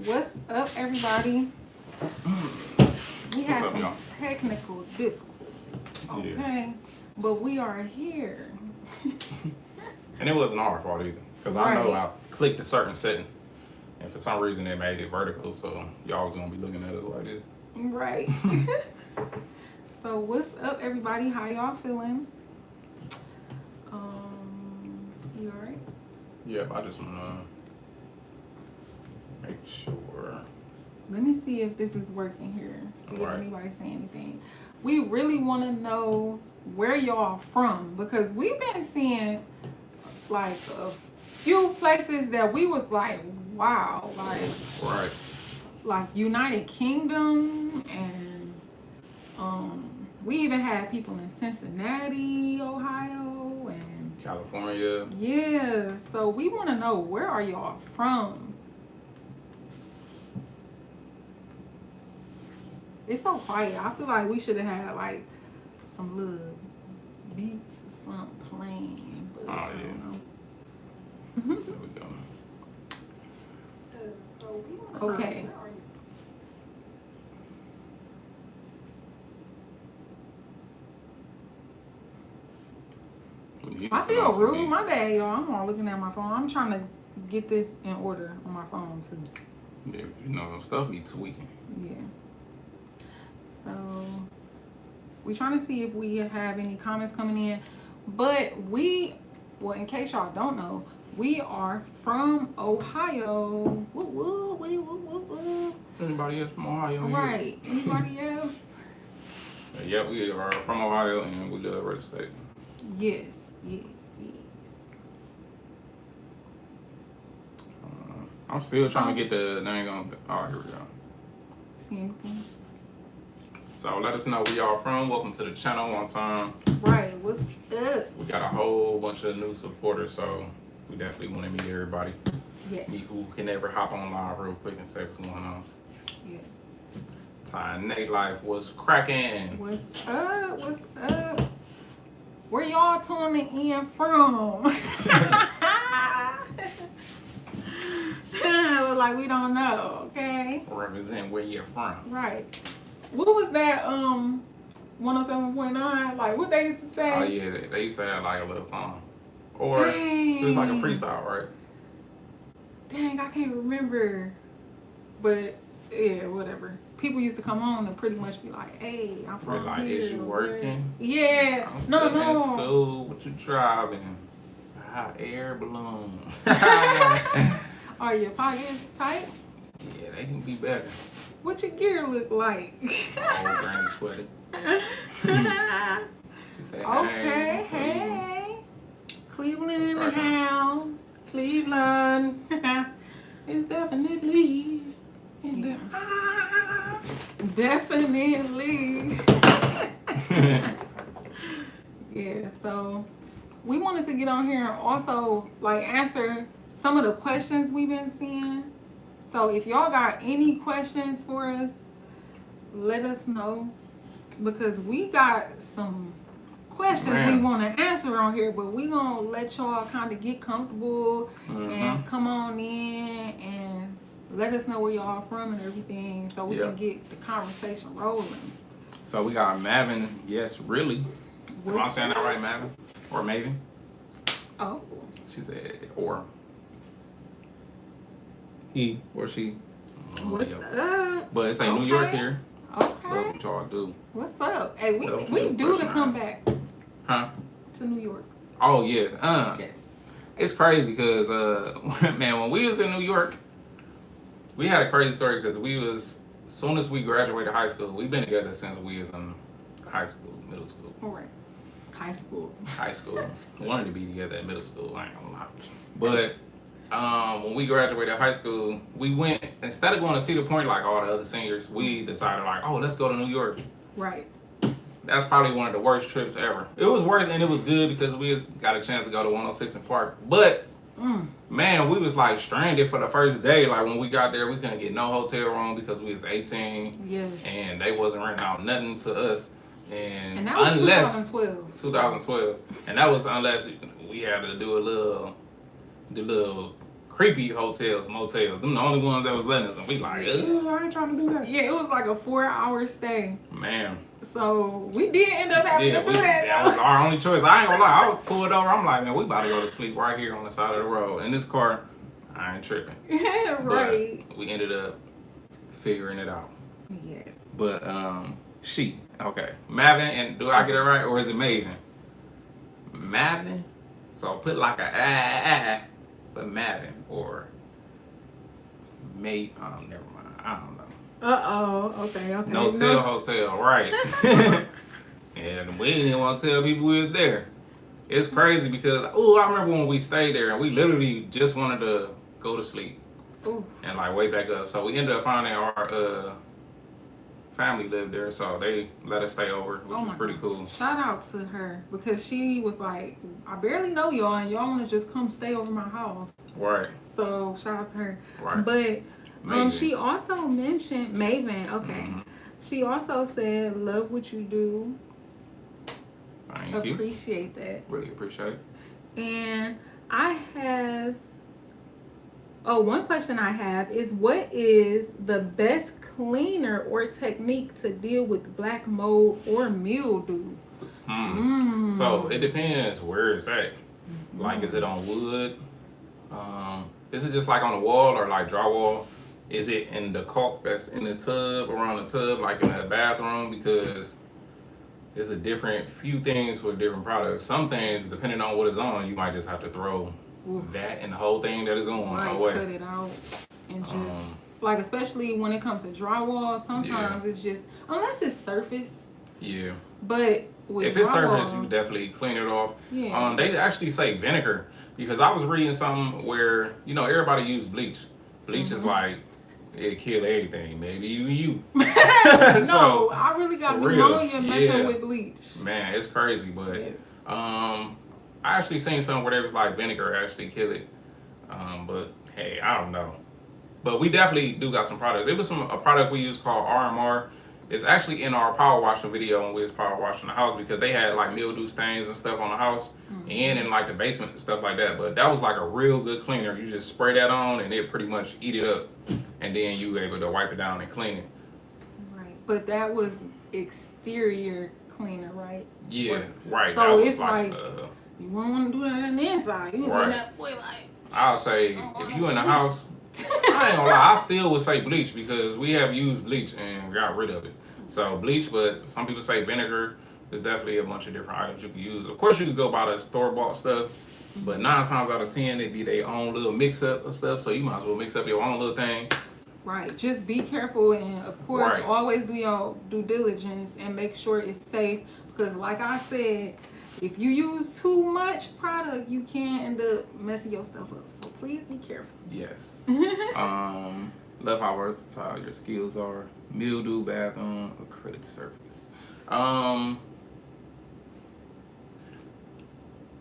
What's up, everybody? We had up, some y'all? technical difficulties. Okay, Yeah. but we are here. And it wasn't our fault either. Because I know Right. I clicked a certain setting. And for some reason it made it vertical. So y'all was going to be looking at it like this. Right. So what's up, everybody? How y'all feeling? You alright? Yep, I just want to make sure. Let me see if this is working here. See Alright. if anybody's saying anything. We really want to know where y'all from, because we've been seeing like a few places that we was like, wow, Right. like United Kingdom, and we even had people in Cincinnati, Ohio, and California. yeah. So we want to know, where are y'all from? It's so quiet. I feel like we should have had like some little beats or something playing, but Oh, I yeah. don't know. There we go. Okay. I feel rude. My bad, y'all. I'm all looking at my phone. I'm trying to get this in order on my phone too. Yeah, you know, stuff be tweaking. Yeah. So we trying to see if we have any comments coming in. But well, in case y'all don't know, we are from Ohio. Woo woo, woo woo woo woo. Anybody else from Ohio? Right. Anybody else? Yep, we are from Ohio and we live in the state. Yes, yes, yes. I'm still trying to get the name on. Oh, here we go. See anything? So let us know where y'all from. Welcome to the channel one time. Right, what's up? We got a whole bunch of new supporters, so we definitely want to meet everybody. Yes. Meet who can ever hop on live real quick and say what's going on. Yes. Ty Nate Life was cracking. What's up? What's up? Where y'all tuning in from? Like, we don't know, okay? Represent where you're from. Right. What was that 107.9? Like, what they used to say? Oh yeah, they used to have like a little song. Or it was like a freestyle, right? Dang, I can't remember. But yeah, whatever. People used to come on and pretty much be like, "Hey, I'm from Like, here." is you working? Yeah. I'm still in school. What you driving? Hot air balloon. Are your pockets tight? Yeah, they can be better. What your gear look like? Old granny sweaty. She said, Okay, hey. Cleveland in the house. Cleveland. It's definitely in the Definitely. Yeah, so we wanted to get on here and also like answer some of the questions we've been seeing. So if y'all got any questions for us, let us know, because we got some questions we want to answer on here, but we gonna let y'all kind of get comfortable and come on in and let us know where y'all from and everything, so we can get the conversation rolling. So we got Mavin, yes, really. Am I saying that right, Mavin? Or Maven? Oh. She said, or. He or she. What's up? But it's like New York here. Okay. What y'all do? What's up? Hey, we Well, due to come back. Huh? To New York. Oh yeah. Yes. It's crazy because man, when we was in New York, we had a crazy story because as soon as we graduated high school, we've been together since we was in high school, middle school. All right. High school. High school. Wanted to be together in middle school, I ain't gonna lie. But when we graduated high school, we went, instead of going to Cedar Point like all the other seniors, we decided like, oh, let's go to New York. Right. That's probably one of the worst trips ever. It was worse and it was good because we got a chance to go to 106 and Park. But man, we was like stranded for the first day. Like when we got there, we couldn't get no hotel room because we was 18. Yes. And they wasn't renting out nothing to us. And that was unless 2012. 2012. And that was unless we had to do a little creepy hotels, motels. Them the only ones that was letting us, and we like, ugh, I ain't trying to do that. Yeah, it was like a 4-hour stay. Man. So we did end up having to do that. That was our only choice. I ain't gonna lie. I was pulled over. I'm like, man, we about to go to sleep right here on the side of the road. In this car, I ain't tripping. Right. But we ended up figuring it out. Yes. But she. Okay. Mavin, and do I get it right, or is it Maven? Mavin. So put like a for Mavin, or May. Never mind. I don't know. Okay. No tell hotel, right? And we didn't even want to tell people we was there. It's crazy because I remember when we stayed there and we literally just wanted to go to sleep. Ooh. And like wake back up. So we ended up finding our family lived there, so they let us stay over, which was pretty cool. Shout out to her because she was like, I barely know y'all and y'all want to just come stay over my house. Right. So shout out to her. Right. But Maven. she also mentioned Maven. Okay. Mm-hmm. She also said, love what you do. Thank you. Appreciate that. Really appreciate it. And I have, one question I have is, what is the best cleaner or technique to deal with black mold or mildew? So it depends where it's at. Like, is it on wood? Is it just like on the wall or like drywall? Is it in the caulk that's in the tub, around the tub, like in the bathroom? Because it's a different few things with different products. Some things, depending on what is on, you might just have to throw that and the whole thing that is on away. Cut it out and just like, especially when it comes to drywall, sometimes it's just, unless it's surface. Yeah. But with if it's drywall, surface, you definitely clean it off. Yeah. They actually say vinegar, because I was reading something where, everybody use bleach. Bleach is like, it kill anything, maybe even you. No, I really got pneumonia messing with bleach. Man, it's crazy, but I actually seen something where there was like vinegar actually kill it. But hey, I don't know. But we definitely do got some products. It was a product we used called RMR. It's actually in our power washing video when we was power washing the house, because they had like mildew stains and stuff on the house and in like the basement and stuff like that. But that was like a real good cleaner. You just spray that on and it pretty much eat it up, and then you able to wipe it down and clean it. Right, but that was exterior cleaner, right? Yeah, right. So it's like you wouldn't want to do that on the inside. You would that boy like. I'll say if you in the house, I ain't gonna lie, I still would say bleach, because we have used bleach and got rid of it. So bleach, but some people say vinegar. There's definitely a bunch of different items you can use. Of course, you could go buy the store-bought stuff, but 9 times out of 10, it'd be their own little mix-up of stuff. So you might as well mix up your own little thing. Right. Just be careful, and of course, always do your due diligence and make sure it's safe. Because, like I said, if you use too much product, you can end up messing yourself up. So please be careful. Yes. Love how versatile your skills are. Mildew, bathroom, acrylic surface.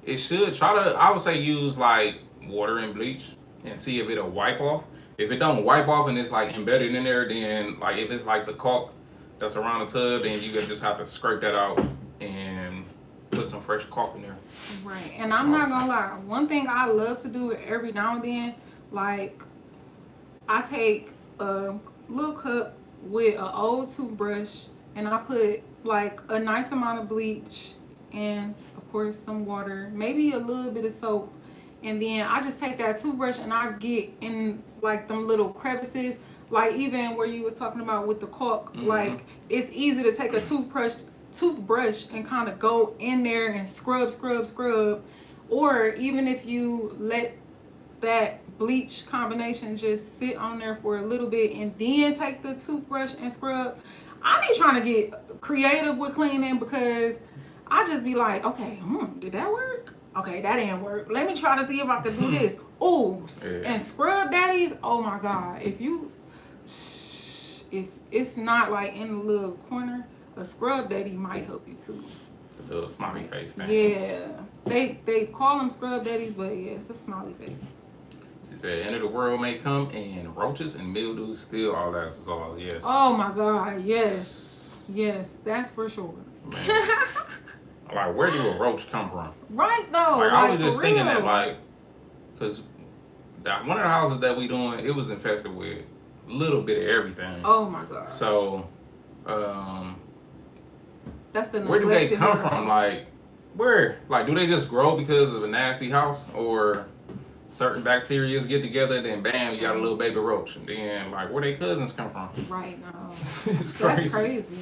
It should I would say use like water and bleach and see if it'll wipe off. If it don't wipe off and it's like embedded in there, then like if it's like the caulk that's around the tub, then you just have to scrape that out and put some fresh caulk in there. Right. And I'm not gonna lie, one thing I love to do every now and then, like I take a little cup with an old toothbrush and I put like a nice amount of bleach and of course some water, maybe a little bit of soap, and then I just take that toothbrush and I get in like them little crevices, like even where you was talking about with the caulk, like it's easy to take a toothbrush and kind of go in there and scrub, or even if you let that bleach combination just sit on there for a little bit and then take the toothbrush and scrub. I be trying to get creative with cleaning, because I just be like, okay, did that work? Okay, that didn't work. Let me try to see if I can do this. And scrub daddies, oh my God. If it's not like in the little corner, a scrub daddy might help you too. The little smiley face thing. Yeah. They call them scrub daddies, but yeah, it's a smiley face. She said, end of the world may come and roaches and mildew still all that is all, yes. Oh my God, yes. Yes, that's for sure. Man. Like, where do a roach come from? Right though. Like I was just thinking that, like, because one of the houses that we doing, it was infested with a little bit of everything. Oh my god. So, that's the where do they neglected come house. from? Like, where? Like, do they just grow because of a nasty house, or certain bacteria get together, then bam, you got a little baby roach, and then like, where they cousins come from? Right now. It's crazy. That's crazy.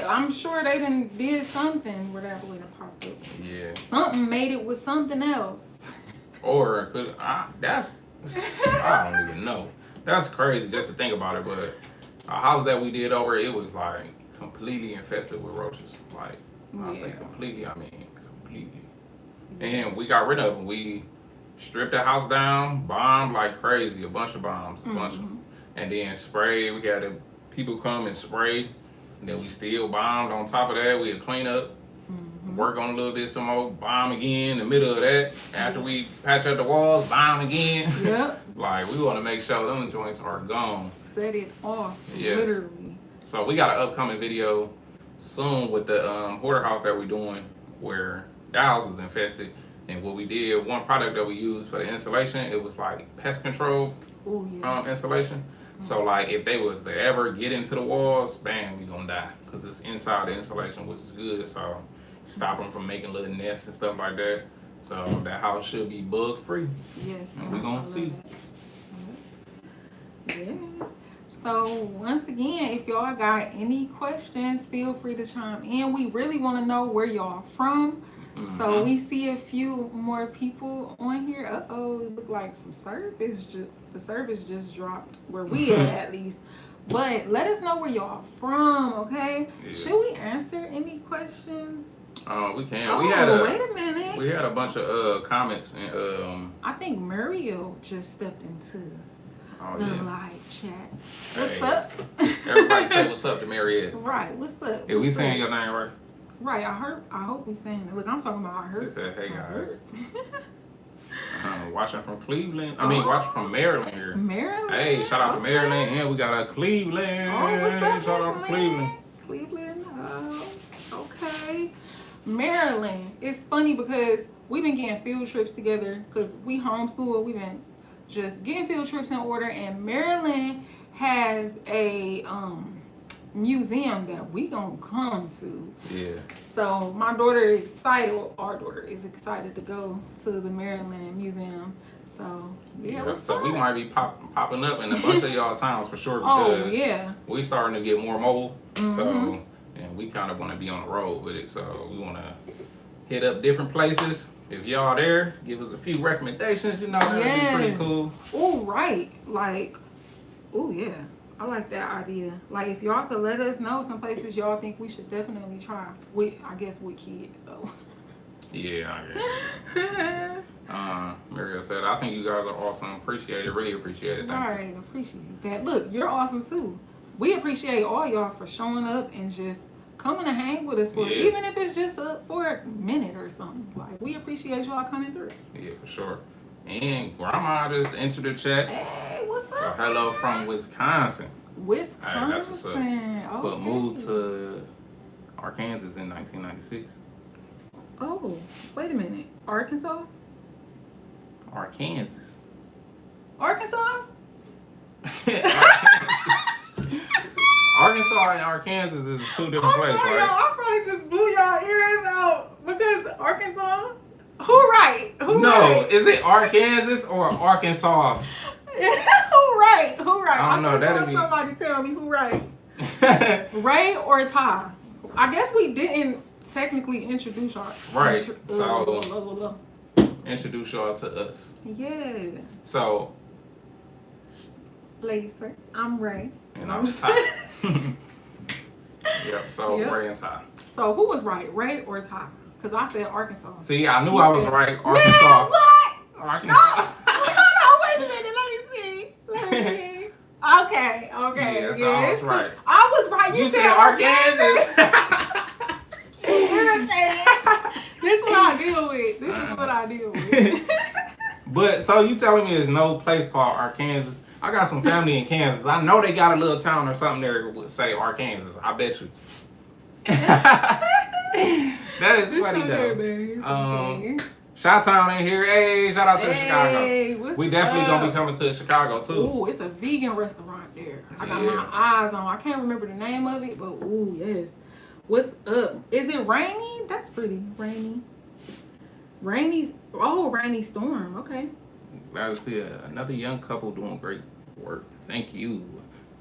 I'm sure they did something where that boy done popped up. Yeah. Something made it with something else. Or could I don't even know. That's crazy just to think about it. But a house that we did over, it was like completely infested with roaches. Like, I say completely, I mean completely. And we got rid of them. We stripped the house down, bombed like crazy, a bunch of bombs, and then sprayed. We had people come and spray, and then we still bombed on top of that. We'd clean up, work on a little bit some more, bomb again in the middle of that. After we patch up the walls, bomb again. Yep. Like, we want to make sure them joints are gone. Set it off, Yes. literally. So we got an upcoming video soon with the hoarder house that we're doing, where that house was infested. And what we did, one product that we used for the insulation, it was like pest control insulation. So like, if they was to ever get into the walls, bam, we gonna die, because it's inside the insulation, which is good. So stop them from making little nests and stuff like that. So that house should be bug free. Yes. And we gonna see. Yeah. So once again, if y'all got any questions, feel free to chime in. We really want to know where y'all from. So we see a few more people on here. It look like the service just dropped where we at least. But let us know where y'all from, okay? Yeah. Should we answer any questions? We can. Wait a minute. We had a bunch of comments, and I think Muriel just stepped into the live chat. What's up? Everybody say what's up to Mariette. Right, what's up? Is we saying your name right? Right, I hope we saying it. Look, I'm talking about I heard. She said, hey guys. Watching from Cleveland. Watching from Maryland here. Maryland? Hey, shout out to Maryland. And we got a Cleveland. Oh, what's up, shout out to Cleveland. Cleveland. Okay. Maryland. It's funny because we've been getting field trips together because we homeschool. We've been just getting field trips in order. And Maryland has a museum that we gonna come to. Yeah. So my daughter is excited. Well, our daughter is excited to go to the Maryland Museum. So so we might be popping up in a bunch of y'all towns for sure, because we starting to get more mobile. So, and we kind of want to be on the road with it. So we want to hit up different places. If y'all there, give us a few recommendations. That'd be pretty cool. Oh, right. Like, oh yeah. I like that idea. Like, if y'all could let us know some places y'all think we should definitely try. I guess with kids, though. Yeah, I guess. Mariel said, I think you guys are awesome. Appreciate it. Really appreciate it. All right, appreciate that. Look, you're awesome, too. We appreciate all y'all for showing up and just coming to hang with us, even if it's just for a minute or something. Like, we appreciate y'all coming through. Yeah, for sure. And Grandma just entered the chat. Hey, what's up? So hello from Wisconsin. Wisconsin. Hey, that's what's up. Okay. But moved to Arkansas in 1996. Oh, wait a minute. Arkansas? Arkansas. Arkansas? Arkansas and Arkansas is two different places, right? Y'all, I probably just blew y'all ears out because Arkansas. Who right? Is it Arkansas or Arkansas? Who right? I don't know. That'd be somebody tell me who right. Ray or Ty? I guess we didn't technically introduce y'all. Right. Introduce y'all to us. Yeah. So. Ladies first. I'm Ray. And I'm Ty. Yep. So Ray and Ty. So who was right, Ray or Ty? Because I said Arkansas. See, I knew I was right. Arkansas. Man, what? Arkansas. No. Hold on, wait a minute. Let me see. Okay. Yeah, so I was right. I was right. You said Arkansas. This is what I deal with. But so you telling me there's no place called Arkansas? I got some family in Kansas. I know they got a little town or something there that would say Arkansas. I bet you. That is funny though. Chi-Town in here. Hey, shout out to Chicago. What's We definitely up? gonna be coming to Chicago too. Ooh, it's a vegan restaurant there. I got Yeah. my eyes on. I can't remember the name of it, but ooh, yes. What's up? Is it rainy? That's pretty rainy. Rainy storm. Okay. Glad to see another young couple doing great work. Thank you.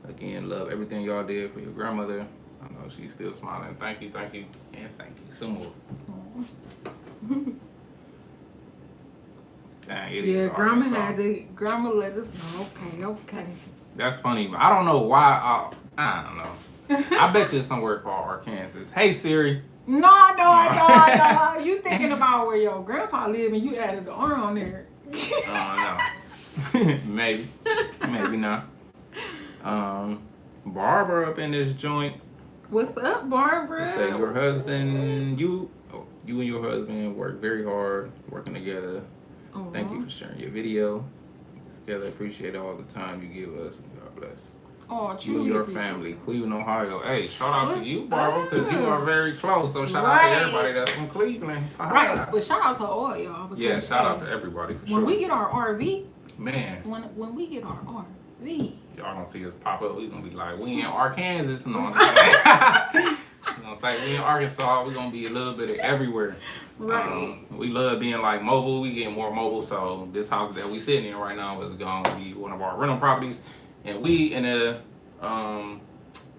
Again, love everything y'all did for your grandmother. I know she's still smiling. Thank you, and thank you some more. Dang, it is Grandma Arkansas. Grandma let us know. Okay. That's funny, but I don't know why. I don't know. I bet you it's somewhere called Arkansas. Hey Siri. No. You thinking about where your grandpa lived and you added the R on there. Oh no. Maybe not. Barbara up in this joint. What's up, Barbara? They say your husband, you and your husband work very hard working together. Uh-huh. Thank you for sharing your video. Together, appreciate all the time you give us. God bless. Oh, You truly and your appreciate family, it. Cleveland, Ohio. Hey, shout out to What's you, Barbara, because you up? are very close. So shout out Right. to everybody that's from Cleveland. Right, but shout out to all y'all. Because, Yeah, shout out to everybody for sure. When we get our RV, Man, when we get our RV, y'all gonna see us pop up. We gonna be like, we in Arkansas. No, I'm just kidding. We gonna say we in Arkansas. We gonna be a little bit of everywhere. right? We love being like mobile. We get more mobile. So this house that we sitting in right now is gonna be one of our rental properties, and we in the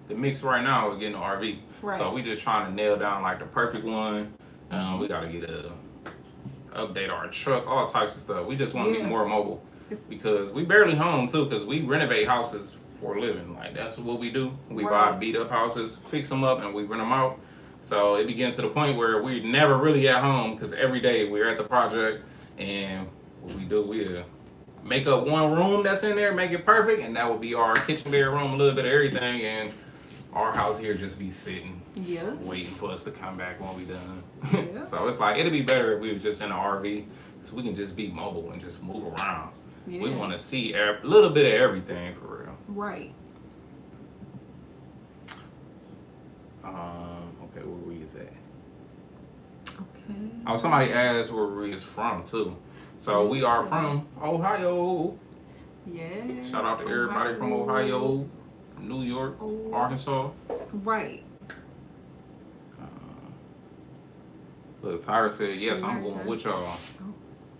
mix right now. We're getting an RV. Right. So we just trying to nail down like the perfect one. We gotta update our truck, all types of stuff. We just want to be more mobile. Because we barely home too, because we renovate houses for a living. Like that's what we do. We buy beat up houses, fix them up, and we rent them out. So it begins to the point where we're never really at home because every day we're at the project, and what we do, we make up one room that's in there, make it perfect, and that would be our kitchen, bedroom, a little bit of everything, and our house here just be sitting, waiting for us to come back when we done. Yeah. So it's like it'd be better if we were just in an RV, so we can just be mobile and just move around. Yeah. We want to see a little bit of everything for real. Right. Okay, where we is at? Okay. Oh, somebody asked where we is from too. So we are from Ohio. Yeah. Shout out to everybody from Ohio, New York, Arkansas. Right. Look, Tyra said, yes, I'm going with y'all.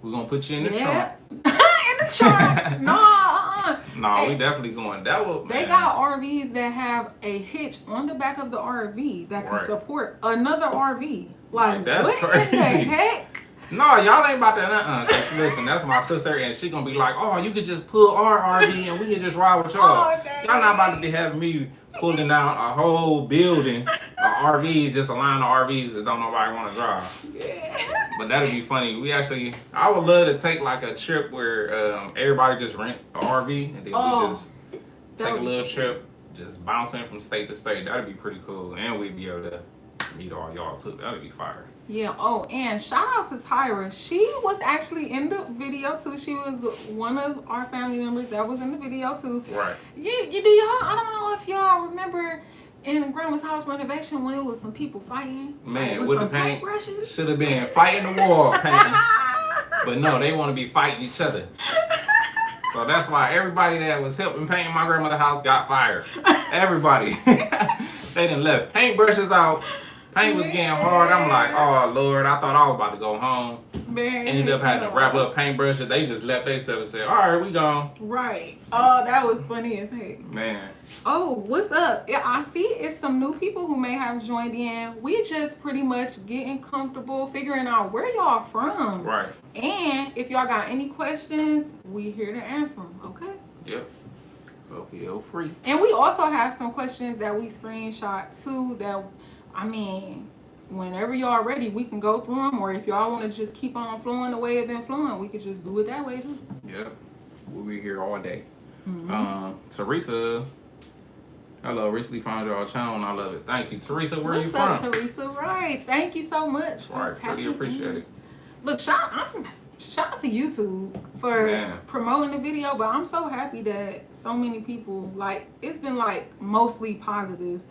We're going to put you in the trunk. In the trunk. No, No, we definitely going. They got RVs that have a hitch on the back of the RV that can support another RV. Like, that's what crazy. in the heck? No, y'all ain't about that. Cause listen, that's my sister, and she gonna be like, oh, you could just pull our RV and we can just ride with y'all. Y'all not about to be having me pulling down a whole building, RVs, just a line of RVs that don't nobody want to drive. Yeah. But that'd be funny. I would love to take like a trip where everybody just rent an RV and then we just take a little trip, just bouncing from state to state. That'd be pretty cool, and we'd be able to meet all y'all too. That'd be fire. Yeah. Oh, and shout out to Tyra. She was actually in the video too. She was one of our family members that was in the video too. Right. You do y'all? I don't know if y'all remember in Grandma's house renovation when it was some people fighting. Man, with the paint brushes. should have been fighting the wall painting. But no, they want to be fighting each other. So that's why everybody that was helping paint my grandmother's house got fired. Everybody. They done left paintbrushes out. Paint was getting hard. I'm like, oh Lord, I thought I was about to go home. Man, Ended up having to wrap up paintbrushes. They just left their stuff and said, all right, we gone. Right. Oh, that was funny as heck. Man. Oh, what's up? Yeah, I see it's some new people who may have joined in. We just pretty much getting comfortable, figuring out where y'all from. Right. And if y'all got any questions, we here to answer them, okay? Yep. So feel free. And we also have some questions that we screenshot too that, I mean, whenever y'all ready, we can go through them. Or if y'all want to just keep on flowing the way it's been flowing, we could just do it that way too. Yep. We'll be here all day. Mm-hmm. Teresa, hello, recently found your channel and I love it. Thank you. Teresa, where are you What's from? up, Teresa? Right. Thank you so much. Right, really appreciate it. Look, shout out to YouTube for promoting the video, but I'm so happy that so many people, like, it's been like mostly positive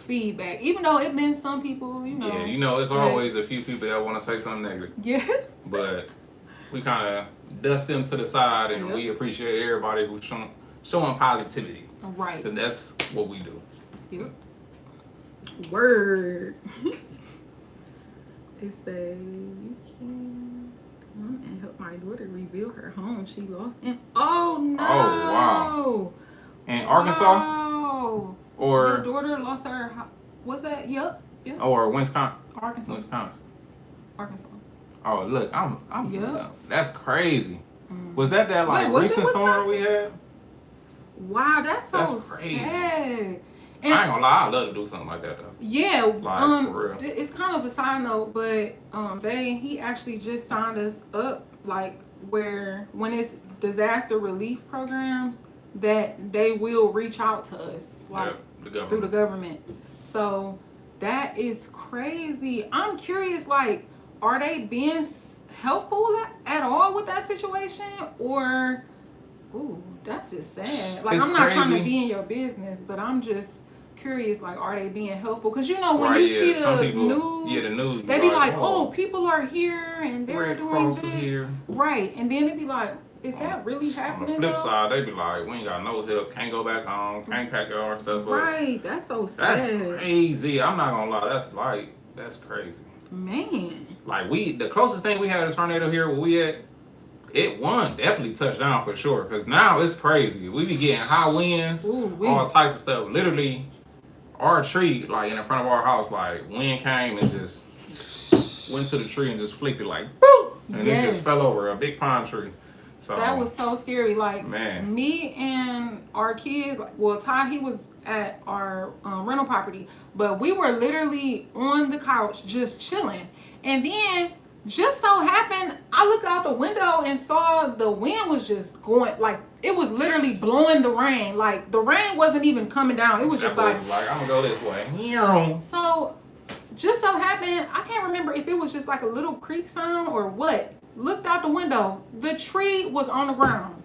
feedback, even though it been some people, you know. Yeah, you know, it's always a few people that want to say something negative. Yes. But we kind of dust them to the side, and we appreciate everybody who's showing positivity. Right. And that's what we do. Yep. Word. It says you can come and help my daughter rebuild her home she lost in. Oh no! Oh wow! In Arkansas? Wow. Or your daughter lost her. What's that? Yep. Or Wisconsin? Arkansas. Oh look, I'm. Yep. That's crazy. Was that like recent storm we had? Wow, that's crazy. Sad. And I ain't gonna lie, I love to do something like that though. Yeah, like, for real. It's kind of a side note, but he actually just signed us up, like where when it's disaster relief programs, that they will reach out to us, like through the government. So that is crazy. I'm curious, like, are they being helpful at all with that situation, or? Ooh, that's just sad. Like, I'm not trying to be in your business, but I'm just curious, like, are they being helpful? Because, you know, when you see the news, they be like, oh, people are here and they're doing this. Here. Right. And then they be like, is that really happening? On the flip side, they be like, we ain't got no help, can't go back home, can't pack our stuff up. Right. That's so sad. That's crazy. I'm not going to lie. That's crazy. Man. Like, the closest thing we had a tornado here where we at, it definitely touched down for sure. Because now it's crazy. We be getting high winds, all types of stuff. Literally, our tree, like in the front of our house, like wind came and just went to the tree and just flicked it like, boop! And it just fell over, a big pine tree. So that was so scary. Like, man. Me and our kids, well, Ty, he was at our rental property. But we were literally on the couch just chilling. And then just so happened, I looked out the window and saw the wind was just going, like, it was literally blowing the rain. Like, the rain wasn't even coming down. It was just like, I'm gonna go this way. So, just so happened, I can't remember if it was just like a little creak sound or what. Looked out the window. The tree was on the ground.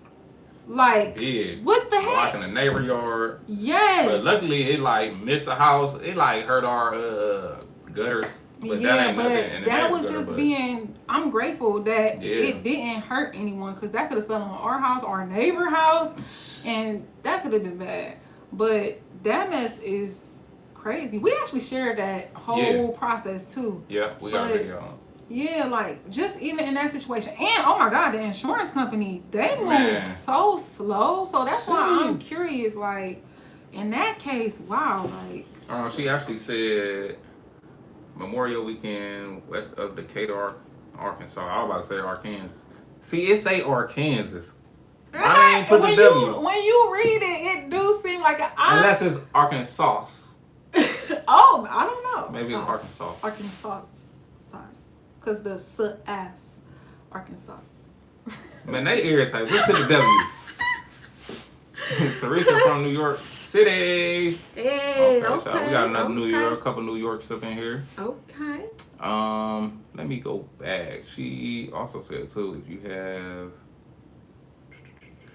Like, what the heck? Like in the neighbor yard. Yes. But luckily, it like missed the house. It like hurt our gutters. But that was just being. I'm grateful that it didn't hurt anyone, because that could have fell on our house, our neighbor house, and that could have been bad. But that mess is crazy. We actually shared that whole process too. Yeah, we got a video on. Yeah, like just even in that situation, and oh my God, the insurance company, they moved so slow. So that's why I'm curious. Like in that case, wow, like. She actually said Memorial Weekend west of Decatur, Arkansas. I was about to say Arkansas. See, it say Arkansas. I ain't put the W. When you read it, it do seem like unless it's Arkansas. Oh, I don't know. Maybe it's Arkansas. Arkansas. Because the ass. Arkansas. Man, they irritate. We put a W. Teresa from New York City. Hey, okay. We got another a couple New Yorks up in here. Okay. Let me go back. She also said too, if you have.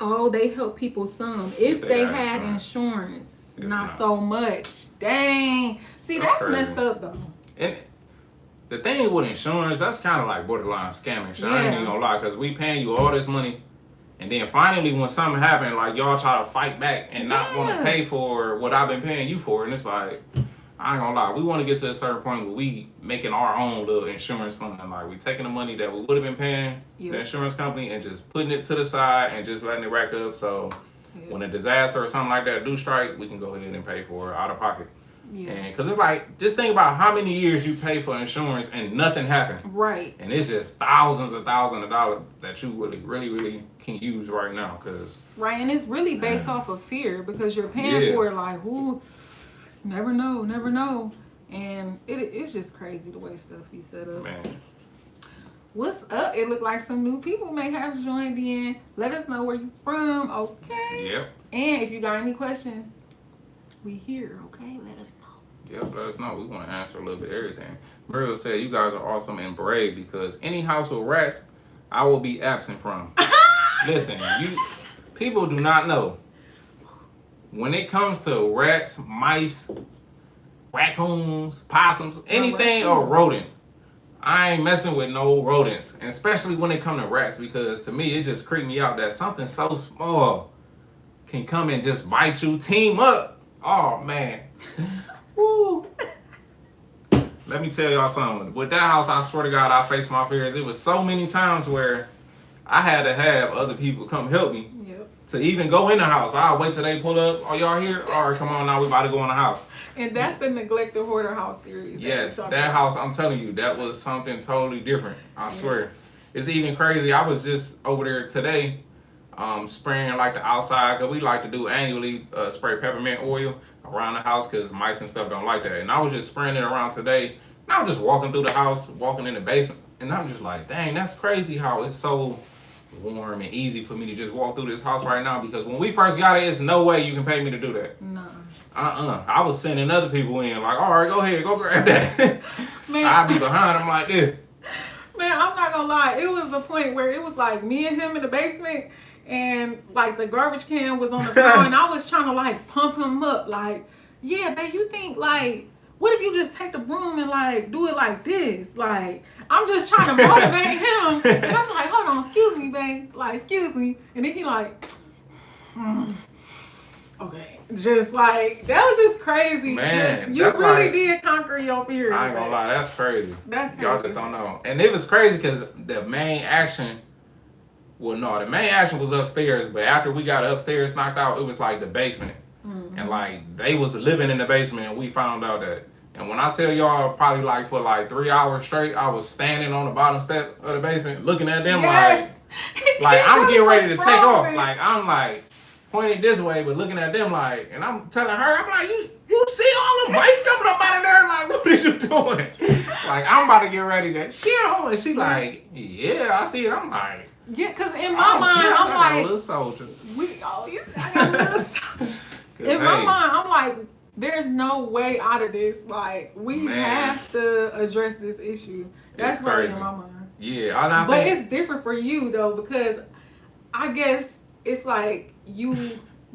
Oh, they help people some if they had insurance. Not so much. Dang. See, that's messed up though. And the thing with insurance, that's kind of like borderline scamming. So I ain't even gonna lie, because we paying you all this money, and then finally when something happened, like y'all try to fight back and not want to pay for what I've been paying you for, and it's like, I ain't gonna lie, we want to get to a certain point where we making our own little insurance fund. Like we taking the money that we would have been paying the insurance company and just putting it to the side and just letting it rack up. So when a disaster or something like that do strike, we can go ahead and pay for it out of pocket. Yeah. And because it's like, just think about how many years you pay for insurance and nothing happened. Right. And it's just thousands of dollars that you really can use right now. Right, and it's really based off of fear, because you're paying for it like, ooh, never know. And it's just crazy the way stuff be set up. Man. What's up? It looked like some new people may have joined in. Let us know where you from, okay? Yep. And if you got any questions, we here, okay? Let us know. Yep, let us know. We want to answer a little bit of everything. Muriel said, you guys are awesome and brave, because any house with rats, I will be absent from. Listen, people do not know. When it comes to rats, mice, raccoons, possums, anything or rodent, I ain't messing with no rodents, and especially when it come to rats, because to me it just creeped me out that something so small can come and just bite you. Team up. Oh man. Woo. Let me tell y'all something. With that house, I swear to God, I faced my fears. It was so many times where I had to have other people come help me to even go in the house. I'll wait till they pull up. Oh, y'all here? All right, come on now. We about to go in the house. And that's the Neglected Hoarder House series. Yes, that house, I'm telling you, that was something totally different. I swear. It's even crazy. I was just over there today spraying like the outside, because we like to do annually spray peppermint oil around the house because mice and stuff don't like that. And I was just spraying it around today. And I was just walking through the house, walking in the basement. And I'm just like, dang, that's crazy how it's so warm and easy for me to just walk through this house right now, because when we first got it, it's no way you can pay me to do that. No. I was sending other people in like, all right, go ahead, go grab that. Man, I'd be behind them like this. Man, I'm not gonna lie. It was the point where it was like me and him in the basement, and like the garbage can was on the floor, and I was trying to like pump him up, like, yeah, babe, you think like, what if you just take the broom and like do it like this? Like, I'm just trying to motivate him, and I'm like, hold on, excuse me, babe, like, excuse me, and then he like, okay, just like, that was just crazy. Man, you really did conquer your fears. I ain't gonna lie, that's crazy. That's crazy. Y'all just don't know. And it was crazy because the main action, well, no, the main action was upstairs, but after we got upstairs knocked out, it was like the basement. Mm-hmm. And like, they was living in the basement, and we found out that. And when I tell y'all, probably like for like 3 hours straight, I was standing on the bottom step of the basement looking at them like I'm getting ready to take off. Like, I'm like, pointed this way, but looking at them like, and I'm telling her, I'm like, you see all the mice coming up out of there? Like, what is you doing? Like, I'm about to get ready to chill. And she like, yeah, I see it. I'm like, yeah, because in my mind, I'm like, a little soldier. I got a little soldier. In my mind, I'm like, there's no way out of this. Like, we have to address this issue. That's right in my mind. Yeah, but it's different for you though, because I guess it's like you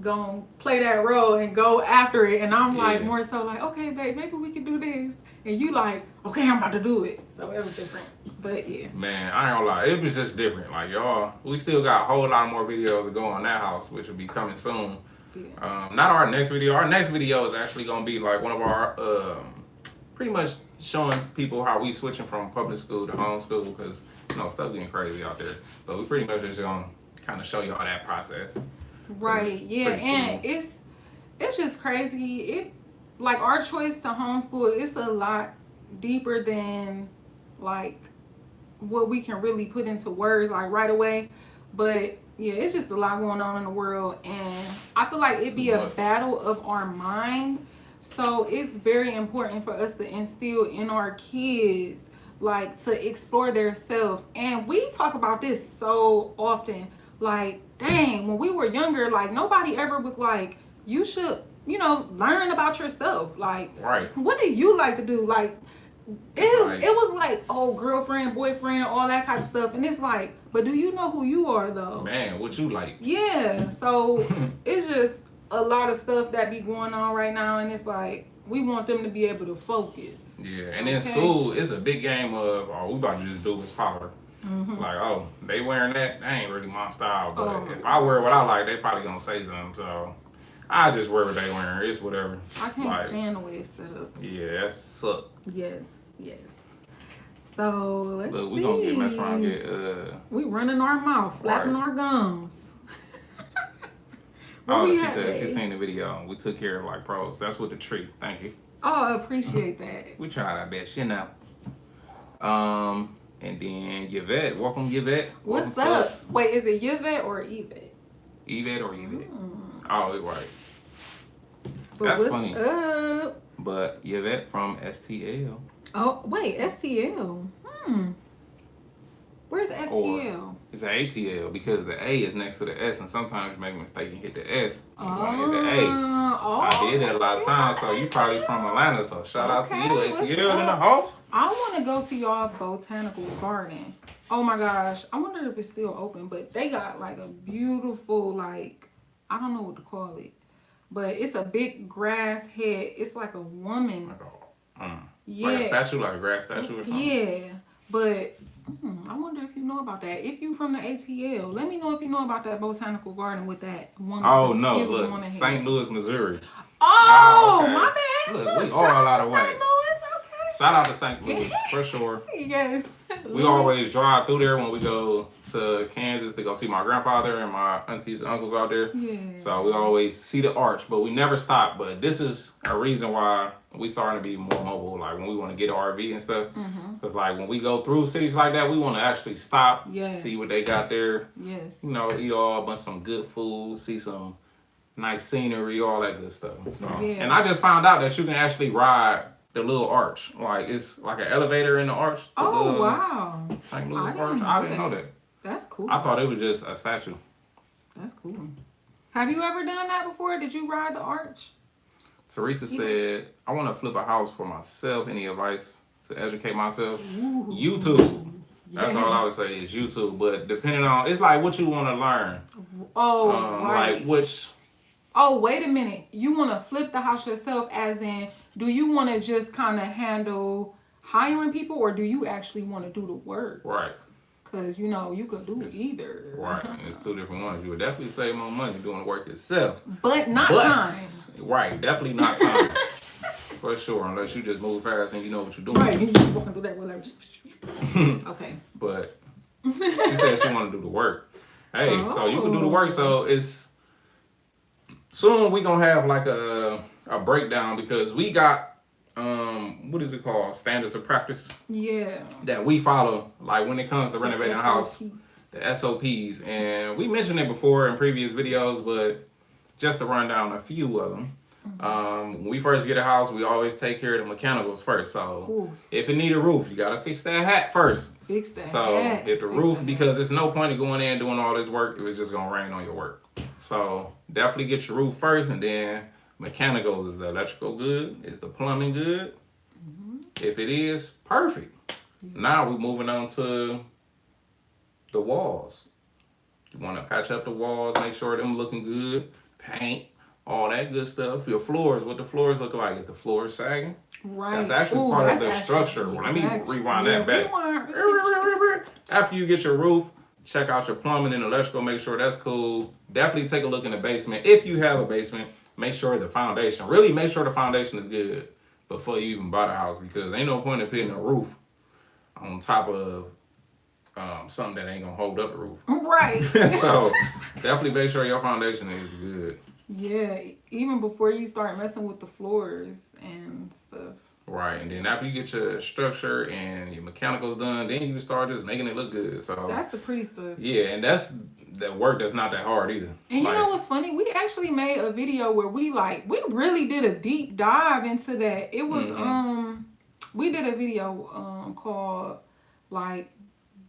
gonna play that role and go after it, and I'm like more so like, okay, babe, maybe we can do this, and you like, okay, I'm about to do it. So it was different. But yeah, man, I ain't gonna lie, it was just different. Like, y'all, we still got a whole lot more videos to go on that house, which will be coming soon. Not our next video. Our next video is actually gonna be like one of our pretty much showing people how we switching from public school to homeschool, because stuff getting crazy out there. But we pretty much just gonna kind of show y'all that process. Right. Yeah, and cool. It's just crazy. It, like, our choice to homeschool, it's a lot deeper than like what we can really put into words like right away. But yeah, it's just a lot going on in the world, and I feel like it'd be a battle of our mind. So it's very important for us to instill in our kids, like, to explore their selves. And we talk about this so often. Like, dang, when we were younger, like, nobody ever was like, you should, learn about yourself. Like, what do you like to do? Like, it was like, oh, girlfriend, boyfriend, all that type of stuff. And it's like, but do you know who you are, though? Man, what you like? Yeah, so it's just a lot of stuff that be going on right now. And it's like, we want them to be able to focus. Yeah, and in school, it's a big game of, we about to just do what's popular. Mm-hmm. Like, oh, they wearing that ain't really my style. But if I wear what I like, they probably gonna say something. So I just wear what they wearing. It's whatever. I can't stand the way it's set up. Yeah, that's suck. Yes. So let's see. We gonna get messed around. We running our mouth, flapping our gums. She said she seen the video. We took care of like pros. That's with the tree. Thank you. Oh, I appreciate that. We tried our best, And then Yvette, welcome Yvette. What's up? Wait, is it Yvette or Yvette? Yvette or Yvette? Oh, you're right. But that's funny. Up? But Yvette from STL. Oh, wait, STL. Where's STL? Or it's an ATL because the A is next to the S, and sometimes you make a mistake and hit the S. You want to hit the A. I did that a lot of times, so you probably from Atlanta, so shout out to you, ATL in the house. I want to go to y'all botanical garden. Oh my gosh, I wonder if it's still open, but they got like a beautiful, like, I don't know what to call it, but it's a big grass head. It's like a woman. Like a statue, like a grass statue or something? Yeah. But I wonder if you know about that. If you from the ATL, let me know if you know about that botanical garden with that one. Oh The no, huge look, one ahead. St. Louis, Missouri. Oh, Okay. my bad. Look, we shout all out to of way. St. Louis. Okay. Shout out to St. Louis for sure. Yes. We always drive through there when we go to Kansas to go see my grandfather and my aunties and uncles out there. Yeah. So we always see the arch, but we never stop. But this is a reason why we starting to be more mobile. Like when we want to get an RV and stuff, because like when we go through cities like that, we want to actually stop, see what they got there. Yes. You know, eat all a bunch of some good food, see some nice scenery, all that good stuff. So, and I just found out that you can actually ride the little arch. Like it's like an elevator in the arch. Oh wow. St. Louis arch. I didn't know that. That's cool. I thought it was just a statue. That's cool. Have you ever done that before? Did you ride the arch? Teresa said, I want to flip a house for myself. Any advice to educate myself? Ooh. YouTube. That's all I would say is YouTube. But depending on, it's like what you want to learn. Oh, right. Like which. Oh, wait a minute. You want to flip the house yourself, as in, do you want to just kind of handle hiring people, or do you actually want to do the work? Right. Because, you know, you could do either. Right. And it's two different ones. You would definitely save more money doing the work yourself. But not time. Right. Definitely not time. For sure. Unless you just move fast and you know what you're doing. Right. You just walking through that with like, just... Okay. But she said she want to do the work. Hey, so you can do the work. So it's... Soon we gonna have like a breakdown because we got what is it called, standards of practice that we follow like when it comes to renovating a house, the SOPs, and we mentioned it before in previous videos, but just to run down a few of them. When we first get a house, we always take care of the mechanicals first. So if it need a roof, you gotta fix that hat first. Fix that so hat. If the roof, because there's no point in going in and doing all this work, it was just gonna rain on your work. So definitely get your roof first, and then mechanicals. Is the electrical good? Is the plumbing good? If it is, perfect. Now we're moving on to the walls. You want to patch up the walls, make sure them looking good, paint, all that good stuff. Your floors, what the floors look like? Is the floor sagging? Right. That's actually part of the structure. Let me rewind that back. After you get your roof, check out your plumbing and electrical, make sure that's cool. Definitely take a look in the basement. If you have a basement, make sure the foundation, really make sure the foundation is good before you even buy the house, because ain't no point in putting a roof on top of something that ain't gonna hold up the roof. Right. So definitely make sure your foundation is good. Yeah, even before you start messing with the floors and stuff. Right, and then after you get your structure and your mechanicals done, then you start just making it look good. So that's the pretty stuff. Yeah, and that's the work that's not that hard either. And you know what's funny? We actually made a video where we really did a deep dive into that. It was we did a video called like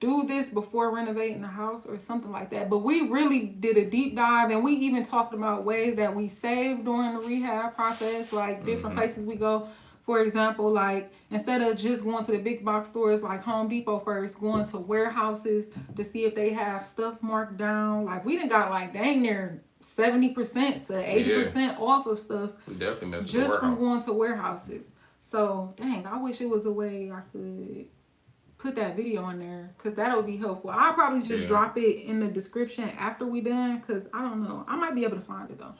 do this before renovating the house or something like that. But we really did a deep dive, and we even talked about ways that we saved during the rehab process, like different places we go. For example, like instead of just going to the big box stores like Home Depot first, going to warehouses to see if they have stuff marked down. Like we done got like dang near 70% to 80% off of stuff. We definitely messed just from going to warehouses. So dang, I wish it was a way I could put that video in there, because that'll be helpful. I'll probably just drop it in the description after we done, because I don't know. I might be able to find it though.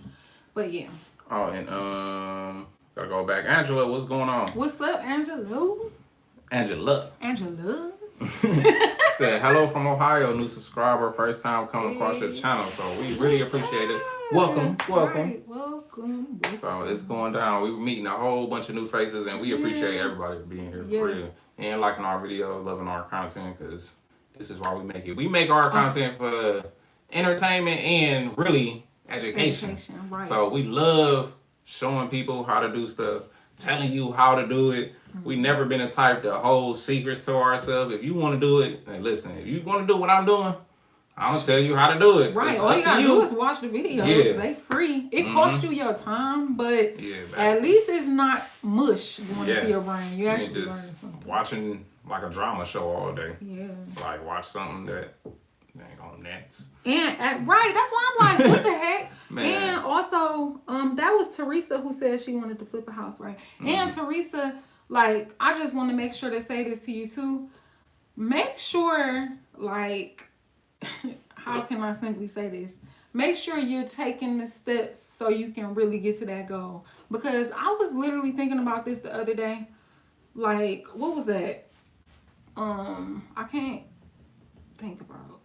But yeah. Oh, and gotta go back. Angela, what's going on? What's up, Angela? Angela. Said, hello from Ohio, new subscriber, first time coming across your channel. So we really appreciate it. Welcome. Right. Welcome. So it's going down. We were meeting a whole bunch of new faces, and we appreciate everybody being here for real. And liking our videos, loving our content, because this is why we make it. We make our content for entertainment and really education. Right. So we love showing people how to do stuff, telling you how to do it. We never been a type to hold secrets to ourselves. If you want to do it, then listen. If you want to do what I'm doing, I'm going to tell you how to do it. Right. All you got to do is watch the videos. Yeah. They free. It costs you your time, but at least it's not mush going into your brain. You actually learn something. Watching like a drama show all day. Yeah. Like watch something that ain't on Nets. And right, that's why I'm like, what the heck? Man. And also, that was Teresa who said she wanted to flip a house, right? And Teresa, like, I just want to make sure to say this to you too. make sure, like, how can I simply say this? Make sure you're taking the steps so you can really get to that goal. Because I was literally thinking about this the other day. Like, what was that? I can't think about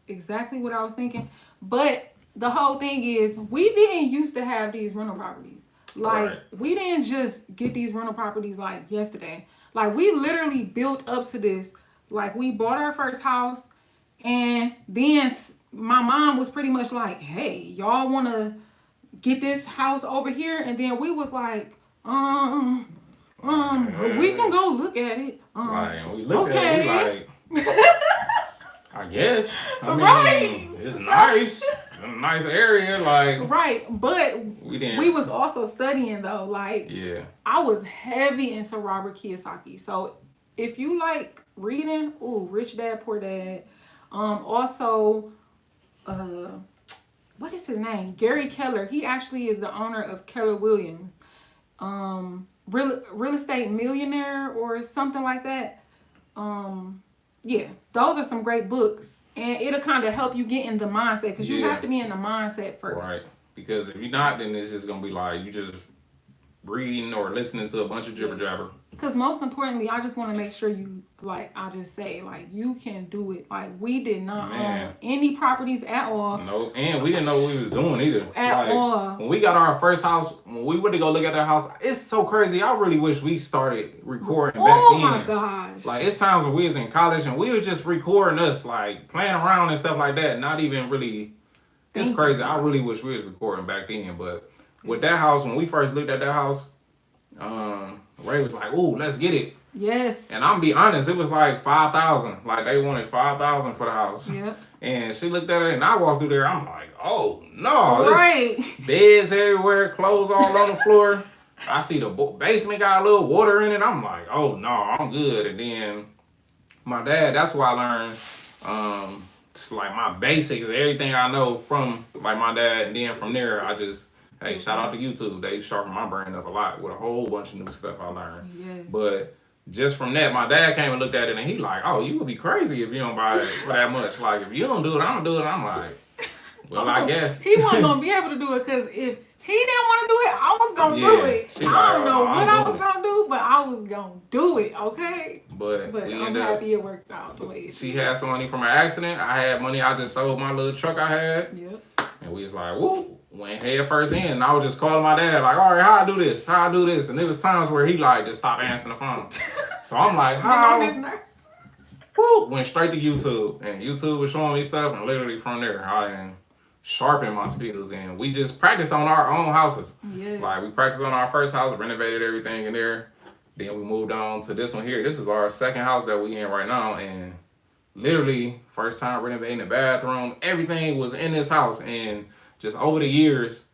exactly what I was thinking. But the whole thing is, we didn't used to have these rental properties. Like, Right. we didn't just get these rental properties like yesterday. Like, we literally built up to this. Like, we bought our first house, and then my mom was pretty much like, hey, y'all want to get this house over here? And then we was like, we can go look at it. Like, we looked at it, we like, I guess. I mean, Right. it's nice. A nice area, like. Right, but We we was also studying though. Like, Yeah. I was heavy into Robert Kiyosaki. So if you like reading, Rich Dad Poor Dad. Also, what is his name? Gary Keller. He actually is the owner of Keller Williams. Real estate millionaire or something like that. Yeah, those are some great books, and it'll kind of help you get in the mindset, because you have to be in the mindset first. Right. Because if you're not, then it's just gonna be like you just reading or listening to a bunch of jibber jabber. Because most importantly, I just want to make sure you, like I just say, like, you can do it. Like, we did not own any properties at all. No, and we didn't know what we was doing either. At all. When we got our first house, when we went to go look at that house, it's so crazy. I really wish we started recording back then. Oh my gosh. Like, it's times when we was in college and we was just recording us, like, playing around and stuff like that. Not even really, it's crazy. I really wish we was recording back then. But with that house, when we first looked at that house, Ray was like, ooh, let's get it. Yes. And I'm be honest, it was like $5,000. Like, they wanted $5,000 for the house. Yep. And she looked at it, and I walked through there. I'm like, oh no, Right. beds everywhere, clothes all on the floor. I see the basement got a little water in it. I'm like, oh no, I'm good. And then my dad, that's why I learned, just like my basics, everything I know from like my dad. And then from there, I just, hey, shout out to YouTube. They sharpened my brain up a lot with a whole bunch of new stuff I learned. Yes. But just from that, my dad came and looked at it, and he like, oh, you would be crazy if you don't buy it for that much. Like, if you don't do it, I'm gonna do it. I'm like, well, I guess. He wasn't going to be able to do it, because if he didn't want to do it, I was going to do it. I don't know what I was going to do, but I was going to do it, okay? But we I'm ended up, happy it worked out the way it she did. had some money from an accident. I had money. I just sold my little truck I had. Yep. And we was like, woo, went head first in. And I was just calling my dad, like, all right, how I do this? How I do this? And there was times where he like just stopped answering the phone. So I'm like, how? Woo, went straight to YouTube. And YouTube was showing me stuff. And literally from there, I didn't sharpen my skills. And we just practiced on our own houses. Yes. Like, we practiced on our first house, renovated everything in there. Then we moved on to this one here. This is our second house that we in right now. And literally, first time renovating the bathroom. Everything was in this house. And just over the years,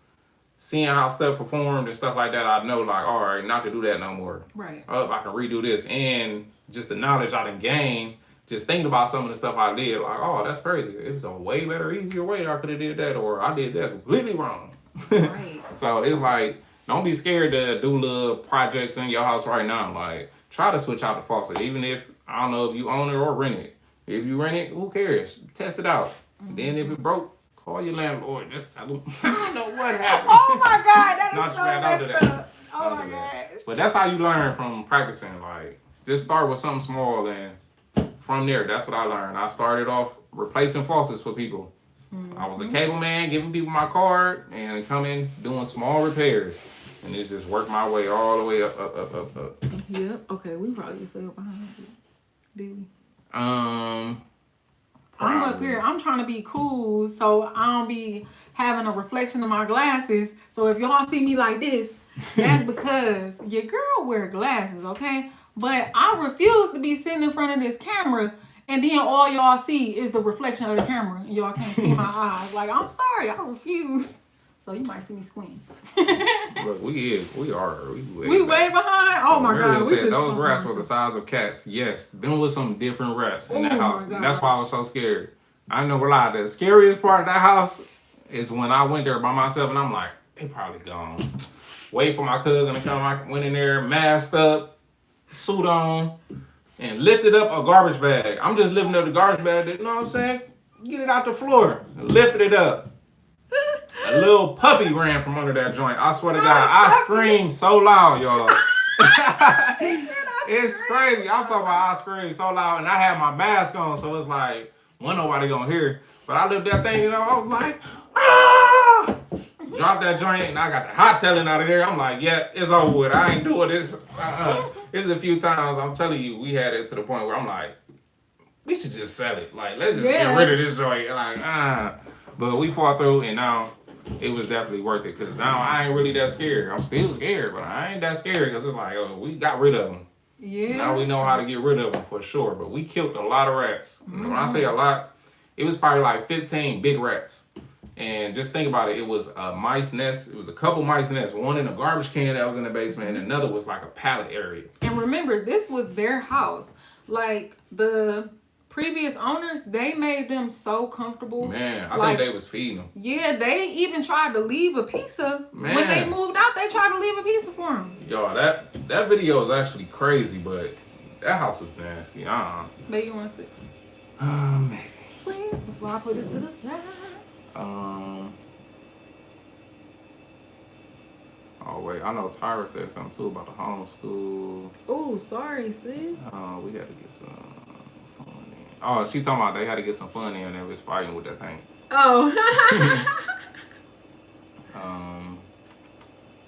seeing how stuff performed and stuff like that, I know, like, all right, not to do that no more. Right. Oh, I can redo this. And just the knowledge I done gained, just thinking about some of the stuff I did, like, oh, that's crazy. It was a way better, easier way I could have did that, or I did that completely wrong. Right. So it's like, don't be scared to do little projects in your house right now. Like, try to switch out the faucet, even if, I don't know if you own it or rent it. If you rent it, who cares? Test it out. Mm-hmm. Then if it broke, call your landlord. Just tell them. I don't know what happened. Oh my God, that is Not so don't do messed that. up. Oh Don't my do gosh. that. But that's how you learn from practicing. Like, just start with something small, and from there, that's what I learned. I started off replacing faucets for people. Mm-hmm. I was a cable man, giving people my card, and coming doing small repairs. And it's just worked my way all the way up. Yep. Okay, we probably fell behind. Did we? Probably. I'm up here. I'm trying to be cool, so I don't be having a reflection of my glasses. So if y'all see me like this, that's because your girl wear glasses, okay? But I refuse to be sitting in front of this camera, and then all y'all see is the reflection of the camera, and y'all can't see my eyes. Like, I'm sorry, I refuse. So you might see me squint. Look, we are way behind. Oh my God, we said those rats were the size of cats. Yes, been with some different rats in that house. And that's why I was so scared. I know a lot. The scariest part of that house is when I went there by myself, and I'm like, they probably gone. Wait for my cousin to come. I went in there, masked up, suit on, and lifted up a garbage bag. I'm just lifting up the garbage bag. You know what I'm saying? Get it out the floor. Lifted it up. A little puppy ran from under that joint. I swear to God, I screamed so loud, y'all. It's crazy. I'm talking about I screamed so loud, and I had my mask on, so it's like, wasn't nobody gonna hear. But I lifted that thing, you know, I was like, ah! Dropped that joint, and I got the hot telling out of there. I'm like, yeah, it's over with. I ain't doing this. It's a few times, I'm telling you, we had it to the point where I'm like, we should just sell it. Like, let's just get rid of this joint. Like, But we fought through, and now it was definitely worth it, because now I ain't really that scared. I'm still scared, but I ain't that scared, because it's like, oh, we got rid of them. Yeah. Now we know how to get rid of them for sure. But we killed a lot of rats. When I say a lot, it was probably like 15 big rats. And just think about it. It was a mice nest. It was a couple mice nests. One in a garbage can that was in the basement, and another was like a pallet area. And remember, this was their house. Like, the previous owners, they made them so comfortable. Man, I like, think they was feeding them. Yeah, they even tried to leave a pizza. Man. When they moved out, they tried to leave a pizza for them. Yo, that video is actually crazy, but that house was nasty. But you want to see? Maybe. See, before I put it to the side. Oh wait, I know Tyra said something too about the homeschool. Oh, sorry, sis. We had to get some fun in. Oh, she talking about they had to get some fun in, and they was fighting with that thing. Oh.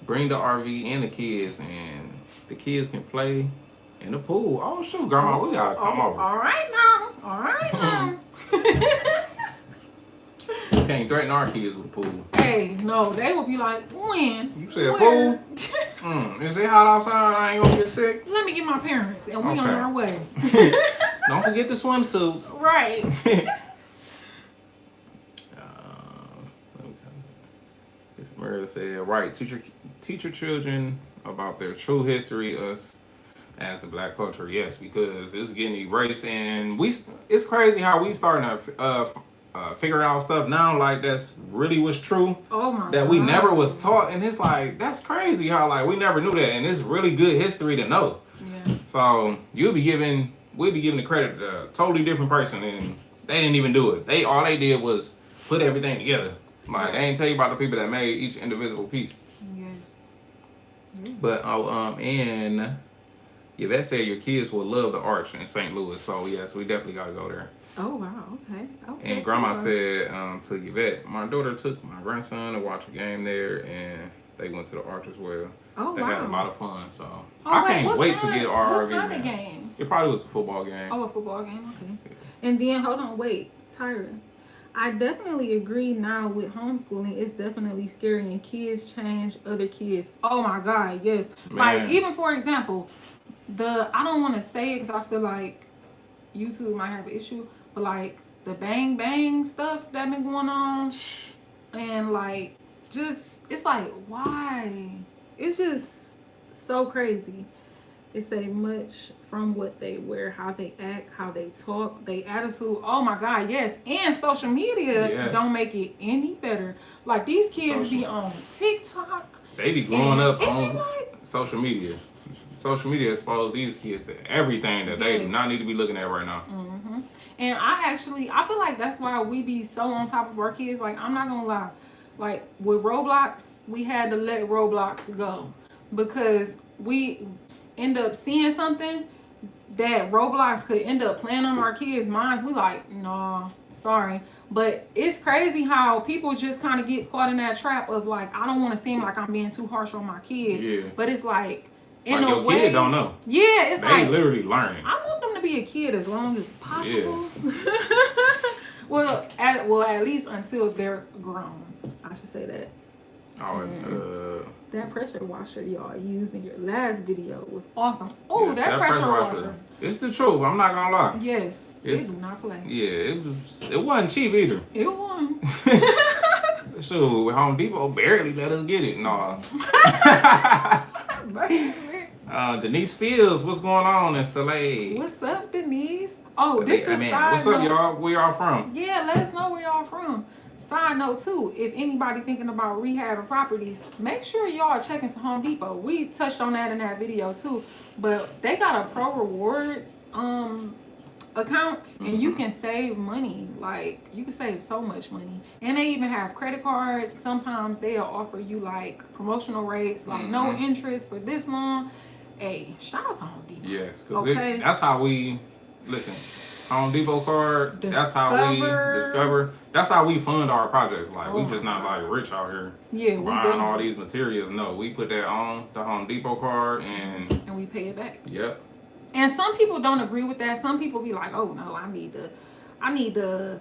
Bring the RV and the kids, and the kids can play in the pool. Oh shoot, Grandma, we gotta come over. All right now. All right now. You can't threaten our kids with a pool. Hey, no, they will be like, when? You said Where? pool? Is it hot outside? I ain't gonna get sick. Let me get my parents, and we on our way. Don't forget the swimsuits. Right. This Murray said, right, teach your children about their true history, us as the black culture. Yes, because it's getting erased, and it's crazy how we starting to figure out stuff now, like that's really was true. Oh my that God. we never was taught, and it's like that's crazy how like we never knew that, and it's really good history to know. Yeah. So we'll be giving the credit to a totally different person, and they didn't even do it. All they did was put everything together. Like they ain't tell you about the people that made each indivisible piece. Yes. But and Yvette said your kids will love the Arch in St. Louis. So yes, we definitely got to go there. Oh wow. Okay. And Grandma said to Yvette, my daughter took my grandson to watch a game there, and they went to the Arch as well. Oh they wow. had a lot of fun. So I can't wait to get our RV. What kind of game? It probably was a football game. Oh, a football game. Okay. And then hold on, wait, Tyra. I definitely agree now with homeschooling. It's definitely scary, and kids change other kids. Oh my God, yes. Man. Like even for example, I don't want to say it because I feel like YouTube might have an issue, but like the bang bang stuff that been going on, and like just it's like why? It's just so crazy. It's a much from what they wear, how they act, how they talk, their attitude. Oh my God, yes. And social media don't make it any better. Like these kids be on TikTok. They be growing up on social media. Social media exposed these kids to everything that they do not need to be looking at right now. Mm-hmm. And I feel like that's why we be so on top of our kids. Like, I'm not gonna lie. Like, with Roblox, we had to let Roblox go. Because we end up seeing something that Roblox could end up playing on our kids' minds. We like, nah, sorry. But it's crazy how people just kind of get caught in that trap of like, I don't want to seem like I'm being too harsh on my kid. Yeah. But it's like, in like a your way, kid don't know. Yeah, it's they like literally learning. I want them to be a kid as long as possible. Yeah. at least until they're grown. I should say that. Oh, that pressure washer y'all used in your last video was awesome. Oh, yes, that pressure washer. It's the truth. I'm not gonna lie. Yes, it do not play. Yeah, it wasn't cheap either. It wasn't. Shoot, Home Depot barely let us get it. No. Denise Fields, what's going on in Soleil? What's up, Denise? Oh, Soleil, this is what's up, y'all? Where y'all from? Yeah, let us know where y'all from. side note too, if anybody thinking about rehabbing properties, make sure y'all check into Home Depot. We touched on that in that video too, but they got a pro rewards account, and you can save money. Like, you can save so much money, and they even have credit cards. Sometimes they'll offer you like promotional rates, like no interest for this long. Hey, shout out to Home Depot. Yes, because that's how we listen. Home Depot card. That's how we discover. That's how we fund our projects. Like, we just not like rich out here. Yeah, buying all these materials. No, we put that on the Home Depot card and we pay it back. Yep. And some people don't agree with that. Some people be like, "Oh no, I need to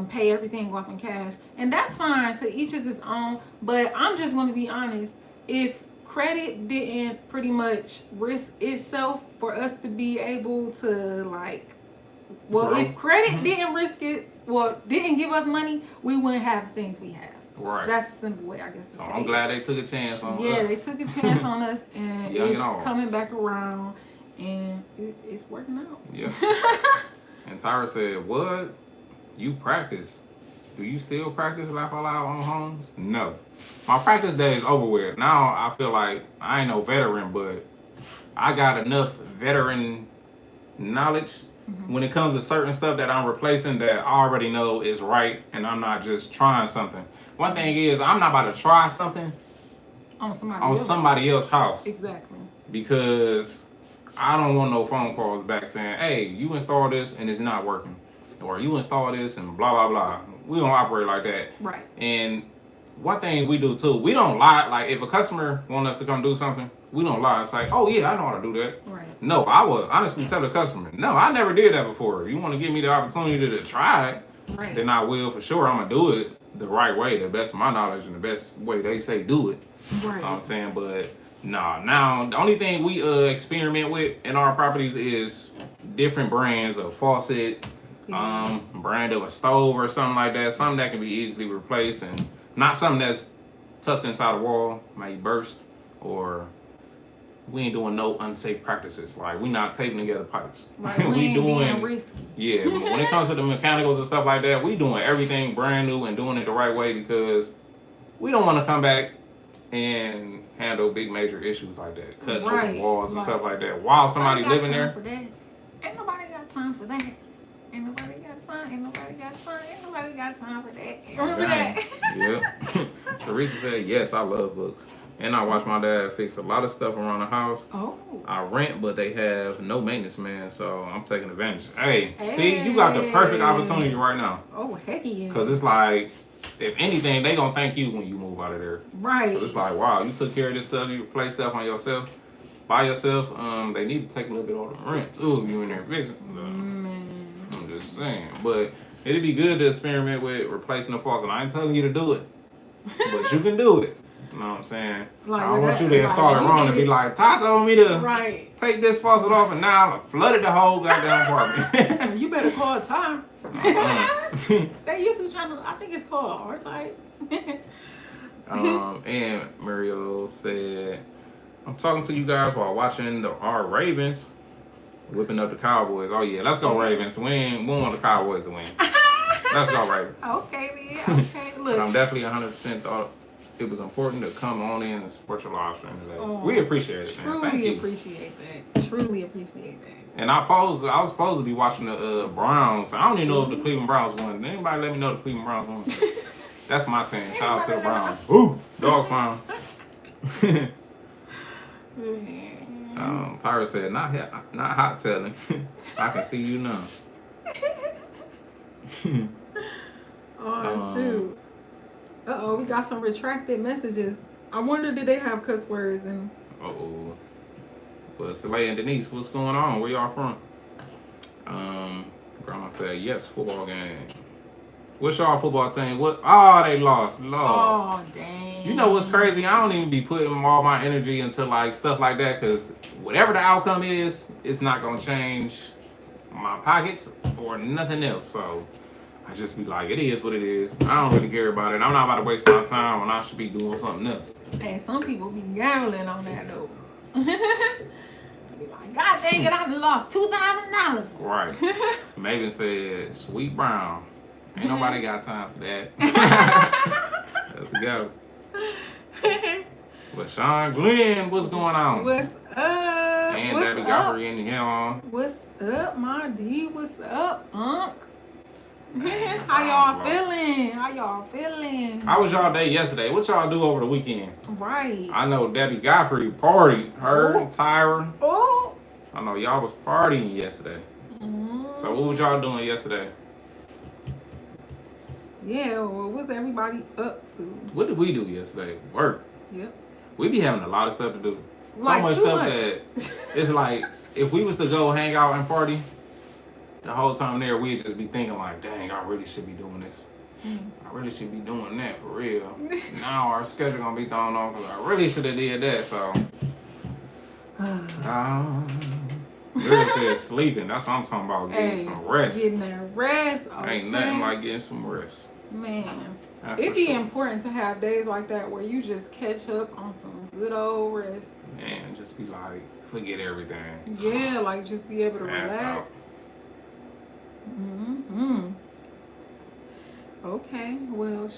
pay everything off in cash," and that's fine. To each is his own. But I'm just going to be honest. If credit didn't pretty much risk itself for us to be able to like, if credit didn't risk it, didn't give us money, we wouldn't have the things we have. Right. That's a simple way, I guess, to say I'm glad they took a chance on us. Yeah, they took a chance on us, and it's coming back around, and it's working out. Yeah. And Tyra said, "What? You practice? Do you still practice Laugh Out Loud on homes?" No. My practice day is over with. Now I feel like I ain't no veteran, but I got enough veteran knowledge when it comes to certain stuff that I'm replacing that I already know is right, and I'm not just trying something. One thing is, I'm not about to try something on somebody else's house. Exactly. Because I don't want no phone calls back saying, "Hey, you installed this and it's not working," or "You installed this and blah blah blah." We don't operate like that. Right. And one thing we do too, we don't lie. Like, if a customer want us to come do something, we don't lie. It's like, "Oh yeah, I know how to do that." Right. No, I would honestly tell the customer, "No, I never did that before. If you want to give me the opportunity to try it, right, then I will for sure. I'm gonna do it the right way, the best of my knowledge, and the best way they say do it." Right. You know what I'm saying? But now the only thing we experiment with in our properties is different brands of faucet, brand of a stove or something like that, something that can be easily replaced, and not something that's tucked inside a wall, may burst, or we ain't doing no unsafe practices. Like, we not taping together pipes. Right. We ain't being risky. Yeah, but when it comes to the mechanicals and stuff like that, we doing everything brand new and doing it the right way, because we don't want to come back and handle big major issues like that, cutting open walls and stuff like that while somebody living there. Ain't nobody got time for that. Ain't nobody got time. Ain't nobody got time. Ain't nobody got time for that. Remember that? Yeah. Teresa said, "Yes, I love books. And I watch my dad fix a lot of stuff around the house. Oh. I rent, but they have no maintenance man, so I'm taking advantage." Hey, see, you got the perfect opportunity right now. Oh, heck yeah. Because it's like, if anything, they gonna thank you when you move out of there. Right. It's like, wow, you took care of this stuff, you replaced stuff on yourself, by yourself. They need to take a little bit off the rent too if you in there fixing. I'm just saying. But it'd be good to experiment with replacing the faucet. I ain't telling you to do it, but you can do it. You know what I'm saying? Like, I don't want you to install it wrong and be like, "Ty told me to take this faucet off, and now I flooded the whole goddamn apartment." You better call Ty. They used to try to, I think it's called ARTT. And Mario said, "I'm talking to you guys while watching our Ravens whipping up the Cowboys." Oh yeah, let's go Ravens. We want the Cowboys to win. Let's go Ravens. Okay, man. Okay, look. But I'm definitely 100% thought it was important to come on in and support your live stream today. We appreciate it, man. Thank you. Appreciate that. Truly appreciate that. And I was supposed to be watching the Browns. I don't even know if the Cleveland Browns won. Anybody let me know the Cleveland Browns won? That's my team. Shout out to the Browns. Ooh, dog pound. Tyra said, not hot telling. I can see you now. Shoot. We got some retracted messages. I wonder, did they have cuss words? And But Soleil and Denise, what's going on? Where y'all from? Grandma said, "Yes, football game." What's y'all football team? What? Oh, they lost. Lord. Oh, dang. You know what's crazy? I don't even be putting all my energy into like stuff like that, because whatever the outcome is, it's not gonna change my pockets or nothing else. So I just be like, it is what it is. I don't really care about it. I'm not about to waste my time when I should be doing something else. Hey, some people be gambling on that though. Be like, God dang it, I done lost $2,000. Right. Maven said, "Sweet Brown." Ain't nobody got time for that. Let's go. But Sean Glenn, what's going on? What's up? And What's Daddy up? Godfrey in here. What's up, my D? What's up, Unc? Man, How y'all lost. feeling? How y'all feeling? How was y'all day yesterday? What y'all do over the weekend? Right. I know Debbie Godfrey partied. Her, Oh. Tyra. Oh. I know y'all was partying yesterday. So what was y'all doing yesterday? Yeah, well, what's everybody up to? What did we do yesterday? Work. Yep. We be having a lot of stuff to do. So Like, much too stuff much. that it's like if we was to go hang out and party, the whole time there we'd just be thinking like, dang, I really should be doing this. I really should be doing that for real. Now our schedule gonna be thrown off because I really should have did that. So Lyric said sleeping. That's what I'm talking about. Getting some rest. Getting that rest. Okay. Ain't nothing like getting some rest. Man, That's it'd for be sure. important to have days like that where you just catch up on some good old rest. And just be like, forget everything. Yeah, like just be able to Ass relax. out. Okay, well,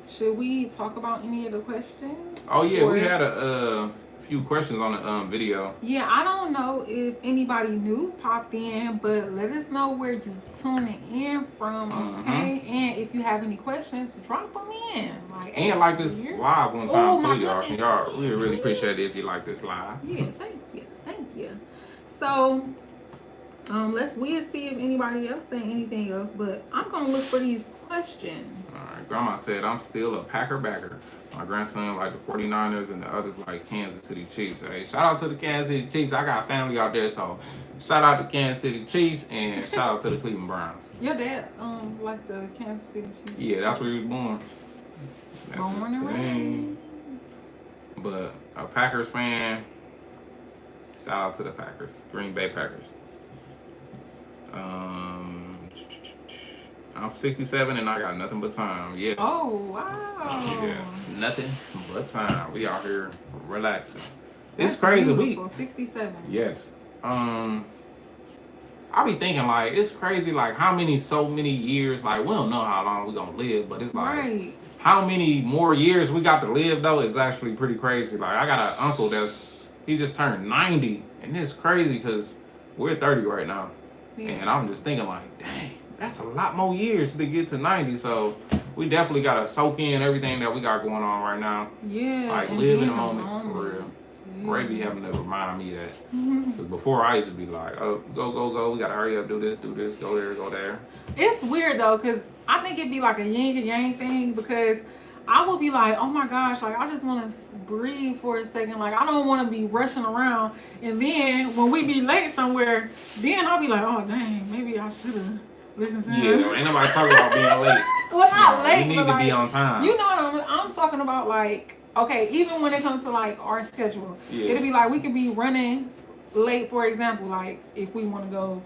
should we talk about any of the questions? Oh yeah, Or- we had a few questions on the video. Yeah, I don't know if anybody new popped in, but let us know where you tuning in from, okay? And if you have any questions, drop them in. And like this here. live one time Oh, too, my y'all. goodness. Y'all, we really appreciate it if you like this live. Yeah, thank you. So, we'll see if anybody else say anything else, but I'm gonna look for these questions. All right, Grandma said, I'm still a Packer backer. My grandson like the 49ers and the others like Kansas City Chiefs. Hey, shout out to the Kansas City Chiefs. I got family out there, so shout out to Kansas City Chiefs and shout out to the Cleveland Browns. Your dad, like the Kansas City Chiefs. Yeah, that's where he was born. That's Born and insane. raised. But a Packers fan, shout out to the Packers, Green Bay Packers. I'm 67 and I got nothing but time. Yes. Oh wow. Yes, nothing but time. We out here relaxing. That's It's crazy. beautiful. 67. Yes. I be thinking like it's crazy like so many years, like we don't know how long we gonna live, but it's like Right. how many more years we got to live though is actually pretty crazy. Like I got an uncle he just turned 90 and it's crazy because we're 30 right now. Yeah. And I'm just thinking like, dang, that's a lot more years to get to 90. So we definitely got to soak in everything that we got going on right now. Yeah. Like and live be in the moment for real. Yeah. Ray be having to remind me that. Because before I used to be like, oh, go. We got to hurry up, do this, go there. It's weird though, because I think it'd be like a yin and yang thing because I would be like, oh my gosh, like I just want to breathe for a second. Like I don't want to be rushing around. And then when we be late somewhere, then I'll be like, oh dang, maybe I should have listened to him. Yeah, ain't nobody talking about being late. Well, not late, You need but to like, be on time. You know what I'm talking about? Like, okay, even when it comes to like our schedule, it'll be like we could be running late, for example, like if we want to go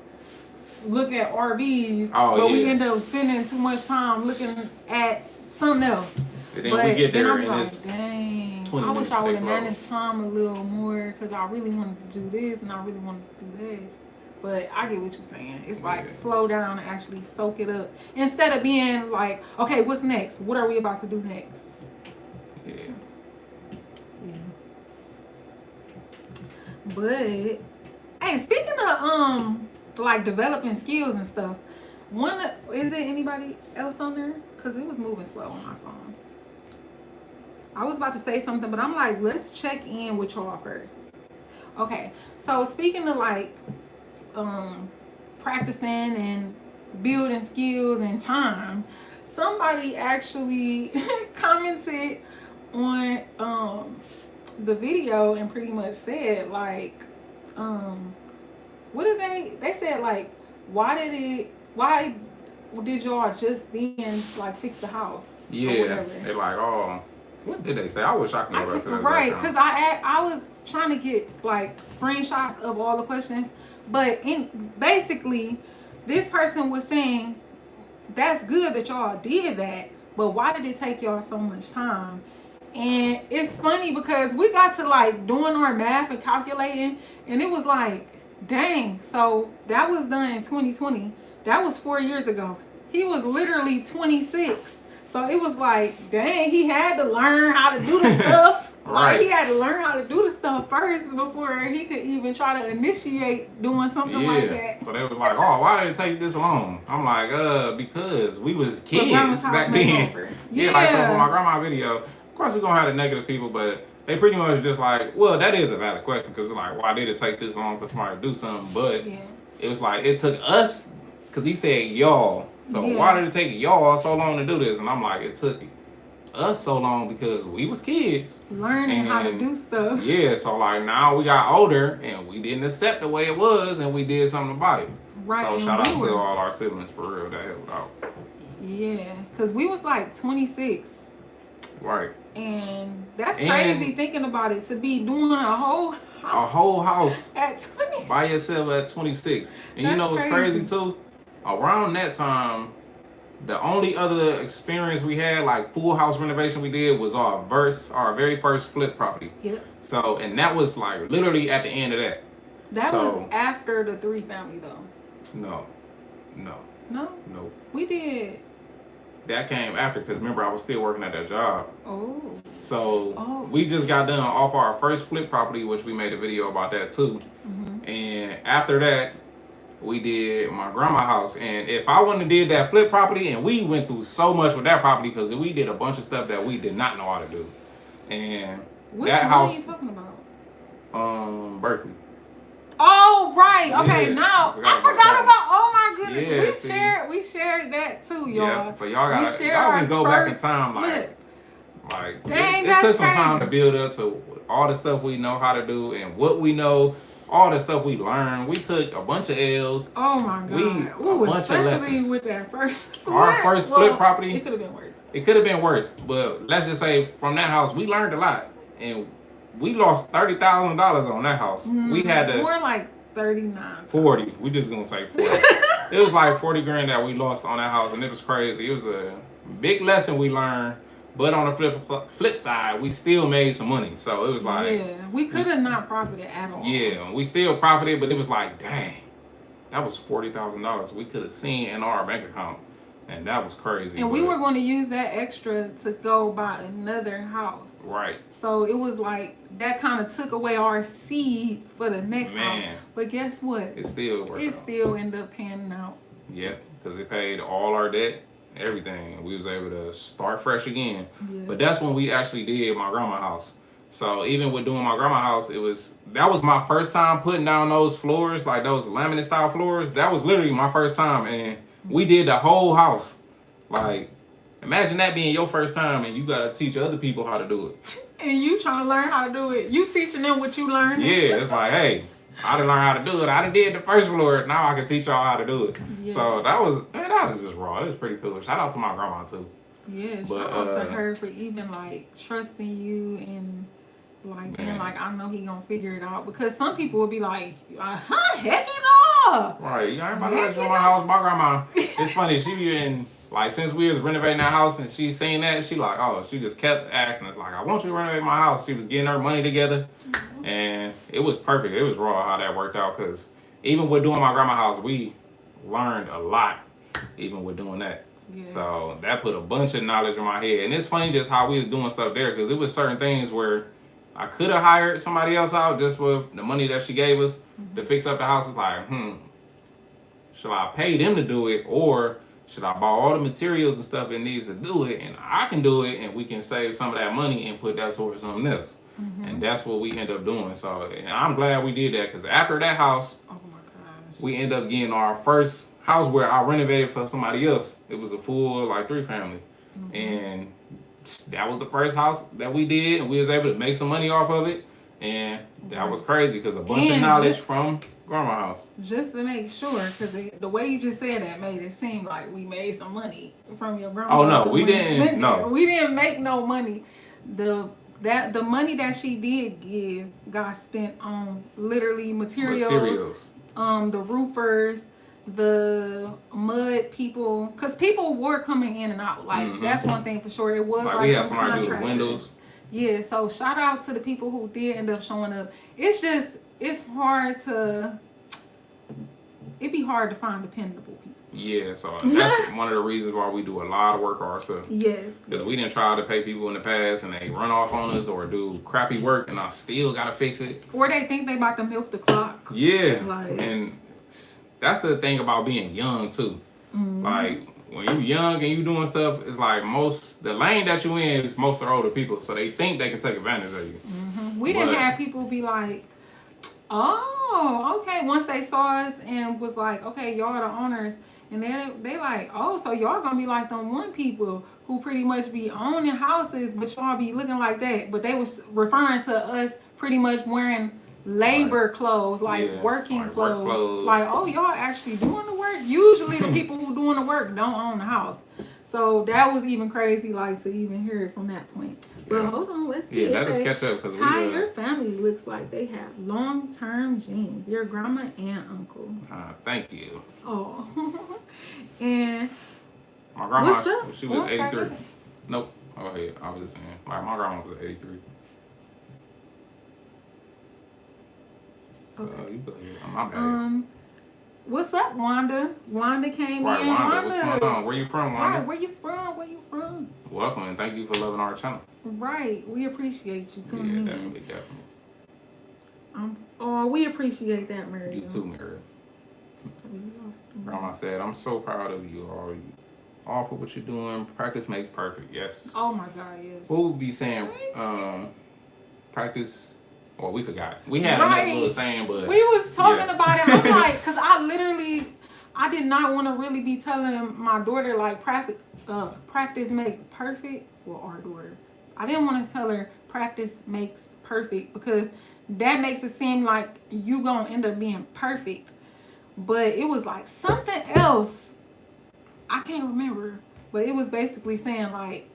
look at RVs, but we end up spending too much time looking at something else. And then we get there I'll be and like, it's dang, 20 I wish minutes I would they have close. managed time a little more because I really wanted to do this and I really wanted to do that. But I get what you're saying. It's like slow down and actually soak it up instead of being like, okay, what's next? What are we about to do next? Yeah. But hey, speaking of like developing skills and stuff, is there anybody else on there? Because it was moving slow on my phone. I was about to say something, but I'm like, let's check in with y'all first. Okay, so speaking of like practicing and building skills and time, somebody actually commented on the video and pretty much said like what did they said like why did y'all just then like fix the house? Yeah, they're like, oh, what did they say? I wish I could go back to that. Right, because I was trying to get like screenshots of all the questions, but basically this person was saying that's good that y'all did that, but why did it take y'all so much time? And it's funny because we got to like doing our math and calculating, and it was like, dang, so that was done in 2020. That was 4 years ago. he was literally 26. So it was like, dang, he had to learn how to do the stuff. Right. Like, he had to learn how to do the stuff first before he could even try to initiate doing something like that. So they was like, oh, why did it take this long? I'm like, because we was kids grandma's house back then. makeover. Yeah, like, so for my grandma video, of course we're going to have the negative people, but they pretty much just like, well, that is a valid question, because it's like, why did it take this long for somebody to do something? But it was like, it took us, because he said y'all. So why did it take y'all so long to do this? And I'm like, it took us so long because we was kids learning how to do stuff. Yeah, so like now we got older and we didn't accept the way it was and we did something about it. Right. So shout out to all our siblings for real that helped out. Yeah, because we was like 26. Right. And that's crazy thinking about it, to be doing a whole house at 26 by yourself at 26. And that's you know what's crazy too? Around that time, the only other experience we had, like full house renovation we did, was our very first flip property. Yep. So, and that was like literally at the end of that. That was after the 3-family though. No. We did. That came after, because remember I was still working at that job. Oh. So we just got done off our first flip property, which we made a video about that too. Mm-hmm. And after that, we did my grandma's house. And if I wouldn't have did that flip property, and we went through so much with that property because we did a bunch of stuff that we did not know how to do. And that house, are you talking about? Berkeley. Oh, right. Okay, now I forgot about. Oh my goodness, Yeah, we shared that too, y'all. Yeah, so y'all can go back in time, like dang, it took some time to build up to all the stuff we know how to do and what we know. All the stuff we learned, we took a bunch of L's. Oh my God! Especially with that first flip. Our first flip property. It could have been worse. It could have been worse, but let's just say from that house we learned a lot, and we lost $30,000 on that house. We had to more like 39. 40. We just gonna say 40. It was like 40 grand that we lost on that house, and it was crazy. It was a big lesson we learned. But on the flip side, we still made some money. So it was like... Yeah, we could have not profited at all. Yeah, we still profited, but it was like, dang, that was $40,000 we could have seen in our bank account. And that was crazy. And we were going to use that extra to go buy another house. Right. So it was like, that kind of took away our seed for the next house. But guess what? It still worked. It still ended up panning out. Yeah, because it paid all our debt. Everything. We was able to start fresh again. Yeah. But that's when we actually did my grandma's house. So even with doing my grandma's house, that was my first time putting down those floors, like those laminate style floors. That was literally my first time, and we did the whole house. Like, imagine that being your first time and you gotta teach other people how to do it. And you trying to learn how to do it. You teaching them what you learned. Yeah, it's like, hey, I done learned how to do it. I done did the first floor. Now I can teach y'all how to do it. Yeah. So that was just raw. It was pretty cool. Shout out to my grandma too. Yeah, shout out to her for even like trusting you and like being like, I know he gonna figure it out. Because some people would be like, heck no. Right, you ain't about to let you in my house, my grandma. It's funny, she been like, since we was renovating that house and she seen that, she like, she just kept asking us like, I want you to renovate my house. She was getting her money together. And it was perfect. It was raw how that worked out, because even with doing my grandma's house, we learned a lot, even with doing that. Yes. So that put a bunch of knowledge in my head. And it's funny just how we was doing stuff there, because it was certain things where I could have hired somebody else out just with the money that she gave us to fix up the house. It's like, should I pay them to do it, or should I buy all the materials and stuff it needs to do it, and I can do it, and we can save some of that money and put that towards something else. And that's what we end up doing. So, and I'm glad we did that, because after that house, we end up getting our first house where I renovated for somebody else. It was a full like 3-family, and that was the first house that we did, and we was able to make some money off of it. And that was crazy, because a bunch of knowledge from grandma's house. Just to make sure, because the way you just said that made it seem like we made some money from your grandma's house. Oh no, we didn't. No, we didn't make no money. The money that she did give got spent on literally materials. The roofers, the mud people, because people were coming in and out. Like that's one thing for sure. It was like we had somebody do the windows. Yeah, so shout out to the people who did end up showing up. It's hard to. It'd be hard to find dependable people. Yeah, so that's one of the reasons why we do a lot of work ourselves. Yes. Because we didn't try to pay people in the past and they run off on us or do crappy work and I still gotta fix it. Or they think they about to milk the clock. Yeah. Like, and that's the thing about being young too. Like when you're young and you doing stuff, it's like the lane that you in is most of the older people, so they think they can take advantage of you. we didn't have people be like, oh, okay. Once they saw us and was like, okay, y'all are the owners. And then they like, oh, so y'all gonna be like them one people who pretty much be owning houses, but y'all be looking like that. But they was referring to us pretty much wearing labor clothes, like working like clothes. work clothes. Like, oh, y'all actually doing the work? Usually the people who doing the work don't own the house. So that was even crazy, like, to even hear it from that point. But hold on, let's see. Yeah, let us catch up. Because Ty, your family looks like they have long-term genes. Your grandma and uncle. Thank you. Oh. And my grandma, what's up? she was 83. Nope. Go ahead. I was just saying. Like, my grandma was 83. Okay. You go ahead. My bad. What's up, Wanda? Wanda came Right, in. Wanda, what's going on? Where you from, Wanda? Right, where you from? Where you from? Welcome, and thank you for loving our channel. Right, we appreciate you tuning in. Definitely. We appreciate that, Mary. You too, Mary. Grandma said, I'm so proud of you all for what you're doing. Practice makes perfect. Yes. Oh my God, yes. Who would be saying practice? Well, we forgot. We had another little saying, but we was talking about it. I'm like, because I did not want to really be telling my daughter like practice makes perfect. Well, our daughter, I didn't want to tell her practice makes perfect because that makes it seem like you gonna end up being perfect. But it was like something else. I can't remember, but it was basically saying like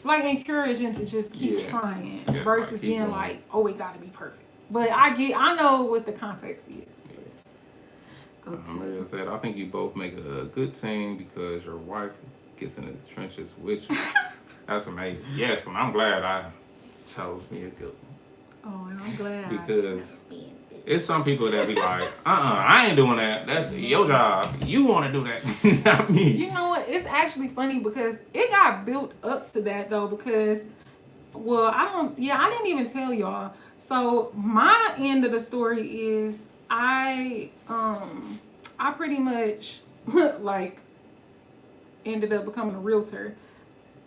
encouraging to just keep trying versus being going. Like, oh, it got to be perfect. But I know what the context is. Okay. Maria said, I think you both make a good team because your wife gets in the trenches with you. That's amazing. Yes, and I'm glad I chose me a good one. Oh, and I'm glad. Because it's some people that be like, I ain't doing that. That's your job. You want to do that, not me. You know what? It's actually funny because it got built up to that though. Because, well, I didn't even tell y'all. So my end of the story is I pretty much like ended up becoming a realtor.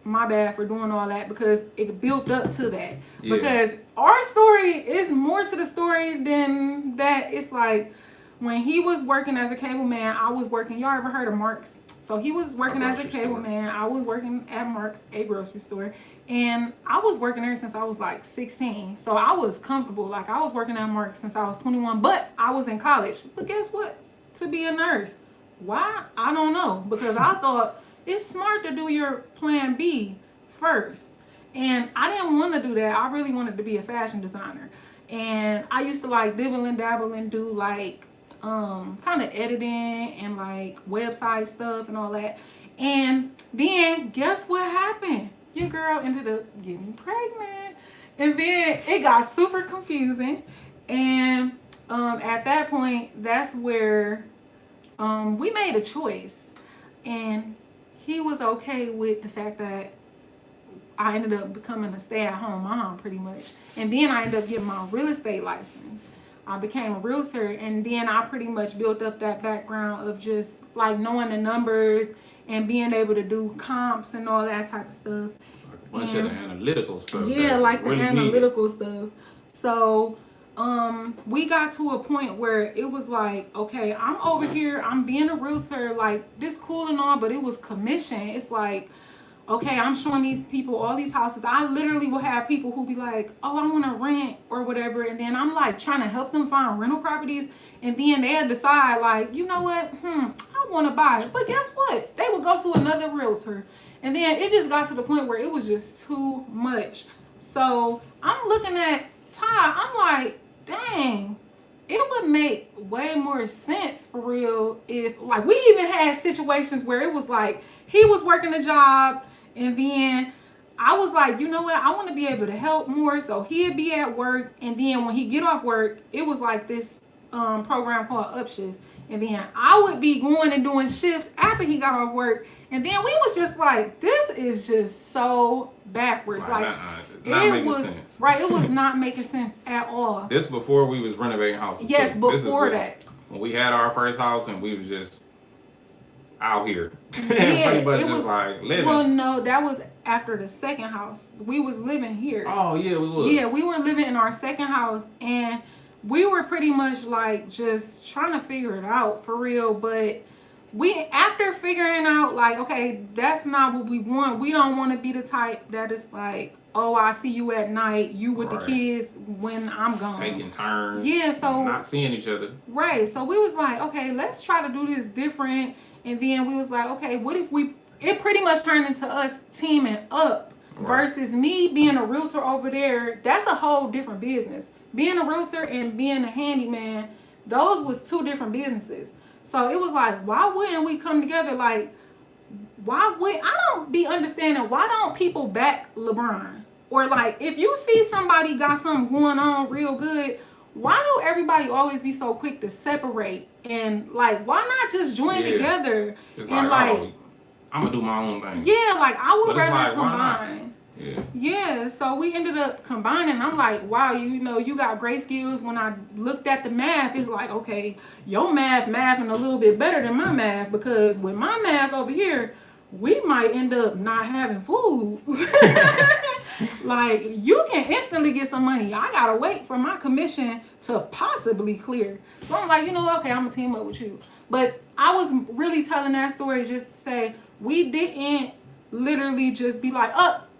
My bad for doing all that because it built up to that. Yeah. Because our story is more to the story than that. It's like when he was working as a cable man, I was working. Y'all ever heard of Mark's? So he was working as a cable man. I was working at Mark's, a grocery store. And I was working there since I was like 16. So I was comfortable. Like I was working at Mark's since I was 21. But I was in college. But guess what? To be a nurse. Why? I don't know. Because I thought it's smart to do your plan B first. And I didn't want to do that. I really wanted to be a fashion designer. And I used to like dibble and dabble and do like kind of editing and like website stuff and all that. And then guess what happened? Your girl ended up getting pregnant. And then it got super confusing. And at that point, that's where we made a choice. And he was okay with the fact that I ended up becoming a stay-at-home mom pretty much. And then I ended up getting my real estate license. I became a realtor, and then I pretty much built up that background of just like knowing the numbers and being able to do comps and all that type of stuff. Like a bunch of the analytical stuff. Yeah, like the analytical stuff. So we got to a point where it was like, okay, I'm over here, I'm being a realtor, like this cool and all, but it was commission. It's like, okay, I'm showing these people all these houses. I literally will have people who be like, oh, I want to rent or whatever. And then I'm like trying to help them find rental properties. And then they'll decide like, you know what? I want to buy it. But guess what? They would go to another realtor. And then it just got to the point where it was just too much. So I'm looking at Ty. I'm like, dang, it would make way more sense for real if like we even had situations where it was like he was working a job. And then I was like, you know what? I want to be able to help more. So he'd be at work. And then when he get off work, it was like this program called Upshift. And then I would be going and doing shifts after he got off work. And then we was just like, this is just so backwards. Like, not it making was sense. right. It was not making sense at all. This before we was renovating houses. Yes, too. before This is that. when we had our first house and we was just out here. Yeah, pretty much it just was like living. Well, no, that was after the second house. We was living here. Oh yeah, we was. Yeah, we were living in our second house, and we were pretty much like just trying to figure it out for real. But after figuring out like, okay, that's not what we want. We don't want to be the type that is like, oh, I see you at night, you with the kids when I'm gone. Taking turns. Yeah, so not seeing each other. Right. So we was like, okay, let's try to do this different. And then we was like, okay, what if it pretty much turned into us teaming up versus me being a realtor over there. That's a whole different business. Being a realtor and being a handyman, those was two different businesses. So it was like, why wouldn't we come together? Like, I don't be understanding, why don't people back LeBron? Or like, if you see somebody got something going on real good, why do everybody always be so quick to separate? And like, why not just join together? It's and like, I'm gonna do my own thing. Yeah, like I would rather like, combine. Yeah, so we ended up combining. I'm like, wow, you know, you got great skills. When I looked at the math, it's like, okay, your mathing a little bit better than my math, because with my math over here, we might end up not having food. Like, you can instantly get some money. I gotta wait for my commission to possibly clear. So I'm like, you know what? Okay, I'm gonna team up with you. But I was really telling that story just to say we didn't literally just be like,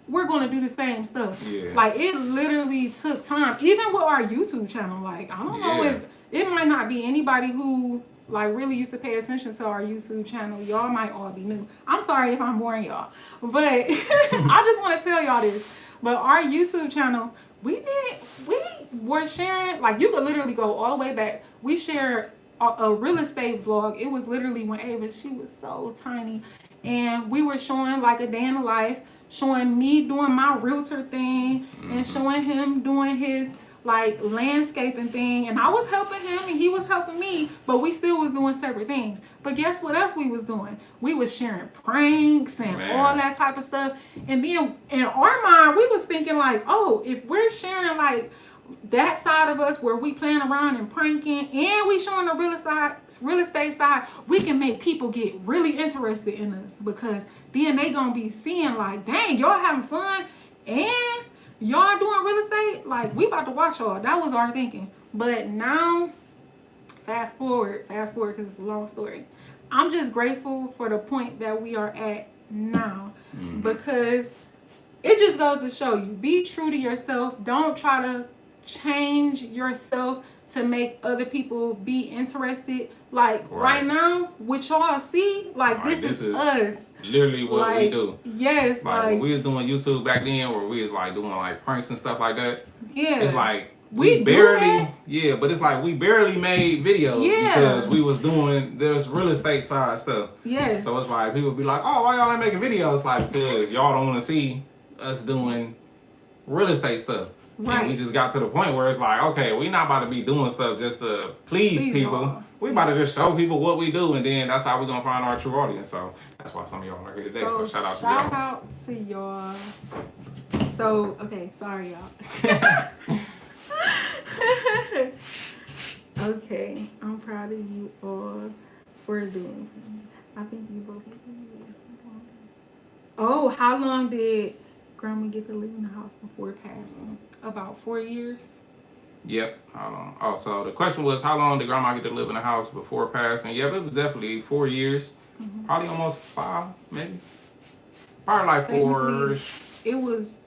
we're gonna do the same stuff. Yeah. Like, it literally took time. Even with our YouTube channel, like, I don't know if it might not be anybody who like really used to pay attention to our YouTube channel. Y'all might all be new. I'm sorry if I'm boring y'all, but I just want to tell y'all this. But our YouTube channel, we were sharing, like, you could literally go all the way back. We shared a real estate vlog. It was literally when Ava, she was so tiny, and we were showing like a day in the life, showing me doing my realtor thing, and showing him doing his like landscaping thing, and I was helping him and he was helping me, but we still was doing separate things. But guess what else we was doing? We was sharing pranks and all that type of stuff. And then in our mind, we was thinking like, oh, if we're sharing like that side of us where we playing around and pranking, and we showing the real estate side, we can make people get really interested in us, because then they gonna be seeing like, dang, y'all having fun and y'all doing real estate, like, we about to watch y'all. That was our thinking. But now, fast forward, because it's a long story. I'm just grateful for the point that we are at now, because it just goes to show you, be true to yourself. Don't try to change yourself to make other people be interested. Like, right now, what y'all see, like, this is us. Literally what we do. Yes, like when we was doing YouTube back then, where we was like doing like pranks and stuff like that. Yeah, it's like we barely, but it's like we barely made videos because we was doing this real estate side stuff. Yeah. So it's like people be like, oh, why y'all ain't making videos? Like, because y'all don't want to see us doing real estate stuff. Right. And we just got to the point where it's like, okay, we not about to be doing stuff just to please people. Y'all. We about to just show people what we do, and then that's how we gonna find our true audience. So that's why some of y'all are here today. So shout out to y'all. Shout out to y'all. So, okay, sorry y'all. Okay, I'm proud of you all for doing things. I think you both. Oh, how long did Grandma get to live in the house before passing? About 4 years. Yep. How long? Oh, so the question was, how long did Grandma get to live in the house before passing? Yep, it was definitely 4 years. Probably almost 5, maybe. Probably like 4. It was.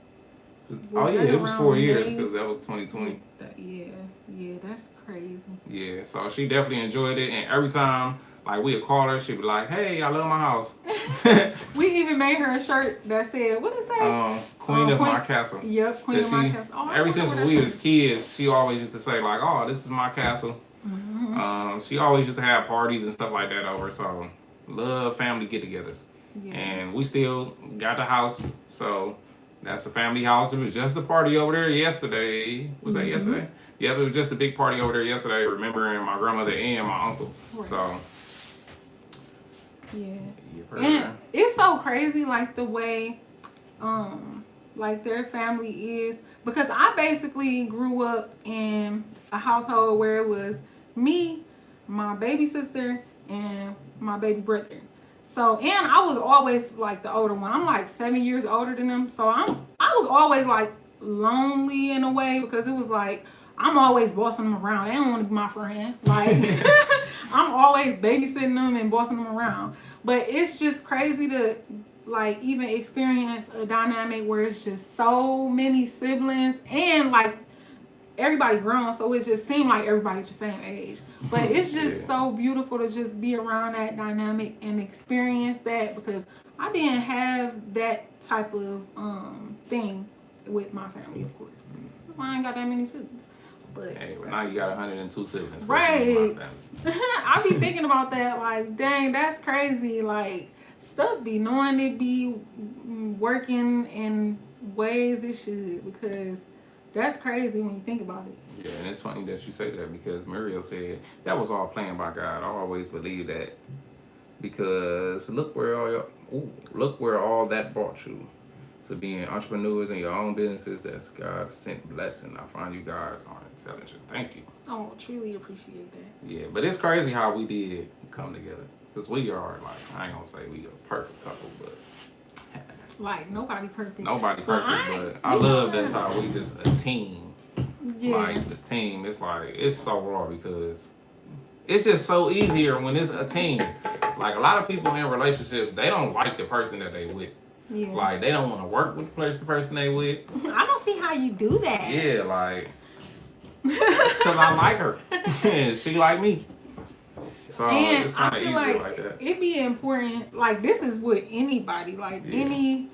Oh yeah, it was 4 years because that was 2020. Yeah, that's crazy. Yeah, so she definitely enjoyed it, and every time like we'd call her, she'd be like, "Hey, I love my house." We even made her a shirt that said, "What is that?" Queen of my castle. Yep, Queen of my castle. Oh, ever since we was kids, she always used to say like, "Oh, this is my castle." She always used to have parties and stuff like that over. So love family get-togethers, and we still got the house. So That's a family house. It was just a party over there yesterday. Was that yesterday? Yep, it was just a big party over there yesterday, remembering my grandmother and my uncle. Right. So, yeah. And it's so crazy, like, the way, like, their family is. Because I basically grew up in a household where it was me, my baby sister, and my baby brother. So, and I was always like the older one. I'm like 7 years older than them. So I was always like lonely in a way, because it was like I'm always bossing them around. They don't want to be my friend. Like I'm always babysitting them and bossing them around. But it's just crazy to like even experience a dynamic where it's just so many siblings and like everybody grown, so it just seemed like everybody the same age. But it's just so beautiful to just be around that dynamic and experience that, because I didn't have that type of thing with my family, of course. I ain't got that many siblings. But hey, well, now you got 102 siblings. Right. I be thinking about that, like, dang, that's crazy. Like, stuff be knowing it be working in ways it should, because that's crazy when you think about it. Yeah, and it's funny that you say that, because Muriel said that was all planned by God. I always believe that, because look where all that brought you. To being entrepreneurs in your own businesses, that's God sent blessing. I find you guys are intelligent. Thank you. Oh, truly appreciate that. Yeah, but it's crazy how we did come together, because we are, like, I ain't gonna say we a perfect couple, but like nobody perfect. Nobody perfect, but I love that's how we just a team. Yeah. Like the team, it's like it's so raw, because it's just so easier when it's a team. Like a lot of people in relationships, they don't like the person that they with. Yeah. Like they don't want to work with the person they with. I don't see how you do that. Yeah, like because I like her and she like me. So and it's kind of easier like that. It'd be important. Like this is with anybody, like any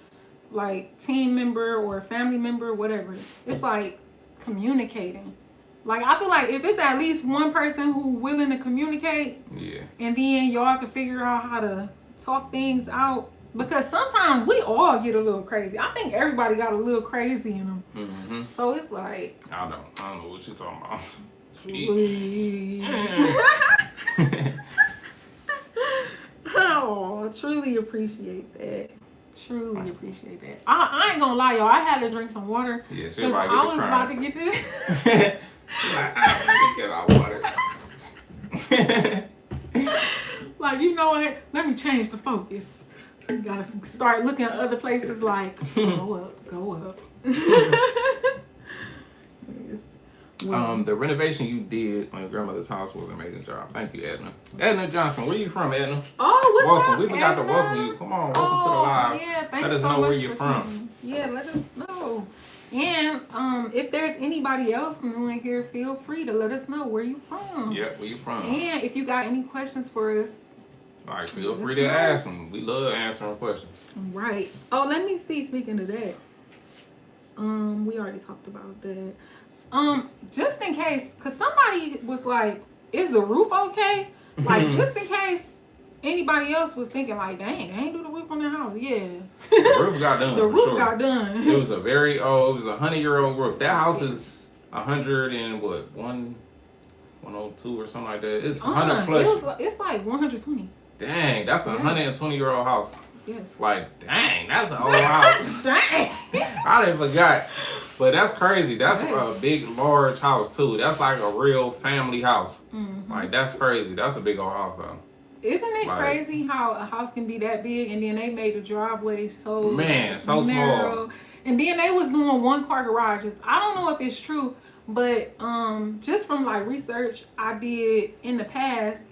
like team member or family member, whatever. It's like communicating. Like I feel like if it's at least one person who willing to communicate, and then y'all can figure out how to talk things out. Because sometimes we all get a little crazy. I think everybody got a little crazy in them. Mm-hmm. So it's like I don't know what you're talking about. Oh, truly appreciate that. Truly appreciate that. I ain't gonna lie, y'all. I had to drink some water. Yeah, because I was about to get this. I get our water. Like, you know what? Let me change the focus. You gotta start looking at other places like, go up. The renovation you did on your grandmother's house was an amazing job. Thank you, Edna. Edna Johnson, where you from, Edna? Oh, what's welcome. up, We forgot to welcome you. Come on, welcome to the live. Yeah, let us know where you're from. Yeah, let us know. And if there's anybody else new in here, feel free to let us know where you from. Yep, where you from. And if you got any questions for us, like, feel free to ask them. We love answering questions. Right. Oh, let me see. Speaking of that, we already talked about that. Just in case, cause somebody was like, "Is the roof okay?" Like, just in case anybody else was thinking, like, "Dang, I ain't do the roof on the house." Yeah. The roof got done. The roof got done. It was a very old. It was 100-year-old roof. That house is 100 and what 102 or something like that. It's 100 plus. It's like 120. Dang, that's a 120-year-old house. Yes. Like, dang, that's an old house. Dang. I didn't forgot. But that's crazy. That's a big, large house, too. That's like a real family house. Mm-hmm. Like, that's crazy. That's a big old house, though. Isn't it crazy how a house can be that big, and then they made the driveway so narrow. Small. And then they was doing one-car garages. I don't know if it's true, but just from, like, research I did in the past,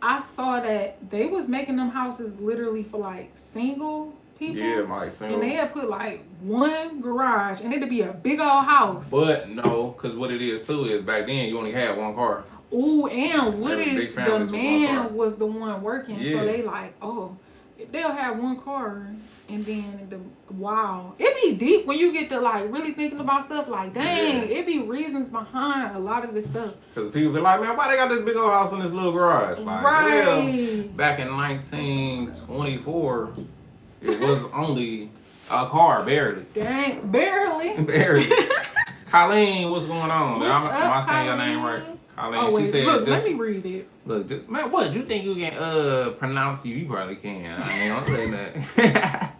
I saw that they was making them houses literally for like single people. Yeah, like single. And they had put like one garage, and it'd be a big old house. But no, because what it is too is back then you only had one car. Ooh, and what if the man was the one working? Yeah. So they like, oh, they'll have one car, and then it be deep when you get to like really thinking about stuff. Like, dang, it be reasons behind a lot of this stuff. Because people be like, man, why they got this big old house in this little garage? Like, well, back in 1924, it was only A car, barely. Dang, barely. Barely. Colleen, what's going on? What's Am up, I saying your name Colleen? right? Colleen, Oh, wait, she said look, just let me read it. look, just, man, what you think you can pronounce you? You probably can. I mean, I'm saying that.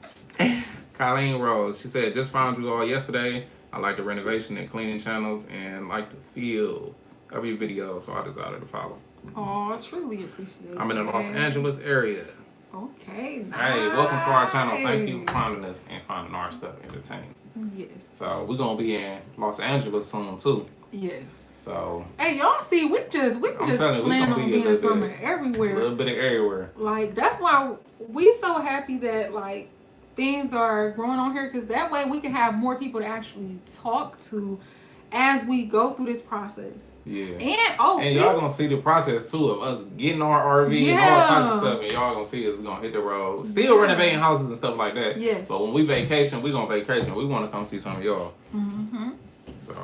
Colleen Rose, she said, just found you all yesterday. I like the renovation and cleaning channels and like the feel of your video, so I decided to follow. Oh, truly appreciate it. I'm in the Los Angeles area. Okay, nice. Hey, welcome to our channel. Thank you for finding us and finding our stuff entertaining. Yes. So we're gonna be in Los Angeles soon too. Yes. So hey, y'all see, we just telling you, we plan gonna on be a being little somewhere bit- everywhere. a little bit of everywhere. Like, that's why we so happy that, like, things are growing on here, because that way we can have more people to actually talk to as we go through this process. Yeah. And y'all gonna see the process too of us getting our RV and all types of stuff, and y'all gonna see us. We gonna hit the road, still renovating houses and stuff like that. Yes. But when we vacation, we gonna vacation. We want to come see some of y'all. Mm-hmm. So,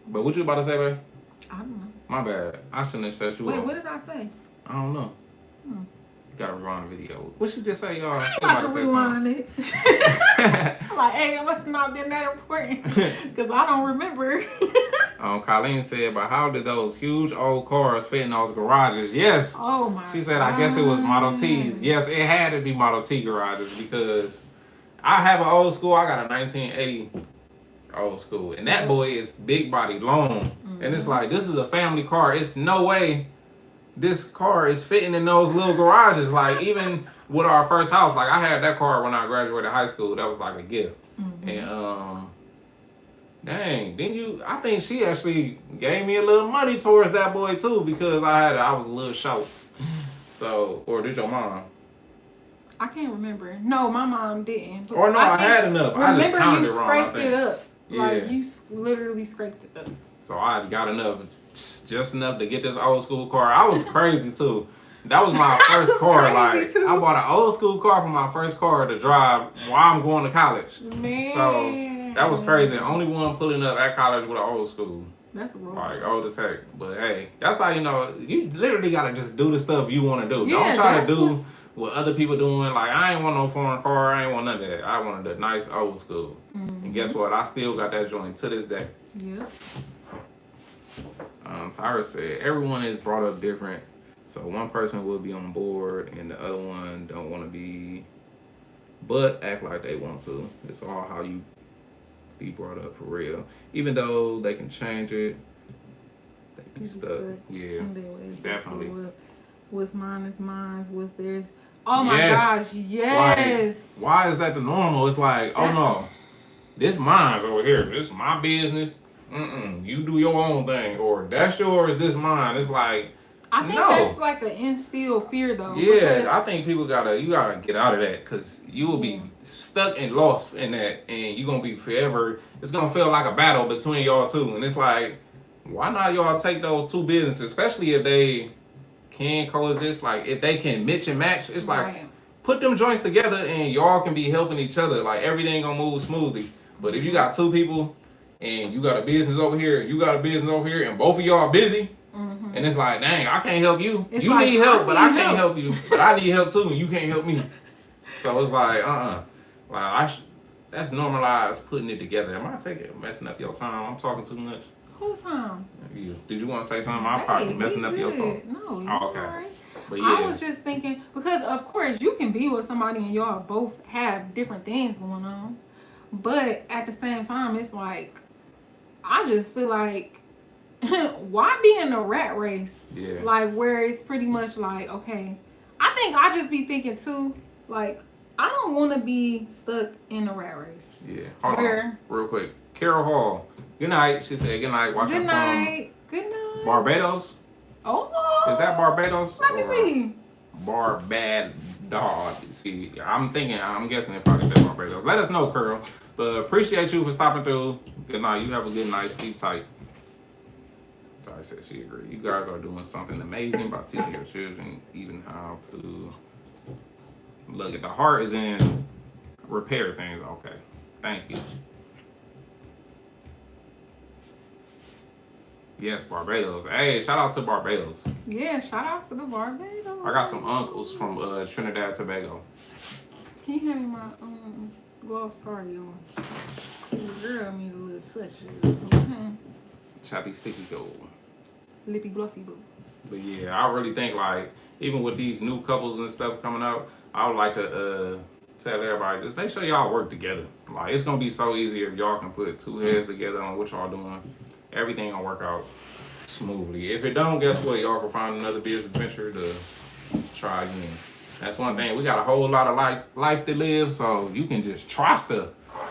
but what you about to say, babe? I don't know. My bad. I shouldn't have shut you Wait, up. what did I say? I don't know. You gotta rewind the video. What she just say, y'all? She I'm about to rewind it. I'm like, hey, it must not been that important, because I don't remember. Colleen said, but how did those huge old cars fit in those garages? Yes. Oh my. She said, I guess it was Model T's. Yes, it had to be Model T garages because I have an old school. I got a 1980 old school, and that boy is big body, long, and it's like, this is a family car. It's no way this car is fitting in those little garages. Like, even with our first house, like I had that car when I graduated high school. That was like a gift. And dang, didn't you? I think she actually gave me a little money towards that boy too, because I was a little short. So, or did your mom? I can't remember. No, my mom didn't. Or no, I had enough. I just counted it wrong. Remember, you scraped it up. Yeah. Like, you literally scraped it up. So I got enough, just enough to get this old school car. I was crazy too. That was my first car. Like, too. I bought an old school car for my first car to drive while I'm going to college. Man. So that was crazy. Only one pulling up at college with an old school. That's wrong. Like, old as heck. But hey, that's how you know, you literally gotta just do the stuff you wanna do. Yeah, don't try to do what other people doing. Like, I ain't want no foreign car. I ain't want none of that. I wanted a nice old school. And guess what? I still got that joint to this day. Yep. Tyra said, everyone is brought up different. So one person will be on board and the other one don't want to be, but act like they want to. It's all how you be brought up for real. Even though they can change it, they be stuck. Yeah, definitely. What's mine is mine. What's theirs? Oh my gosh, yes. Like, why is that the normal? It's like, oh no, this mine's over here. This is my business. You do your own thing. Or that's yours, this mine. It's like, I think that's like an instilled fear though. Yeah, I think you gotta get out of that, because you will be stuck and lost in that, and you're gonna be forever. It's gonna feel like a battle between y'all two, and it's like, why not y'all take those two businesses, especially if they can coexist, like if they can mix and match. It's like, put them joints together and y'all can be helping each other. Like, everything gonna move smoothly. But if you got two people and you got a business over here and you got a business over here and both of y'all busy, and it's like, dang, I can't help you. It's you like, need help, but I can't help you. But I need help too, and you can't help me. So it's like, like that's normalized putting it together. Am I messing up your time? I'm talking too much. Whole time. You. Did you want to say something? I'm probably messing up your thought. No, oh, okay. Right. But yeah. I was just thinking, because of course you can be with somebody and y'all both have different things going on, but at the same time, it's like, I just feel like, why be in a rat race? Yeah. Like, where it's pretty much like, okay, I think I just be thinking too, like, I don't want to be stuck in a rat race. Yeah. Hold on, real quick. Carol Hall. Good night. She said, good night. Watching good night. Good night. Barbados? Oh. Is that Barbados? Let me see. Barbados. See, I'm guessing it probably said Barbados. Let us know, Carol. But appreciate you for stopping through. Good night. You have a good night. Sleep tight. Sorry, said she agreed. You guys are doing something amazing by teaching your children even how to look at the heart is in repair things. Okay. Thank you. Yes, Barbados. Hey, shout out to Barbados. Yeah, shout out to the Barbados. I got some uncles from Trinidad, Tobago. Can you hand me my Well, sorry, y'all. Girl, need a little touch. Okay. Choppy sticky gold. Lippy glossy boo. But yeah, I really think like even with these new couples and stuff coming up, I would like to tell everybody just make sure y'all work together. Like it's gonna be so easy if y'all can put two heads together on what y'all doing. Everything gonna work out smoothly. If it don't, guess what? Y'all can find another business venture to try again. That's one thing. We got a whole lot of life to live, so you can just try stuff.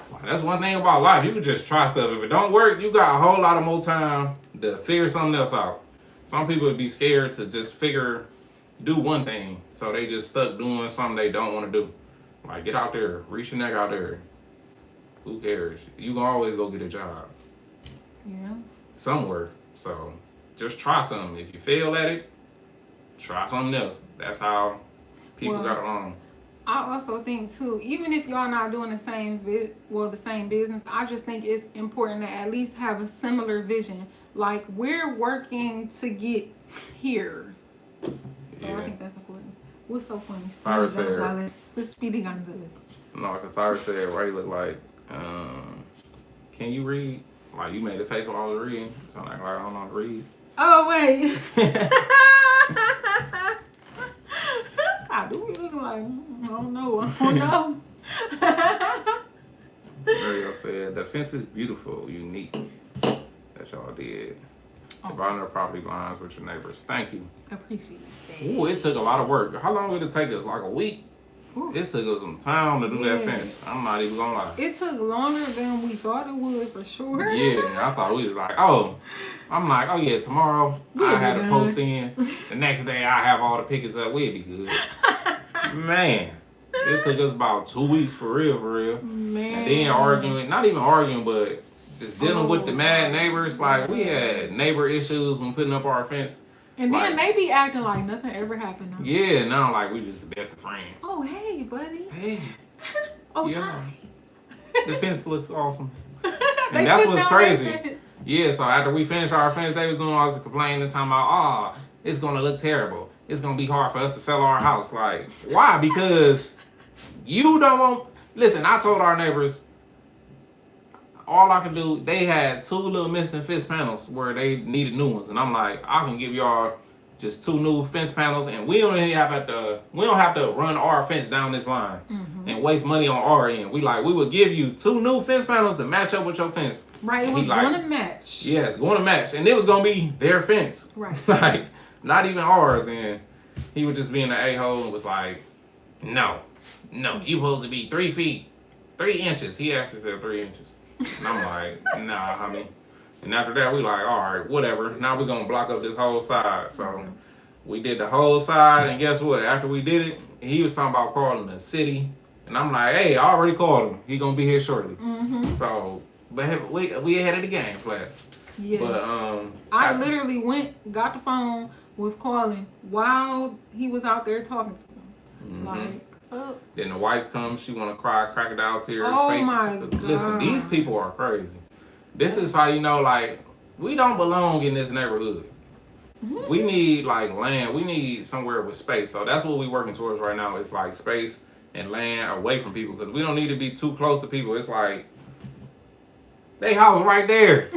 Like, that's one thing about life. You can just try stuff. If it don't work, you got a whole lot of more time to figure something else out. Some people would be scared to just do one thing, so they just stuck doing something they don't want to do. Like, get out there, reach your neck out there. Who cares? You can always go get a job. Yeah. Somewhere. So, just try something. If you fail at it, try something else. That's how people got along. I also think too, even if y'all not doing the same the same business, I just think it's important to at least have a similar vision. Like we're working to get here. So I think that's important. What's so funny? Speedy Gonzalez. No, because Cyrus said, why you look like, can you read? Like you made a face while I was reading. So I'm like, I don't know how to read. Oh, wait. I do look like, I don't know. Ariel said, the fence is beautiful, unique. That y'all did. Dividing their property lines with your neighbors. Thank you. Appreciate that. Ooh, it took a lot of work. How long did it take us? Like a week? Ooh. It took us some time to do that fence. I'm not even gonna lie. It took longer than we thought it would for sure. Yeah, I thought we was like, tomorrow I had to post in. The next day I have all the pickets up. We'd be good. Man, it took us about 2 weeks for real. Man. And then not even arguing, but just dealing with the mad neighbors. Like we had neighbor issues when putting up our fence. And then they be acting like nothing ever happened. Yeah, now like we just the best of friends. Oh, hey, buddy. Hey. Yeah. The fence looks awesome. And that's what's crazy. Yeah, so after we finished our fence, they was doing all this complaining, talking about, it's going to look terrible. It's going to be hard for us to sell our house. Like, why? Because you don't want... Listen, I told our neighbors, all I could do, they had 2 little missing fence panels where they needed new ones. And I'm like, I can give y'all just 2 new fence panels, and we don't have to run our fence down this line and waste money on our end. We would give you 2 new fence panels to match up with your fence. Right, it was going to match. Yeah, it's going to match, and it was going to be their fence. Right. Like, not even ours. And he would just be in the a-hole and was like, no, you supposed to be 3 feet, 3 inches. He actually said 3 inches. And I'm like, nah, homie. And after that, we like, all right, whatever. Now we're going to block up this whole side. So we did the whole side. And guess what? After we did it, he was talking about calling the city. And I'm like, hey, I already called him. He going to be here shortly. So, but we ahead of the game plan. Yes. But, I literally got the phone, was calling while he was out there talking to him. Like, then the wife comes, she want to cry crocodile tears. Oh my God. Listen, these people are crazy. This is how you know, like, we don't belong in this neighborhood. We need, like, land. We need somewhere with space. So that's what we're working towards right now. It's, like, space and land away from people. Because we don't need to be too close to people. It's like, they house right there.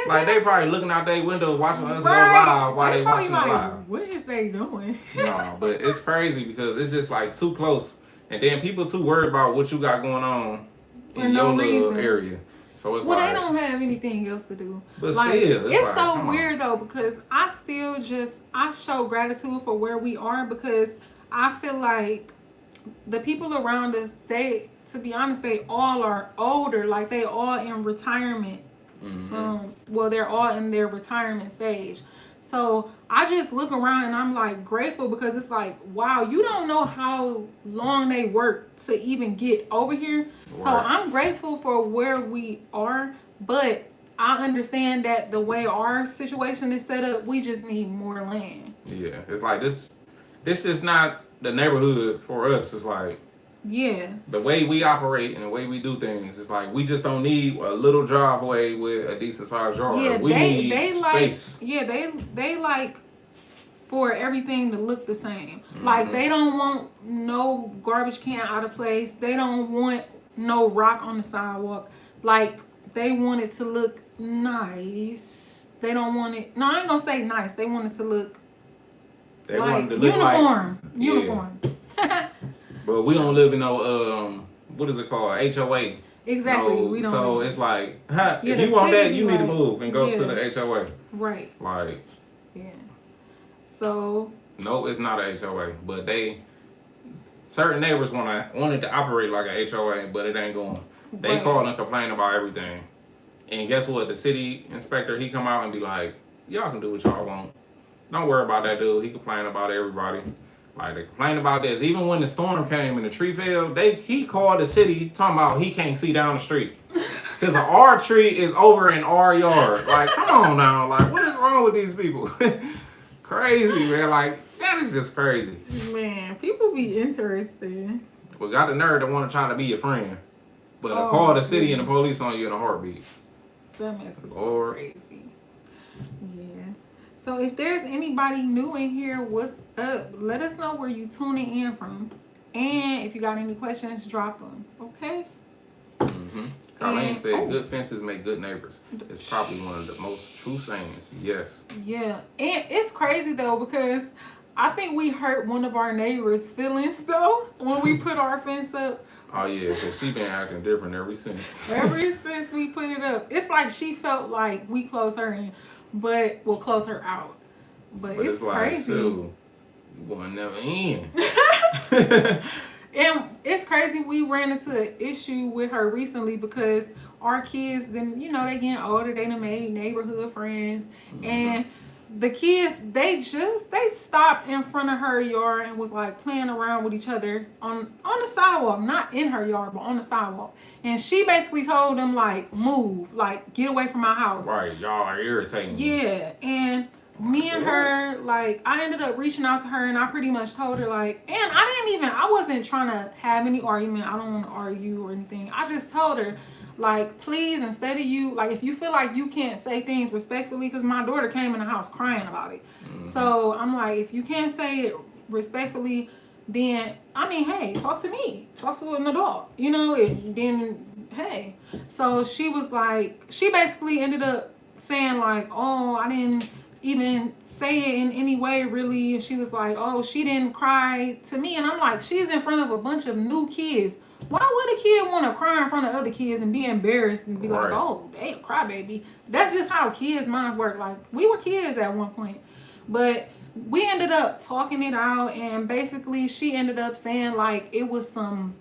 Like, they probably looking out their window watching us go live while they watching us live. What is they doing? No, but it's crazy because it's just, like, too close. And then people too worried about what you got going on in your little area. So it's they don't have anything else to do. But like, still, it's so weird though, because I show gratitude for where we are, because I feel like the people around us, to be honest, they all are older. Like they all in retirement. They're all in their retirement stage. So I just look around and I'm like grateful, because it's like, wow, you don't know how long they work to even get over here. Right. So I'm grateful for where we are, but I understand that the way our situation is set up, we just need more land. Yeah, it's like this is not the neighborhood for us. It's like, yeah, the way we operate and the way we do things, it's like we just don't need a little driveway with a decent sized yard. Yeah, we need space. They like for everything to look the same. Like they don't want no garbage can out of place. They don't want no rock on the sidewalk. Like, they want it to look nice. They don't want it. No, I ain't gonna say nice. They want it to look They like wanted to look uniform. like Uniform. But we don't live in no what is it called? HOA. Exactly. No, We don't. so it's like, if the you want that, city you be need to like- move and go yeah. to the HOA. Right. Like, Yeah. So no, it's not a HOA, but certain neighbors wanted to operate like a HOA, but it ain't going. They Right. call and complain about everything. And guess what? The city inspector, he come out and be like, y'all can do what y'all want. Don't worry about that dude. He complain about everybody. Like, they complain about this. Even when the storm came and the tree fell, he called the city talking about he can't see down the street. Because our tree is over in our yard. Like, come on now. Like, what is wrong with these people? Crazy, man. Like, that is just crazy. man, people be interested. We got the nerd that want to try to be your friend. But Oh, call the city yeah. and the police on you in a heartbeat. That mess is so Lord. crazy. Yeah. So if there's anybody new in here, what's up? Let us know where you tuning in from. And if you got any questions, drop them. Okay? Mm-hmm. Colleen And- said, oh. good fences make good neighbors. It's probably one of the most true sayings. Yes. Yeah. And it's crazy though, because I think we hurt one of our neighbors' feelings though when we put our fence up. Oh, yeah, because she been acting different ever since. Ever since we put it up, it's like she felt like we closed her in, but we'll close her out. But it's like, crazy. so, you going never in. And it's crazy. We ran into an issue with her recently because our kids, then they getting older. They done made neighborhood friends, and the kids they stopped in front of her yard and was like playing around with each other on the sidewalk, not in her yard, but on the sidewalk. And she basically told them like, move, like get away from my house. Right, y'all are irritating me. Yeah, and me and her, like, I ended up reaching out to her and I pretty much told her, like, and I wasn't trying to have any argument. I don't want to argue or anything. I just told her, like, please, instead of you, like, if you feel like you can't say things respectfully, because my daughter came in the house crying about it. Mm-hmm. So I'm like, if you can't say it respectfully, then, hey, talk to me. Talk to an adult, then, hey. So she was like, she basically ended up saying, like, oh, I didn't even say it in any way really, and she was like, oh, she didn't cry to me, and I'm like, she's in front of a bunch of new kids. Why would a kid want to cry in front of other kids and be embarrassed and be like, oh, they a crybaby? That's just how kids' minds work. Like, we were kids at one point, but we ended up talking it out, and basically she ended up saying like it was some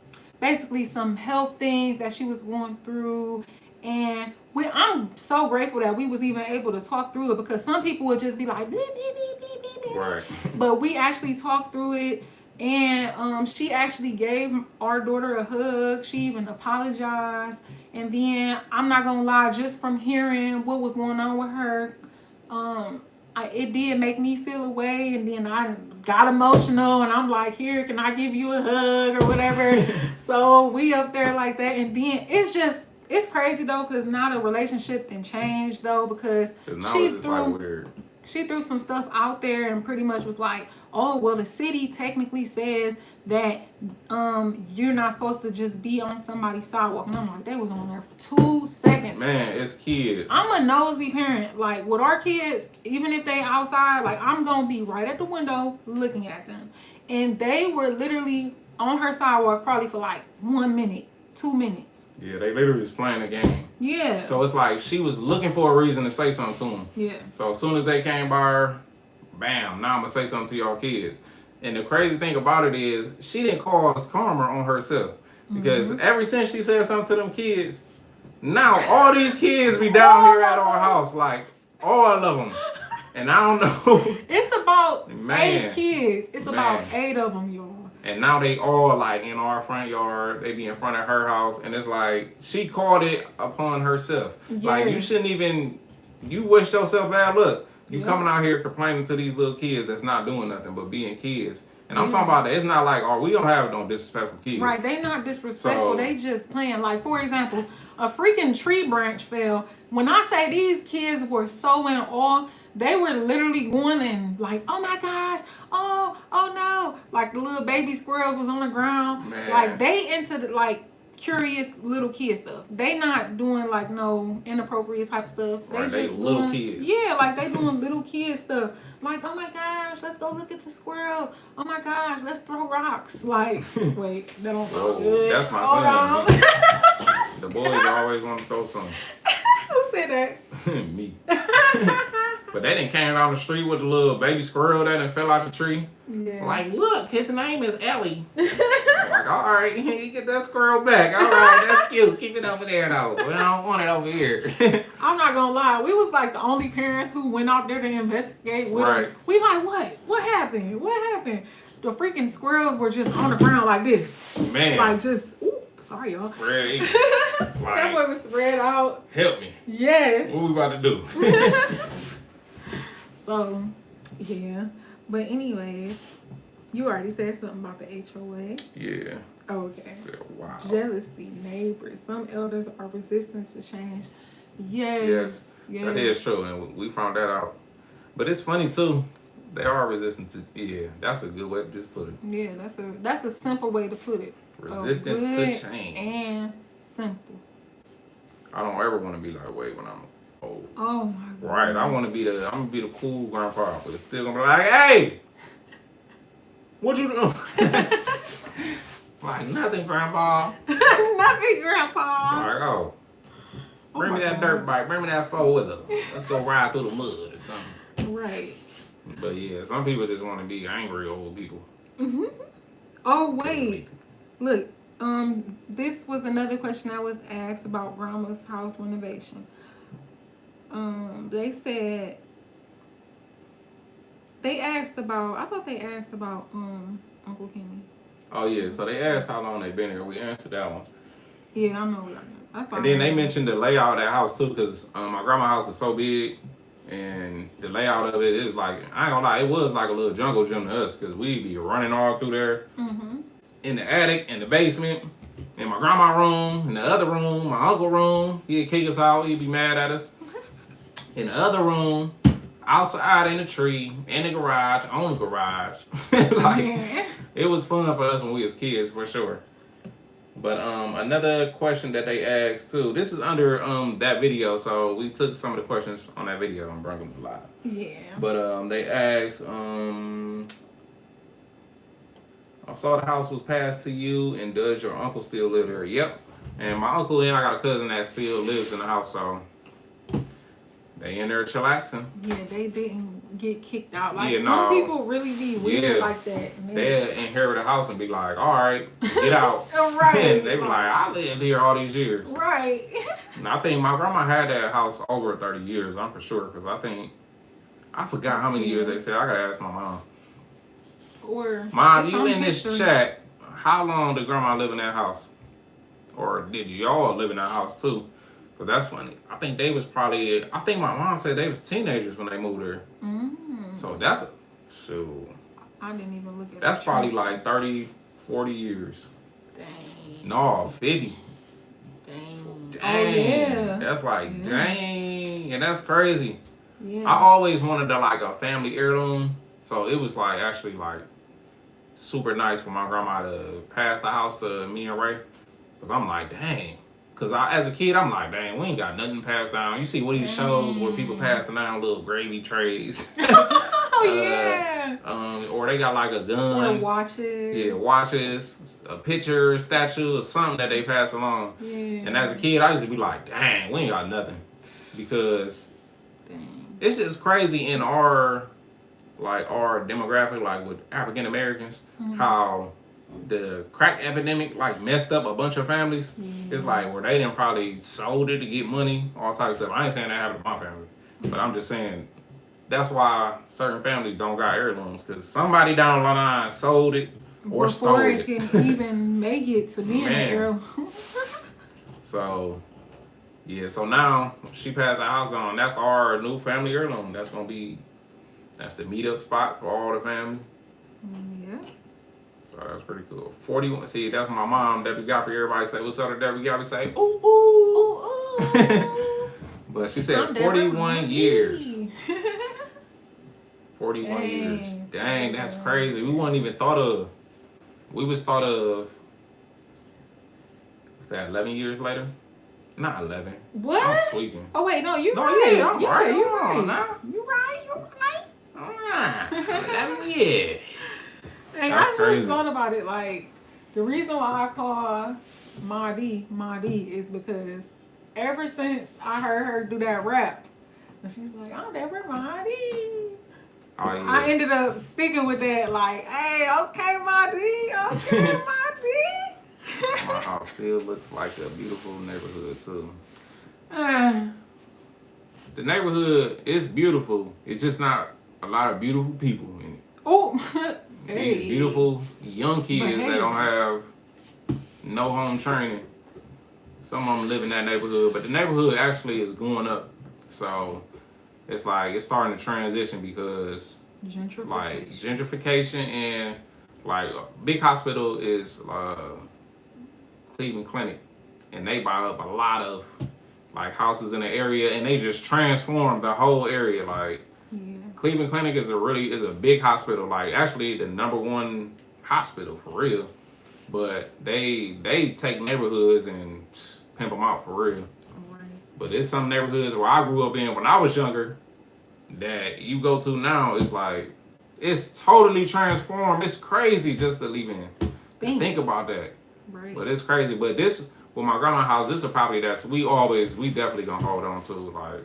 health things that she was going through. And I'm so grateful that we was even able to talk through it, because some people would just be like, beep, beep, beep, beep, beep, beep. Right. But we actually talked through it, and she actually gave our daughter a hug. She even apologized. And then, I'm not gonna lie, just from hearing what was going on with her, it did make me feel a way, and then I got emotional, and I'm like, here, can I give you a hug or whatever? So we up there like that, and then it's crazy though, because now the relationship then changed though, because she threw some stuff out there and pretty much was like, oh, well, the city technically says that you're not supposed to just be on somebody's sidewalk. And I'm like, they was on there for 2 seconds. Man, it's kids. I'm a nosy parent. Like, with our kids, even if they outside, like, I'm going to be right at the window looking at them. And they were literally on her sidewalk probably for like 1 minute, 2 minutes. Yeah, they literally was playing a game. Yeah. So it's like she was looking for a reason to say something to them. Yeah. So as soon as they came by her, bam, now I'm going to say something to y'all kids. And the crazy thing about it is she didn't cause karma on herself. Because ever since she said something to them kids, now all these kids be down here at our house. Like, all of them. And I don't know. It's about 8 kids. It's about 8 of them, y'all. And now they all like in our front yard. They be in front of her house. And it's like, she called it upon herself. Yes. Like, you shouldn't even, you wished yourself bad luck. You coming out here complaining to these little kids that's not doing nothing but being kids. And I'm talking about that. It's not like, oh, we don't have no disrespectful kids. Right, they not disrespectful. They just playing. Like, for example, a freaking tree branch fell. When I say these kids were so in awe, they were literally going and like, oh my gosh, oh no. Like, the little baby squirrels was on the ground. Man. Like, they into the, like, curious little kid stuff. They not doing like no inappropriate type of stuff. They little kids. Yeah, like they doing little kid stuff. Like, oh my gosh, let's go look at the squirrels. Oh my gosh, let's throw rocks. Like, wait, that don't sound good. That's my son. The boys always want to throw something. Who said that? Me. But they done came down the street with the little baby squirrel that done fell out the tree. Yeah. Like, look, his name is Ellie. I'm like, all right, you get that squirrel back. All right, that's cute. Keep it over there, though. We don't want it over here. I'm not gonna lie. We was like the only parents who went out there to investigate with Right. them. We like, what? What happened? What happened? The freaking squirrels were just on the ground like this. Man. Like just, ooh, sorry, y'all. Spread. That boy was spread out. Help me. Yes. What we about to do? So, yeah. But anyways, you already said something about the HOA. Yeah. Okay. Wow. Jealousy, neighbors. Some elders are resistant to change. Yes. That is true, and we found that out. But it's funny too. They are resistant to. Yeah, that's a good way to just put it. Yeah, that's a simple way to put it. Resistance to change. And simple. I don't ever want to be like Wade when I'm old. Oh my god. Right. I'm gonna be the cool grandpa, but it's still gonna be like, hey, what you doing? Like nothing, grandpa. Nothing, grandpa. Like, oh, bring me that my dirt God. bike, bring me that 4-wheeler. Let's go ride through the mud or something. Right. But yeah, some people just want to be angry old people. Oh wait. Look, this was another question I was asked about grandma's house renovation. They said I thought they asked about Uncle Kenny. Oh yeah, so they asked how long they been here. We answered that one. Yeah, I know. That's And then they mentioned the layout of that house too, because my grandma's house is so big, and the layout of it is like, I ain't gonna lie, it was like a little jungle gym to us, because we'd be running all through there. In the attic, in the basement, in my grandma's room, in the other room, my uncle's room. He'd kick us out, he'd be mad at us. In the other room, outside in the tree, in the garage, on the garage. Like, it was fun for us when we was kids, for sure. But another question that they asked too, this is under that video, so we took some of the questions on that video and brought them live. Yeah. But they asked, I saw the house was passed to you, and does your uncle still live there? Yep. And my uncle and I got a cousin that still lives in the house, so they in there chillaxing. Yeah, they didn't get kicked out. Like, Yeah, some no. people really be weird like that. And They'll inherit a house and be like, all right, get out. Right. And they be like, I lived here all these years. Right. And I think my grandma had that house over 30 years, I'm for sure, because I forgot how many years they said. I gotta ask my mom. Or Mom, you in this chat, how long did grandma live in that house? Or did y'all live in that house too? Because that's funny. I think my mom said they was teenagers when they moved there. So that's shoot. I didn't even look at That's the probably trends. like 30, 40 years. Dang. No, 50. Dang. Dang. Oh, yeah. That's like, dang. And that's crazy. Yeah. I always wanted like a family heirloom. So it was like actually like super nice for my grandma to pass the house to me and Ray. Because I'm like, dang. Because as a kid, I'm like, dang, we ain't got nothing passed down. You see one of these shows where people passing down little gravy trays. Oh, yeah. Or they got like a gun. Or watches. Yeah, watches, a picture, statue, or something that they pass along. Yeah. And as a kid, I used to be like, dang, we ain't got nothing. Because it's just crazy in our demographic, like with African Americans, how the crack epidemic like messed up a bunch of families. It's like where they didn't probably sold it to get money, all types of stuff. I ain't saying that happened to my family, but I'm just saying that's why certain families don't got heirlooms, because somebody down the line sold it or stole it. Before it can even make it to be an heirloom. So yeah, so now she passed the house down. That's our new family heirloom. That's the meetup spot for all the family. Yeah. So that's pretty cool. 41. See, that's my mom. Debbie Godfrey. Everybody say, "What's up to Debbie Godfrey?" Say, "Ooh, ooh." Ooh, ooh. But she said I'm 41 Deborah. years. 41 Dang. years. Dang, that's crazy. We wasn't even thought of. We was thought of What's that? 11 years later? Not 11. What? I'm tweaking. Oh wait, no, you No, right. yeah, I'm right. You Come on right. now. You right. Ah, 11 years. Hey, That's I crazy. just thought about it. Like, the reason why I call Madi is because ever since I heard her do that rap, and she's like, "I'm never Madi." Oh, yeah. I ended up sticking with that. Like, hey, okay, Madi, okay, Madi. My house still looks like a beautiful neighborhood too. The neighborhood is beautiful. It's just not a lot of beautiful people in it. Oh, These beautiful young kids But that hey. don't have no home training. Some of them live in that neighborhood, but the neighborhood actually is going up. So it's like it's starting to transition because Gentrification. like gentrification and like a big hospital is Cleveland Clinic, and they buy up a lot of like houses in the area, and they just transform the whole area. Like Yeah. Cleveland Clinic is a big hospital, like actually the #1 hospital for real. But they take neighborhoods and pimp them out for real. Right. But there's some neighborhoods where I grew up in when I was younger that you go to now is like it's totally transformed. It's crazy just to leave in. Think about that. Right. But it's crazy. But this with my grandma's house, this is a property that's we definitely gonna hold on to, like,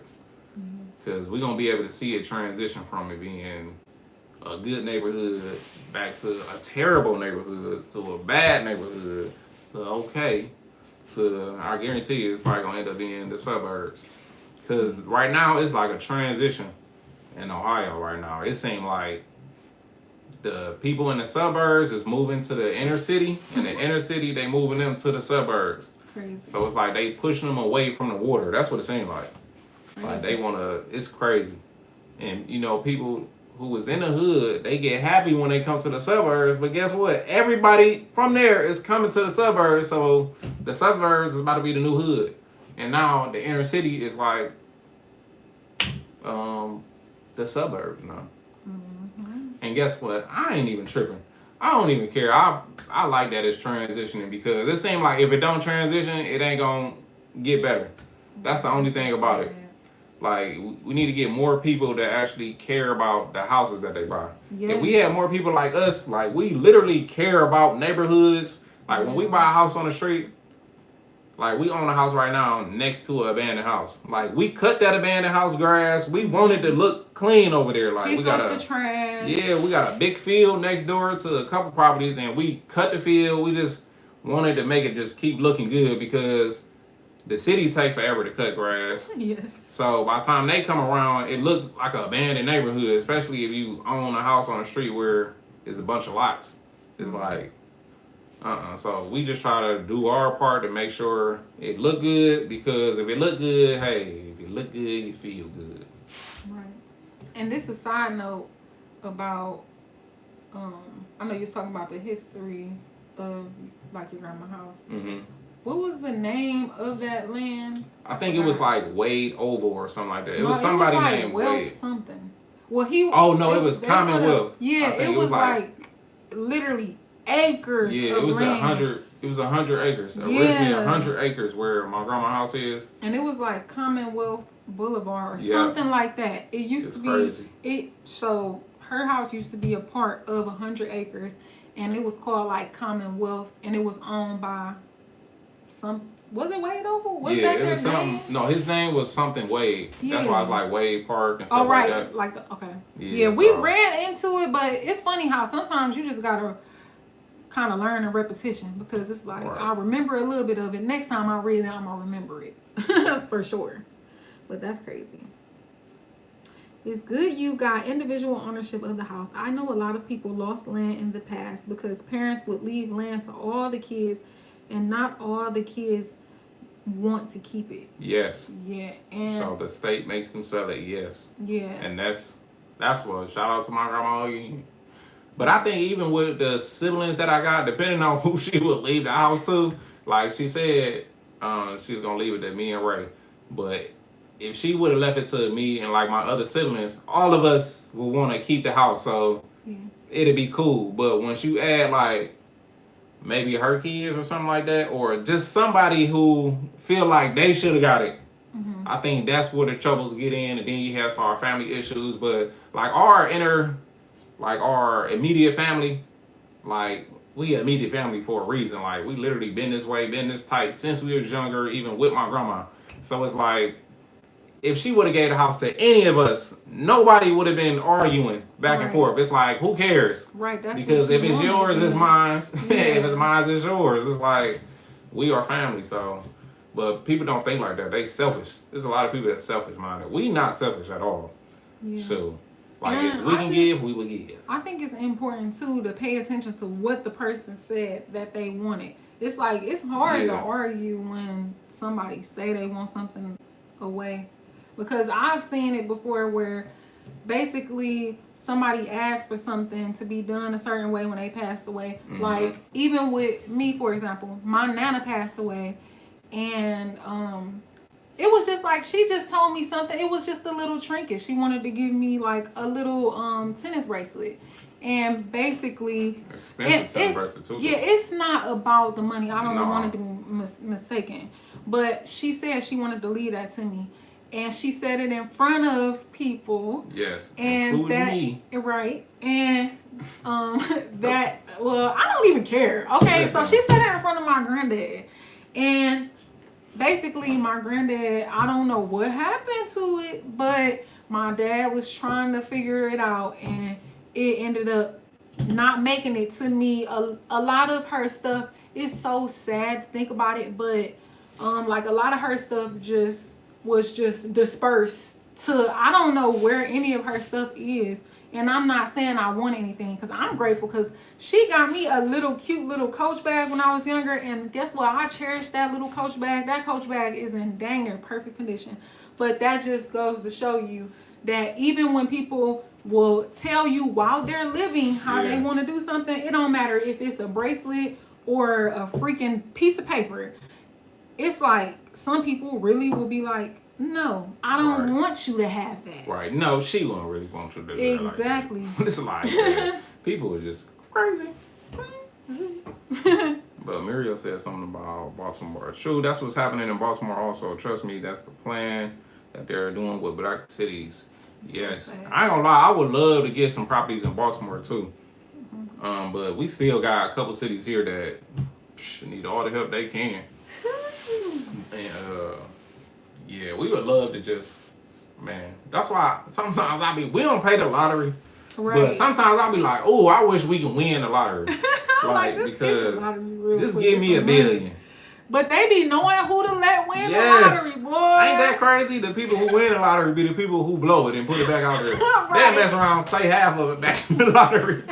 because we're gonna be able to see it transition from it being a good neighborhood back to a terrible neighborhood to a bad neighborhood to okay to I guarantee you it's probably gonna end up being the suburbs. Because right now it's like a transition in Ohio right now. It seems like the people in the suburbs is moving to the inner city, and the inner city they moving them to the suburbs. Crazy. So it's like they pushing them away from the water. That's what it seems like. Like they wanna. It's crazy, and you know people who was in the hood they get happy when they come to the suburbs. But guess what? Everybody from there is coming to the suburbs. So the suburbs is about to be the new hood, and now the inner city is like the suburbs now. And guess what? I ain't even tripping. I don't even care. I like that it's transitioning because it seems like if it don't transition, it ain't gonna get better. That's the only thing about it. Like we need to get more people that actually care about the houses that they buy. Yes. If we had more people like us, like we literally care about neighborhoods. Like when we buy a house on the street, like we own a house right now next to an abandoned house. Like we cut that abandoned house grass. We want it to look clean over there. Like we got the trash. Yeah, we got a big field next door to a couple properties, and we cut the field. We just wanted to make it just keep looking good because the city take forever to cut grass. Yes. So by the time they come around, it looks like an abandoned neighborhood, especially if you own a house on the street where there's a bunch of lots. It's like, So we just try to do our part to make sure it look good because if it look good, hey, if it look good, you feel good. Right. And this is a side note about, I know you was talking about the history of like your grandma's house. Mm-hmm. What was the name of that land? I think it was like Wade Oval or something like that. It was No, somebody like named Wealth Wade. something. Well, he. Oh no, it was they Commonwealth. Yeah, I think it was like literally acres. Yeah, of it was land. 100. It was 100 acres. Yeah. Originally 100 acres where my grandma's house is. And it was like Commonwealth Boulevard or Yeah. something like that. It used It's to be. crazy. So her house used to be a part of 100 acres, and it was called like Commonwealth, and it was owned by some. Was it Wade Oval? Was Yeah, that it their was name? something. No, his name was something Wade. That's why I was like Wade Park and stuff Oh, right. like that. Like the, okay. Yeah, we so- ran into it, but it's funny how sometimes you just gotta kind of learn in repetition because it's like Right. I remember a little bit of it. Next time I read it, I'm gonna remember it for sure. But that's crazy. It's good you got individual ownership of the house. I know a lot of people lost land in the past because parents would leave land to all the kids, and not all the kids want to keep it. Yes. Yeah, and So the state makes them sell it. Yes. yeah, And that's what. Shout out to my grandma. But I think even with the siblings that I got, depending on who she would leave the house to, like she said, she was gonna leave it to me and Ray. But if she would have left it to me and like my other siblings, all of us would want to keep the house. So yeah. it'd be cool. But once you add like maybe her kids or something like that, or just somebody who feel like they should have got it. I think that's where the troubles get in, and then you have our family issues. But like our immediate family, like we immediate family for a reason. Like we literally been this way, been this tight since we was younger, even with my grandma. So it's like, if she would have gave the house to any of us, nobody would have been arguing back and forth. It's like, who cares? Right. That's because if it's yours, it's mine. Yeah. If it's mine, it's yours. It's like we are family. So, but people don't think like that. They selfish. There's a lot of people that's selfish minded. We not selfish at all. Yeah. So, like And if we can give, we will give. I think it's important too to pay attention to what the person said that they wanted. It's like it's hard to argue when somebody say they want something away. Because I've seen it before where basically somebody asked for something to be done a certain way when they passed away. Like even with me, for example, my nana passed away, and it was just like she just told me something. It was just a little trinket. She wanted to give me like a little tennis bracelet. And basically, Expensive tennis bracelet too. Yeah, it's not about the money. I don't want to be mistaken. But she said she wanted to leave that to me. And she said it in front of people. Yes, and including that, me. Right. And that, well, I don't even care. Okay, Listen. so she said it in front of my granddad. And basically, my granddad, I don't know what happened to it, but my dad was trying to figure it out, and it ended up not making it to me. A lot of her stuff is so sad to think about it, but like a lot of her stuff was just dispersed to, I don't know where any of her stuff is. And I'm not saying I want anything, because I'm grateful, because she got me a little cute little Coach bag when I was younger, and guess what? I cherish that little Coach bag. That Coach bag is in dang near perfect condition. But that just goes to show you that even when people will tell you while they're living how they want to do something, it don't matter if it's a bracelet or a freaking piece of paper. It's like some people really will be like, no, I don't want you to have that. Right. No, she won't really want you to do that. Exactly. Like that. It's like people are just crazy. But Muriel said something about Baltimore. True, that's what's happening in Baltimore also. Trust me, that's the plan that they're doing with black cities. Yes. So I ain't gonna lie, I would love to get some properties in Baltimore too. But we still got a couple cities here that need all the help they can. And yeah, we would love to just, man. That's why sometimes we don't pay the lottery, but sometimes I'll be like, oh, I wish we could win the lottery, like because just give me $1 billion. But they be knowing who to let win the lottery, boy. Ain't that crazy? The people who win the lottery be the people who blow it and put it back out there. They mess around, play half of it back in the lottery.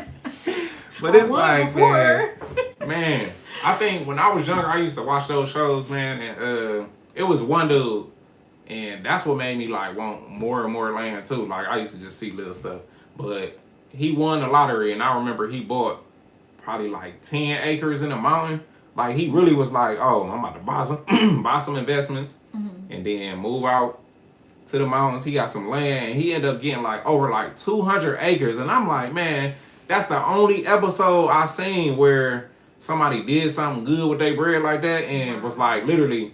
But it's like, man, I think when I was younger, I used to watch those shows, man, and it was one dude, and that's what made me like want more and more land too. Like I used to just see little stuff, but he won the lottery, and I remember he bought probably like 10 acres in a mountain. Like he really was like, oh, I'm about to buy some investments, and then move out to the mountains. He got some land, and he ended up getting like over like 200 acres, and I'm like, man, that's the only episode I seen where somebody did something good with their bread like that, and was like literally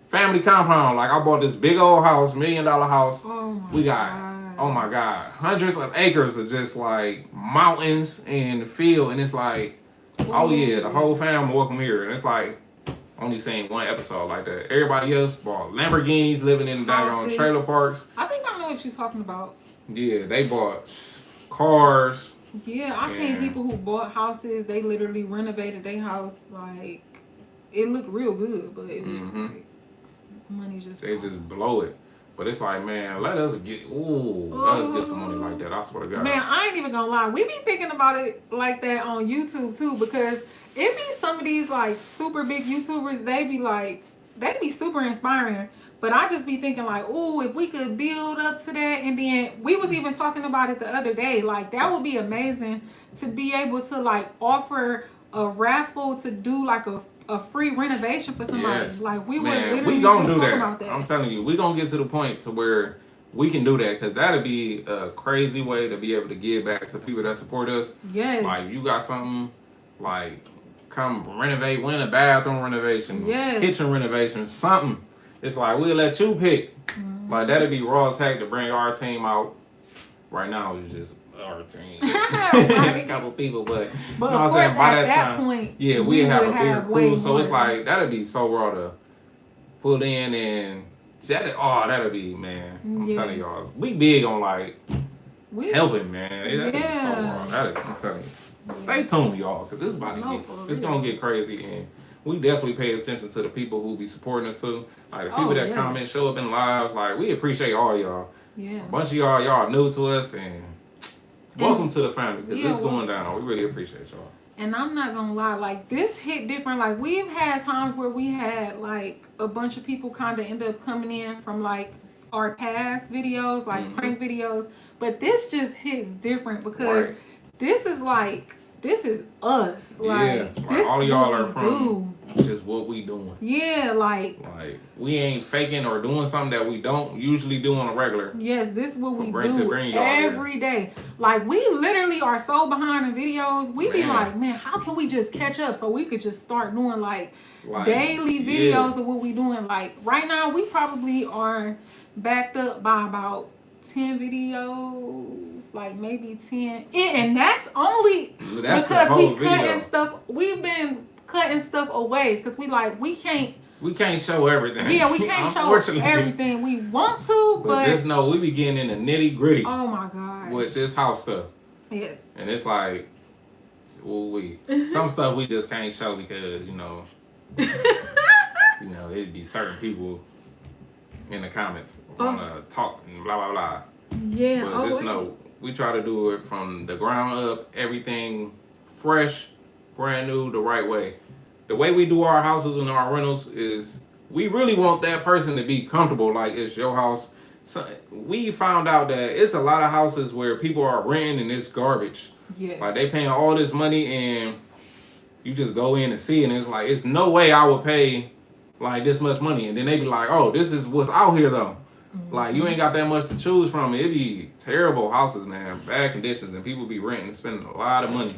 family compound. Like I bought this big old house, $1 million house. We got, oh my God, hundreds of acres of just like mountains and field, and it's like, oh yeah, the whole family welcome here, and it's like only seen one episode like that. Everybody else bought Lamborghinis, living in the daggone trailer parks. I think I know what you're talking about. Yeah, they bought cars. Yeah, I've seen people who bought houses. They literally renovated their house. Like it looked real good, but it was like money just. They just blow it. But it's like, man, let us get some money like that. I swear to God. Man, I ain't even gonna lie. We be thinking about it like that on YouTube too, because it be some of these like super big YouTubers. They be super inspiring. But I just be thinking like, oh, if we could build up to that, and then we was even talking about it the other day. Like that would be amazing to be able to like offer a raffle to do like a free renovation for somebody. Yes. Like we would man, literally we gonna do talk that. about that. I'm telling you, we gonna get to the point to where we can do that, because that'd be a crazy way to be able to give back to people that support us. Yes. Like you got something like come renovate, win a bathroom renovation, kitchen renovation, something. It's like, we'll let you pick. Like, that'd be raw as heck to bring our team out. Right now, it's just our team. A couple people, but you know what I'm saying? By that time, point, yeah, we have a bigger crew. So it's like, that'd be so raw to put in, and that'd be, man. I'm telling y'all, we big on like helping, man. That'd be so raw. I'm telling you. Stay tuned, y'all, because this is about to it's gonna get crazy, and we definitely pay attention to the people who be supporting us too. Like the people that comment, show up in lives. Like, we appreciate all y'all. Yeah. A bunch of y'all new to us, and welcome to the family, because it's going down. We really appreciate y'all. And I'm not gonna lie, like, this hit different. Like, we've had times where we had like a bunch of people kind of end up coming in from like our past videos, like prank videos, but this just hits different because this is us. Like, this all of y'all are from just what we doing. Yeah, like we ain't faking or doing something that we don't usually do on a regular. Yes, this is what we do every day. Like, we literally are so behind in videos. We be like, man, how can we just catch up so we could just start doing like daily videos of what we doing? Like, right now we probably are backed up by about 10 videos, like maybe 10. And that's only because we cutting stuff. We've been cutting stuff away because we can't show everything. Yeah, we can't show everything. We want to, but just know we be getting in the nitty gritty. Oh my gosh. With this house stuff. Yes. And it's like, some stuff we just can't show because, it'd be certain people in the comments want to talk and blah, blah, blah. Yeah. But just know, we try to do it from the ground up, everything fresh, brand new, the right way. The way we do our houses and our rentals is we really want that person to be comfortable like it's your house. So we found out that it's a lot of houses where people are renting and it's garbage. Yes. Like, they paying all this money and you just go in and see it, and it's like, it's no way I would pay like this much money. And then they be like, oh, this is what's out here though. Like, you ain't got that much to choose from. It be terrible houses, man, bad conditions, and people be renting and spending a lot of money.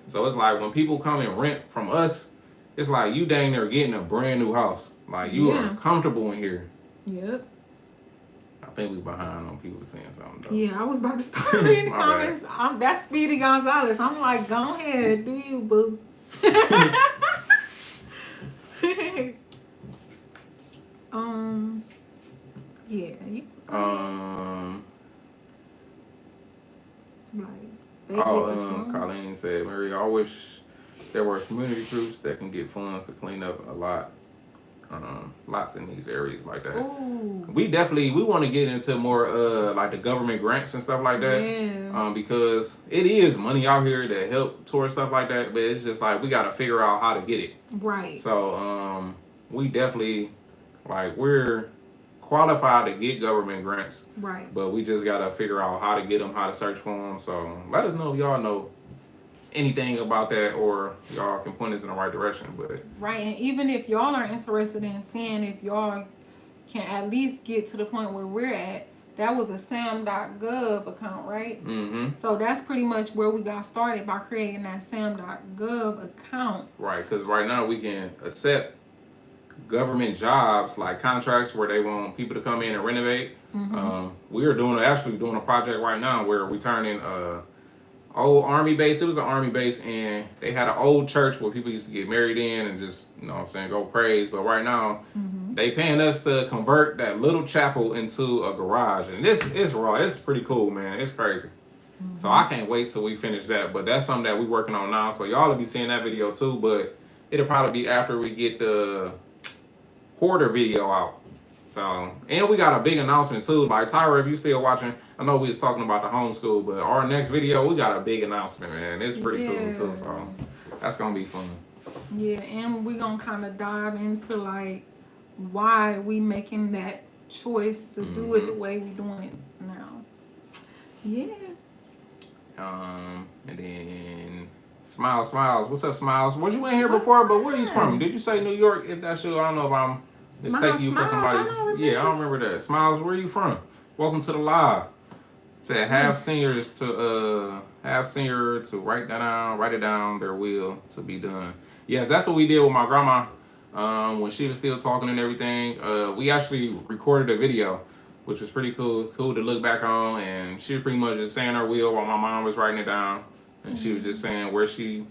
So it's like, when people come and rent from us, it's like you dang near getting a brand new house. Like, you are comfortable in here. Yep. I think we behind on people saying something though. Yeah, I was about to start reading the comments. That's Speedy Gonzalez. I'm like, go ahead, do you, boo. Yeah, you. Colleen said, Mary, I wish there were community groups that can get funds to clean up lots in these areas like that. Ooh. We want to get into more like the government grants and stuff like that. Yeah. Because it is money out here that help towards stuff like that, but it's just like we got to figure out how to get it. Right. So we definitely, like, we're qualified to get government grants. Right. But we just got to figure out how to get them, how to search for them. So let us know if y'all know anything about that, or y'all can point us in the right direction. But right, and even if y'all are interested in seeing if y'all can at least get to the point where we're at, that was a sam.gov account, right? Mm-hmm. So that's pretty much where we got started, by creating that sam.gov account. Right, because right now we can accept government jobs, like contracts where they want people to come in and renovate. We are actually doing a project right now where we turn in old army base. It was an army base, and they had an old church where people used to get married in and just, go praise. But right now, they paying us to convert that little chapel into a garage. And this is raw. It's pretty cool, man. It's crazy. So I can't wait till we finish that. But that's something that we're working on now. So y'all will be seeing that video too. But it'll probably be after we get the hoarder video out. So, and we got a big announcement too. Like, Tyra, if you still watching, I know we was talking about the homeschool, but our next video, we got a big announcement, man. It's pretty cool too. So that's gonna be fun. Yeah, and we gonna kind of dive into like why we making that choice to do it the way we doing it now. Yeah. And then Smiles. What's up, Smiles? Was you in here before? But where you from? Did you say New York? If that's you, I don't know if I'm just taking you for somebody. I don't remember that. Smiles, where you from? Welcome to the live. Said have senior to write it down their will to be done. Yes, that's what we did with my grandma when she was still talking and everything. We actually recorded a video, which was pretty cool to look back on. And she was pretty much just saying her will while my mom was writing it down. And she was just saying where she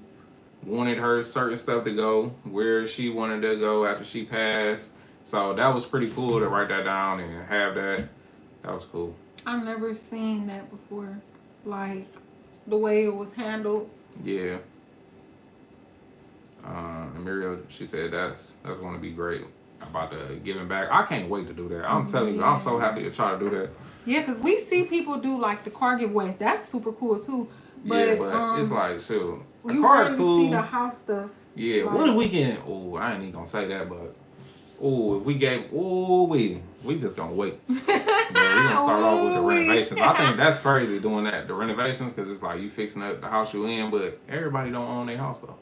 wanted her certain stuff to go, where she wanted to go after she passed. So that was pretty cool to write that down and have that. That was cool. I've never seen that before, like the way it was handled. Yeah. And Muriel, she said that's going to be great about the giving back. I can't wait to do that. I'm telling you, I'm so happy to try to do that. Yeah, because we see people do like the car giveaways. That's super cool too. But, yeah, but it's like, shoot, the you car rarely cool. see the house stuff. Yeah, like, what if we can? Oh, I ain't even gonna say that, but if we gave, we just gonna wait. But we gonna start off with the renovations. I think that's crazy doing that, the renovations, because it's like you fixing up the house you in, but everybody don't own their house though.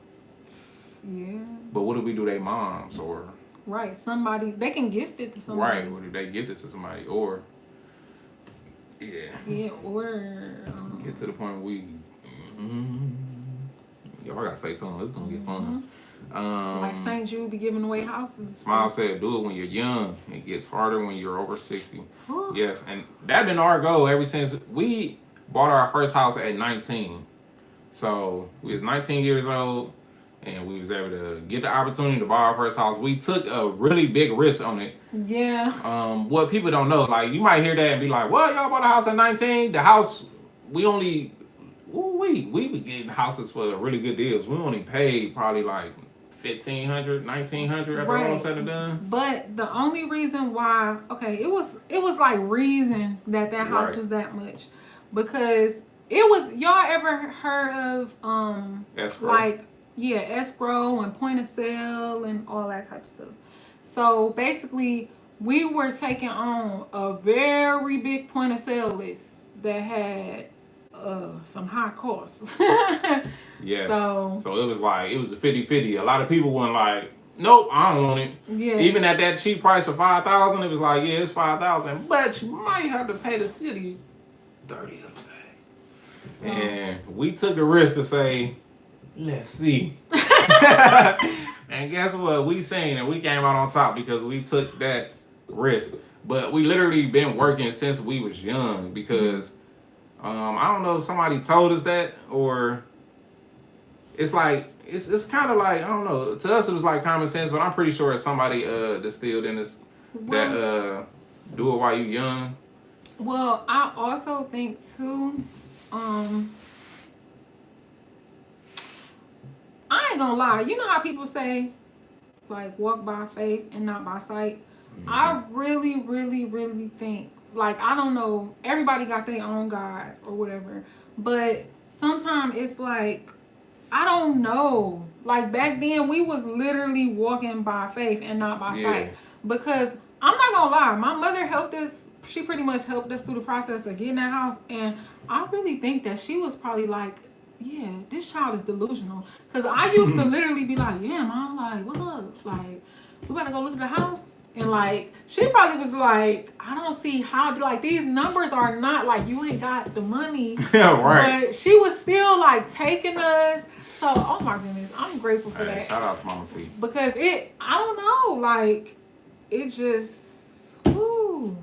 Yeah. But what if we do their moms or? Right, somebody they can gift it to somebody. Right, what if they give this to somebody or? Yeah. Yeah, or get to the point where we. Yo, I gotta stay tuned. It's gonna get fun. Like St. Jude be giving away houses. Smile said, "Do it when you're young. It gets harder when you're over 60." Ooh. Yes, and that's been our goal ever since we bought our first house at 19. So we was 19 years old, and we was able to get the opportunity to buy our first house. We took a really big risk on it. Yeah. What people don't know, like you might hear that and be like, "Well, y'all bought a house at 19." The house we be getting houses for really good deals. We only paid probably like $1,500, $1,900 after all said and done. But the only reason why, it was like reasons that house was that much, because it was, y'all ever heard of escrow? Like escrow and point of sale and all that type of stuff. So basically, we were taking on a very big point of sale list that had some high costs. Yes. So it was like, it was a 50-50. A lot of people weren't like, nope, I don't want it. Yeah. Even at that cheap price of $5,000, it was like, yeah, it's $5,000, but you might have to pay the city $30 of the day. And we took the risk to say, let's see. And guess what? We seen and we came out on top because we took that risk. But we literally been working since we was young because I don't know if somebody told us that or it's like it's kind of like, I don't know. To us it was like common sense, but I'm pretty sure it's somebody distilled in us that do it while you young. Well, I also think too, I ain't gonna lie. You know how people say, like, walk by faith and not by sight? Mm-hmm. I really, really, really think, like, I don't know, everybody got their own God or whatever, but sometimes it's like, I don't know. Like, back then, we was literally walking by faith and not by sight. Because, I'm not gonna lie, my mother helped us. She pretty much helped us through the process of getting that house. And I really think that she was probably like, yeah, this child is delusional. Because I used to literally be like, yeah, Mom, like, what's up? Like, we better go look at the house. And, like, she probably was like, I don't see how, like, these numbers are not, like, you ain't got the money. Yeah, right. But she was still, like, taking us. So, oh, my goodness, I'm grateful for that. Shout out to Mama T. Because I don't know, like, it just, whoo.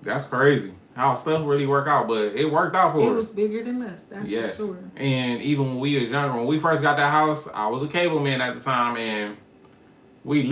That's crazy. How stuff really work out, but it worked out for us. It was bigger than us, that's for sure. And even when we was younger, when we first got that house, I was a cable man at the time, and we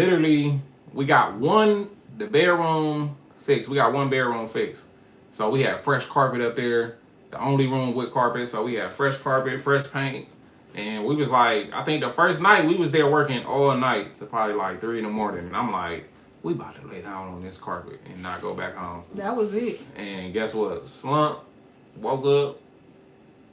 got the bedroom fixed. We got one bedroom fixed. So we had fresh carpet up there, the only room with carpet. So we had fresh carpet, fresh paint. And we was like, I think the first night we was there working all night to probably like 3 a.m. And I'm like, we about to lay down on this carpet and not go back home. That was it. And guess what? Slump, woke up,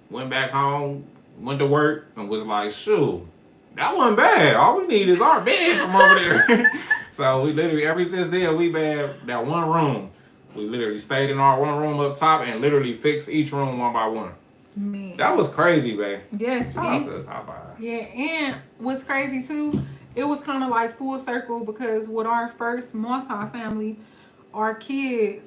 went back home, went to work, and was like, shoot, that wasn't bad. All we need is our bed from over there. So we literally, ever since then, we had that one room. We literally stayed in our one room up top and literally fixed each room one by one. Man. That was crazy, babe. Yes. Shout out to us. High five. Yeah, and what's crazy too, it was kind of like full circle because with our first multi-family, our kids,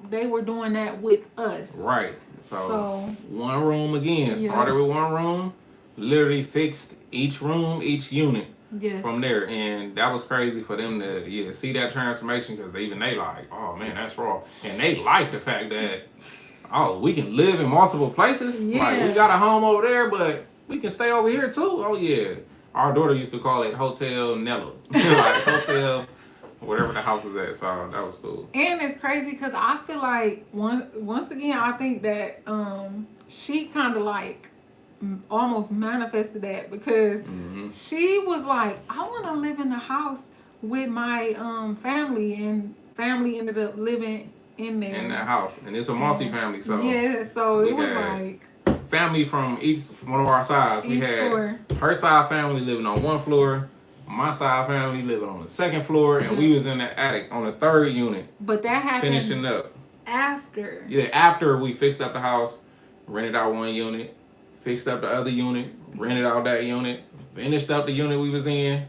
they were doing that with us. Right. So one room again. Started with one room, literally fixed each room, each unit. Yes. from there, and that was crazy for them to see that transformation, because they like, oh man, that's raw, and they like the fact that, oh, we can live in multiple places. Yeah. Like, we got a home over there, but we can stay over here too. Oh yeah, our daughter used to call it Hotel Nello, like hotel, whatever the house was at. So that was cool. And it's crazy because I feel like once again, I think that she kind of like almost manifested that, because she was like, I want to live in the house with my family, and family ended up living in there, In that house, and it's a multi-family, so yeah, so it was like family from each one of our sides. We had floor. her side family living on one floor, my side family living on the second floor, and we was in the attic on the third unit. But that happened finishing up after. Yeah, after we fixed up the house, rented out one unit, fixed up the other unit, rented out that unit, finished up the unit we was in,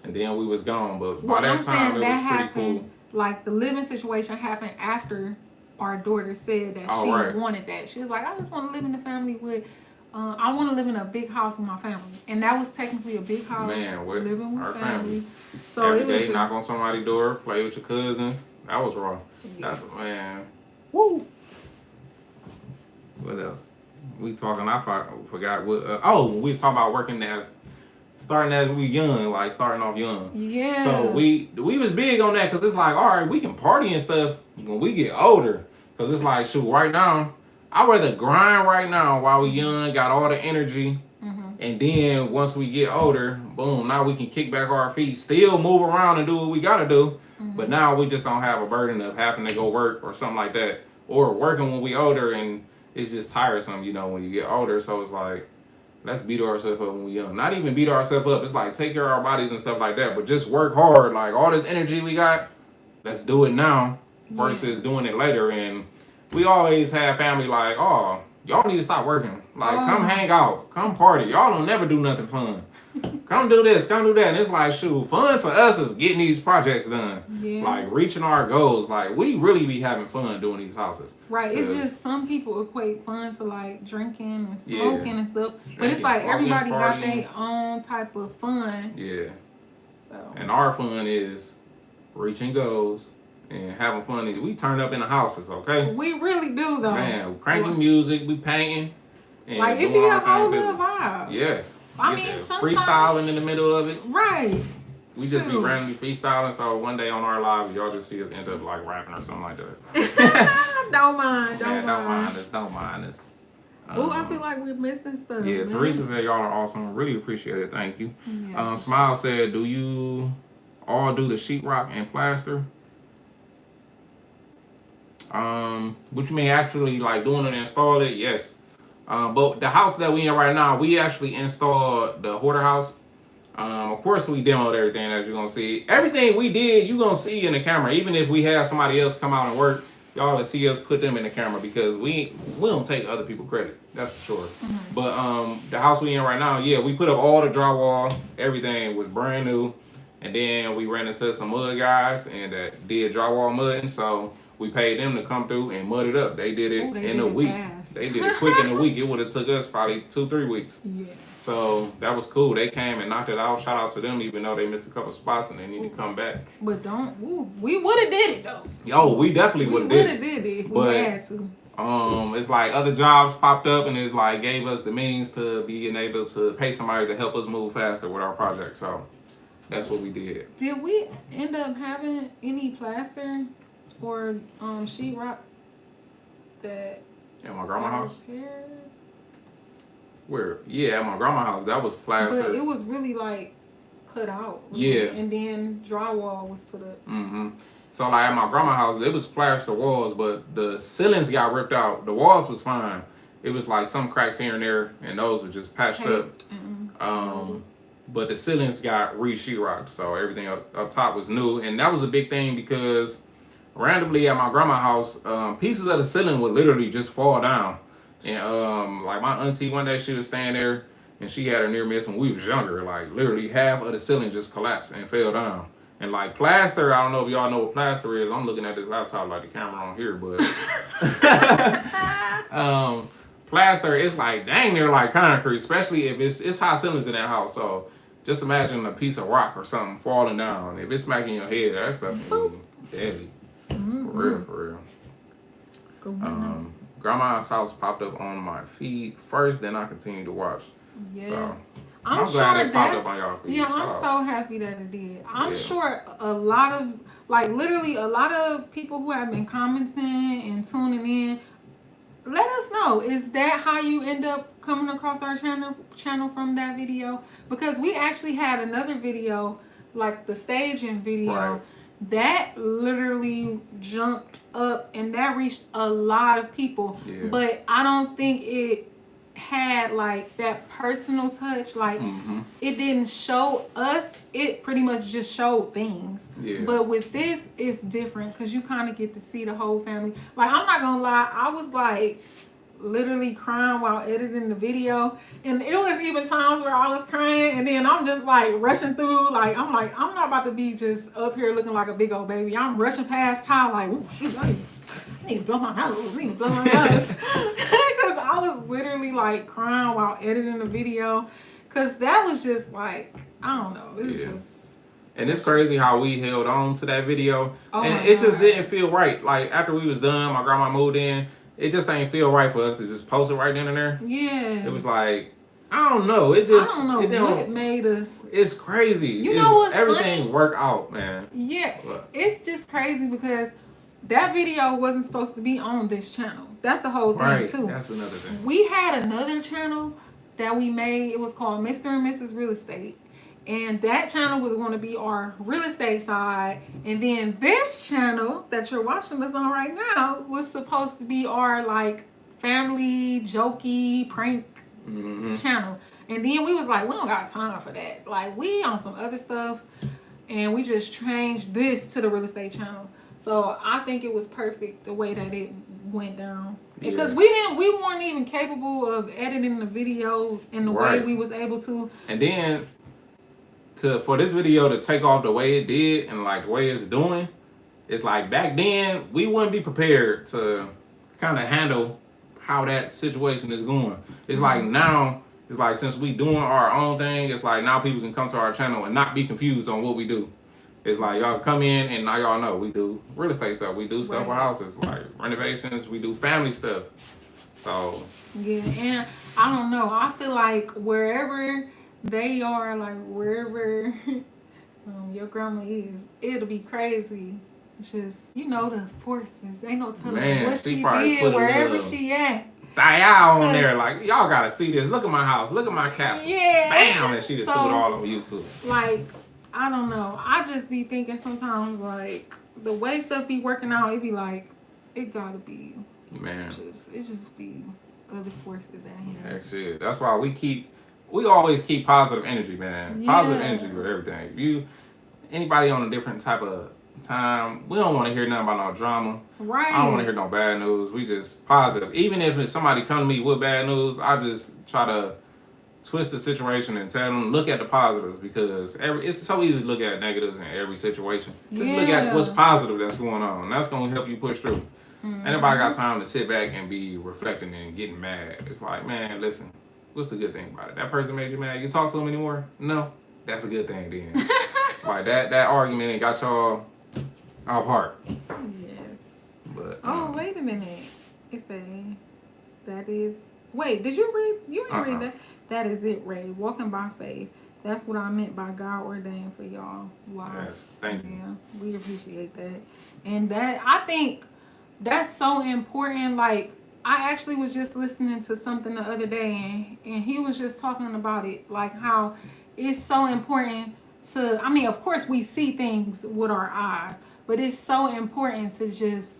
and then we was gone. But by that time, it was pretty cool. Like, the living situation happened after our daughter said that she wanted that. She was like, I just want to live in the family with, I want to live in a big house with my family. And that was technically a big house. Man, with living with our family. So every it was day, just, knock on somebody's door, play with your cousins. That was raw. Yeah. That's, man. Woo. What else? We talking, I forgot what, we was talking about working starting as we young, like starting off young. Yeah. So we was big on that, because it's like, all right, we can party and stuff when we get older. Because it's like, shoot, right now, I'd rather grind right now while we young, got all the energy. And then once we get older, boom, now we can kick back our feet, still move around and do what we got to do. But now we just don't have a burden of having to go work or something like that. Or working when we older, and it's just tiresome, when you get older. So it's like, let's beat ourselves up when we're young. Not even beat ourselves up. It's like, take care of our bodies and stuff like that. But just work hard. Like, all this energy we got, let's do it now versus doing it later. And we always have family like, oh, y'all need to stop working. Like, come hang out. Come party. Y'all don't never do nothing fun. Come do this. Come do that. And it's like, shoot, fun to us is getting these projects done. Yeah. Like, reaching our goals. Like, we really be having fun doing these houses. Right. It's just some people equate fun to like drinking and smoking and stuff. But it's like smoking, everybody got partying. their own type of fun. Yeah. So. And our fun is reaching goals and having fun. We turn up in the houses, okay? We really do, though. Man, cranking music, we painting. And like, it be a whole little vibe. Yes. I mean, sometimes freestyling in the middle of it. Right. We just be randomly freestyling, so one day on our lives, y'all just see us end up like rapping or something like that. Don't mind. Don't mind us. Oh, I feel like we're missing stuff. Yeah, man. Teresa said y'all are awesome. Really appreciate it. Thank you. Yeah. Smile said, do you all do the sheetrock and plaster? What you mean actually like doing it and install it? Yes. But the house that we in right now, we actually installed the hoarder house. Of course we demoed everything that you're gonna see. Everything we did, you're gonna see in the camera. Even if we have somebody else come out and work, y'all will see us put them in the camera, because we don't take other people credit. That's for sure. But the house we in right now, yeah, we put up all the drywall. Everything was brand new. And then we ran into some mud guys and that did drywall mudding. So we paid them to come through and mud it up. They did it in a week. Fast. They did it quick in a week. It would have took us probably 2-3 weeks. Yeah. So that was cool. They came and knocked it out. Shout out to them, even though they missed a couple spots and they need to come back. But we would have did it though. Yo, we definitely would have did it if we had to. It's like other jobs popped up and it's like gave us the means to being able to pay somebody to help us move faster with our project. So that's what we did. Did we end up having any plaster or sheetrock that At my grandma's house? repaired? Where? Yeah, at my grandma's house. That was plaster. But it was really like cut out. Yeah. And then drywall was put up. So like at my grandma's house, it was plaster walls, but the ceilings got ripped out. The walls was fine. It was like some cracks here and there, and those were just patched up. But the ceilings got re-sheetrocked, so everything up top was new. And that was a big thing because randomly at my grandma's house, pieces of the ceiling would literally just fall down. And like my auntie, one day she was staying there and she had a near miss when we was younger. Like literally half of the ceiling just collapsed and fell down. And like plaster, I don't know if y'all know what plaster is. I'm looking at this laptop like the camera on here, but plaster is like dang near like concrete, especially if it's high ceilings in that house. So just imagine a piece of rock or something falling down. If it's smacking your head, that stuff can be deadly. Mm-hmm. For real. Grandma's house popped up on my feed first, then I continued to watch. Yeah. So I'm glad sure it popped up on y'all feed. Yeah, I'm so happy that it did. I'm sure a lot of, like, literally a lot of people who have been commenting and tuning in, let us know, is that how you end up coming across our channel from that video? Because we actually had another video, like the staging video, that literally jumped up and that reached a lot of people. Yeah. But I don't think it had like that personal touch. Like it didn't show us, it pretty much just showed things. But with this, it's different because you kind of get to see the whole family. Like, I'm not gonna lie, I was like literally crying while editing the video, and it was even times where I was crying and then I'm just like rushing through, like I'm not about to be just up here looking like a big old baby. I'm rushing past Ty like, ooh, shoot, I need to blow my nose, because I was literally like crying while editing the video, because that was just like, I don't know, it was just. And it's crazy how we held on to that video, and it just didn't feel right. Like, after we was done, my grandma moved in, it just ain't feel right for us to just post it right then and there. Yeah. It was like, I don't know. It just, I don't know what made us. It's crazy. You know what's everything funny? Work out, man. Yeah. It's just crazy because that video wasn't supposed to be on this channel. That's the whole thing too. That's another thing. We had another channel that we made. It was called Mr. and Mrs. Real Estate. And that channel was going to be our real estate side. And then this channel that you're watching us on right now was supposed to be our like family, jokey, prank channel. And then we was like, we don't got time for that. Like, we on some other stuff. And we just changed this to the real estate channel. So I think it was perfect the way that it went down. Because we weren't even capable of editing the video in the way we was able to. And then for this video to take off the way it did and like the way it's doing, it's like back then we wouldn't be prepared to kind of handle how that situation is going. It's like now, it's like since we doing our own thing, it's like now people can come to our channel and not be confused on what we do. It's like y'all come in and now y'all know we do real estate stuff, we do stuff with houses, like renovations, we do family stuff. So yeah, and I don't know, I feel like wherever they are, like wherever your grandma is, it'll be crazy. Just, you know, the forces. Ain't no telling what she did wherever she at. Y'all on there, like, y'all gotta see this. Look at my house. Look at my castle. Yeah. Bam! And she just threw it all on YouTube. Like, I don't know. I just be thinking sometimes, like, the way stuff be working out, it be like, it gotta be. Man. It just be other forces out here. Heck shit. That's why we always keep positive energy, man. Positive energy with everything. Anybody on a different type of time, we don't want to hear nothing about no drama. Right. I don't want to hear no bad news. We just positive. Even if somebody come to me with bad news, I just try to twist the situation and tell them, look at the positives, because it's so easy to look at negatives in every situation. Just look at what's positive that's going on. That's going to help you push through. Ain't nobody got time to sit back and be reflecting and getting mad. It's like, man, listen. What's the good thing about it? That person made you mad. You talk to them anymore? No, that's a good thing then. Like that argument ain't got y'all apart. Yes. But wait a minute. It's that is. Wait, did you read? You didn't read that. That is it, Ray. Walking by faith. That's what I meant by God ordained for y'all. Wow. Yes, thank you. Yeah, we appreciate that, and that I think that's so important. Like, I actually was just listening to something the other day, and he was just talking about it, like how it's so important to, I mean, of course we see things with our eyes, but it's so important to just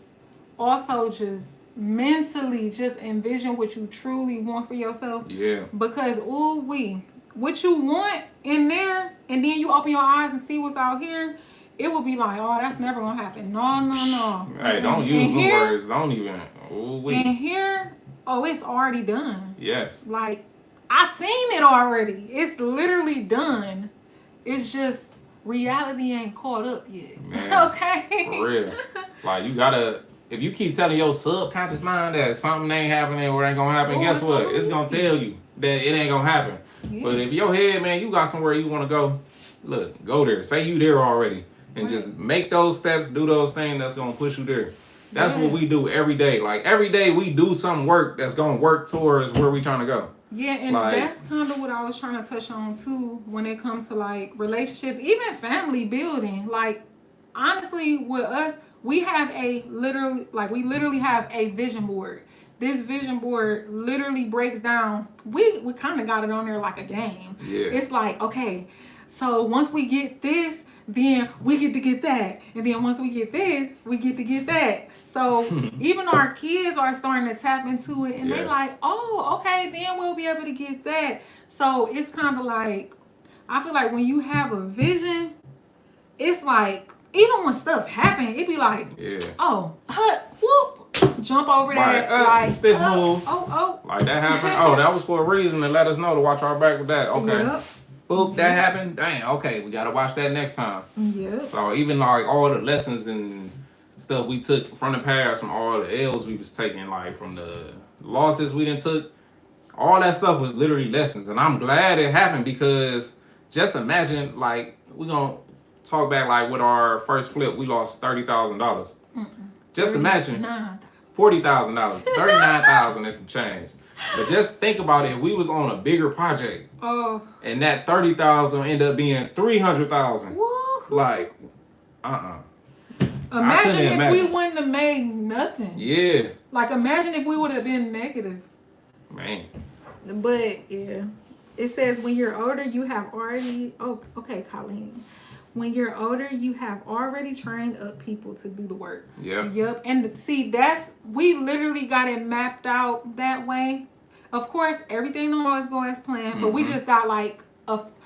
also just mentally just envision what you truly want for yourself. Yeah. Because, what you want in there, and then you open your eyes and see what's out here, it will be like, oh, that's never gonna happen. No. Hey, don't use the words. Don't even. And here, it's already done. Yes. Like, I seen it already. It's literally done. It's just reality ain't caught up yet. Man, okay. For real. Like, you gotta. If you keep telling your subconscious mind that something ain't happening or ain't gonna happen, guess what? It's gonna tell you that it ain't gonna happen. Yeah. But if your head, man, you got somewhere you want to go, look, go there. Say you there already. And just make those steps, do those things that's going to push you there. That's what we do every day. Like, every day we do some work that's going to work towards where we trying to go. Yeah, and like, that's kind of what I was trying to touch on, too, when it comes to, like, relationships, even family building. Like, honestly, with us, we literally have a vision board. This vision board literally breaks down. We kind of got it on there like a game. Yeah. It's like, okay, so once we get this, then we get to get that. And then once we get this, we get to get that. So even our kids are starting to tap into it, and they like, oh, okay, then we'll be able to get that. So it's kind of like, I feel like when you have a vision, it's like, even when stuff happen, it be like, oh, whoop, jump over that. Like, stiff move. Oh. Like, that happened. Oh, that was for a reason to let us know to watch our back with that. Okay. Yep. Boop, that happened. Dang, okay, we got to watch that next time. Yeah. So even like all the lessons and stuff we took from the past, from all the L's we was taking, like from the losses we done took, all that stuff was literally lessons. And I'm glad it happened, because just imagine, like, we gonna talk back, like with our first flip, we lost $30,000. Just imagine $40,000, $39,000 and some change. But just think about it, if we was on a bigger project, and that $30,000 ended up being $300,000. Like, Imagine if we wouldn't have made nothing. Yeah. Like, imagine if we would have been negative. Man. But yeah, it says when you're older, you have already. Oh, okay, Colleen. When you're older, you have already trained up people to do the work. Yep. And see, we literally got it mapped out that way. Of course, everything don't always go as planned, but we just got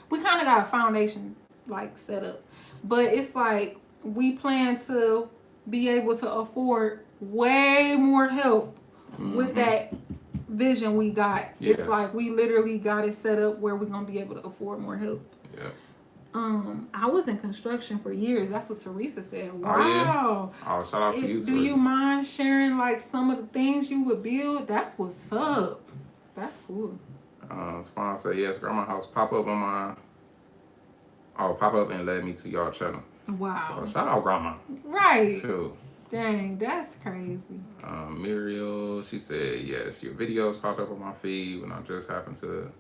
we kind of got a foundation like set up. But it's like we plan to be able to afford way more help with that vision we got. Yes. It's like we literally got it set up where we're gonna be able to afford more help. Yep. I was in construction for years. That's what Teresa said. Wow. Oh, yeah? Oh, shout out to you. Do you mind sharing like some of the things you would build? That's what's up. That's cool. Spawn said yes. Grandma house pop up and led me to y'all channel. Wow. So shout out grandma. Right. Shoot. Dang, that's crazy. Muriel, she said yes. Your videos popped up on my feed when I just happened to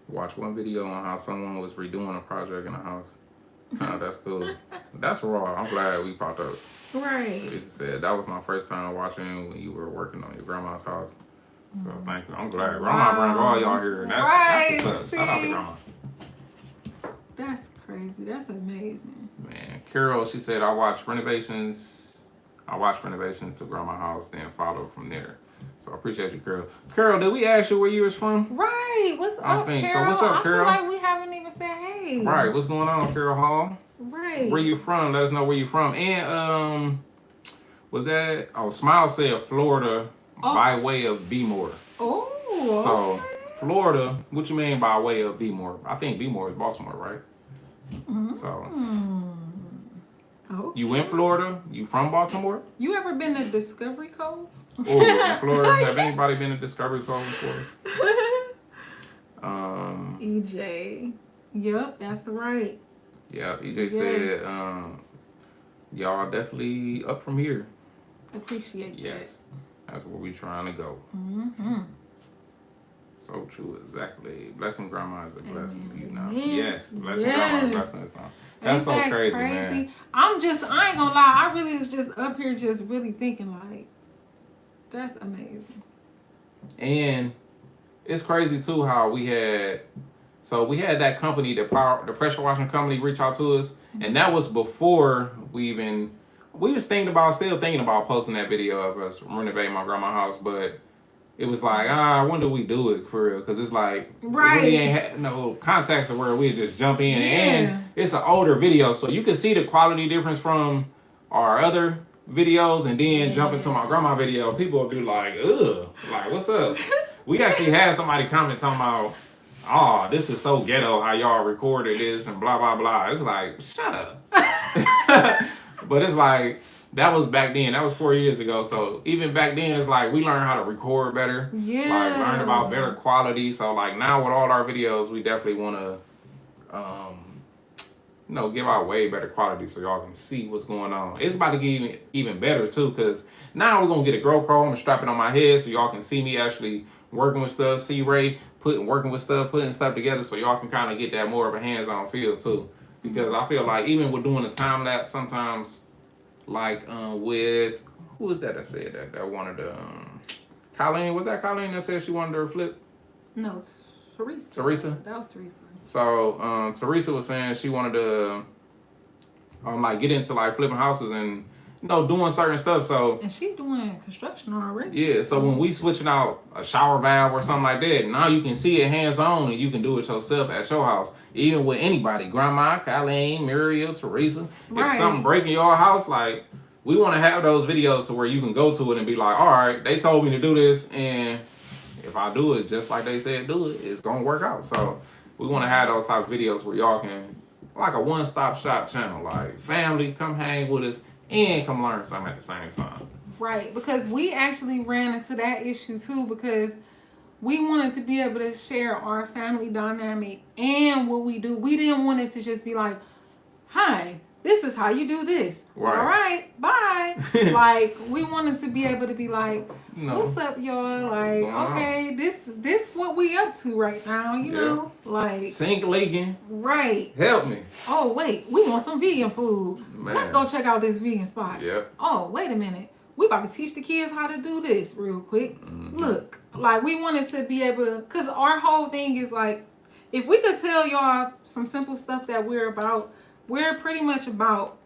watch one video on how someone was redoing a project in a house. That's cool. That's raw. I'm glad we popped up. Right. Teresa said that was my first time watching when you were working on your grandma's house. So thank you. I'm glad. Grandma bring all y'all here. And that's what's up. Shout out to grandma. That's crazy. That's amazing. Man, Carol, she said I watched renovations to grandma's house, then follow from there. So I appreciate you, Carol. Carol, did we ask you where you was from? Right. What's up, Carol? So. What's up, Carol? I feel like we haven't even said hey. Right. What's going on, Carol Hall? Right. Where you from? Let us know where you from. And was that? Oh, Smile said Florida by way of B-More. Oh. So okay. Florida. What you mean by way of B-More? I think B-More is Baltimore, right? So. Okay. You in Florida? You from Baltimore? You ever been to Discovery Cove? Oh, in Florida. Have anybody been to Discovery Cove before? EJ. Yep, that's the right. Yeah, EJ said, y'all definitely up from here. Appreciate that. Yes, that's where we trying to go. So true, exactly. Blessing grandma is a blessing to you now. Yes, blessing grandma is a blessing now. That's so crazy, man. I ain't gonna lie, I really was just up here just really thinking like, that's amazing. And it's crazy too how we had that company, the pressure washing company, reach out to us, and that was before we was still thinking about posting that video of us renovating my grandma's house, but it was like, when do we do it for real? Because it's like, we really ain't had no contacts of where we just jump in, and it's an older video, so you can see the quality difference from our other videos, and then jump into my grandma video. People will be like, ugh, like, what's up? We actually had somebody comment talking about, oh, this is so ghetto how y'all recorded this and blah, blah, blah. It's like, shut up. But it's like, that was back then. That was 4 years ago. So even back then, it's like we learned how to record better. Yeah. Like learn about better quality. So like now with all our videos, we definitely want to, give out way better quality so y'all can see what's going on. It's about to get even better too, because now we're gonna get a GoPro. I'm gonna strap it on my head so y'all can see me actually working with stuff. See Ray working with stuff, putting stuff together, so y'all can kind of get that more of a hands-on feel too. Because I feel like even with doing the time lapse, sometimes like with who was that said that wanted to Colleen, was that Colleen that said she wanted her flip? No, Teresa. Teresa? That was Teresa. So Teresa was saying she wanted to like get into like flipping houses and doing certain stuff. So and she doing construction already. Yeah, so when we switching out a shower valve or something like that, now you can see it hands on and you can do it yourself at your house. Even with anybody, Grandma, Colleen, Muriel, Teresa. Right. If something breaking your house, like we want to have those videos to where you can go to it and be like, all right, they told me to do this, and if I do it just like they said do it, it's gonna work out. So we want to have those type of videos where y'all can, like a one-stop shop channel, like family, come hang with us and come learn something at the same time. Right, because we actually ran into that issue too, because we wanted to be able to share our family dynamic and what we do. We didn't want it to just be like, hi, this is how you do this. Right. All right, bye. Like, we wanted to be able to be like, what's up, y'all? Like, okay, this what we up to right now, you know? Like, sink leaking. Right. Help me. Oh, wait, we want some vegan food. Man. Let's go check out this vegan spot. Yep. Oh, wait a minute. We about to teach the kids how to do this real quick. Mm-hmm. Look, like we wanted to be able to, because our whole thing is like, if we could tell y'all some simple stuff that we're about, we're pretty much about,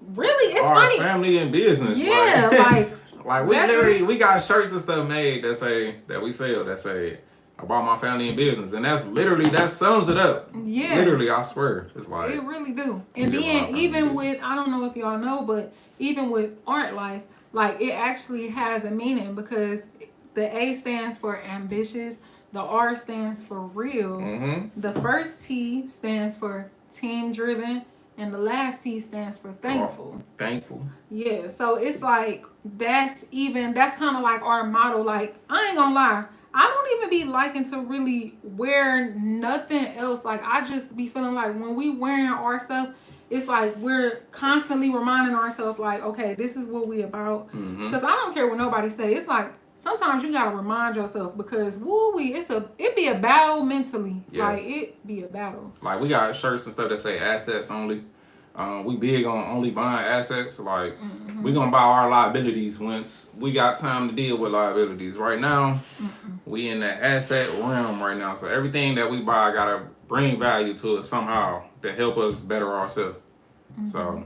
really, it's our funny. Family and business. Yeah, like we literally, we got shirts and stuff made that say, that we sell, that say, about my family and business. And that's literally, that sums it up. Yeah. Literally, I swear. It's like. It really do. And then even with, I don't know if y'all know, but even with Art Life, like it actually has a meaning, because the A stands for ambitious, the R stands for real, the first T stands for team driven, and the last T stands for thankful. Thankful. Yeah, so it's like that's kind of like our motto. Like, I ain't gonna lie, I don't even be liking to really wear nothing else. Like, I just be feeling like when we wearing our stuff, it's like we're constantly reminding ourselves, like, okay, this is what we about. Because I don't care what nobody say. It's like sometimes you gotta remind yourself, because it be a battle mentally. Yes. Like, it be a battle. Like, we got shirts and stuff that say assets only. We big on only buying assets. Like, we gonna buy our liabilities once we got time to deal with liabilities. Right now, we in the asset realm right now. So everything that we buy gotta bring value to it somehow to help us better ourselves. So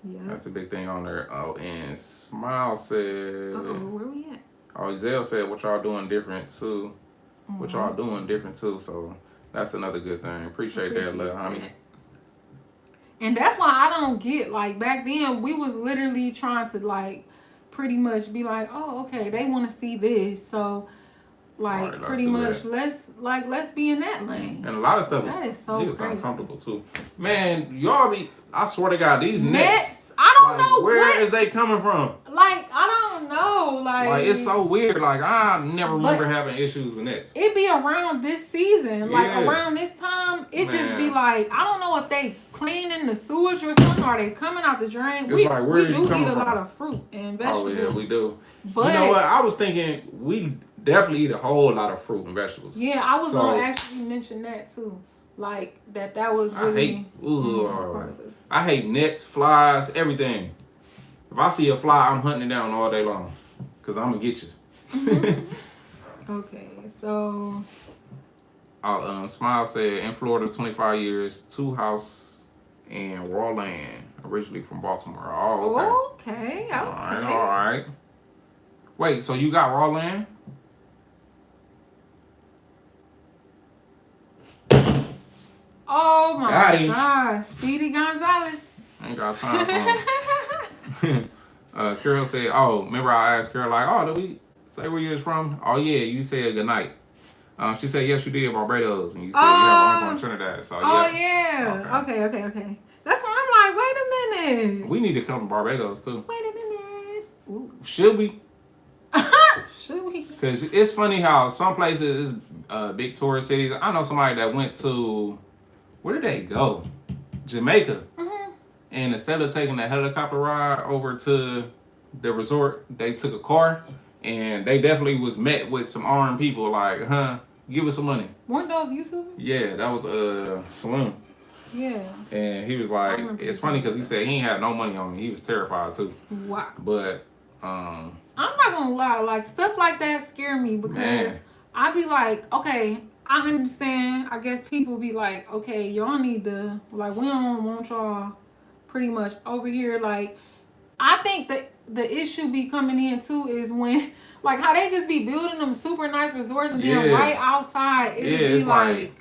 that's a big thing on there. Oh, and Smile said, where we at? Oh, Zell said, what y'all doing different too. What y'all doing different too. So that's another good thing. Appreciate that, little homie. And that's why I don't get, like, back then we was literally trying to, like, pretty much be like, oh, okay, they want to see this, so like, right, pretty much let's be in that lane. And a lot of stuff was uncomfortable too. Man, y'all be, I swear to God, these nets, I don't know where is they coming from? Like, I don't know. Like, it's so weird. Like, I never remember having issues with nets. It be around this season. Like, around this time, it just be like, I don't know if they cleaning the sewage or something, or they coming out the drain. It's we like, where do eat a from? lot of fruit and vegetables. Oh, yeah, we do. But, you know what? I was thinking we definitely eat a whole lot of fruit and vegetables. Yeah, I was going to actually mention that too. Like, that was really... I hate nets, flies, everything. If I see a fly, I'm hunting it down all day long. Because I'm going to get you. Okay, so... Smile said, in Florida, 25 years, 2 house and raw land. Originally from Baltimore. Oh, okay. All right. Wait, so you got raw land? Oh my gosh, Speedy Gonzalez. I ain't got time for him. Carol said, oh, remember I asked Carol, like, oh, did we say where you was from? Oh, yeah, you said good night. She said, yes, you did, Barbados. And you said you have an uncle in Trinidad. So, yeah. Okay. That's when I'm like, wait a minute. We need to come to Barbados too. Wait a minute. Ooh. Should we? Should we? Because it's funny how some places, big tourist cities. I know somebody that went to, where did they go? Jamaica. Mm-hmm. And instead of taking a helicopter ride over to the resort, they took a car. And they definitely was met with some armed people like, give us some money. Weren't those YouTubers? Yeah, that was Saloon. Yeah. And he was like, it's funny because he said he ain't had no money on me. He was terrified too. Wow. But I'm not gonna lie, like stuff like that scare me because I be like, okay, I understand. I guess people be like, okay, y'all need to, like, we don't want y'all pretty much over here. Like, I think that the issue be coming in too is when, like, how they just be building them super nice resorts and then right outside it be like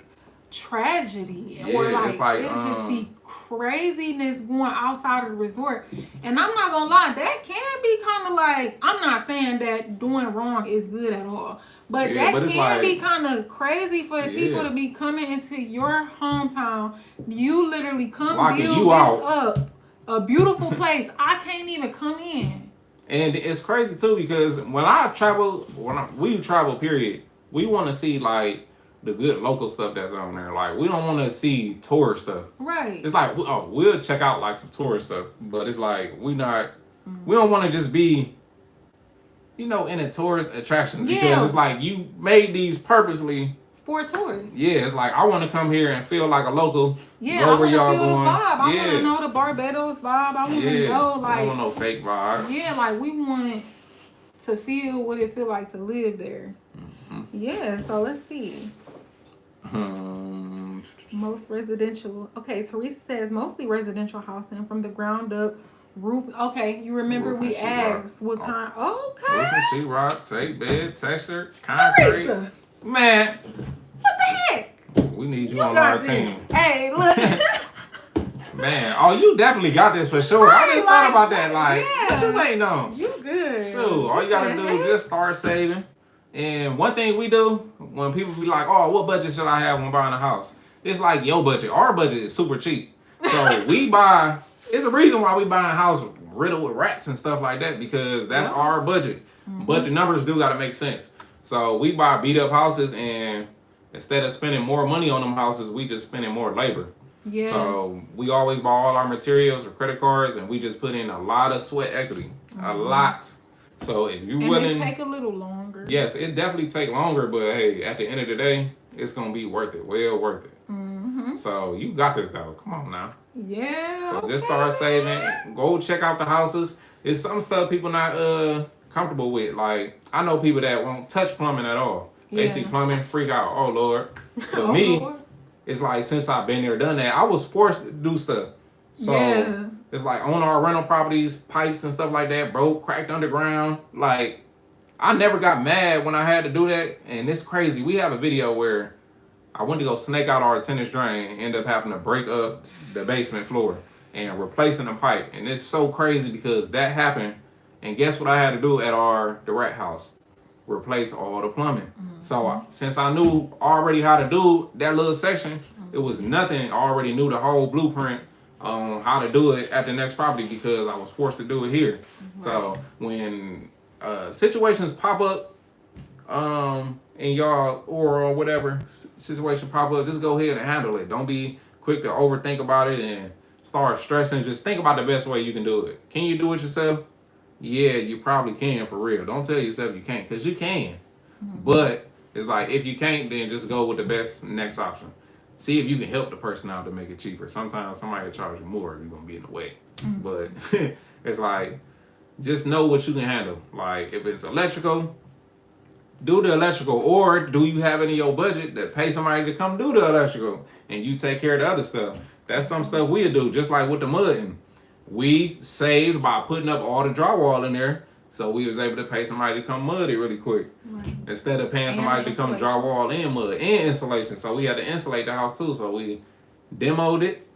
tragedy or like it just be craziness going outside of the resort. And I'm not gonna lie, that can be kind of like, I'm not saying that doing wrong is good at all, but that can be kind of crazy for people to be coming into your hometown. You literally come build this up, a beautiful place. I can't even come in. And it's crazy too because we travel, period, we want to see like the good local stuff that's on there. Like, we don't want to see tourist stuff. Right. It's like, we'll check out like some tourist stuff, but it's like we don't want to just be, in a tourist attractions because it's like you made these purposely for tourists. Yeah, it's like I want to come here and feel like a local. Yeah, I want to feel the vibe. I want to know the Barbados vibe. I want to know like I don't want no fake vibe. Yeah, like we want to feel what it feel like to live there. Mm-hmm. Yeah, so let's see. Most residential. Okay, Teresa says mostly residential housing from the ground up. Roof. Okay, you remember we asked what kind. Okay. Roof and sheetrock, tape, bed, texture, concrete. Teresa. Man. What the heck? We need you on our team. Hey, look. Man, you definitely got this for sure. Right, I just thought about that. Like, what you waiting on? You good. So, all you gotta do is just start saving. And one thing we do when people be like, "Oh, what budget should I have when buying a house?" It's like your budget. Our budget is super cheap, so we buy. It's a reason why we buy a house riddled with rats and stuff like that because that's our budget. Mm-hmm. But the numbers do gotta make sense. So we buy beat up houses, and instead of spending more money on them houses, we just spending more labor. Yes. So we always buy all our materials or credit cards, and we just put in a lot of sweat equity, a lot. So if you're willing, it take a little longer. Yes, it definitely take longer, but hey, at the end of the day, it's gonna be worth it. Well worth it. Mm-hmm. So you got this though. Come on now. Yeah. So just start saving. Go check out the houses. It's some stuff people not comfortable with. Like I know people that won't touch plumbing at all. They see plumbing, freak out. Oh Lord. But Lord. It's like since I've been there, done that, I was forced to do stuff. So it's like on our rental properties, pipes and stuff like that broke, cracked underground. Like I never got mad when I had to do that, and it's crazy. We have a video where I went to go snake out our tennis drain and end up having to break up the basement floor and replacing the pipe. And it's so crazy because that happened. And guess what I had to do at our direct house? Replace all the plumbing. Mm-hmm. So since I knew already how to do that little section, it was nothing. I already knew the whole blueprint on how to do it at the next property because I was forced to do it here. Right. So when situations pop up in y'all or whatever situation pop up, just go ahead and handle it. Don't be quick to overthink about it and start stressing. Just think about the best way you can do it. Can you do it yourself? Yeah, you probably can for real. Don't tell yourself you can't because you can. Mm-hmm. But it's like if you can't, then just go with the best next option. See if you can help the person out to make it cheaper. Sometimes somebody will charge you more if you're going to be in the way. Mm-hmm. But it's like, just know what you can handle. Like if it's electrical, do the electrical. Or do you have it in your budget that pay somebody to come do the electrical and you take care of the other stuff? That's some stuff we'll do, just like with the mudding. We saved by putting up all the drywall in there, so we was able to pay somebody to come mud it really quick. Right. Instead of paying somebody to come drywall and mud and insulation. So we had to insulate the house too. So we demoed it,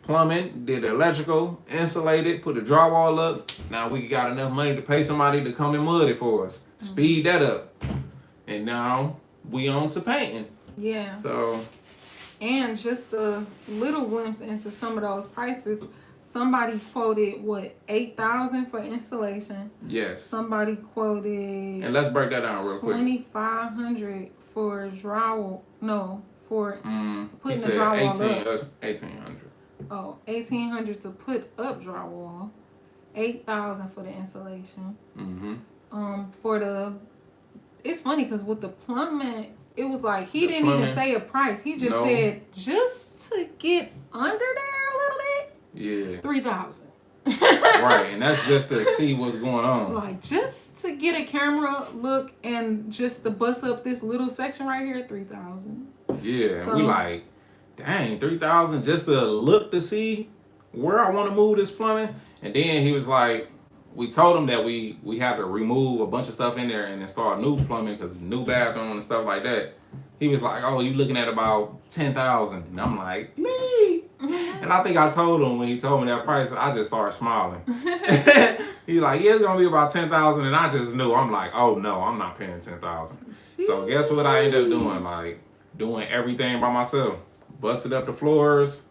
plumbing, did the electrical, insulated, put the drywall up. Now we got enough money to pay somebody to come and mud it for us. Mm-hmm. Speed that up. And now we on to painting. Yeah. So. And just a little glimpse into some of those prices. Somebody quoted what, 8,000 for installation. Yes. Somebody quoted. And let's break that down real quick. 2,500 for drywall. No, for putting the said drywall 1,800. Oh, 1,800 to put up drywall. 8,000 for the installation. For the, it's funny because with the plumbing, it was like he didn't even say a price. He just said just to get under there a little bit. Yeah. 3,000. Right, and that's just to see what's going on. Like just to get a camera look and just to bust up this little section right here, 3,000. Yeah, so, and we like, dang, 3,000 just to look to see where I want to move this plumbing. And then he was like, we told him that we had to remove a bunch of stuff in there and install new plumbing because new bathroom and stuff like that. He was like, oh, you looking at about 10,000. And I'm like, me. And I think I told him when he told me that price, I just started smiling. He's like, yeah, it's going to be about 10,000. And I just knew. I'm like, oh, no, I'm not paying 10,000. So guess what I ended up doing? Like, doing everything by myself. Busted up the floors,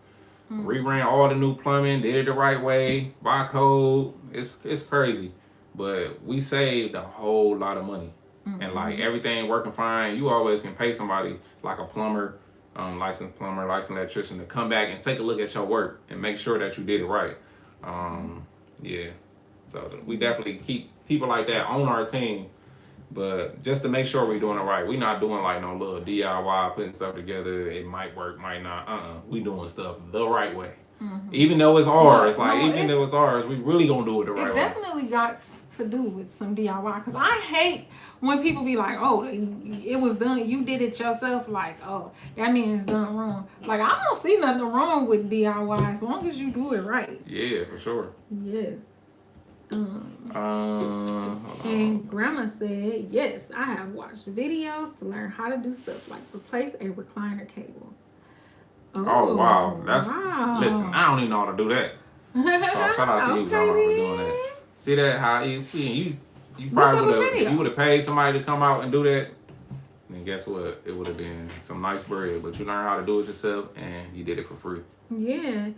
reran all the new plumbing, did it the right way, by code. It's crazy. But we saved a whole lot of money. And like everything working fine. You always can pay somebody like a plumber, licensed electrician to come back and take a look at your work and make sure that you did it right. Yeah. So we definitely keep people like that on our team. But just to make sure we're doing it right. We're not doing like no little DIY, putting stuff together. It might work, might not. We doing stuff the right way. Even though it's ours, even though it's ours, we really gonna do it the right way. It definitely got to do with some DIY. Because I hate when people be like, oh, it was done, you did it yourself. Like, oh, that means it's done wrong. Like, I don't see nothing wrong with DIY as long as you do it right. Yeah, for sure. Yes. And Grandma said, yes, I have watched videos to learn how to do stuff like replace a recliner cable. Oh wow. Listen, I don't even know how to do that. So shout out to you, Grandma, for doing that. See that how easy you probably would have paid somebody to come out and do that. And guess what? It would have been some nice bread, but you learned how to do it yourself and you did it for free. Yeah.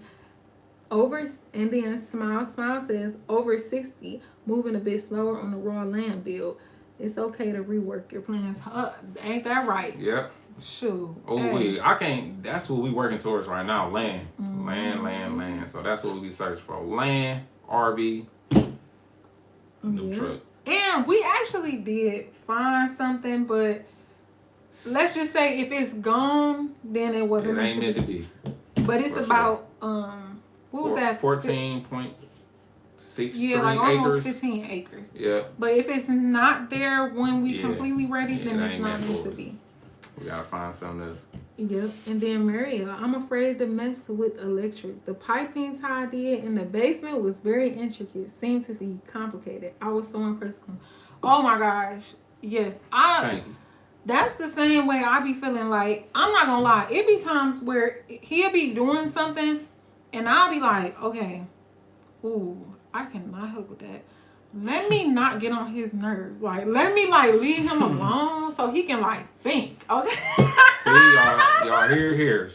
And then Smile says over 60, moving a bit slower on the raw land build. It's okay to rework your plans. Ain't that right? Yep. Shoot. I can't. That's what we working towards right now. Land. Land. So that's what we be searching for. Land, RV, new truck. And we actually did find something, but let's just say if it's gone, then it wasn't meant to be. But it's about what was that? 14.63 like almost acres. 15 acres. Yeah. But if it's not there when we completely ready, then it's not meant to be. We gotta find something else. Yep. And then Maria, I'm afraid to mess with electric. The piping Ty did in the basement was very intricate. Seemed to be complicated. I was so impressed with him. Oh my gosh. Yes. Thank you. That's the same way I be feeling. Like, I'm not gonna lie. It be times where he'll be doing something and I'll be like, okay, ooh, I cannot help with that. Let me not get on his nerves. Like, let me leave him alone so he can think. Okay. See, y'all here.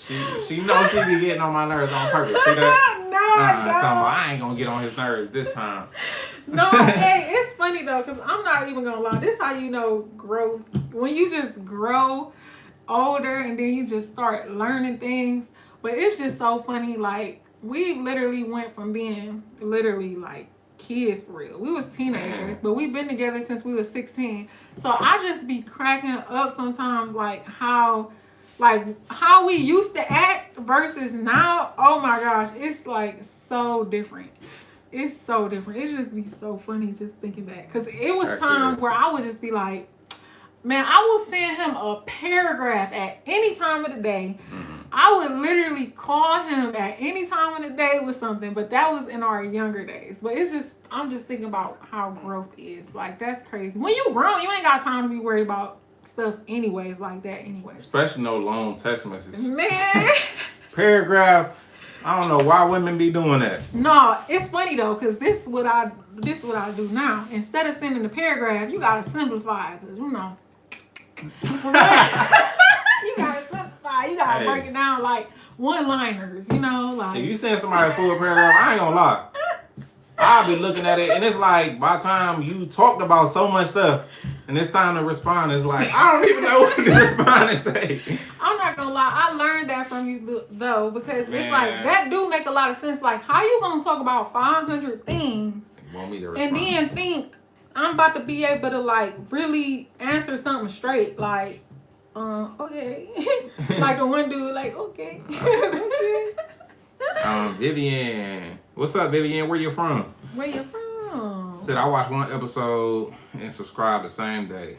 She knows she be getting on my nerves on purpose. See that? No. I ain't gonna get on his nerves this time. No, hey, it's funny though, because I'm not even gonna lie. This is how you know growth. When you just grow older and then you just start learning things. But it's just so funny. Like, we literally went from being kids for real. We was teenagers, but we've been together since we were 16. So I just be cracking up sometimes, how we used to act versus now. Oh my gosh, it's so different. It's so different. It just be so funny just thinking back. Because it was times where I would just be like, man, I will send him a paragraph at any time of the day. I would literally call him at any time of the day with something, but that was in our younger days. But I'm just thinking about how growth is. Like, that's crazy. When you grown, you ain't got time to be worried about stuff anyways like that anyway. Especially no long text messages. Man. Paragraph. I don't know why women be doing that. No, it's funny though, because this what I do now. Instead of sending a paragraph, you gotta simplify it, because you gotta simplify You gotta Hey. break it down like one-liners, you know, like. If you send somebody a full paragraph, I ain't gonna lie. I'll be looking at it, and it's like by the time you talked about so much stuff, and it's time to respond, it's like I don't even know what to respond and say. I'm not gonna lie, I learned that from you though, because Man. it's like that do make a lot of sense. Like, how you gonna talk about 500 things Want me to respond? and then think I'm about to be able to like really answer something straight? Like, okay, like the one dude, like, okay. Vivian, what's up, Vivian? Where you from? Where you from? Said I watched one episode and subscribed the same day.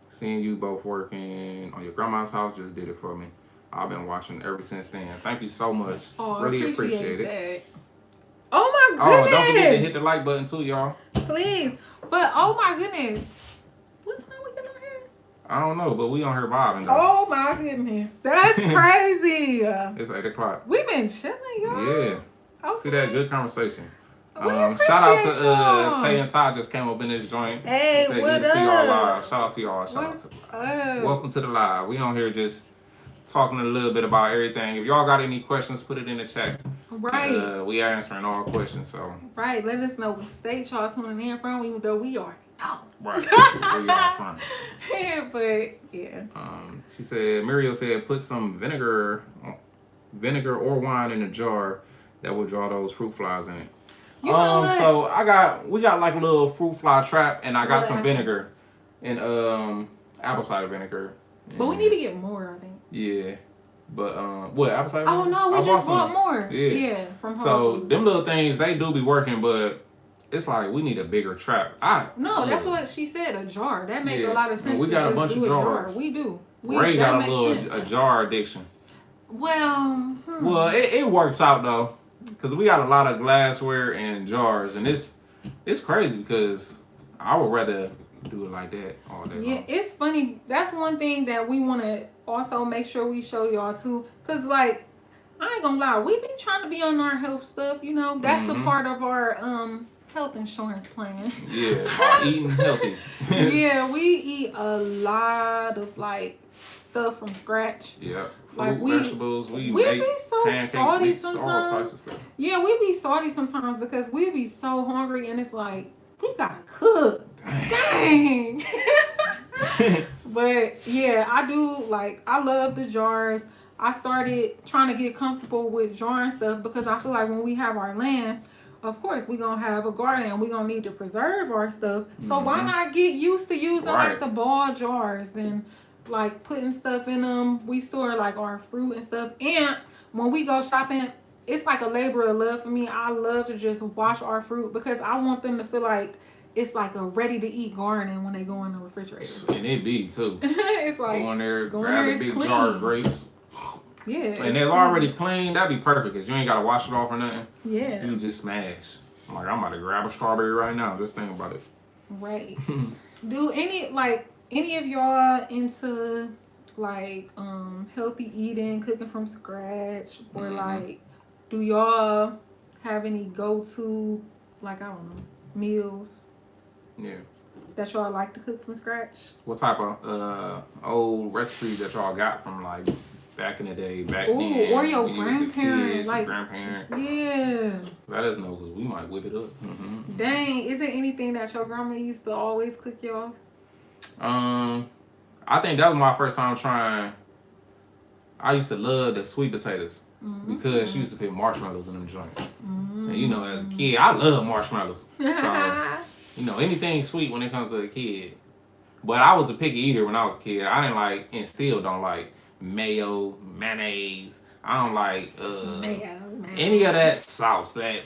Seeing you both working on your grandma's house just did it for me. I've been watching ever since then. Thank you so much. Oh, really appreciate it. that. Oh my Oh, goodness! don't forget to hit the like button too, y'all. Please, but oh my goodness, what time we get on here? I don't know, but we on here vibing though. Oh my goodness, that's crazy. It's 8 o'clock. We've been chilling, y'all. Yeah. Okay. See that? Good conversation. We Shout out to appreciate y'all. Tay and Todd just came up in this joint. Hey, Said what good to see y'all up? live. Shout out to y'all. Shout out What's to up? Welcome to the live. We on here just talking a little bit about everything. If y'all got any questions, put it in the chat. Right, We are answering all questions, so right. Let us know what state y'all tuning in from, even though we are. No. right. Where y'all from? Yeah, but yeah. She said, Muriel said, put some vinegar or wine in a jar that will draw those fruit flies in it. You know what? So we got like a little fruit fly trap, and I got What? some vinegar and apple cider vinegar. But we need to get more, I think. Yeah, but what apple cider? Oh vinegar? no, we I just some. bought more. Yeah. Yeah, from Whole So Foods. them little things they do be working, but it's like we need a bigger trap. No, that's what she said. A jar. That makes Yeah. a lot of sense. We to got a just bunch do of a jar. jars. We do. Ray that got a makes little sense. a jar addiction. Well, Well, it works out though, because we got a lot of glassware and jars, and it's crazy because I would rather do it like that all day yeah, long. it's funny. That's one thing that we want to also make sure we show y'all too. Cause like, I ain't gonna lie, we be trying to be on our health stuff. You know, that's a part of our health insurance plan. Yeah, about eating healthy. Yeah, we eat a lot of like stuff from scratch. Yeah, Like, fruit, vegetables. We be make so pancakes, salty mix, all sometimes. types of stuff. Yeah, we be salty sometimes because we be so hungry and it's like, we gotta cook. Dang. But yeah, I do I love the jars. I started trying to get comfortable with jarring stuff because I feel like when we have our land, of course, we're going to have a garden and we're going to need to preserve our stuff. So why not get used to using like the ball jars and like putting stuff in them. We store like our fruit and stuff. And when we go shopping, it's like a labor of love for me. I love to just wash our fruit because I want them to feel like it's like a ready to eat garden when they go in the refrigerator. And it be too. It's like go in there, go in grab there, a big it's clean. jar of grapes. Yeah. And it's already clean. That'd be perfect because you ain't got to wash it off or nothing. Yeah. You just smash. I'm like, I'm about to grab a strawberry right now. Just think about it. Right. Do any of y'all into like healthy eating, cooking from scratch, or like do y'all have any go-to like I don't know meals? Yeah. That y'all like to cook from scratch? What type of old recipes that y'all got from like back in the day, back Ooh, then? or your when you was a grandparent, kid, like your grandparent. Yeah. Let us know because we might whip it up. Dang, is there anything that your grandma used to always cook y'all? I think that was my first time trying. I used to love the sweet potatoes because she used to put marshmallows in them joints. And you know, as a kid, I love marshmallows. So, you know, anything sweet when it comes to a kid. But I was a picky eater when I was a kid. I didn't like, and still don't like, mayo, mayonnaise. I don't like any of that sauce. That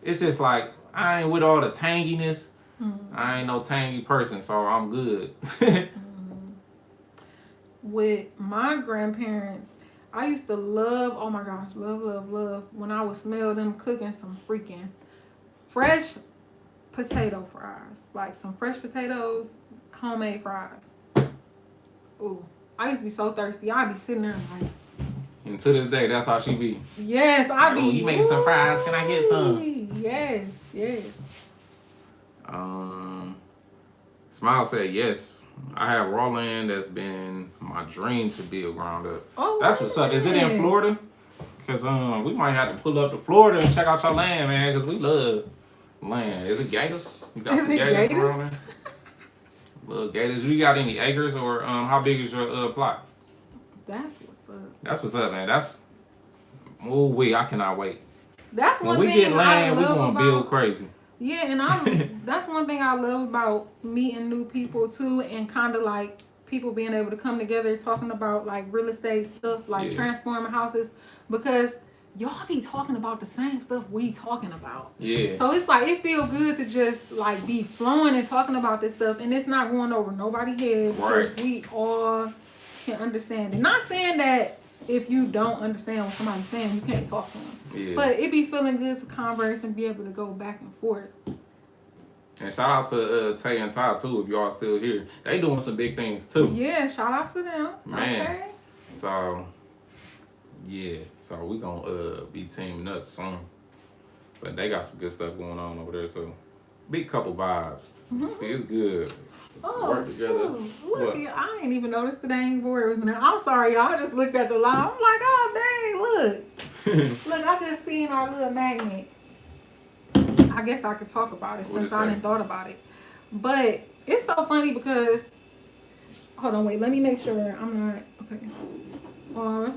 It's just like I ain't with all the tanginess. I ain't no tangy person, so I'm good. With my grandparents, I used to love, oh my gosh, love when I would smell them cooking some freaking fresh potato fries. Like some fresh potatoes, homemade fries. Ooh, I used to be so thirsty. I'd be sitting there like. And to this day, that's how she be. Yes, I'd be. Oh, you make some fries? Can I get some? Yes. Smile said yes. I have raw land that's been my dream to build ground up. Oh, that's what's up. Is it in Florida? Because we might have to pull up to Florida and check out your land, man. Because we love land. Is it gators? You got some gators around there? Little gators. You got any acres or how big is your plot? That's what's up. That's what's up, man. That's I cannot wait. That's one when we thing get land, we're gonna build crazy. Yeah, and that's one thing I love about meeting new people too, and kind of like people being able to come together talking about like real estate stuff, like transforming houses, because y'all be talking about the same stuff we talking about. Yeah. So it's like it feel good to just like be flowing and talking about this stuff, and it's not going over nobody's head because we all can understand it. Not saying that if you don't understand what somebody's saying, you can't talk to them. Yeah. But it be feeling good to converse and be able to go back and forth. And shout out to Tay and Ty too, if y'all still here. They doing some big things too. Yeah, shout out to them. Man. Okay. So yeah, so we gonna be teaming up soon. But they got some good stuff going on over there too. Big couple vibes. See, it's good. Oh, work together. Shoot. Look, I ain't even noticed the dang board was in there. I'm sorry, y'all. I just looked at the line. I'm like, oh, dang, look. Look, I just seen our little magnet. I guess I could talk about it since I didn't thought about it. But it's so funny because, hold on, wait. Let me make sure I'm not, okay.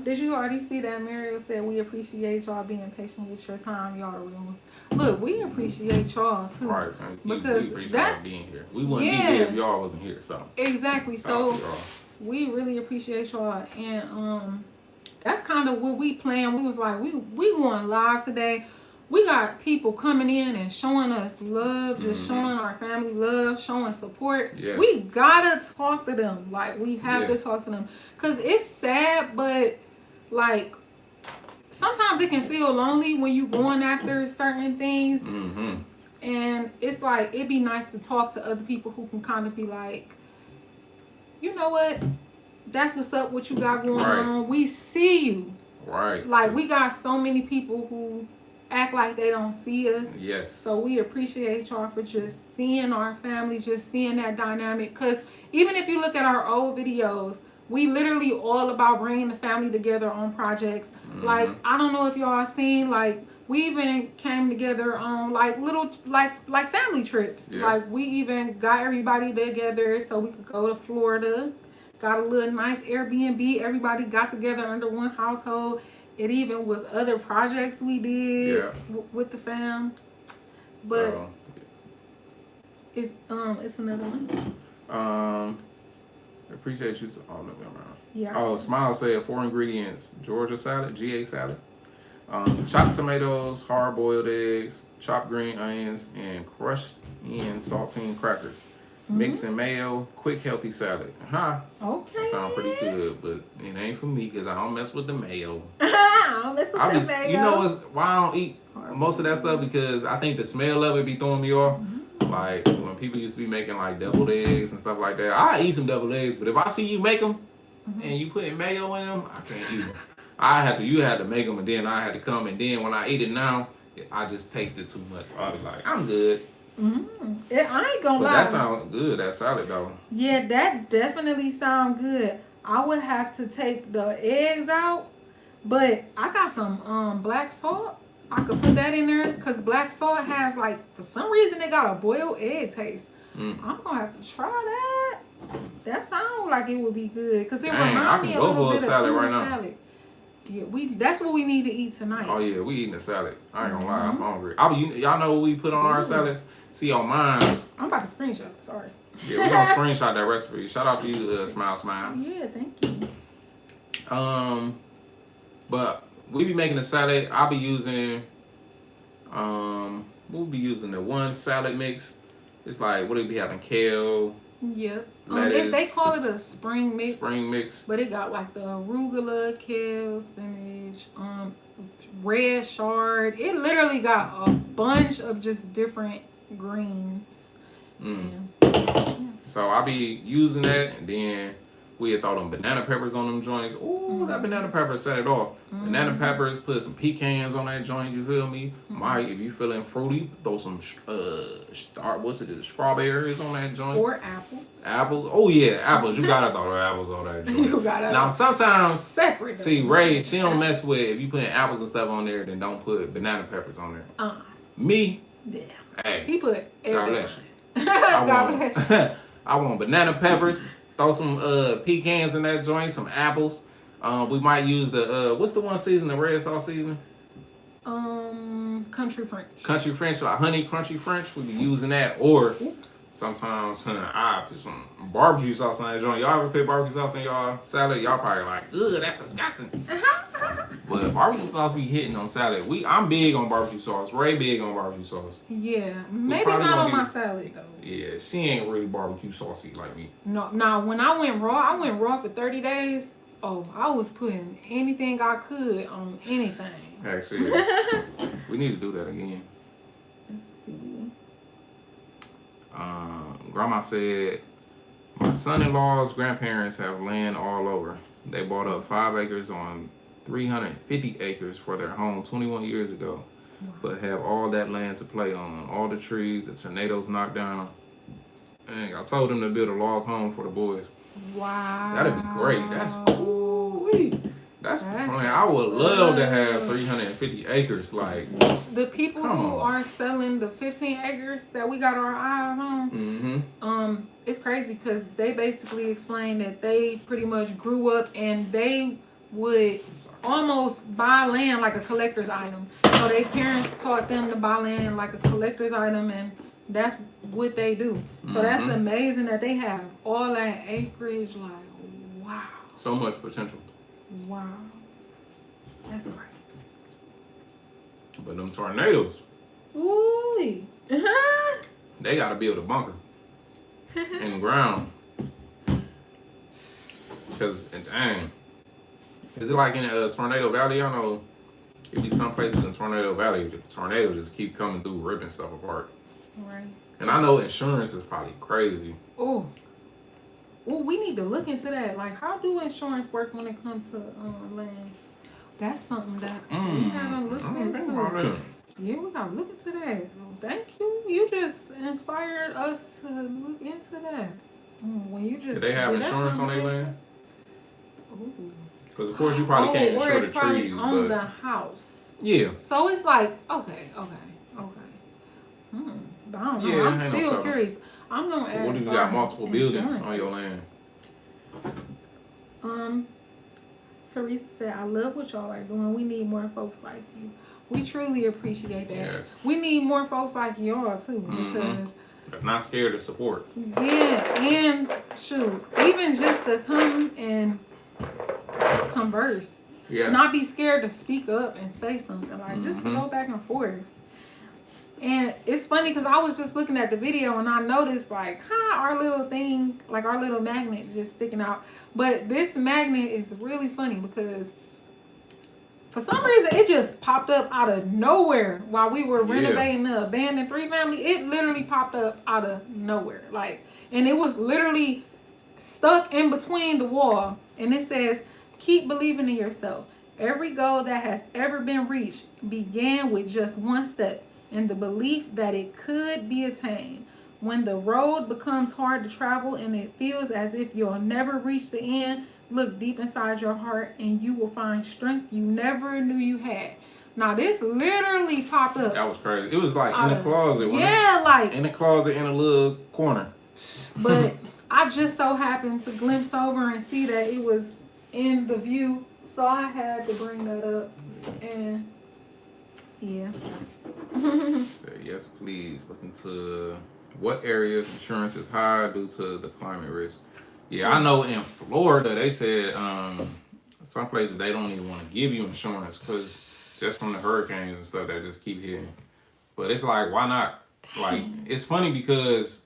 Did you already see that Mariel said we appreciate y'all being patient with your time, y'all the real ones. Look, we appreciate y'all too. Right, because we appreciate y'all being here. We wouldn't be here if y'all wasn't here. So exactly. So we really appreciate y'all, and that's kind of what we planned. We was like, we going live today. We got people coming in and showing us love, just showing our family love, showing support. Yeah. We gotta talk to them. Like, we have to talk to them. Because it's sad, but, like, sometimes it can feel lonely when you going after certain things. And it's like, it'd be nice to talk to other people who can kind of be like, you know what? That's what's up, what you got going on. We see you. Right. Like, we got so many people who act like they don't see us. Yes. So we appreciate y'all for just seeing our family, just seeing that dynamic. Because even if you look at our old videos, we literally all about bringing the family together on projects. Like, I don't know if y'all seen, like, we even came together on like little like family trips. Like, we even got everybody together so we could go to Florida. Got a little nice Airbnb. Everybody got together under one household. It even was other projects we did with the fam. But so, it's another one. Appreciate you to all of them around. Yeah. Oh, Smile said 4 ingredients: Georgia salad, GA salad, chopped tomatoes, hard-boiled eggs, chopped green onions, and crushed in saltine crackers. Mix and mayo, quick healthy salad. Okay. That sounds pretty good, but it ain't for me because I don't mess with the mayo. I don't mess with the mayo. You know why I don't eat most of that stuff? Because I think the smell of it be throwing me off. Like when people used to be making like deviled eggs and stuff like that. I eat some deviled eggs, but if I see you make them and you putting mayo in them, I can't eat them. You had to make them, and then I had to come, and then when I eat it now, I just tasted too much. So I was like, I'm good. I ain't gonna lie. But that sounds good, that salad though. Yeah, that definitely sounds good. I would have to take the eggs out, but I got some black salt. I could put that in there because black salt has, like, for some reason it got a boiled egg taste. I'm gonna have to try that. That sounds like it would be good because it reminds me of a little bit of tuna salad. Yeah, that's what we need to eat tonight. Oh yeah, we eating a salad. I ain't gonna lie, I'm hungry. Y'all know what we put on our salads? See on mine. I'm about to screenshot. Sorry. Yeah, we're gonna screenshot that recipe. Shout out to you, Smiles. Yeah, thank you. But we be making a salad. I'll be using we'll be using the one salad mix. It's like, what do we be having? Kale. Yep. If they call it a spring mix. Spring mix. But it got like the arugula, kale, spinach, red chard. It literally got a bunch of just different greens. So I'll be using that, and then We'd throw them banana peppers on them joints. Ooh, that banana pepper set it off. Banana peppers, put some pecans on that joint, you feel me? Mike, if you feeling fruity, throw some strawberries on that joint. Or apples. Apples? Oh yeah, apples. You gotta throw the apples on that joint. You gotta. Now sometimes separate. See, Ray, she don't mess with if you put apples and stuff on there, then don't put banana peppers on there. Me? Yeah. Hey. He put everything. God bless you. I want banana peppers. Throw some pecans in that joint, some apples. We might use the what's the one season, the red sauce season? Country French. Country French, like honey crunchy French. We be using that, or sometimes I put some barbecue sauce on that joint. Y'all ever put barbecue sauce in y'all salad? Y'all probably like, ugh, that's disgusting. But barbecue sauce be hitting on salad. I'm big on barbecue sauce. Ray big on barbecue sauce. Yeah, maybe not on my salad though. Yeah, she ain't really barbecue saucy like me. No, now when I went raw for 30 days. Oh, I was putting anything I could on anything. Actually, we need to do that again. Let's see. Grandma said, my son-in-law's grandparents have land all over. They bought up 5 acres on 350 acres for their home 21 years ago, but have all that land to play on. All the trees, the tornadoes knocked down. Dang, I told them to build a log home for the boys. Wow. That'd be great. That's the plan. I would love to have 350 acres. Like the people who are selling the 15 acres that we got our eyes on. It's crazy because they basically explained that they pretty much grew up and they would almost buy land like a collector's item. So their parents taught them to buy land like a collector's item, and that's what they do. So that's amazing that they have all that acreage. Like, wow. So much potential. Wow. That's great. But them tornadoes. Ooh. They gotta build a bunker in the ground. Cause dang. Is it like in a Tornado Valley? I know it be some places in Tornado Valley the tornado just keep coming through, ripping stuff apart. Right. And I know insurance is probably crazy. Oh, we need to look into that. Like, how do insurance work when it comes to land? That's something that we haven't looked into. Yeah, we gotta look into that. Thank you. You just inspired us to look into that. When you just do they have insurance on their land? Ooh. Because of course you probably can't insure the trees. On the house. Yeah. So it's like okay. But I don't know. I'm still curious. I'm gonna ask. What if you got multiple buildings on your land? Teresa said, I love what y'all are doing. We need more folks like you. We truly appreciate that. Yes. We need more folks like y'all too, because that's not scared to support. Yeah, and shoot, even just to come and converse. Yeah. Not be scared to speak up and say something. Like just to go back and forth. And it's funny because I was just looking at the video and I noticed like, our little thing, like our little magnet just sticking out. But this magnet is really funny because for some reason it just popped up out of nowhere while we were renovating the abandoned 3-family. It literally popped up out of nowhere. Like, and it was literally stuck in between the wall. And it says, keep believing in yourself. Every goal that has ever been reached began with just one step. And the belief that it could be attained. When the road becomes hard to travel and it feels as if you'll never reach the end, look deep inside your heart and you will find strength you never knew you had. Now this literally popped up. That was crazy. It was like in the closet. Yeah, like in the closet in a little corner. But I just so happened to glimpse over and see that it was in the view. So I had to bring that up. And yeah. Say yes, please. Look into what areas insurance is high due to the climate risk. Yeah, I know in Florida they said some places they don't even want to give you insurance because just from the hurricanes and stuff that just keep hitting. But it's like, why not? Like, it's funny because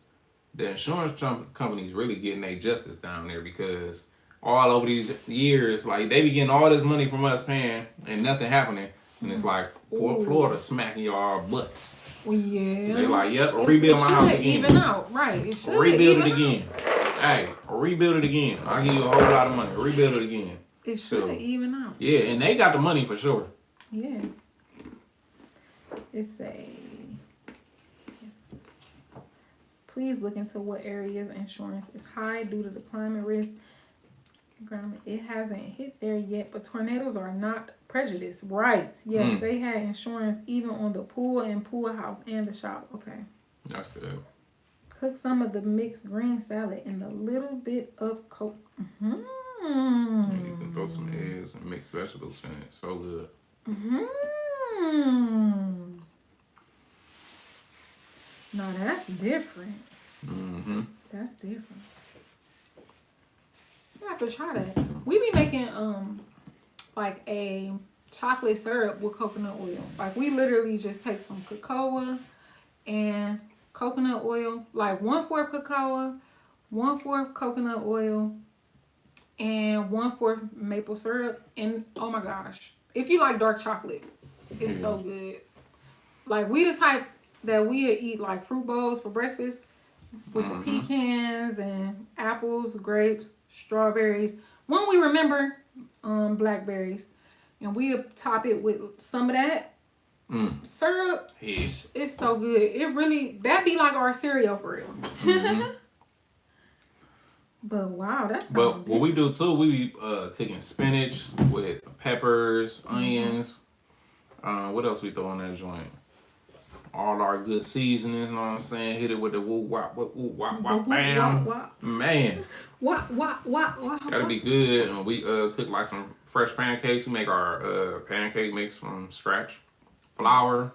the insurance companies really getting their justice down there because all over these years, like they be getting all this money from us paying and nothing happening. And it's like Florida smacking y'all butts. Well, yeah. They like, yep, rebuild my house again. Even out, right? It should rebuild it again. Hey, rebuild it again. I'll give you a whole lot of money. Rebuild it again. It should even out. Yeah, and they got the money for sure. Yeah. It's a. Please look into what areas insurance is high due to the climate risk. It hasn't hit there yet, but tornadoes are not prejudiced. Right. Yes, they had insurance even on the pool and pool house and the shop. Okay. That's good. Cook some of the mixed green salad in a little bit of coke. You can throw some eggs and mixed vegetables in it. So good. No, that's different. That's different. You have to try that. We be making like a chocolate syrup with coconut oil. Like we literally just take some cocoa and coconut oil, like 1/4 cocoa, 1/4 coconut oil, and 1/4 maple syrup. And oh my gosh, if you like dark chocolate, it's so good. Like we the type that we eat like fruit bowls for breakfast with the pecans and apples, grapes, strawberries. When we remember blackberries, and we top it with some of that syrup. Yeah. It's so good. It really that be like our cereal for real. But wow, that's. But what we do too, we be cooking spinach with peppers, onions. What else we throw in that joint? All our good seasonings, you know what I'm saying? Hit it with the woo wop, bam. Man. What? Gotta be good. And we cook like some fresh pancakes. We make our pancake mix from scratch. Flour.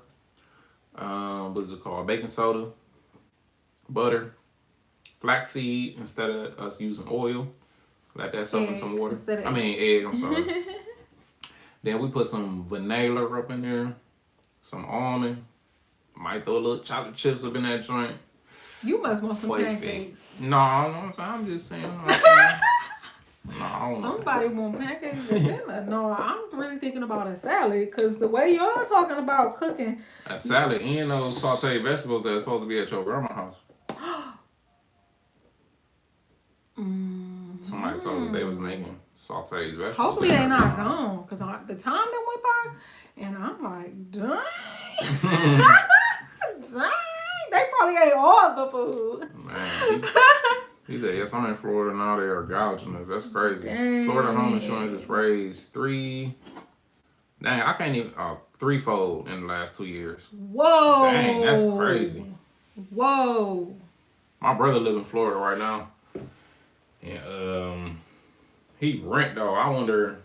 What is it called? Baking soda. Butter. Flaxseed instead of us using oil. Let that soak in some water. Egg, I'm sorry. Then we put some vanilla up in there. Some almond. Might throw a little chocolate chips up in that joint. You must want some pancakes. No, I'm just saying. No, somebody want pancakes for dinner. No, I'm really thinking about a salad because the way y'all talking about cooking. A salad and those sauteed vegetables that's supposed to be at your grandma's house. Somebody told me they was making sauteed vegetables. Hopefully they not gone because the time that went by and I'm like, dang. Dang, they probably ate all the food. Man, he said, yes, I'm in Florida now. They are gouging us. That's crazy. Dang. Florida home insurance is raised threefold in the last 2 years. Whoa. Dang, that's crazy. Whoa. My brother lives in Florida right now. And he rent though. I wonder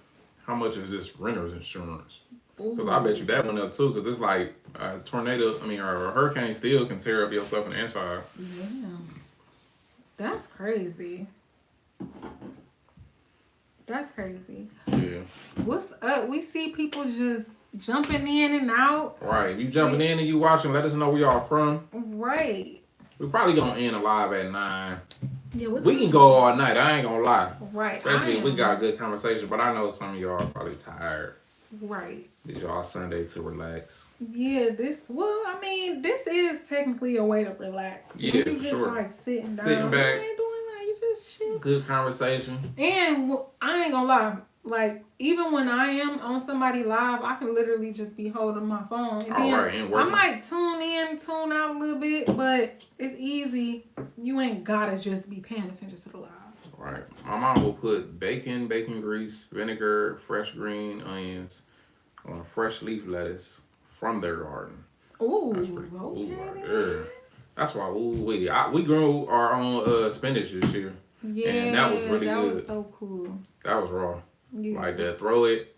how much is this renter's insurance? Because I bet you that went up too. Because it's like a tornado, or a hurricane still can tear up your stuff on the inside. Yeah. That's crazy. That's crazy. Yeah. What's up? We see people just jumping in and out. Right. If you jumping in and you watching, let us know where y'all from. Right. We're probably going to end live at 9. Yeah, we can go all night. I ain't going to lie. Right. Especially if we got good conversation. But I know some of y'all are probably tired. Right. It's y'all Sunday to relax. Yeah, this is technically a way to relax. Yeah, you just sure. Like sitting back. You ain't doing that. You just chill. Good conversation. And I ain't gonna lie. Like, even when I am on somebody live, I can literally just be holding my phone. And then I might tune in, tune out a little bit, but it's easy. You ain't gotta just be paying attention to the live. Right. My mom will put bacon grease, vinegar, fresh green onions on fresh leaf lettuce from their garden. Ooh, that's pretty cool okay. Right there. That's why we grew our own spinach this year. Yeah, and that was really good. That was so cool. That was raw. Yeah. Like that. Throw it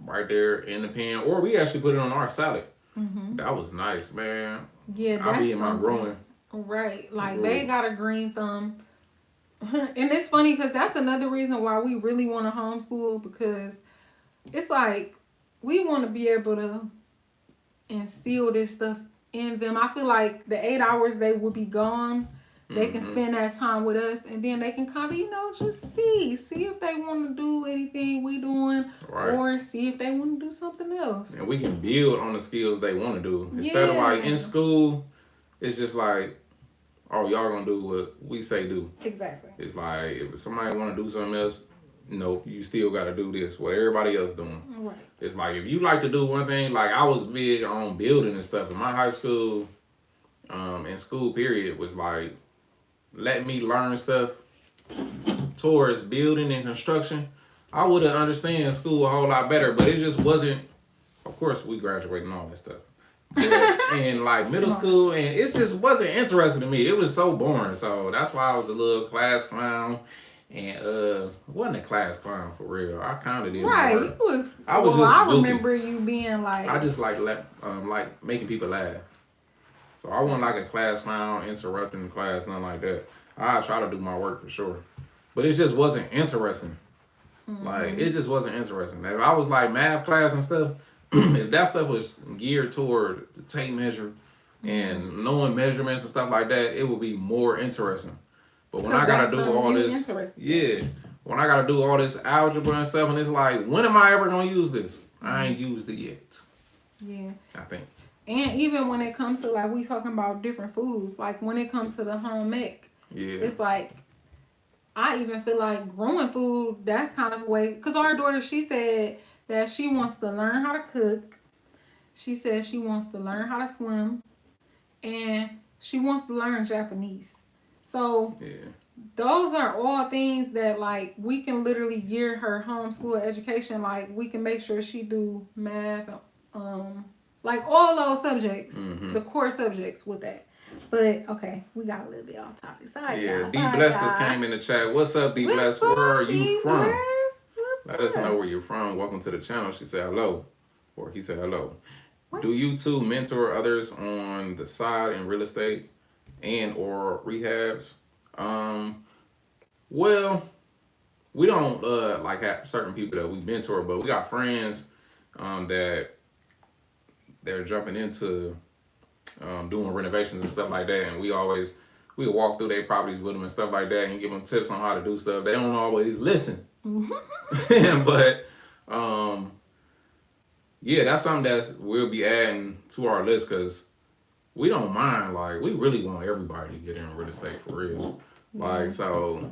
right there in the pan, or we actually put it on our salad. Mm-hmm. That was nice, man. Yeah, that's I be in my growing. Right, like they got a green thumb. And it's funny because that's another reason why we really want to homeschool, because it's like we want to be able to instill this stuff in them. I feel like the 8 hours they will be gone, they can spend that time with us, and then they can kind of, just see if they want to do anything we doing, right, or see if they want to do something else. And we can build on the skills they want to do. Instead of like in school, it's just like, oh, y'all gonna do what we say do. Exactly. It's like if somebody want to do something else, no, you still got to do this what everybody else doing. Right. It's like if you like to do one thing, like I was big on building and stuff in my high school, in school period was like let me learn stuff towards building and construction. I would have understand school a whole lot better, but it just wasn't. Of course, we graduated and all that stuff. But in like middle school, and it just wasn't interesting to me. It was so boring. So that's why I was a little class clown, and wasn't a class clown for real. I kind of did. Right, you was. I was well, just I goofy. remember you being like. I just like making people laugh. So I wasn't like a class clown, interrupting the class, nothing like that. I try to do my work for sure, but it just wasn't interesting. Like it just wasn't interesting. If I was like math class and stuff, if that stuff was geared toward the tape measure and knowing measurements and stuff like that, it would be more interesting. But when I gotta do all this, when I gotta do all this algebra and stuff, and it's like, when am I ever gonna use this? I ain't used it yet. Yeah. I think. And even when it comes to like we talking about different foods, like when it comes to the home ec, it's like I even feel like growing food, that's kind of a way, because our daughter, she said that she wants to learn how to cook. She said she wants to learn how to swim, and she wants to learn Japanese. So those are all things that like we can literally gear her homeschool education. Like we can make sure she do math, like all those subjects, the core subjects with that. But okay, we got a little bit off topic. Sorry, D Bless just came in the chat. What's up, D Bless? Where are you from? Let us know where you're from. Welcome to the channel. She said hello, or he said hello. What? Do you two mentor others on the side in real estate and or rehabs? Well, we don't like have certain people that we mentor, but we got friends that they're jumping into doing renovations and stuff like that, and we walk through their properties with them and stuff like that and give them tips on how to do stuff. They don't always listen. But yeah, that's something that we'll be adding to our list, because we don't mind. Like, we really want everybody to get in real estate for real. Like, so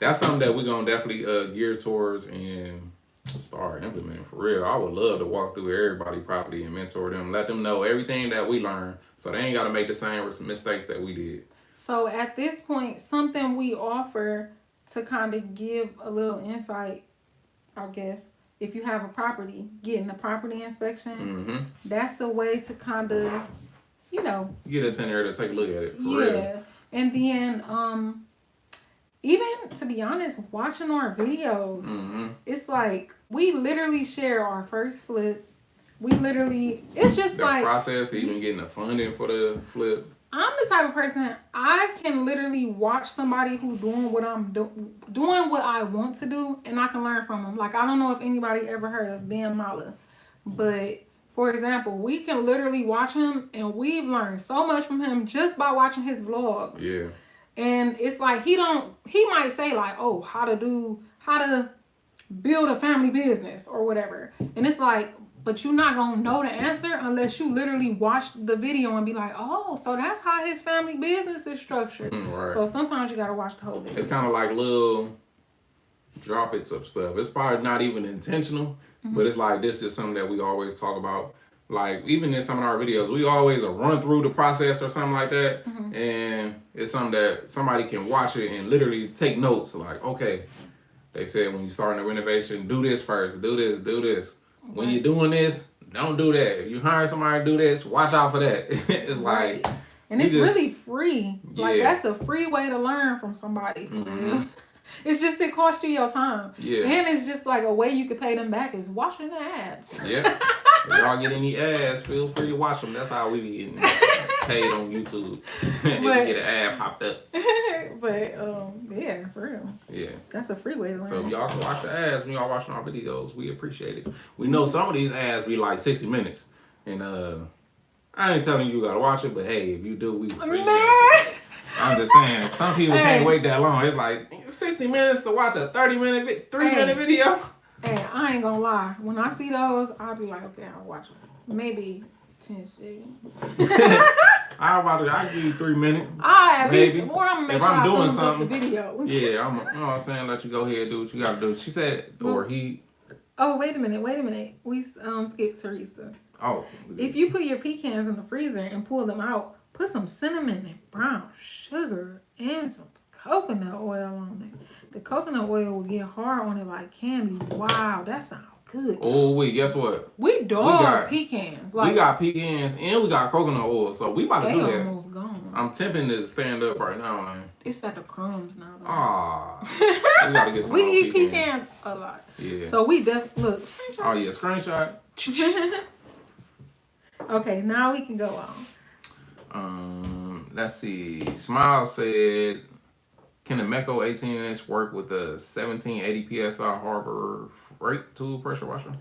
that's something that we're gonna definitely gear towards and start implementing for real. I would love to walk through everybody's property and mentor them, let them know everything that we learned, so they ain't got to make the same mistakes that we did. So at this point, something we offer to kind of give a little insight, I guess, if you have a property, getting a property inspection, that's the way to kind of, get us in there to take a look at it for real. And then even to be honest, watching our videos, it's like we literally share our first flip. It's just the like process, even getting the funding for the flip. I'm the type of person, I can literally watch somebody who's doing what I'm doing what I want to do, and I can learn from them. Like, I don't know if anybody ever heard of Ben Mala, but for example, we can literally watch him, and we've learned so much from him just by watching his vlogs. Yeah. And it's like he might say like, oh, how to build a family business or whatever. And it's like, but you're not going to know the answer unless you literally watch the video and be like, oh, so that's how his family business is structured. Right. So sometimes you got to watch the whole video. It's kind of like little droppets of stuff. It's probably not even intentional, but it's like, this is something that we always talk about. Like, even in some of our videos, we always run through the process or something like that. And it's something that somebody can watch it and literally take notes. Like, okay, they said when you start a renovation, do this first, do this, do this. When you're doing this, don't do that. If you hire somebody to do this, watch out for that. It's like, and it's really free. Like, that's a free way to learn from somebody. For real. It's just, it costs you your time. Yeah. And it's just like a way you could pay them back is watching the ads. Yeah. If y'all get any ads, feel free to watch them. That's how we be getting paid on YouTube. If we get an ad popped up. But yeah, for real. Yeah. That's a free way to learn. So if y'all can watch the ads when y'all watching our videos, we appreciate it. We know some of these ads be like 60 minutes. And I ain't telling you gotta watch it, but hey, if you do, we appreciate it. I'm just saying, some people can't wait that long. It's like 60 minutes to watch a 30-minute, 3-minute video. Hey, I ain't gonna lie. When I see those, I'll be like, okay, I'll watch it. Maybe I'll give you 3 minutes. At Maybe. least, or I'm gonna make If sure I'm I doing thumbs up the something, video. Yeah, you know what I'm saying? Let you go ahead and do what you gotta do. She said, or he. Oh, wait a minute. We skipped Teresa. Oh. If you put your pecans in the freezer and pull them out, put some cinnamon and brown sugar and some coconut oil on it. The coconut oil will get hard on it like candy. Wow, that sounds good. Oh, wait, guess what? We got pecans. Like, we got pecans and we got coconut oil, so we about to do that. They almost gone. I'm tempting to stand up right now, man. It's at the crumbs now. Ah, we gotta get some. We eat pecans a lot. Yeah. So we look. Screenshot. Oh yeah, screenshot. Okay, now we can go on. Let's see. Smile said, "Can the Mecco 18-inch work with the 1780 psi Harbor Freight tool pressure washer?"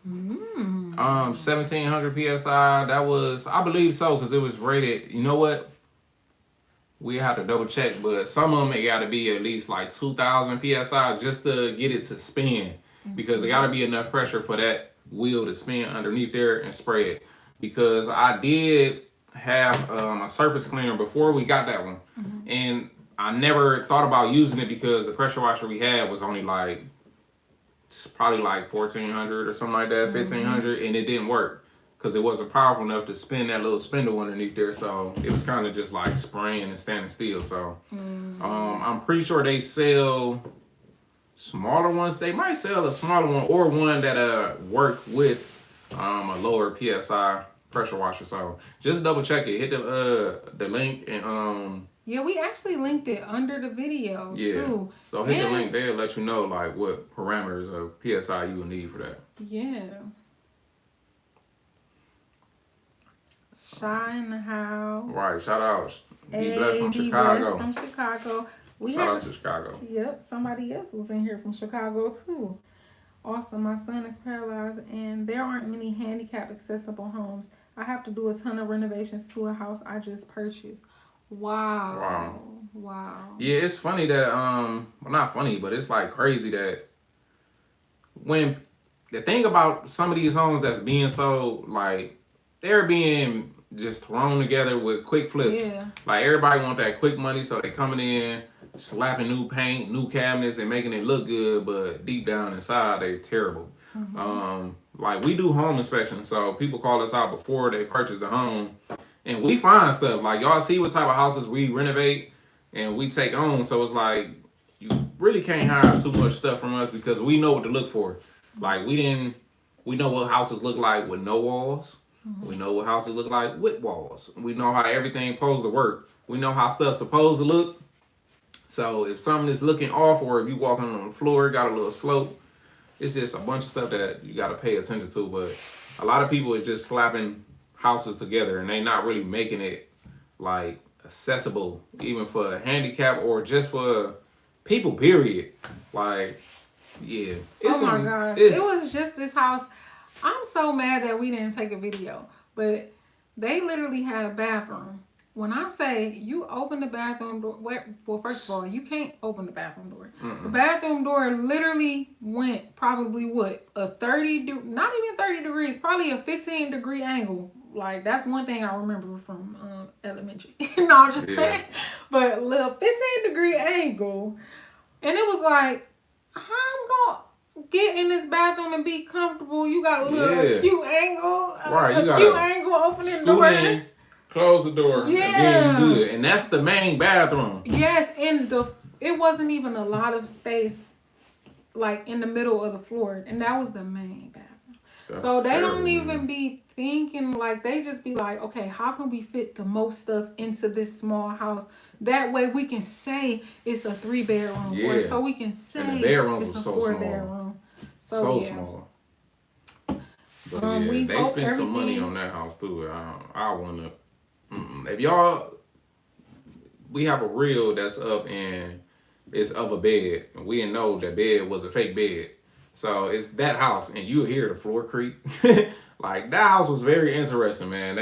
1700 psi. That was, I believe so, because it was rated. You know what? We have to double check, but some of them it got to be at least like 2000 psi just to get it to spin, because it got to be enough pressure for that wheel to spin underneath there and spray it. Because I did have a surface cleaner before we got that one, and I never thought about using it because the pressure washer we had was only like, it's probably like 1400 or something like that, 1500, and it didn't work because it wasn't powerful enough to spin that little spindle underneath there. So it was kind of just like spraying and standing still. So I'm pretty sure they sell smaller ones. They might sell a smaller one or one that work with a lower PSI pressure washer. So just double check it. Hit the link and yeah, we actually linked it under the video too. So hit the link there and let you know like what parameters of PSI you will need for that. Yeah. Shy in the house. Right, shout out. Be blessed from Chicago. From Chicago. Shout out to Chicago. Yep, somebody else was in here from Chicago too. Also, my son is paralyzed and there aren't many handicap accessible homes. I have to do a ton of renovations to a house I just purchased. Wow. Yeah, it's funny that well, not funny, but it's like crazy that when the thing about some of these homes that's being sold, like they're being just thrown together with quick flips. Yeah. Like everybody want that quick money, so they coming in, slapping new paint, new cabinets, and making it look good, but deep down inside they terrible. Like we do home inspections, so people call us out before they purchase the home, and we find stuff. Like y'all see what type of houses we renovate and we take on, so it's like you really can't hide too much stuff from us because we know what to look for. Like we know what houses look like with no walls. We know what houses look like with walls. We know how everything supposed to work. We know how stuff's supposed to look. So if something is looking off, or if you walking on the floor, got a little slope, it's just a bunch of stuff that you got to pay attention to. But a lot of people are just slapping houses together and they not really making it like accessible, even for a handicap or just for people, period. Like, yeah. Oh my gosh. It was just this house. I'm so mad that we didn't take a video, but they literally had a bathroom. When I say you open the bathroom door, well, first of all, you can't open the bathroom door. The bathroom door literally went probably a 30, not even 30 degrees, probably a 15-degree angle. Like that's one thing I remember from elementary. No, I'm just saying, but a little 15-degree angle, and it was like, how I'm gonna get in this bathroom and be comfortable? You got a little cute angle, right? You got cute angle opening the door. Close the door. And then you good. And that's the main bathroom. Yes, and it wasn't even a lot of space like in the middle of the floor. And that was the main bathroom. So they don't even be thinking, like they just be like, okay, how can we fit the most stuff into this small house? That way we can say it's a 3-bedroom. Or so we can say it's a 4-bedroom. So small. But they spent some money on that house too. I wanna. If y'all, we have a reel that's up and it's of a bed, and we didn't know that bed was a fake bed. So it's that house, and you hear the floor creak. Like that house was very interesting, man.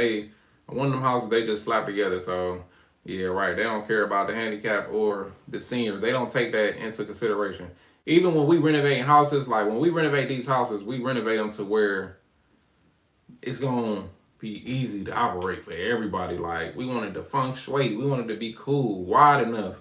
One of them houses they just slapped together. So yeah, right. They don't care about the handicap or the seniors. They don't take that into consideration. Even when we renovate houses, like when we renovate these houses, we renovate them to where it's gonna be easy to operate for everybody. Like, we wanted the feng shui. We wanted to be cool, wide enough.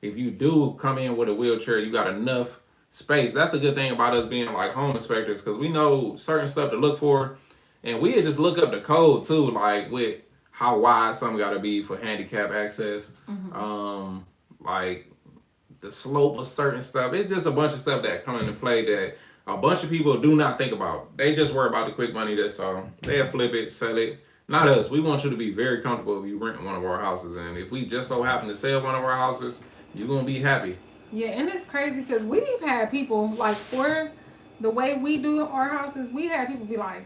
If you do come in with a wheelchair, you got enough space. That's a good thing about us being like home inspectors, because we know certain stuff to look for. And we just look up the code too, like with how wide something got to be for handicap access. Like the slope of certain stuff. It's just a bunch of stuff that come into play that a bunch of people do not think about. They just worry about the quick money, that's all. They'll flip it, sell it. Not us. We want you to be very comfortable if you rent one of our houses. And if we just so happen to sell one of our houses, you're going to be happy. Yeah, and it's crazy because we've had people, like, for the way we do our houses, we had people be like,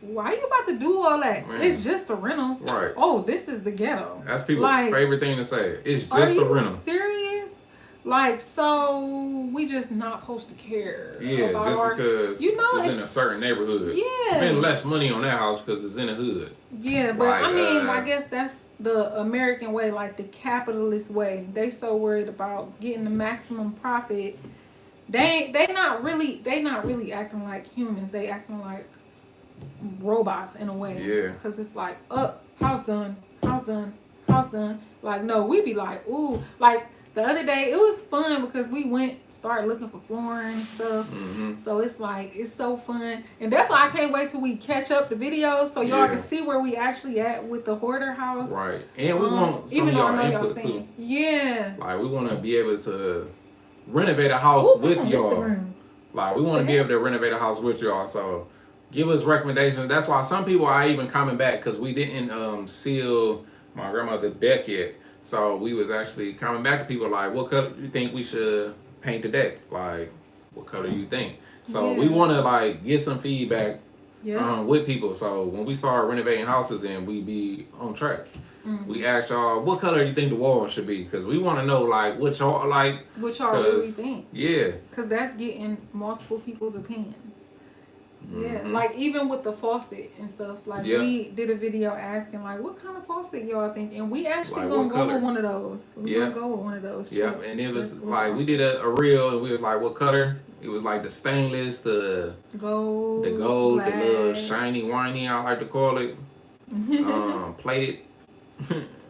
why you about to do all that? Man. It's just a rental. Right. Oh, this is the ghetto. That's people's favorite thing to say. It's just a rental. Are you serious? Like, so we just not supposed to care. Yeah, about just because it's in a certain neighborhood. Yeah. Spend less money on that house because it's in a hood. Yeah, but like, I mean, I guess that's the American way, like the capitalist way. They so worried about getting the maximum profit. They not really acting like humans. They acting like robots in a way. Yeah. Because it's like, house done. Like, no, we be like, ooh, like the other day it was fun because we started looking for flooring and stuff. So it's like, it's so fun, and that's why I can't wait till we catch up the videos so y'all can see where we actually at with the hoarder house. Right, and we want some of y'all input too. Yeah, like we want to be able to renovate a house with y'all. Like we want to be able to renovate a house with y'all. So give us recommendations. That's why some people are even coming back because we didn't seal my grandmother's deck yet. So we was actually coming back to people like, what color you think we should paint the deck? Like, what color you think? So we want to like get some feedback with people. So when we start renovating houses and we be on track, we ask y'all, what color you think the wall should be? Because we want to know like what y'all like. What y'all really think. Yeah. Because that's getting multiple people's opinions. Yeah, like even with the faucet and stuff, like we did a video asking like what kind of faucet y'all think, and we actually like, gonna go with one of those. We gonna go with one of those. Yeah, and it was like we did a reel, and we was like, what color? It was like the stainless, the gold, black. The little shiny, whiny, I like to call it, plated.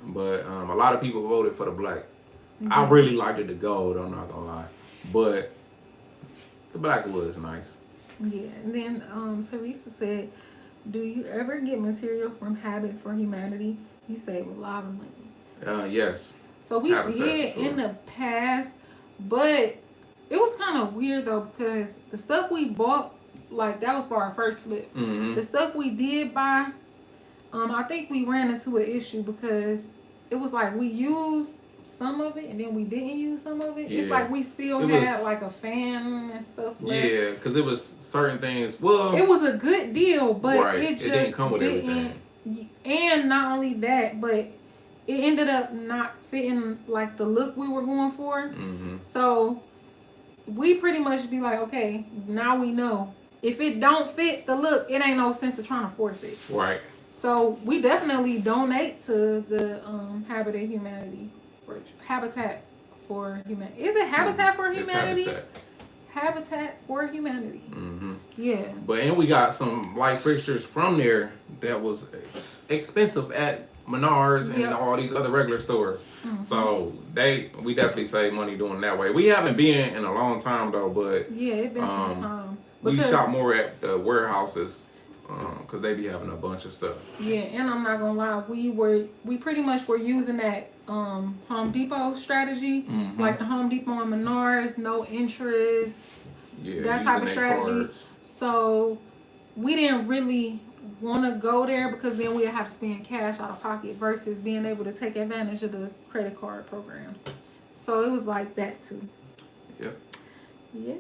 But a lot of people voted for the black. I really liked the gold. I'm not gonna lie, but the black was nice. Yeah, and then Teresa said, do you ever get material from Habit for Humanity? You save a lot of money. Yes. So we did in the past, but it was kind of weird though because the stuff we bought, like that was for our first flip. The stuff we did buy, I think we ran into an issue because it was like we used some of it and then we didn't use some of it. It's like we still had like a fan and stuff left. Yeah, because it was certain things. Well, it was a good deal, but it just didn't come with everything. And not only that, but it ended up not fitting like the look we were going for. So we pretty much be like, okay, now we know if it don't fit the look, it ain't no sense of trying to force it. Right. So we definitely donate to the Habitat for Humanity. Is it Habitat for Humanity? Habitat for Humanity. Yeah. And we got some light fixtures from there that was expensive at Menards and all these other regular stores. So we definitely save money doing it that way. We haven't been in a long time though, but it's been some time. We shop more at the warehouses. Because they be having a bunch of stuff. Yeah, and I'm not gonna lie, we pretty much were using that Home Depot strategy, like the Home Depot and Menards, no interest, that type of strategy. Cards. So we didn't really want to go there because then we'd have to spend cash out of pocket versus being able to take advantage of the credit card programs. So it was like that too. Yep. Yeah.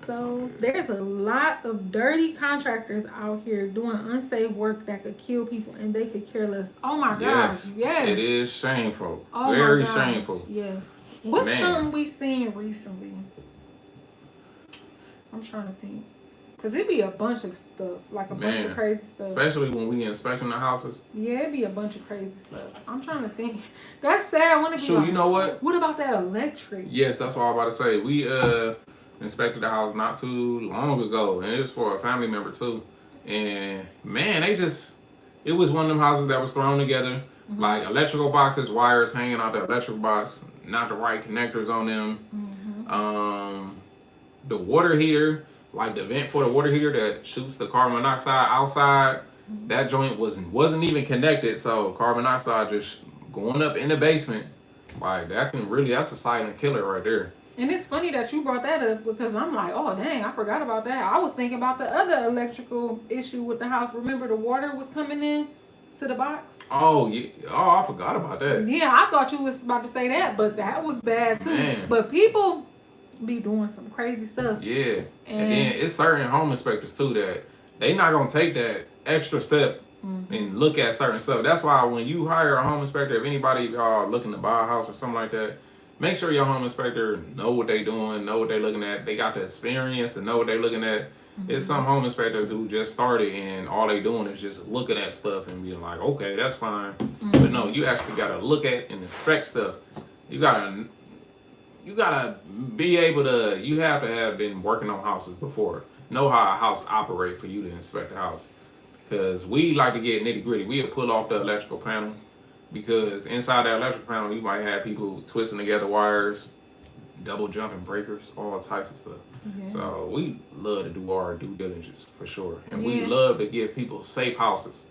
So there's a lot of dirty contractors out here doing unsafe work that could kill people and they could care less. Oh my gosh, yes. It is shameful. Oh very shameful. Yes. What's something we've seen recently? I'm trying to think. Because it'd be a bunch of stuff, like a bunch of crazy stuff. Especially when we inspecting the houses. Yeah, it'd be a bunch of crazy stuff. I'm trying to think. That's sad. I want to be Sure, you know what? What about that electric? Yes, that's what I'm about to say. We inspected the house not too long ago, and it was for a family member too. And man, it was one of them houses that was thrown together, like electrical boxes, wires hanging out the electrical box, not the right connectors on them. The water heater, like the vent for the water heater that shoots the carbon monoxide outside, that joint wasn't even connected, so carbon monoxide just going up in the basement, like that's a silent killer right there. And it's funny that you brought that up because I'm like, oh dang, I forgot about that. I was thinking about the other electrical issue with the house. Remember the water was coming in to the box? Oh yeah, I forgot about that. Yeah, I thought you was about to say that, but that was bad too. Man. But people be doing some crazy stuff. Yeah, and then it's certain home inspectors too that they not gonna take that extra step and look at certain stuff. That's why when you hire a home inspector, if anybody looking to buy a house or something like that, make sure your home inspector know what they doing, know what they looking at. They got the experience to know what they looking at. There's some home inspectors who just started and all they doing is just looking at stuff and being like, okay, that's fine. But no, you actually gotta look at and inspect stuff. You gotta be able to. You have to have been working on houses before. Know how a house operates for you to inspect the house. Because we like to get nitty gritty. We'll pull off the electrical panel. Because inside that electrical panel, you might have people twisting together wires, double jumping breakers, all types of stuff. Yeah. So we love to do our due diligence for sure. And we love to give people safe houses.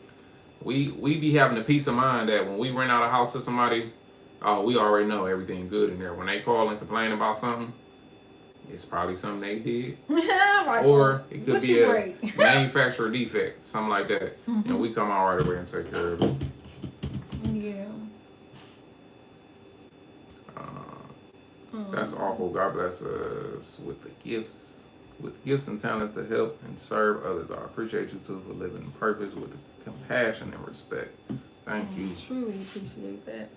We be having the peace of mind that when we rent out a house to somebody, we already know everything good in there. When they call and complain about something, it's probably something they did. Like, or it could be a manufacturer defect, something like that. And we come out right away and take care of it. Yeah. That's awful. God bless us with gifts and talents to help and serve others. I appreciate you too for living in purpose with compassion and respect. Thank you. Truly appreciate that.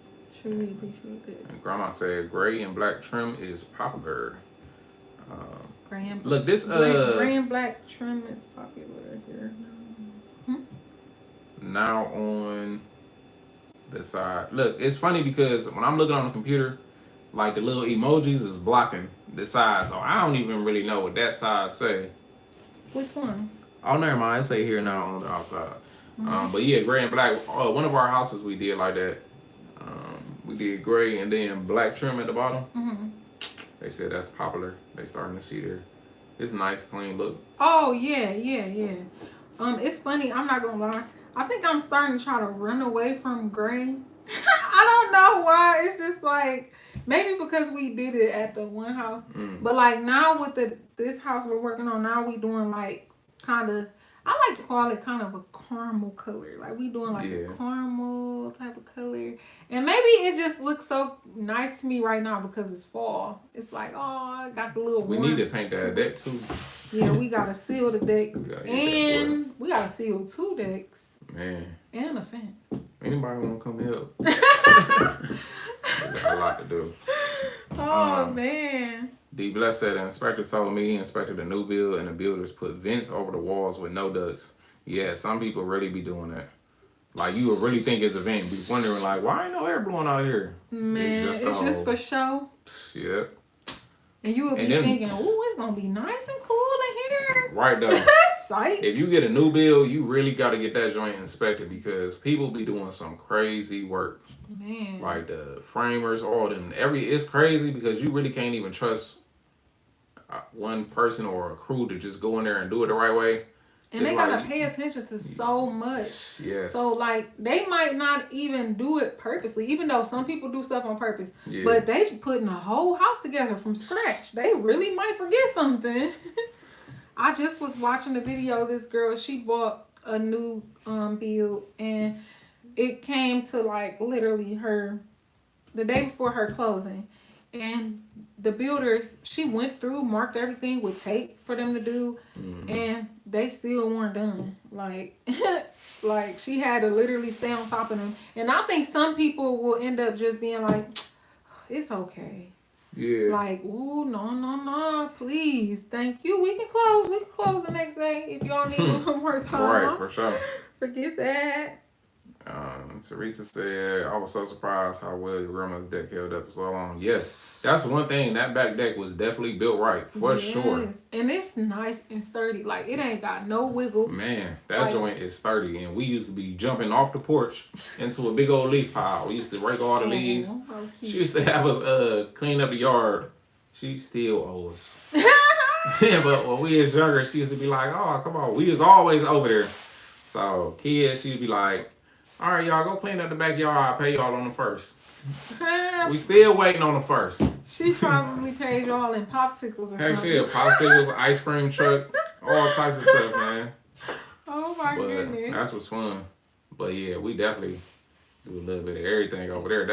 Truly appreciate that. And Grandma said gray and black trim is popular. Gray and look, this gray and black trim is popular here. Now on the side. Look, it's funny because when I'm looking on the computer, like the little emojis is blocking the side, so I don't even really know what that side say. Which one? Oh, never mind. It say here now on the outside. But yeah, gray and black. One of our houses we did like that. We did gray and then black trim at the bottom. They said that's popular. They starting to see there. It's nice, clean look. Oh yeah. It's funny. I'm not gonna lie. I think I'm starting to try to run away from gray. I don't know why. It's just like maybe because we did it at the one house, but like now with this house we're working on now, we doing like kind of. I like to call it kind of a caramel color. Like we doing like a caramel type of color. And maybe it just looks so nice to me right now because it's fall. It's like, oh, I got the little We need to paint that deck too. Yeah, we got to seal the deck. And we got to seal 2 decks. Man. And a fence. Anybody want to come help? We got a lot to do. Oh, man. D. Bless said the inspector told me he inspected a new build and the builders put vents over the walls with no dust. Yeah, some people really be doing that. Like you would really think it's a vent. Be wondering like, why ain't no air blowing out of here? Man, it's just for show. Yeah. And you would be thinking, ooh, it's gonna be nice and cool in here. Right though. Sight. If you get a new build, you really got to get that joint inspected because people be doing some crazy work. Man. Like the framers, all them. It's crazy because you really can't even trust one person or a crew to just go in there and do it the right way. And they gotta pay attention to so much. Yes. So like they might not even do it purposely, even though some people do stuff on purpose. Yeah. But they putting a whole house together from scratch. They really might forget something. I just was watching the video. This girl, she bought a new build, and it came to like literally the day before her closing, and the builders, she went through, marked everything with tape for them to do, and they still weren't done. Like, like she had to literally stay on top of them. And I think some people will end up just being like, it's okay. Yeah. Like, ooh, no, please, thank you. We can close the next day if y'all need a little more time. Right, for sure. Forget that. Teresa said, I was so surprised how well your grandmother's deck held up for so long. Yes, that's one thing. That back deck was definitely built right, for sure. And it's nice and sturdy. Like, it ain't got no wiggle. Man, that like, joint is sturdy. And we used to be jumping off the porch into a big old leaf pile. We used to rake all the leaves. She used to have us clean up the yard. She still owes us. Yeah, but when we was younger, she used to be like, oh, come on. We was always over there. So, kids, she'd be like, all right, y'all, go clean up the backyard. I'll pay y'all on the first. We still waiting on the first. She probably paid y'all in popsicles or something. Heck, popsicles, ice cream truck, all types of stuff, man. Oh, my goodness. That's what's fun. But, yeah, we definitely do a little bit of everything over there.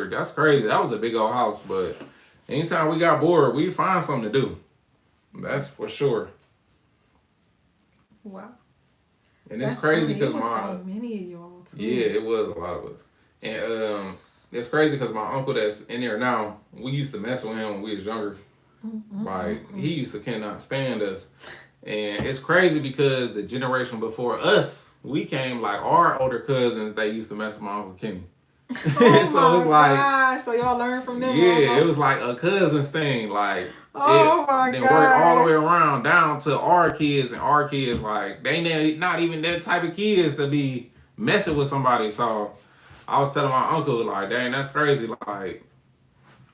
That's crazy. That was a big old house, but anytime we got bored, we find something to do. That's for sure. Wow. And it's crazy because so many of y'all too. Yeah, it was a lot of us. And it's crazy because my uncle that's in there now, we used to mess with him when we was younger. He used to cannot stand us. And it's crazy because the generation before us, we came like our older cousins, they used to mess with my Uncle Kenny. So it's like, gosh, so y'all learned from them. Yeah, it was like a cousin's thing. Like, then work all the way around down to our kids, and our kids, like, they not even that type of kids to be messing with somebody. So I was telling my uncle, like, dang, that's crazy. Like,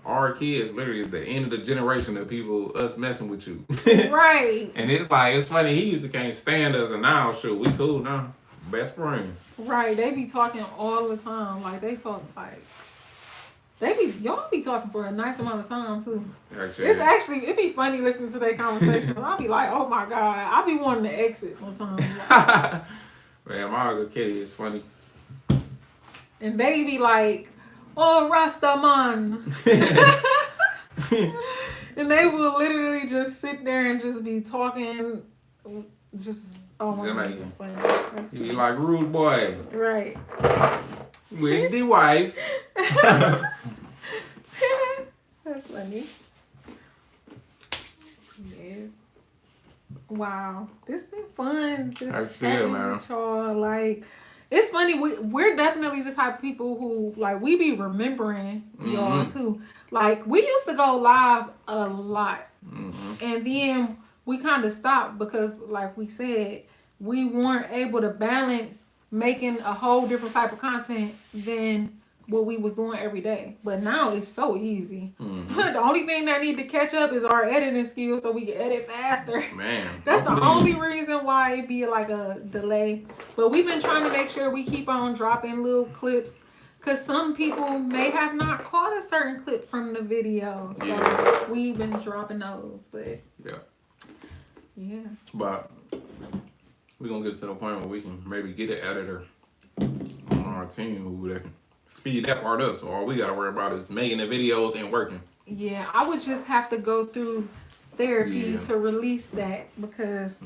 our kids literally at the end of the generation of people, us messing with you. Right. And it's like, it's funny, he used to can't stand us, and now, shoot, we cool now. Best friends. Right. They be talking all the time. Like, they talk like, y'all be talking for a nice amount of time too. Actually, it'd be funny listening to their conversation. I'll be like, oh my God. I be wanting to exit sometimes. Like, man, my Uncle Kitty is funny. And they be like, oh, Rastaman. And they will literally just sit there and just be talking, just, oh my God, it's funny. You be like, rude boy. Right. Where's the wife? That's funny. Yes. Wow. This been fun. Just chatting with y'all. Like, it's funny. We're definitely the type of people who, like, we be remembering y'all too. Like, we used to go live a lot. And then we kind of stopped because, like we said, we weren't able to balance making a whole different type of content than what we was doing every day. But now it's so easy. The only thing that need to catch up is our editing skills so we can edit faster. Man. That's the only reason why it be like a delay. But we've been trying to make sure we keep on dropping little clips because some people may have not caught a certain clip from the video. So we've been dropping those. But yeah. But we're going to get to the point where we can maybe get an editor on our team who that can speed that part up. So all we got to worry about is making the videos and working. Yeah, I would just have to go through therapy to release that because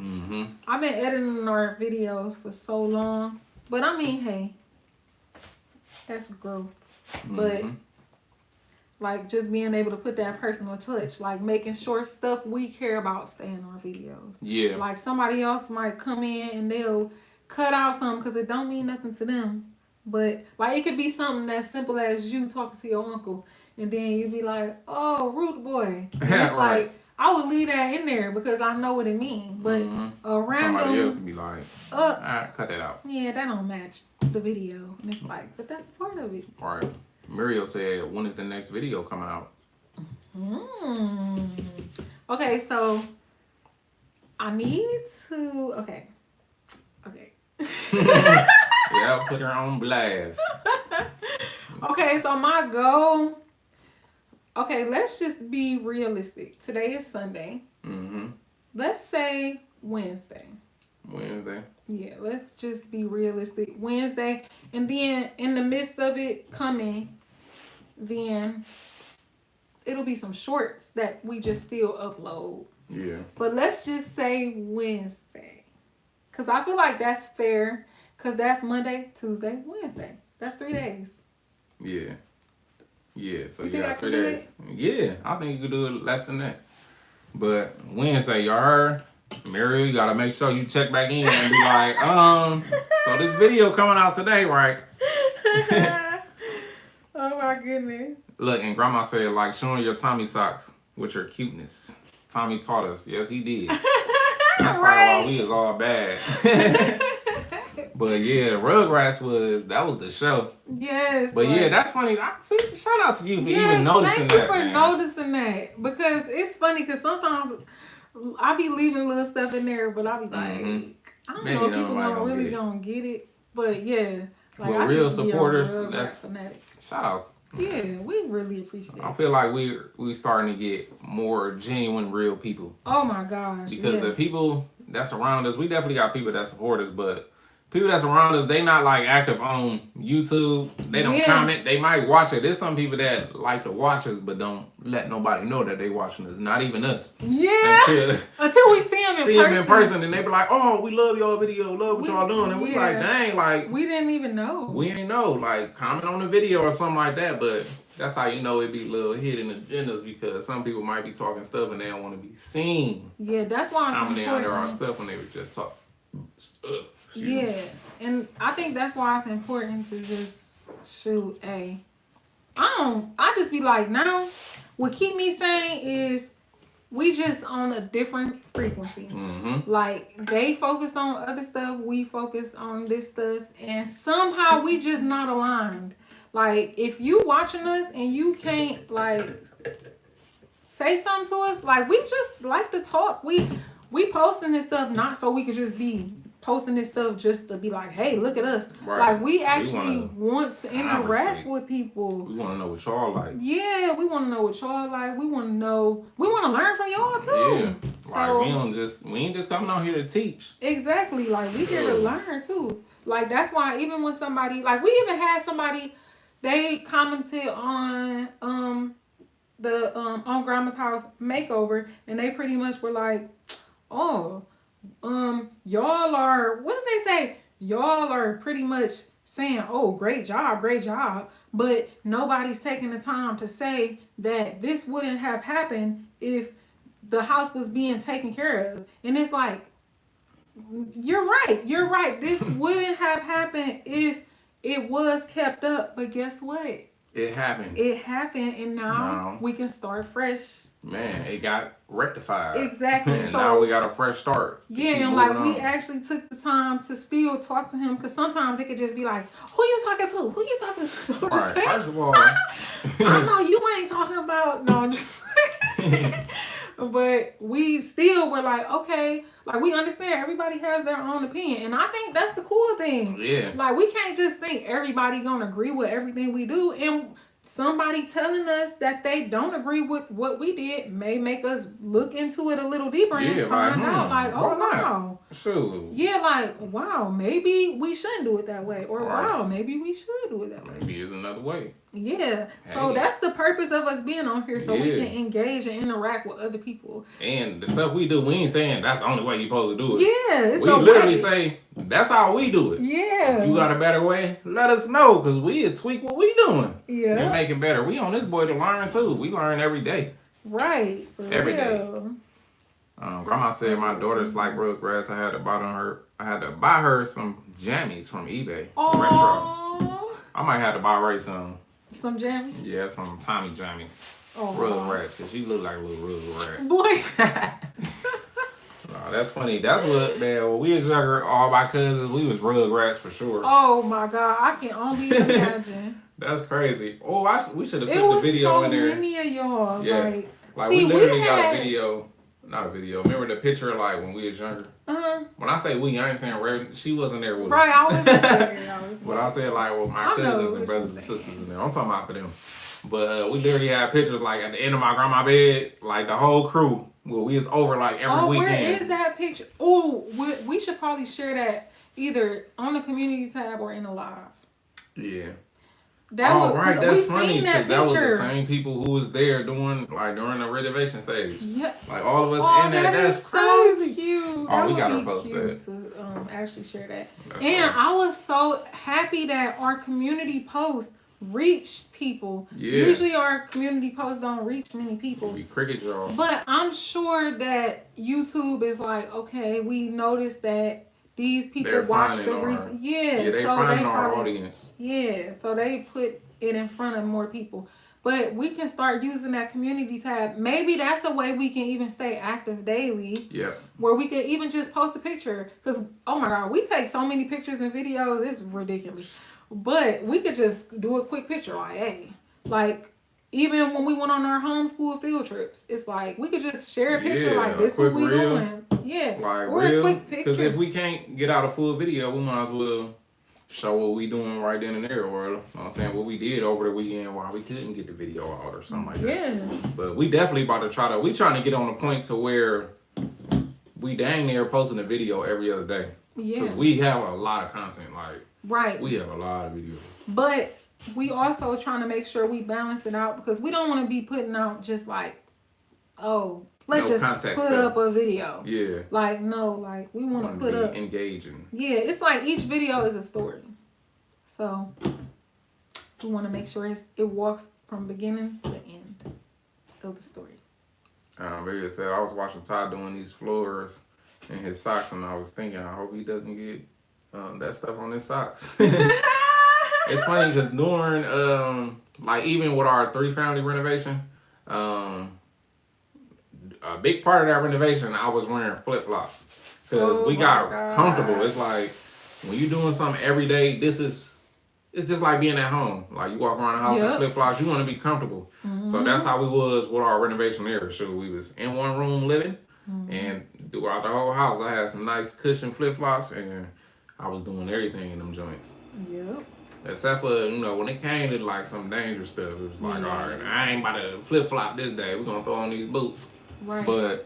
I've been editing our videos for so long. But I mean, hey, that's growth. But like just being able to put that personal touch, like making sure stuff we care about stay in our videos. Yeah. Like somebody else might come in and they'll cut out something because it don't mean nothing to them. But like it could be something as simple as you talking to your uncle and then you'd be like, oh, rude boy. And it's like, I would leave that in there because I know what it means. But a random... Somebody else would be like, cut that out. Yeah, that don't match the video. And it's like, but that's part of it. All right. Muriel said, when is the next video coming out? Okay, so I need to... Okay. Yeah, put her on blast. Okay, so my goal... Okay, let's just be realistic. Today is Sunday. Let's say Wednesday. Yeah, let's just be realistic. Wednesday. And then in the midst of it coming, then it'll be some shorts that we just still upload. Yeah. But let's just say Wednesday. Because I feel like that's fair. Because that's Monday, Tuesday, Wednesday. That's 3 days. Yeah. Yeah, so you got 3 days. Yeah, I think you could do it less than that. But Wednesday, y'all heard? Mary, you gotta make sure you check back in and be like, so this video coming out today, right? Oh my goodness. Look, and Grandma said, like, showing your Tommy socks with your cuteness. Tommy taught us. Yes, he did. That's probably why we was all bad. But yeah, Rugrats was the show. Yes. But yeah, that's funny. Shout out to you for even noticing that. Thank you for noticing that, because it's funny because sometimes I be leaving little stuff in there, but I be like, I don't know if people gonna get it. But yeah, like but I real just supporters, be a that's fanatic. Shout outs. Yeah, we really appreciate it. I feel like we starting to get more genuine, real people. Oh my gosh. Because the people that's around us, we definitely got people that support us, but people that's around us, they not like active on YouTube. They don't comment. They might watch it. There's some people that like to watch us, but don't let nobody know that they watching us. Not even us. Yeah. Until we see them in person. And they be like, oh, we love y'all video. Love what y'all doing. And we like, dang, like. We didn't even know. We ain't know. Like, comment on the video or something like that. But that's how you know it be little hidden agendas, because some people might be talking stuff and they don't want to be seen. Yeah, that's why I'm commenting under our stuff when they were just talking. And I think that's why it's important to just shoot I just be like, now what keep me sane is we just on a different frequency. Like they focused on other stuff, we focused on this stuff, and somehow we just not aligned. Like if you watching us and you can't like say something to us, like we just like to talk. We posting this stuff not so we could just be posting this stuff just to be like, hey, look at us. Right. Like we actually want to interact with people. We want to know what y'all like. Yeah, we want to know what y'all like. We want to learn from y'all too. Yeah. Like we ain't just coming out here to teach. Exactly. Like we here to learn too. Like that's why even when somebody, like we even had somebody, they commented on on Grandma's House makeover, and they pretty much were like, oh, y'all are, what did they say? Y'all are pretty much saying, oh, great job, but nobody's taking the time to say that this wouldn't have happened if the house was being taken care of. And it's like, you're right. This wouldn't have happened if it was kept up, but guess what? It happened, and now we can start fresh. Man, it got rectified. Exactly. And so now we got a fresh start. Yeah, and like we actually took the time to still talk to him, because sometimes it could just be like, who you talking to? Who you talking to? All right, first of all, I know you ain't talking about, no, I'm just but we still were like, okay, like we understand everybody has their own opinion, and I think that's the cool thing. Yeah. Like we can't just think everybody gonna agree with everything we do, and somebody telling us that they don't agree with what we did may make us look into it a little deeper and find out like, oh wow. Sure. Yeah, like, wow, maybe we shouldn't do it that way. Or wow, maybe we should do it that way. Maybe it's another way. Yeah. Hey. So that's the purpose of us being on here, so we can engage and interact with other people. And the stuff we do, we ain't saying that's the only way you're supposed to do it. Yeah. We literally say that's how we do it. Yeah. You got a better way? Let us know, because we tweak what we doing. Yeah. And make it better. We on this boy to learn too. We learn every day. Right. Every day. Grandma said my daughter's like Rugrats. I had to buy her some jammies from eBay. Oh. Retro. I might have to buy Ray some. Some jammies? Yeah, some Tommy jammies. Oh. Rugrats, because she look like a little Rugrat. Boy. No, that's funny. That's what, man, when we was younger, all my cousins, we was Rugrats for sure. Oh my God, I can only imagine. That's crazy. Oh, we should have put the video in there. It was so many of y'all. Yes. Like we literally got a video. Not a video. Remember the picture like when we was younger? When I say we, I ain't saying Ray. She wasn't there with us. Right, I wasn't there. But I said like with my cousins and brothers and sisters in there. I'm talking about for them. But we literally had pictures like at the end of my grandma's bed, like the whole crew. Well, we was over like every weekend. Where is that picture? Oh, we should probably share that either on the community tab or in the live. Yeah. Right, that's funny, because that was the same people who was there during the renovation stage. Yeah. Like all of us in there. That's crazy. So cute. Oh, we gotta post that. To actually share that. That's and I was so happy that our community post reached people. Yeah. Usually our community posts don't reach many people. We cricket y'all. But I'm sure that YouTube is like, okay, we noticed that these people They're watch finding the our, recent. yeah, they so finding they our probably, audience. yeah, so they put it in front of more people. But we can start using that community tab. Maybe that's a way we can even stay active daily. Yeah. Where we could even just post a picture. Because, oh my God, we take so many pictures and videos. It's ridiculous. But we could just do a quick picture. Like, hey. Like, even when we went on our homeschool field trips, it's like, we could just share a picture. Like, this what we reel, doing. Yeah. Like or real. a quick picture. Because if we can't get out a full video, we might as well show what we doing right then and there, or you know what I'm saying, what we did over the weekend while we couldn't get the video out or something like that. Yeah. But we definitely about to we trying to get on the point to where we dang near posting a video every other day. Yeah. Because we have a lot of content, like right. We have a lot of videos. But we also trying to make sure we balance it out because we don't want to be putting out just like, oh, let's just put up a video. Yeah. Like, no, like, we want to put up. Engaging. Yeah, it's like each video is a story. So, we want to make sure it walks from beginning to end of the story. Maybe it said, I was watching Ty doing these floors in his socks, and I was thinking, I hope he doesn't get that stuff on his socks. It's funny because during, like, even with our 3-family renovation, a big part of that renovation, I was wearing flip-flops because we got comfortable. It's like when you're doing something every day, it's just like being at home. Like you walk around the house in flip-flops, you want to be comfortable. Mm-hmm. So that's how we was with our renovation there. So we was in one room living, and throughout the whole house, I had some nice cushion flip-flops, and I was doing everything in them joints. Yep. Except for, when it came to like some dangerous stuff, it was like, all right, I ain't about to flip-flop this day. We're going to throw on these boots. Right. But,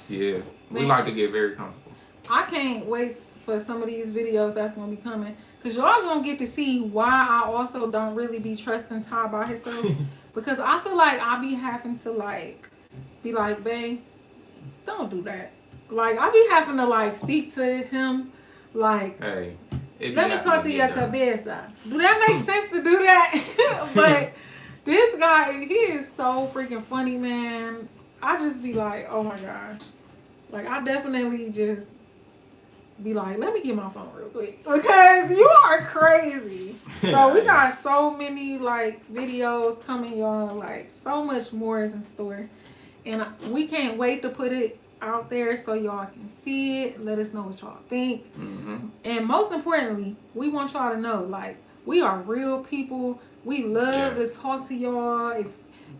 yeah, we like to get very comfortable. I can't wait for some of these videos that's going to be coming. Because y'all going to get to see why I also don't really be trusting Ty by himself. Because I feel like I be having to, like, be like, babe, don't do that. Like, I be having to, like, speak to him, like, hey, let me talk to your cabeza. Do that make sense to do that? But this guy, he is so freaking funny, man. I just be like, oh my gosh. Like, I definitely just be like, let me get my phone real quick. Because you are crazy. So we got so many, like, videos coming, y'all. Like, so much more is in store. And we can't wait to put it out there so y'all can see it. Let us know what y'all think. Mm-hmm. And most importantly, we want y'all to know, like, we are real people. We love to talk to y'all.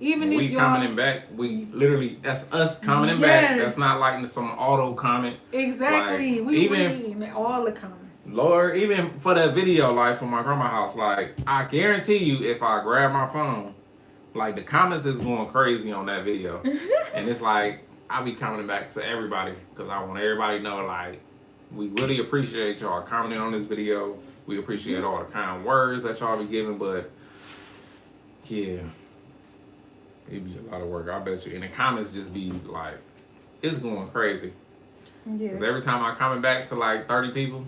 Even if y'all commenting back, we literally, that's us commenting back. That's not like some auto comment. Exactly. Like, we read all the comments. Lord, even for that video, like from my grandma's house, like I guarantee you, if I grab my phone, like the comments is going crazy on that video, and it's like I be commenting back to everybody because I want everybody to know, like, we really appreciate y'all commenting on this video. We appreciate all the kind words that y'all be giving, but yeah. It'd be a lot of work, I bet you. And the comments just be like, it's going crazy. Yeah. Because every time I comment back to like 30 people,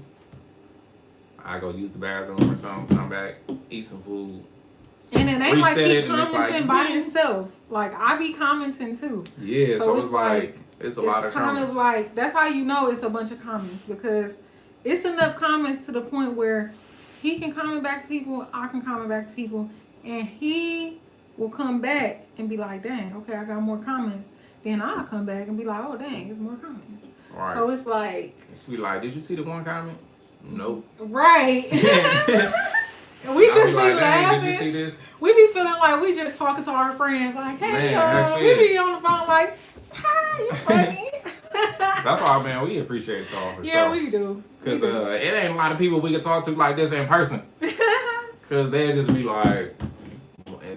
I go use the bathroom or something, come back, eat some food. And it ain't like he commenting by himself. Like, I be commenting too. Yeah, so it's like, it's a lot of comments. It's kind of like, that's how you know it's a bunch of comments. Because it's enough comments to the point where he can comment back to people, I can comment back to people, and he will come back and be like, dang, okay, I got more comments. Then I'll come back and be like, oh, dang, there's more comments. Right. So it's like... It's be like, did you see the one comment? Nope. Right. And we just be like, laughing. Did you see this? We be feeling like we just talking to our friends. Like, hey, y'all. We be on the phone like, hi, you funny. That's why, man, we appreciate y'all for sure. Yeah, we do. Because it ain't a lot of people we can talk to like this in person. Because they'll just be like...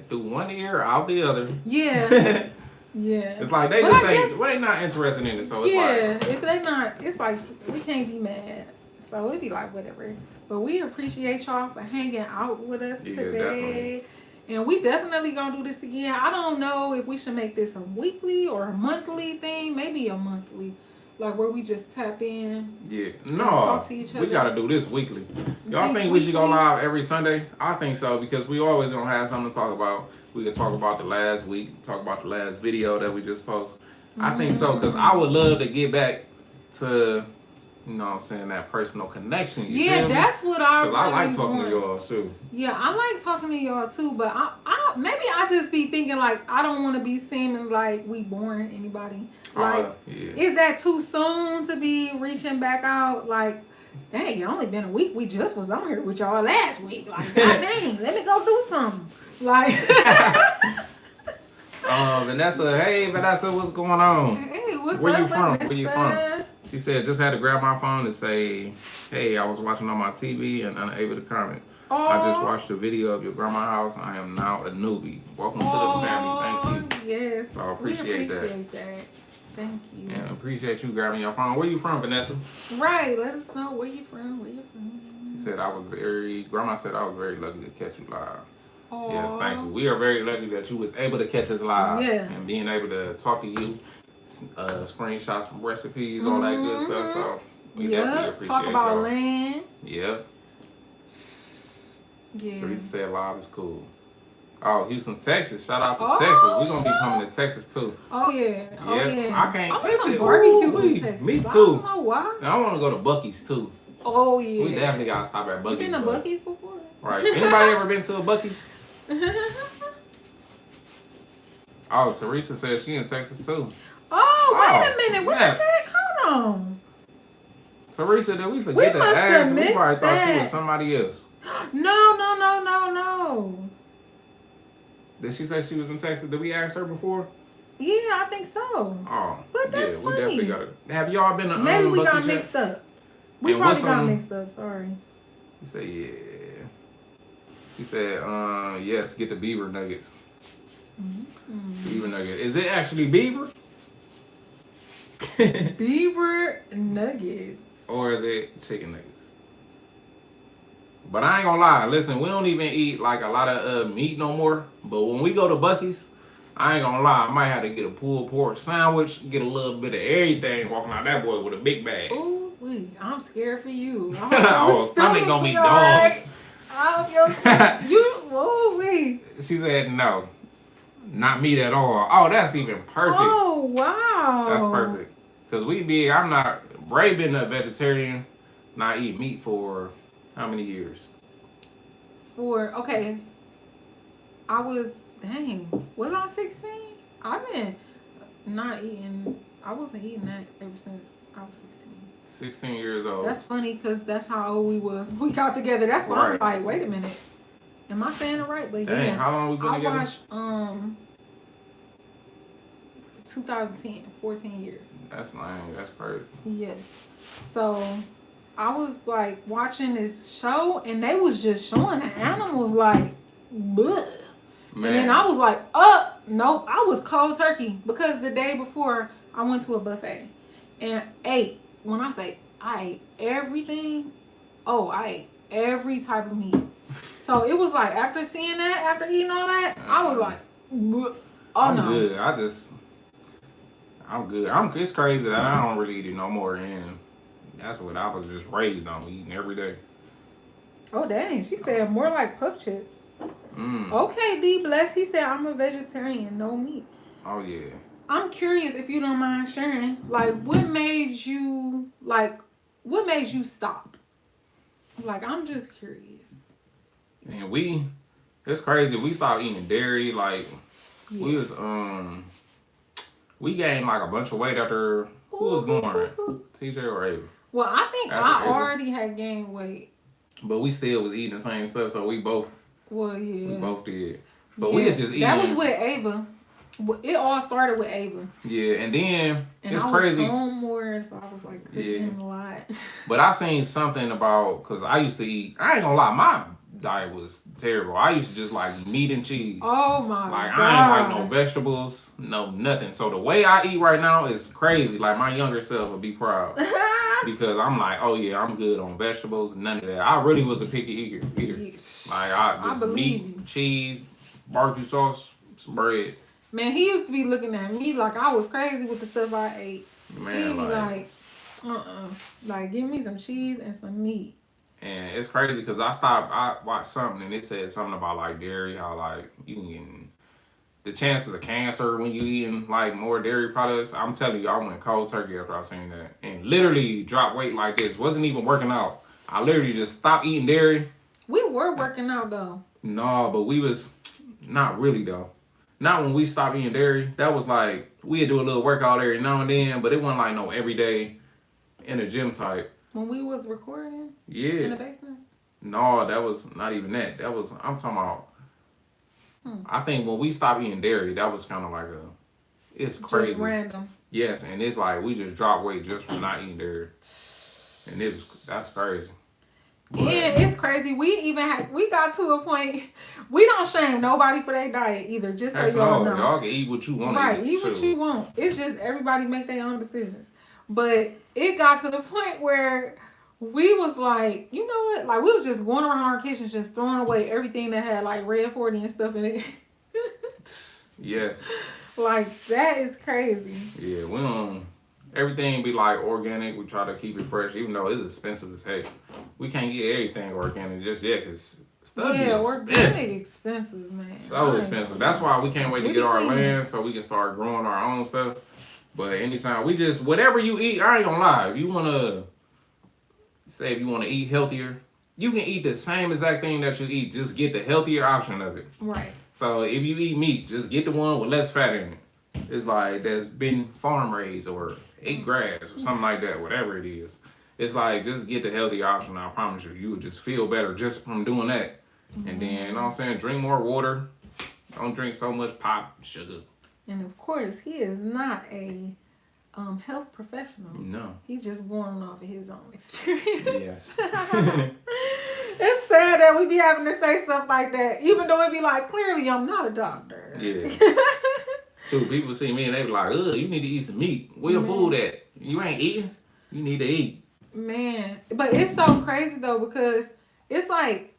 through one ear, out the other. Yeah. Yeah. It's like they just say, well, they not interested in it, so it's like. If they not, it's like, we can't be mad. So it'd be like, whatever. But we appreciate y'all for hanging out with us today. Definitely. And we definitely gonna do this again. I don't know if we should make this a weekly or a monthly thing. Maybe a monthly. Like where we just tap in. Yeah. No. Talk to each other. We gotta do this weekly. Y'all think we should go live every Sunday? I think so, because we always gonna have something to talk about. We could talk about the last week, talk about the last video that we just posted. I think so, because I would love to get back to you know what I'm saying, that personal connection. You Yeah, feel me? that's what I Because I like talking to y'all too. Yeah, I like talking to y'all too, but I maybe I just be thinking like I don't want to be seeming like we boring anybody. Like, is that too soon to be reaching back out? Like, dang, it only been a week. We just was on here with y'all last week. Like, god dang, let me go do something. Like, Vanessa, hey Vanessa, what's going on? Hey, what's Where up, you from? Vanessa? Where you from? She said, just had to grab my phone and say, hey, I was watching on my TV and unable to comment. Aww. I just watched a video of your grandma's house. I am now a newbie. Welcome to the family. Thank you. Yes. So I appreciate that. Thank you. And appreciate you grabbing your phone. Where you from, Vanessa? Right. Let us know where you from. Where you from? She said grandma said I was very lucky to catch you live. Aww. Yes, thank you. We are very lucky that you was able to catch us live. Yeah. And being able to talk to you, screenshots from recipes, all that good stuff. So we definitely appreciate Talk about y'all. land. Yep. Yeah. Teresa said live is cool. Oh, Houston, Texas. Shout out to Texas. We're going to be coming to Texas too. Oh, yeah. Oh, yeah. I can't. I want Listen, some barbecue from Texas. Me too. I don't know why. I want to go to Buc-ee's too. Oh, yeah. We definitely got to stop at Buc-ee's. You been to Buc-ee's before? Right. Anybody ever been to a Buc-ee's? Oh, Teresa said she in Texas too. Oh, wait a minute. What the heck? Hold on. Teresa, did we forget to ask? We probably thought she was somebody else. No. Did she say she was in Texas? Did we ask her before? Yeah, I think so. Oh, but that's we funny. definitely got to. Have y'all been to Maybe we got Buc-ee's mixed yet? up. We probably got mixed up. Sorry. She said, yeah. She said, yes, get the beaver nuggets. Mm-hmm. Beaver nugget. Is it actually beaver? Beaver nuggets. Or is it chicken nuggets? But I ain't gonna lie. Listen, we don't even eat like a lot of meat no more. But when we go to Buc-ee's, I ain't gonna lie. I might have to get a pulled pork sandwich, get a little bit of everything, walking out that boy with a big bag. Ooh, I'm scared for you. Oh, stomach gonna be dog. Right. She said no. Not meat at all. Oh, that's even perfect. Oh, wow. That's perfect. Because Bray been a vegetarian, not eat meat for how many years? Was I 16? I've been not eating, I wasn't eating that ever since I was 16. 16 years old. That's funny because that's how old we was when we got together. That's why I'm like, wait a minute. Am I saying it right? But dang, yeah. How long we been together? I watched 2010, 14 years. That's nice. That's perfect. Yes. So I was like watching this show and they was just showing the animals like, bleh. Man. And then I was like, nope. I was cold turkey because the day before I went to a buffet and ate. When I say I ate everything, I ate every type of meat. So it was like after seeing that, after eating all that, I was like, I'm good. I'm good. It's crazy that I don't really eat it no more, and that's what I was just raised on, eating every day. Oh dang, she said more like puff chips. Okay, D bless. He said I'm a vegetarian, no meat. Oh yeah. I'm curious if you don't mind sharing, like what made you stop? Like I'm just curious. And it's crazy. We stopped eating dairy. Like we was we gained like a bunch of weight after who was born, TJ or Ava. Well, I think I already had gained weight. But we still was eating the same stuff, so we both. Well, yeah. We both did. But we was just eating. That was with Ava. It all started with Ava. Yeah, and then it's I crazy. was home more, so I was like cooking a lot. But I seen something about, because I used to eat, I ain't gonna lie, my diet was terrible. I used to just like meat and cheese. Oh my god. Like I ain't like no vegetables, no nothing. So the way I eat right now is crazy. Like my younger self would be proud. Because I'm like, oh yeah, I'm good on vegetables, none of that. I really was a picky eater. Yes. Like I just meat, cheese, barbecue sauce, some bread. Man, he used to be looking at me like I was crazy with the stuff I ate. Man, he'd be like, like give me some cheese and some meat. And it's crazy because I watched something and it said something about like dairy, how like you can the chances of cancer when you eating like more dairy products. I'm telling you, I went cold turkey after I seen that, and literally dropped weight like this. Wasn't even working out. I literally just stopped eating dairy. We were working out though. No, but we was not really though. Not when we stopped eating dairy. That was like we'd do a little workout every now and then, but it wasn't like no everyday in the gym type. When we was recording in Yeah. the basement? No, that was not even that. That was I'm talking about. I think when we stopped eating dairy, that was kind of like it's crazy. Just random. Yes, and it's like we just dropped weight just from not eating dairy, and that's crazy. But, yeah, it's crazy. We got to a point. We don't shame nobody for their diet either. Just so y'all know, y'all can eat what you want. Right, eat what you want. It's just everybody make their own decisions. But it got to the point where we was like, you know what? Like we was just going around our kitchen, just throwing away everything that had like red 40 and stuff in it. Yes. Like that is crazy. Yeah, we don't. Everything be like organic. We try to keep it fresh, even though it's expensive as heck. We can't get everything organic just yet, cause stuff organic expensive, man. So expensive. That's why we can't wait to get our land so we can start growing our own stuff. But anytime we just whatever you eat, I ain't gonna lie. If you wanna eat healthier, you can eat the same exact thing that you eat. Just get the healthier option of it. Right. So if you eat meat, just get the one with less fat in it. It's like that's been farm raised or ate grass or something like that, whatever it is. It's like just get the healthy option. I promise you would just feel better just from doing that. And then, you know what I'm saying, drink more water. Don't drink so much pop, sugar. And of course, he is not a health professional. No. He's just going off of his own experience. Yes. It's sad that we be having to say stuff like that, even though it be like, clearly I'm not a doctor. Yeah. So people see me and they be like, ugh, you need to eat some meat. Where your food at? You ain't eating. You need to eat. Man. But it's so crazy though, because it's like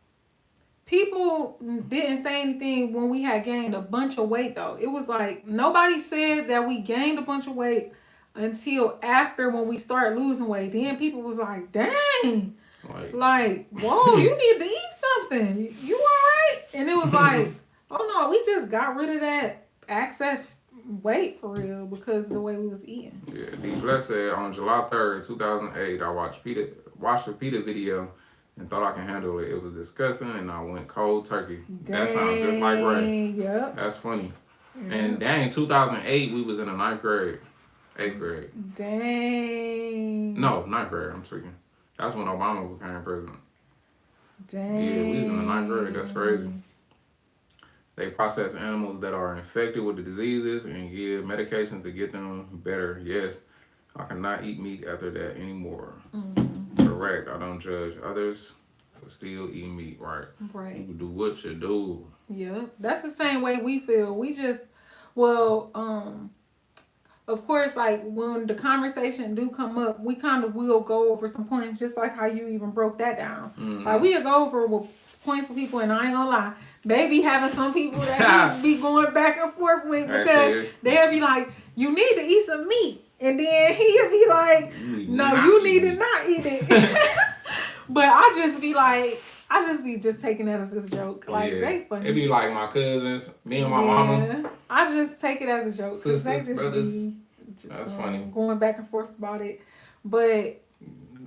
people didn't say anything when we had gained a bunch of weight though. It was like nobody said that we gained a bunch of weight until after when we started losing weight. Then people was like, dang. Like, whoa, you need to eat something. You all right? And it was like, oh no, we just got rid of that excess weight for real because of the way we was eating. Yeah, D. Bless said on July 3rd, 2008, I watched the PETA video and thought I can handle it. It was disgusting and I went cold turkey. Dang, that sounds just like Ray. Yep. That's funny. Yep. And dang, 2008, we was in the 9th grade. 8th grade. Dang. No, 9th grade, I'm tweaking. That's when Obama became president. Dang. Yeah, we was in the 9th grade. That's crazy. They process animals that are infected with the diseases and give medication to get them better. Yes, I cannot eat meat after that anymore. Correct. I don't judge others, but still eat meat. Right. Right. You do what you do. Yeah, that's the same way we feel. We just, of course, like when the conversation do come up, we kind of will go over some points, just like how you even broke that down. Like we'll go over with points for people, and I ain't gonna lie, they be having some people that be going back and forth with because they'll be like, you need to eat some meat, and then he'll be like, no, you need to not eat it. But I just be just taking that as a joke. Like they funny. It be like my cousins, me and my mama. I just take it as a joke. Sisters, brothers. That's funny. Going back and forth about it. But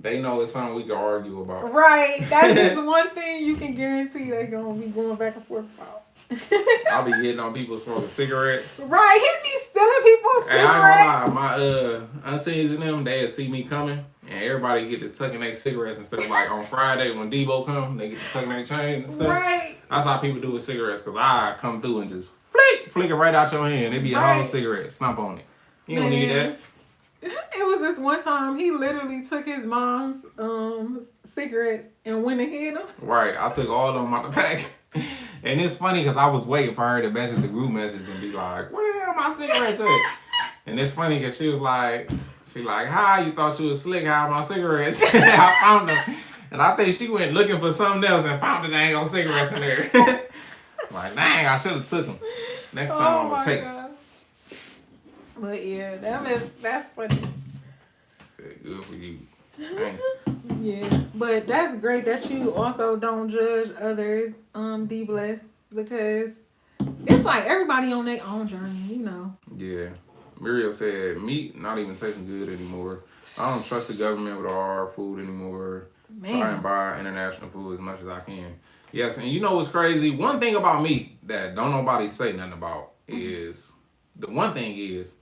they know it's something we can argue about. Right. That's just the one thing you can guarantee they're going to be going back and forth about. I'll be getting on people smoking cigarettes. Right. He be stealing people's cigarettes. I ain't gonna lie. My aunties and them, they'll see me coming. And everybody get to tucking their cigarettes and stuff. Like on Friday when Debo come, they get to tucking their chain and stuff. Right. That's how people do with cigarettes. Because I come through and just flick it right out your hand. It be a whole cigarette. Stomp on it. You don't need that. It was this one time he literally took his mom's cigarettes and went and hid them. Right. I took all of them out the pack. And it's funny because I was waiting for her to message the group message and be like, where the hell my cigarettes at? And it's funny because she was like, hi, you thought you was slick, how are my cigarettes? I found them. And I think she went looking for something else and found the dang on cigarettes in there. Like, dang, I should have took them. Next time I'm going to take them. But yeah, that's funny. Good for you. Yeah, but that's great that you also don't judge others, D Bless, because it's like everybody on their own journey, you know. Yeah. Muriel said, meat not even tasting good anymore. I don't trust the government with our food anymore. Man. Try and buy international food as much as I can. Yes, and you know what's crazy? One thing about meat that don't nobody say nothing about is, the one thing is,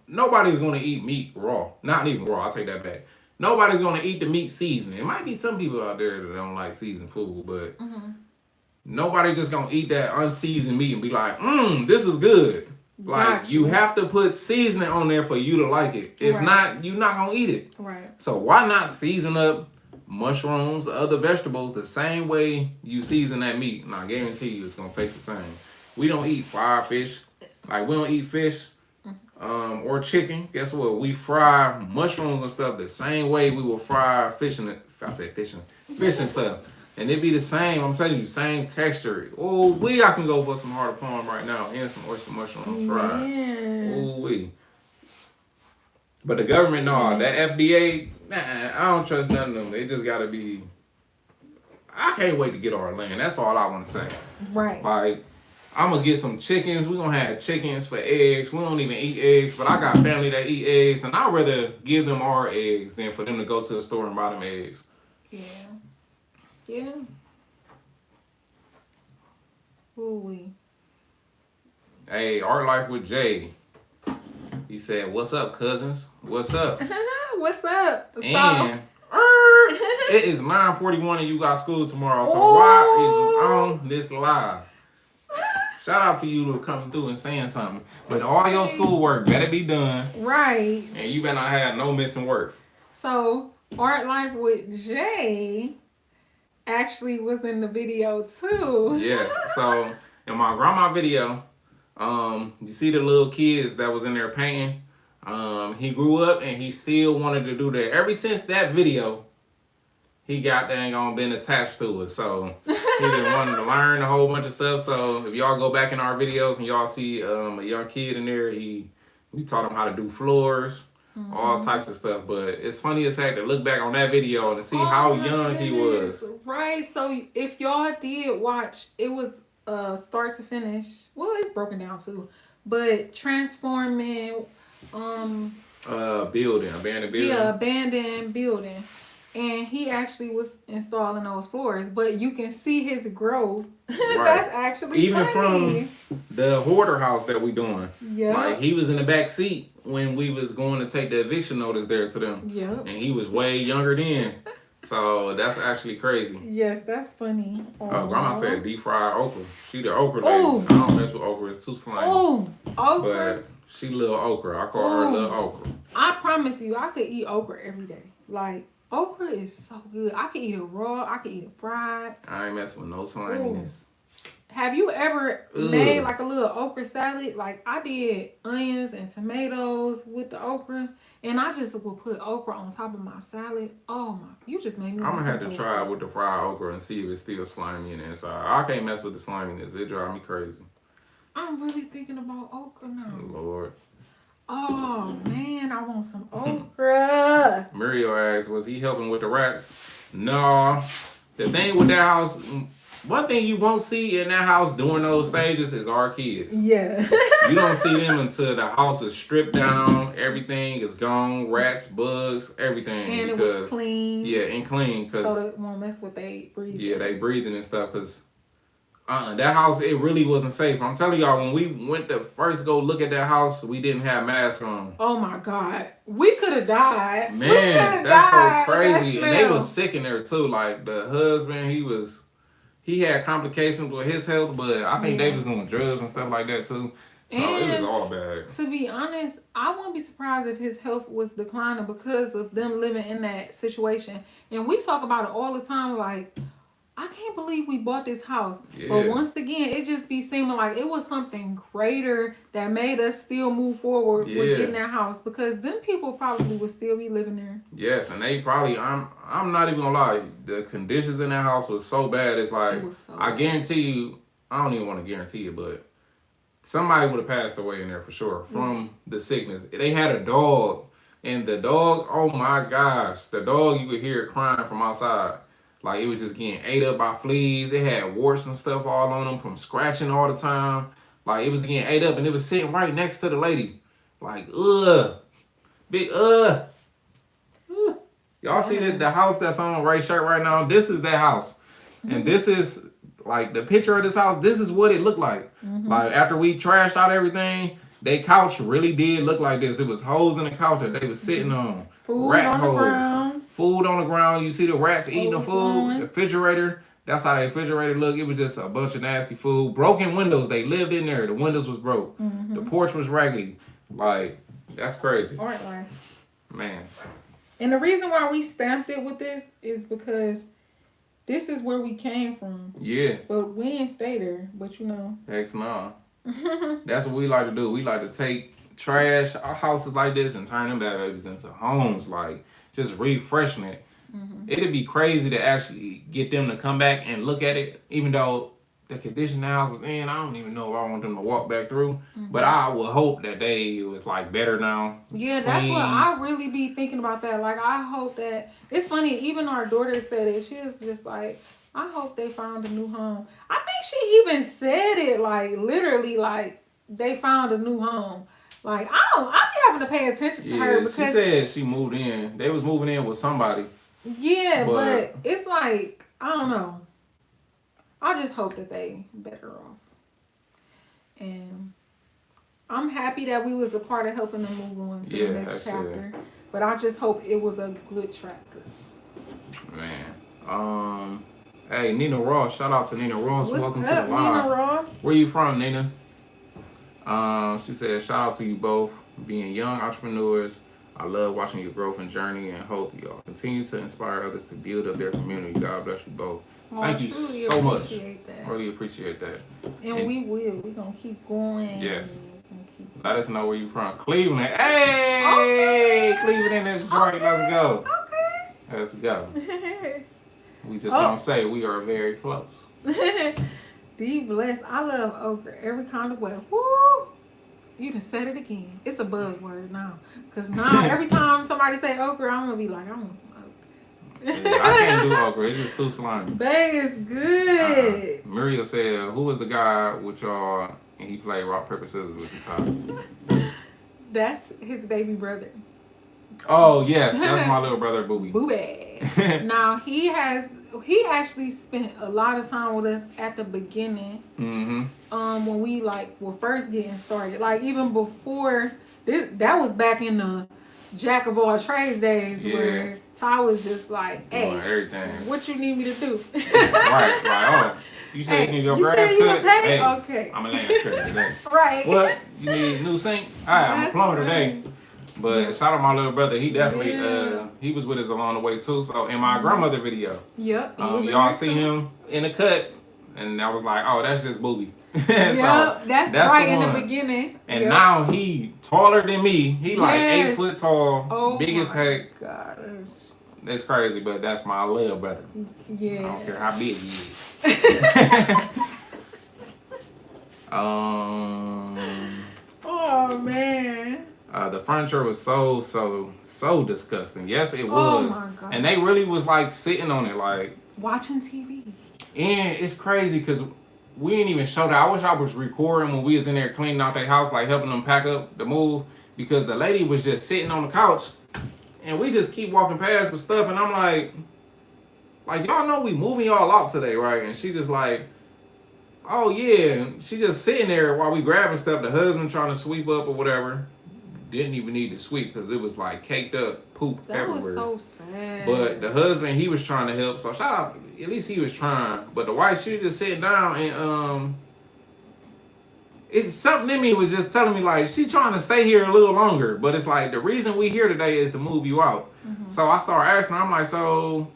nobody's gonna eat meat raw. Not even raw, I'll take that back. Nobody's gonna eat the meat seasoned. There might be some people out there that don't like seasoned food, but nobody just gonna eat that unseasoned meat and be like, this is good. Like, you have to put seasoning on there for you to like it. If not, you're not gonna eat it. Right. So why not season up mushrooms, other vegetables the same way you season that meat? And I guarantee you it's gonna taste the same. We don't eat fried fish. Like, we don't eat fish or chicken. Guess what? We fry mushrooms and stuff the same way we will fry fish and fish and stuff. And it be the same, I'm telling you, same texture. Oh, I can go for some hard palm right now and some oyster mushrooms fried. Oh, But the government, no, that FDA, I don't trust none of them. They just gotta be. I can't wait to get our land. That's all I want to say. Right. Like, I'm gonna get some chickens. We're gonna have chickens for eggs. We don't even eat eggs, but I got family that eat eggs, and I'd rather give them our eggs than for them to go to the store and buy them eggs. Yeah. Yeah. Ooh-wee. Hey, Art Life with Jay. He said, "What's up, cousins? What's up?" What's up? And it is 9:41 and you got school tomorrow. So why is you on this live? Shout out for you to come through and saying something. But all your schoolwork better be done. Right. And you better not have no missing work. So Art Life with Jay actually was in the video too. Yes. So in my grandma video, you see the little kids that was in there painting. He grew up and he still wanted to do that. Ever since that video, he got dang on been attached to it. So he been wanting to learn a whole bunch of stuff. So if y'all go back in our videos and y'all see a young kid in there, we taught him how to do floors. All types of stuff, but it's funny as heck to look back on that video and to see how young he was. Right, so if y'all did watch, it was start to finish. Well, it's broken down too, but transforming, abandoned building. Yeah, abandoned building, and he actually was installing those floors, but you can see his growth. Right. That's actually even funny. From the hoarder house that we doing. Yeah, like he was in the back seat when we was going to take the eviction notice there to them. Yeah, and he was way younger then. So that's actually crazy. Yes, that's funny. Grandma said deep fried okra. She the okra lady. I don't mess with okra. It's too slimy. Oh, okra. But she little okra. I call her little okra. I promise you, I could eat okra every day. Like, okra is so good. I could eat it raw. I could eat it fried. I ain't messing with no sliminess. Have you ever made like a little okra salad? Like, I did onions and tomatoes with the okra, and I just would put okra on top of my salad. Oh my, you just made me. I'm gonna have to try it with the fried okra and see if it's still slimy in the inside. I can't mess with the sliminess. It drives me crazy. I'm really thinking about okra now. Lord. Oh man, I want some okra. Muriel asked, was he helping with the rats? No. The thing with that house, one thing you won't see in that house during those stages is our kids. Yeah. You don't see them until the house is stripped down, everything is gone, rats, bugs, everything. And it was clean. Yeah, and clean. So they won't mess with they breathing. Yeah, they breathing and stuff because that house, it really wasn't safe. I'm telling y'all, when we went to first go look at that house, we didn't have masks on. Oh my God. We could have died. Man, that's so crazy. And they was sick in there too. Like the husband, he had complications with his health, but I think they was doing drugs and stuff like that too. So it was all bad. To be honest, I wouldn't be surprised if his health was declining because of them living in that situation. And we talk about it all the time, like, I can't believe we bought this house. Yeah. But once again, it just be seeming like it was something greater that made us still move forward with getting that house, because them people probably would still be living there. Yes, and they probably, I'm not even gonna lie, the conditions in that house was so bad. It's like, I guarantee you, I don't even want to guarantee it, but somebody would have passed away in there for sure from the sickness. They had a dog, and the dog, oh my gosh, the dog, you could hear it crying from outside. Like it was just getting ate up by fleas. It had warts and stuff all on them from scratching all the time. Like it was getting ate up, and it was sitting right next to the lady. Like big Y'all see the house that's on right shirt right now? This is that house, and this is like the picture of this house. This is what it looked like. Like after we trashed out everything, they couch really did look like this. It was holes in the couch that they was sitting on. Food Rat on holes. the ground. Food on the ground. You see the rats eating the food. Going. The refrigerator. That's how the refrigerator looked. It was just a bunch of nasty food. Broken windows. They lived in there. The windows was broke. The porch was raggedy. Like, that's crazy. Art life. Man. And the reason why we stamped it with this is because this is where we came from. Yeah. But we ain't stay there. But you know. Heck no. That's what we like to do. We like to take trash houses like this and turn them bad babies into homes. Like, just refreshing it. It'd be crazy to actually get them to come back and look at it, even though the condition the house was in, I don't even know if I want them to walk back through. But I would hope that they was like better now. Yeah, that's what I really be thinking about that. Like, I hope that, it's funny, even our daughter said it. She was just like, I hope they found a new home. I think she even said it, like, literally, like, they found a new home. Like, I be having to pay attention to her because she said she moved in. They was moving in with somebody. Yeah, but it's like, I don't know. I just hope that they better off. And I'm happy that we was a part of helping them move on to the next chapter. Yeah. But I just hope it was a good chapter. Man. Hey, Nina Ross. Shout out to Nina Ross. What's Welcome up, to the live. Nina Ross? Where you from, Nina? She said, shout out to you both. Being young entrepreneurs, I love watching your growth and journey and hope y'all continue to inspire others to build up their community. God bless you both. Thank you so much. That. Really appreciate that. And we will. We're going to keep going. Yes. Let us know where you from. Cleveland. Hey! Okay. Cleveland in this joint. Okay. Let's go. Okay. Let's go. We just don't say we are very close. Be blessed. I love okra every kind of way. Woo! You done said it again. It's a buzzword now. Because now every time somebody say okra, I'm going to be like, I want some okra. Yeah, I can't do okra. It's just too slimy. That is good. Muriel said, who was the guy with y'all and he played rock, paper, scissors with the top? That's his baby brother. Oh, yes. That's my little brother, Booby. Booby. Now, he actually spent a lot of time with us at the beginning. When we were first getting started. Like even before this, that was back in the Jack of all trades days where Ty was just like, hey, everything. What you need me to do? right. Oh, you said you need your grass cut? Hey, okay. I'm a landscaper today. Right. What? You need a new sink? I'm a plumber today. But shout out my little brother. He definitely he was with us along the way too. So in my grandmother video, y'all see him in the cut, and I was like, oh, that's just Booby. That's right in the beginning. And now he taller than me. He like 8 foot tall, big as heck. Gosh. That's crazy, but that's my little brother. Yeah. I don't care how big he is. Oh man. The furniture was so disgusting. Yes, it was. Oh my God. And they really was like sitting on it, like watching TV. And it's crazy because we didn't even show that. I wish I was recording when we was in there cleaning out their house, like helping them pack up the move, because the lady was just sitting on the couch, and we just keep walking past with stuff, and I'm like y'all know we moving y'all out today, right? And she just like, oh yeah, and she just sitting there while we grabbing stuff. The husband trying to sweep up or whatever. Didn't even need to sweep because it was like caked up poop everywhere. That was so sad. But the husband, he was trying to help. So shout out, at least he was trying. But the wife, she was just sitting down and it's something in me was just telling me like she trying to stay here a little longer. But it's like the reason we here today is to move you out. So I started asking her, I'm like, so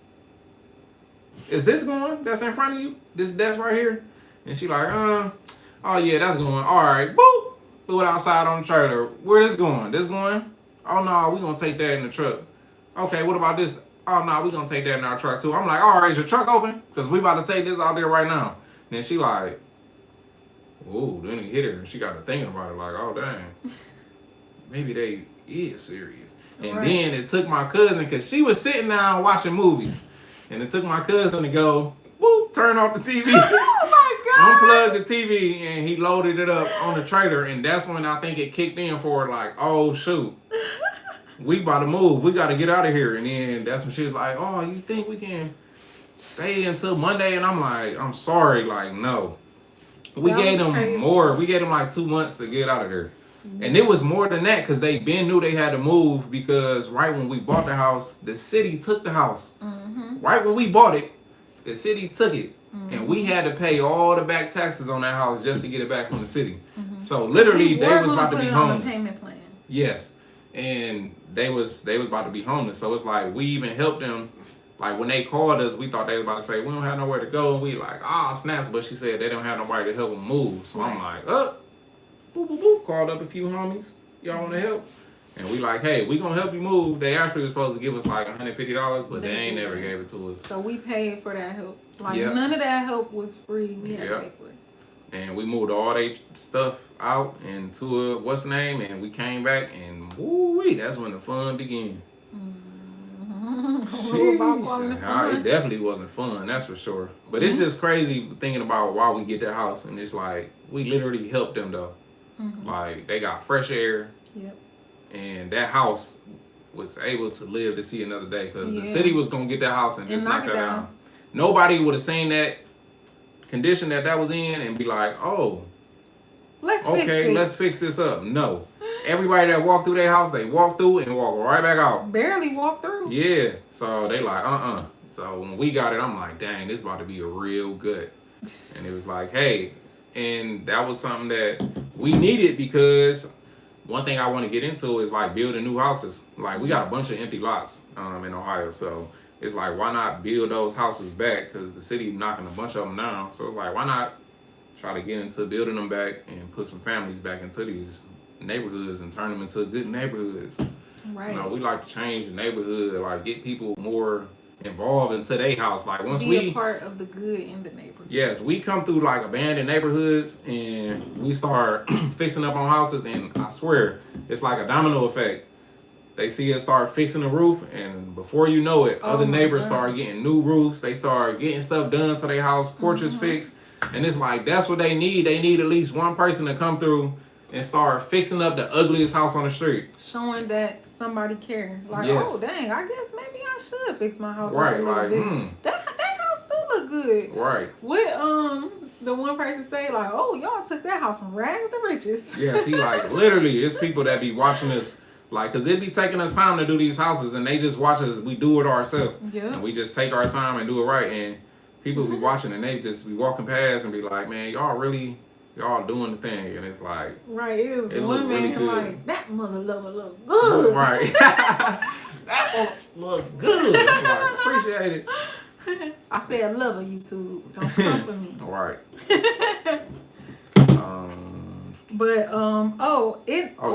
is this going? That's in front of you? This desk right here? And she like, oh yeah, that's going. All right, boop. Threw it outside on the trailer. Where this going? This going? Oh no, we gonna take that in the truck. Okay, what about this? Oh no, we gonna take that in our truck too. I'm like, all right, is your truck open? Cause we about to take this out there right now. Then she like, oh, then it hit her and she got to thinking about it like, oh dang, maybe they is serious. And then it took my cousin, cause she was sitting down watching movies. And it took my cousin to go, whoop, turn off the TV. Oh my God. Unplugged the TV, and he loaded it up on the trailer. And that's when I think it kicked in for like, oh, shoot. We about to move. We got to get out of here. And then that's when she was like, oh, you think we can stay until Monday? And I'm like, I'm sorry. Like, no. We gave them crazy. more. We gave them like 2 months to get out of there. And it was more than that because they been knew they had to move because right when we bought the house, the city took the house. Right when we bought it, the city took it. And we had to pay all the back taxes on that house just to get it back from the city. So literally they was about to be homeless. Payment plan. Yes. And they was about to be homeless. So it's like we even helped them. Like when they called us, we thought they was about to say, we don't have nowhere to go. And we like, snaps. But she said they don't have nobody to help them move. So I'm like, boop, boop, boop. Called up a few homies. Y'all want to help? And we like, hey, we gonna help you move. They actually was supposed to give us like $150, but they ain't never gave it to us. So we paid for that help. Like none of that help was free. We had to pay for it. And we moved all their stuff out into what's the name, and we came back, and woo-wee, that's when the fun began. It definitely wasn't fun, that's for sure. But it's just crazy thinking about why we get that house, and it's like we literally helped them though. Like they got fresh air. Yep. And that house was able to live to see another day because the city was gonna get that house and just knock that down. Nobody would have seen that condition that was in and be like, oh, let's fix this up. No. Everybody that walked through their house, they walked through and walked right back out. Barely walked through. Yeah. So they like, So when we got it, I'm like, dang, this about to be a real good. And it was like, hey, and that was something that we needed because one thing I want to get into is like building new houses. Like we got a bunch of empty lots in Ohio. So it's like, why not build those houses back? Because the city knocking a bunch of them down. So it's like, why not try to get into building them back and put some families back into these neighborhoods and turn them into good neighborhoods. Right. You know, we like to change the neighborhood, like get people more involved into their house. Like once be a part of the good in the neighborhood. Yes, we come through like abandoned neighborhoods and we start fixing up on houses, and I swear it's like a domino effect. They see us start fixing the roof, and before you know it, other neighbors start getting new roofs. They start getting stuff done so their house porches fixed, and it's like that's what they need. They need at least one person to come through and start fixing up the ugliest house on the street. Showing that somebody cares. Like, oh dang, I guess maybe I should fix my house. Right, like that house still look good. Right. What the one person say like, oh, y'all took that house from rags to riches. Yes, he like literally it's people that be watching us. Like, cause it be taking us time to do these houses, and they just watch us. We do it ourselves, and we just take our time and do it right. And people be watching, and they just be walking past and be like, "Man, y'all doing the thing." And it's like, right, it look really good. Like that mother lover look good, right? That mother look good. Like, appreciate it. I said, "Lover YouTube, don't come for me." Right. But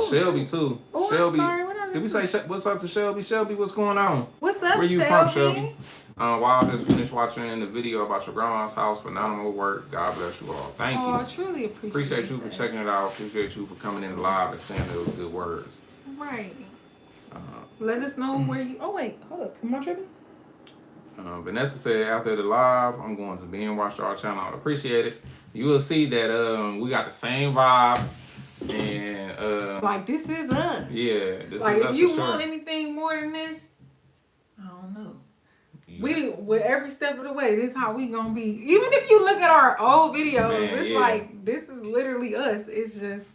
Shelby too. Oh, Shelby. I'm sorry. Did we say what's up to Shelby? Shelby, what's going on? What's up, Where you Shelby? from, Shelby? Well, I just finished watching the video about your grandma's house. Phenomenal work. God bless you all. Thank you. I truly appreciate you for checking it out. Appreciate you for coming in live and saying those good words. Right. Let us know where you. Oh wait, hold up. Am I tripping? Vanessa said after the live, I'm going to binge watch our channel. I appreciate it. You will see that we got the same vibe, and like this is us. Yeah, this like is us. If you for want sure. anything more than this, I don't know. Yeah. We with every step of the way, this is how we gonna be. Even if you look at our old videos, it's like this is literally us. It's just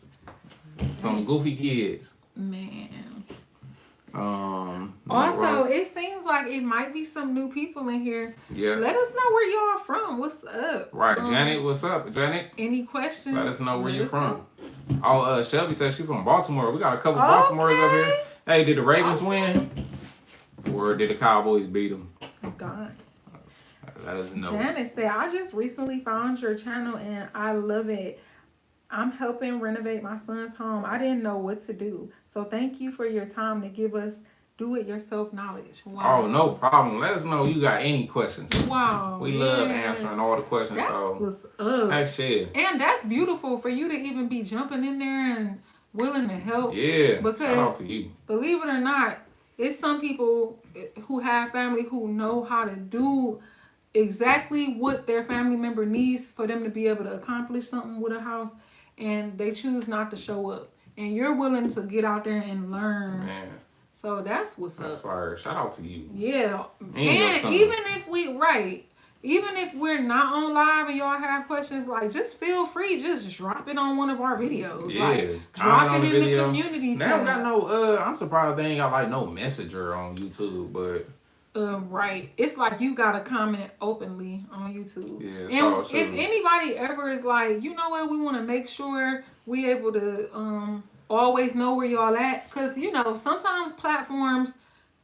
some goofy kids. Man. Also, it seems like it might be some new people in here. Yeah. Let us know where y'all from. What's up? Right, Janet. What's up, Janet? Any questions? Let us know where you're from. Oh, Shelby says she's from Baltimore. We got a couple Baltimoreans up here. Hey, did the Ravens win? Or did the Cowboys beat them? God. Let us know. Janet said, I just recently found your channel and I love it. I'm helping renovate my son's home. I didn't know what to do. So thank you for your time to give us do-it-yourself knowledge. Wow. Oh, no problem. Let us know you got any questions. Wow. We love answering all the questions. That's what's up. Actually. And that's beautiful for you to even be jumping in there and willing to help. Yeah. Because, shout out to you. Believe it or not, it's some people who have family who know how to do exactly what their family member needs for them to be able to accomplish something with a house, and they choose not to show up. And you're willing to get out there and learn. Man. So that's what's That's up. fire. Shout out to you. Yeah. And your son. even if we're not on live and y'all have questions, like just feel free, just drop it on one of our videos. Yeah. Like drop it in video. the community They tab. don't got no I'm surprised they ain't got like no messenger on YouTube, but Right. It's like you gotta comment openly on YouTube. Yeah, And so if anybody ever is like, you know what, we want to make sure we able to always know where y'all at, because you know sometimes platforms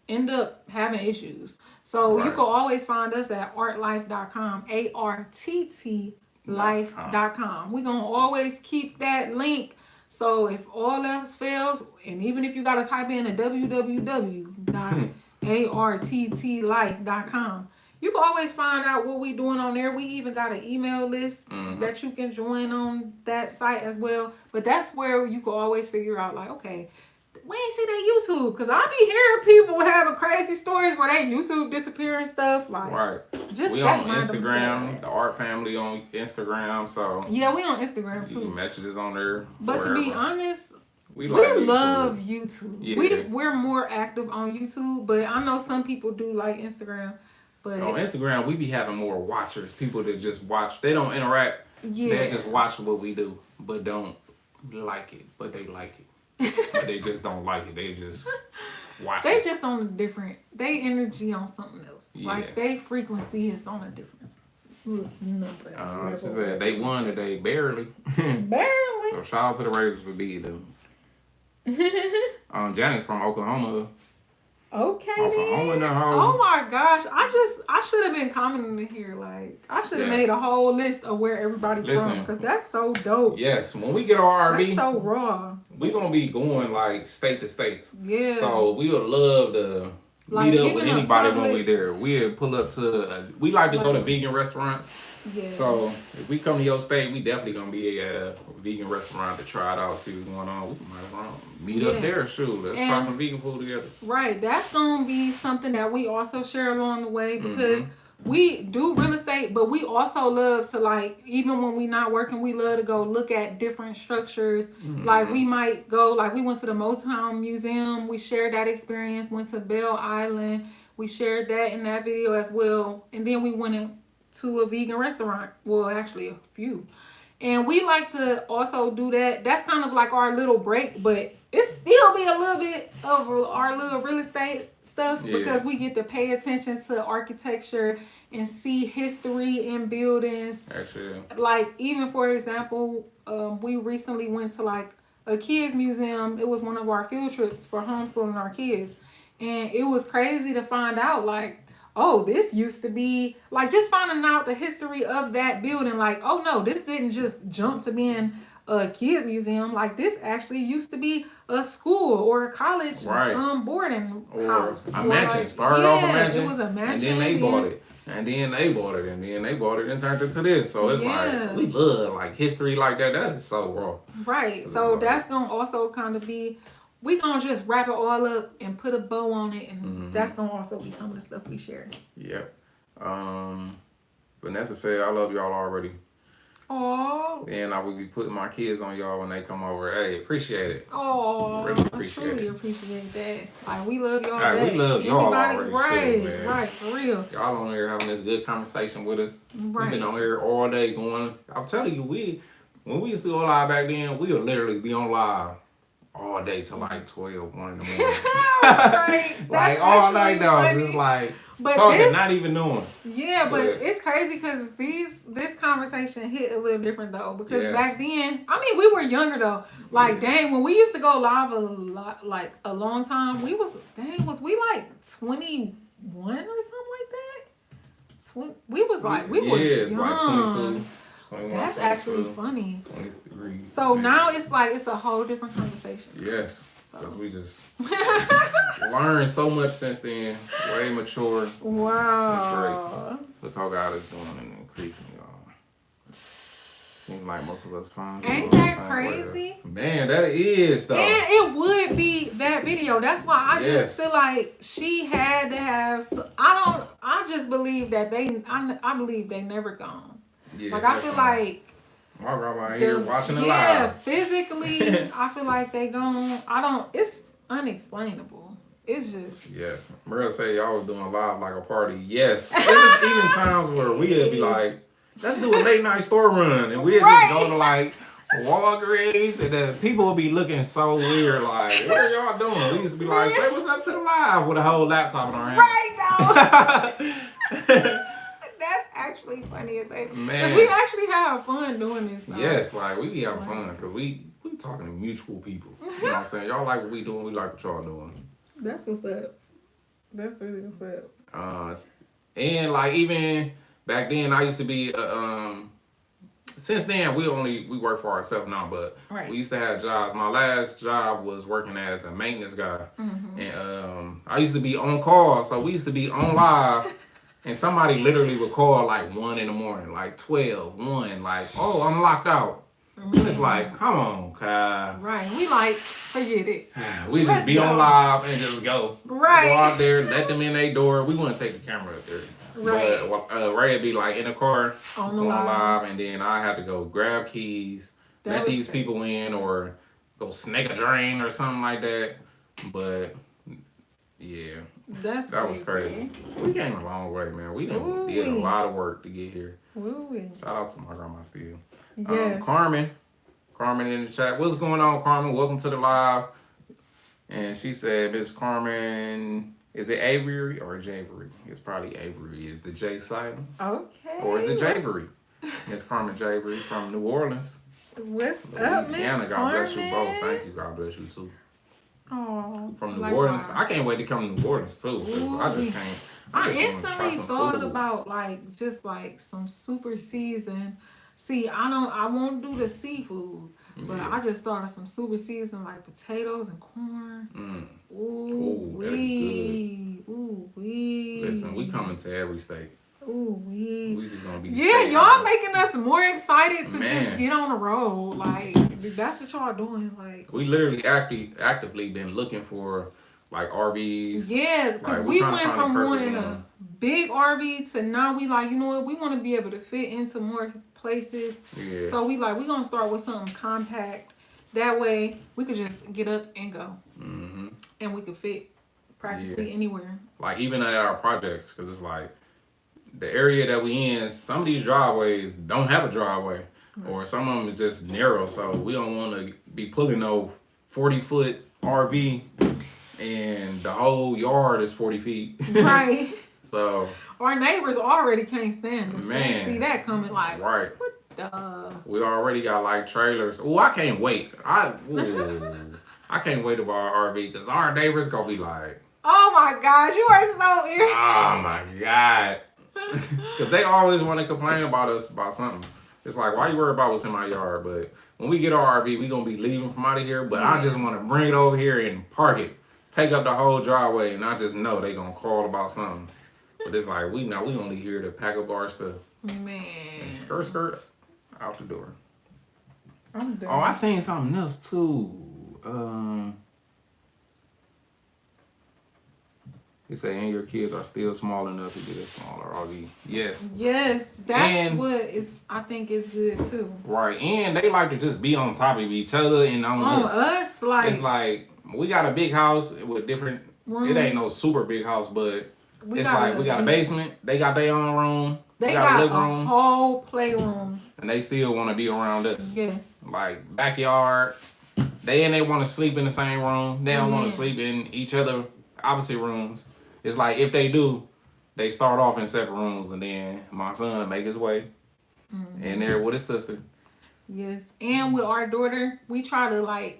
end up having issues. So you Right. can always find us at artlife.com, ARTT life.com. We're gonna always keep that link. So if all else fails, and even if you gotta type in a www.arttlife.com, you can always find out what we doing on there. We even got an email list that you can join on that site as well. But that's where you can always figure out, like, okay, we ain't see that YouTube, because I be hearing people having crazy stories where they YouTube disappear and stuff. Like, right. just We that's on random Instagram, material. the Art Family on Instagram, so Yeah, we on Instagram you can too. message us on there. But to be wherever. honest, we we love YouTube. Yeah. We're more active on YouTube, but I know some people do like Instagram. But On Instagram, we be having more watchers, people that just watch. They don't interact. yeah, They just watch what we do, but don't like it. But they like it. But they just don't like it. They just watch they it. just on a different. They energy on something else. Yeah. Like they frequency is on a different. Number. She said they won today, barely. Barely. So shout out to the Raiders for beating them. Janet's from Oklahoma. Okay Oklahoma in then. the house. Oh my gosh. I should have been commenting here. Like I should have made a whole list of where everybody from, because that's so dope. Yes, when we get our RV, That's so raw. we gonna be going like state to states. Yeah. So we would love to Like, meet up with even a anybody when public- we there. We'd pull up to. We like to go to vegan restaurants. Yeah. So if we come to your state, we definitely gonna be at a vegan restaurant to try it out, see what's going on. We might meet up there. Shoot, let's try some vegan food together. Right. That's gonna be something that we also share along the way, because we do real estate, but we also love to, like, even when we not working, we love to go look at different structures. Like we might go, like we went to the Motown Museum. We shared that experience. Went to Bell Island. We shared that in that video as well. And then we went to a vegan restaurant. Well, actually a few. And we like to also do that. That's kind of like our little break, but it still be a little bit of our little real estate stuff, because we get to pay attention to architecture and see history in buildings. Actually, Like, even for example, we recently went to like a kids museum. It was one of our field trips for homeschooling our kids. And it was crazy to find out, like, oh, this used to be, like, just finding out the history of that building. Like, oh no, this didn't just jump to being a kids museum. Like, this actually used to be a school or a college boarding house. a mansion. Like, Started off a mansion. It was a mansion. And then they bought it. And then they bought it. And then they bought it and turned into this. So it's like, we love like history like that. That is so raw. Right. So that's gonna also kind of be, we gonna just wrap it all up and put a bow on it, and that's gonna also be some of the stuff we share. Yeah. Vanessa said, I love y'all already. Oh. And I will be putting my kids on y'all when they come over. Hey, appreciate it. Oh, Really I appreciate truly it. appreciate that. Like, we love y'all. Hey, we love y'all already. Right, Shit, man. right, for real. Y'all on here having this good conversation with us. Right. We've been on here all day going. I'm telling you, when we used to go live back then, we would literally be on live all day till like 12, 1 in the morning. Right. Like That's all night, actually dog. funny. Just like But talking, this- not even knowing. Yeah, but it's crazy because this conversation hit a little different though. Because back then, I mean, we were younger though. Like, dang, when we used to go live a lot, like a long time, was we like 21 or something like that? We was young. Like 22. 21, That's actually funny. 23. So now it's like, it's a whole different conversation. Yes. So. Because we just learned so much since then. Way mature. Wow. Look how God is doing and increasing, y'all. Seems like most of us find it Ain't the that same crazy? way. Man, that is though. And it would be that video. That's why I Yes. just feel like she had to have. I just believe that I believe they never gone. Yeah, Like I feel like my grandma here watching it live. Yeah, physically, I feel like they gone. It's unexplainable. It's just. Yes. Maria say y'all was doing live like a party. Yes. There was even times where we'd be like, let's do a late night store run. And we'd just go to like Walgreens, and then people would be looking so weird, like, what are y'all doing? We used to be like, say what's up to the live with a whole laptop in our hand. Right now. That's actually funny as hell. Man. Because we actually have fun doing this stuff. Yes, like we be having fun because we talking to mutual people. You know what I'm saying? Y'all like what we doing, we like what y'all doing. That's what's up. That's really what's up. And like even back then I used to be since then we work for ourselves now, but we used to have jobs. My last job was working as a maintenance guy. Mm-hmm. And I used to be on call, so we used to be on live. And somebody literally would call like 1 in the morning, like 12, 1, like, oh, I'm locked out. Mm-hmm. And it's like, come on, Kai. Right. We like, forget it. We just be on live and just go. Right. Go out there, let them in their door. We wouldn't take the camera up there. Right. But Ray would be like in the car, on live, and then I had to go grab keys, let these people in, or go snake a drain or something like that. But yeah. That was crazy. We came a long way, man. We did a lot of work to get here. Shout out to my grandma still. Yes. Carmen in the chat. What's going on, Carmen? Welcome to the live. And she said, Miss Carmen, is it Avery or Javery? It's probably Avery. Is the J silent? Okay. Or is it Javery? Miss Carmen Javery from New Orleans. What's up, Louisiana? God bless you both. Thank you. God bless you too. Oh, from New Orleans. I can't wait to come to New Orleans too, because I just can't. I instantly thought about just some super season. See, I won't do the seafood, but I just thought of some super season like potatoes and corn. Ooh wee, ooh wee. Listen, we coming to every state. Ooh wee. We just gonna be. Yeah, y'all making us more excited to just get on the road. Like that's what y'all doing. Like we literally actively been looking for like RVs. Yeah, because we went from wanting a big RV to now we like, you know what, we want to be able to fit into more places. Yeah. So we gonna start with something compact. That way we could just get up and go. Mm-hmm. And we could fit practically anywhere. Like even at our projects, because it's like the area that we in, some of these driveways don't have a driveway. Right. Or some of them is just narrow. So we don't want to be pulling no 40-foot RV and the whole yard is 40 feet. Right. So our neighbors already can't stand us. Man, they see that coming like, right. What the? We already got like trailers. Oh, I can't wait. I can't wait to buy an RV because our neighbors gonna be like, oh my gosh, you are so irritating. Oh my God. Because they always want to complain about us about something. It's like, why you worry about what's in my yard? But when we get our RV, we gonna be leaving from out of here. But I just want to bring it over here and park it, take up the whole driveway, and I just know they gonna call about something. But it's like we only here to pack up our stuff. Man. And skirt out the door. I'm done. Oh, I seen something else too. He said, and your kids are still small enough to get a smaller RV. Yes. Yes, that's I think is good too. Right, and they like to just be on top of each other and on us. Like it's like we got a big house with different rooms. It ain't no super big house, but it's like we got a basement. They got their own room. They got a living room, whole playroom, and they still want to be around us. Yes. Like backyard. They want to sleep in the same room. They don't want to sleep in each other opposite rooms. It's like if they do, they start off in separate rooms, and then my son will make his way in there with his sister. Yes, and with our daughter, we try to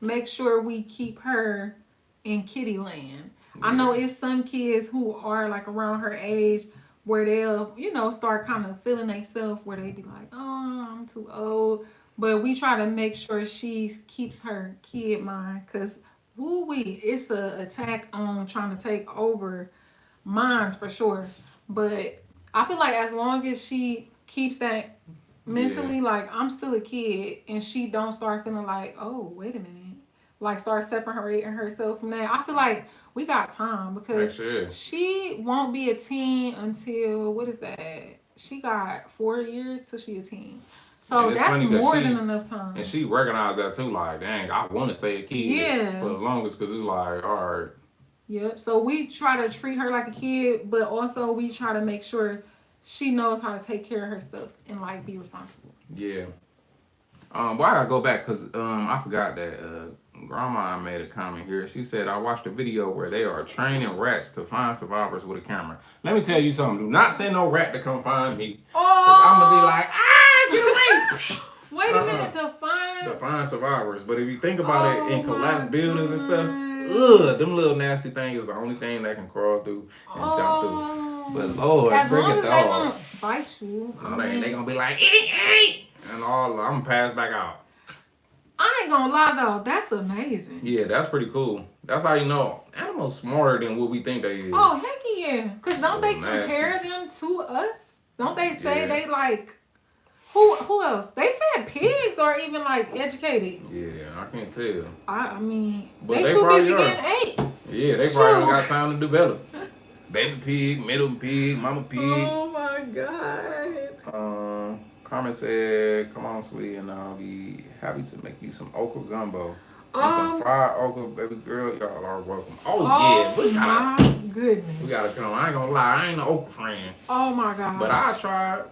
make sure we keep her in kitty land. Yeah. I know it's some kids who are around her age where they'll, start kind of feeling themselves where they be like, oh, I'm too old. But we try to make sure she keeps her kid mind, because it's a attack on trying to take over minds for sure. But I feel like as long as she keeps that mentally, like I'm still a kid, and she don't start feeling like, oh, wait a minute, like start separating herself from that. I feel like we got time because Sure. she won't be a teen until what is that? She got 4 years till she a teen. And So it's that's funny because more than enough time. and she recognized that too. Like, dang, I want to stay a kid for the Yeah. longest because it's like, all right, Yep. So we try to treat her like a kid, but also we try to make sure she knows how to take care of her stuff and like be responsible. yeah. But I gotta go back because I forgot that Grandma made a comment here. She said I watched a video where they are training rats to find survivors with a camera. Let me tell you something. Do not send no rat to come find me. Cause I'm gonna be like, get away! Wait a minute To find survivors. But if you think about it, in collapsed buildings and stuff, them little nasty things is the only thing that can crawl through and jump through. But Lord, as long friggin' as they dog. don't bite you, No, they gonna be like, eat, and all. I'm gonna pass back out. I ain't gonna lie though, that's amazing. Yeah, that's pretty cool. That's how you know animals smarter than what we think they is. Oh heck yeah! Cause don't they Little compare nasties. them to us? Don't they say Yeah. they like who else? They said pigs are even like educated. Yeah, I can't tell. I mean, But they they too probably busy are. getting ate. Yeah, they probably don't got time to develop. Baby pig, middle pig, mama pig. Oh my god. Carmen said, "Come on, sweetie, and I'll be happy to make you some okra gumbo and some fried okra, baby girl. Y'all are welcome." Oh yeah, we gotta, my goodness. we gotta come. I ain't gonna lie, I ain't an okra friend, Oh my god. but I tried.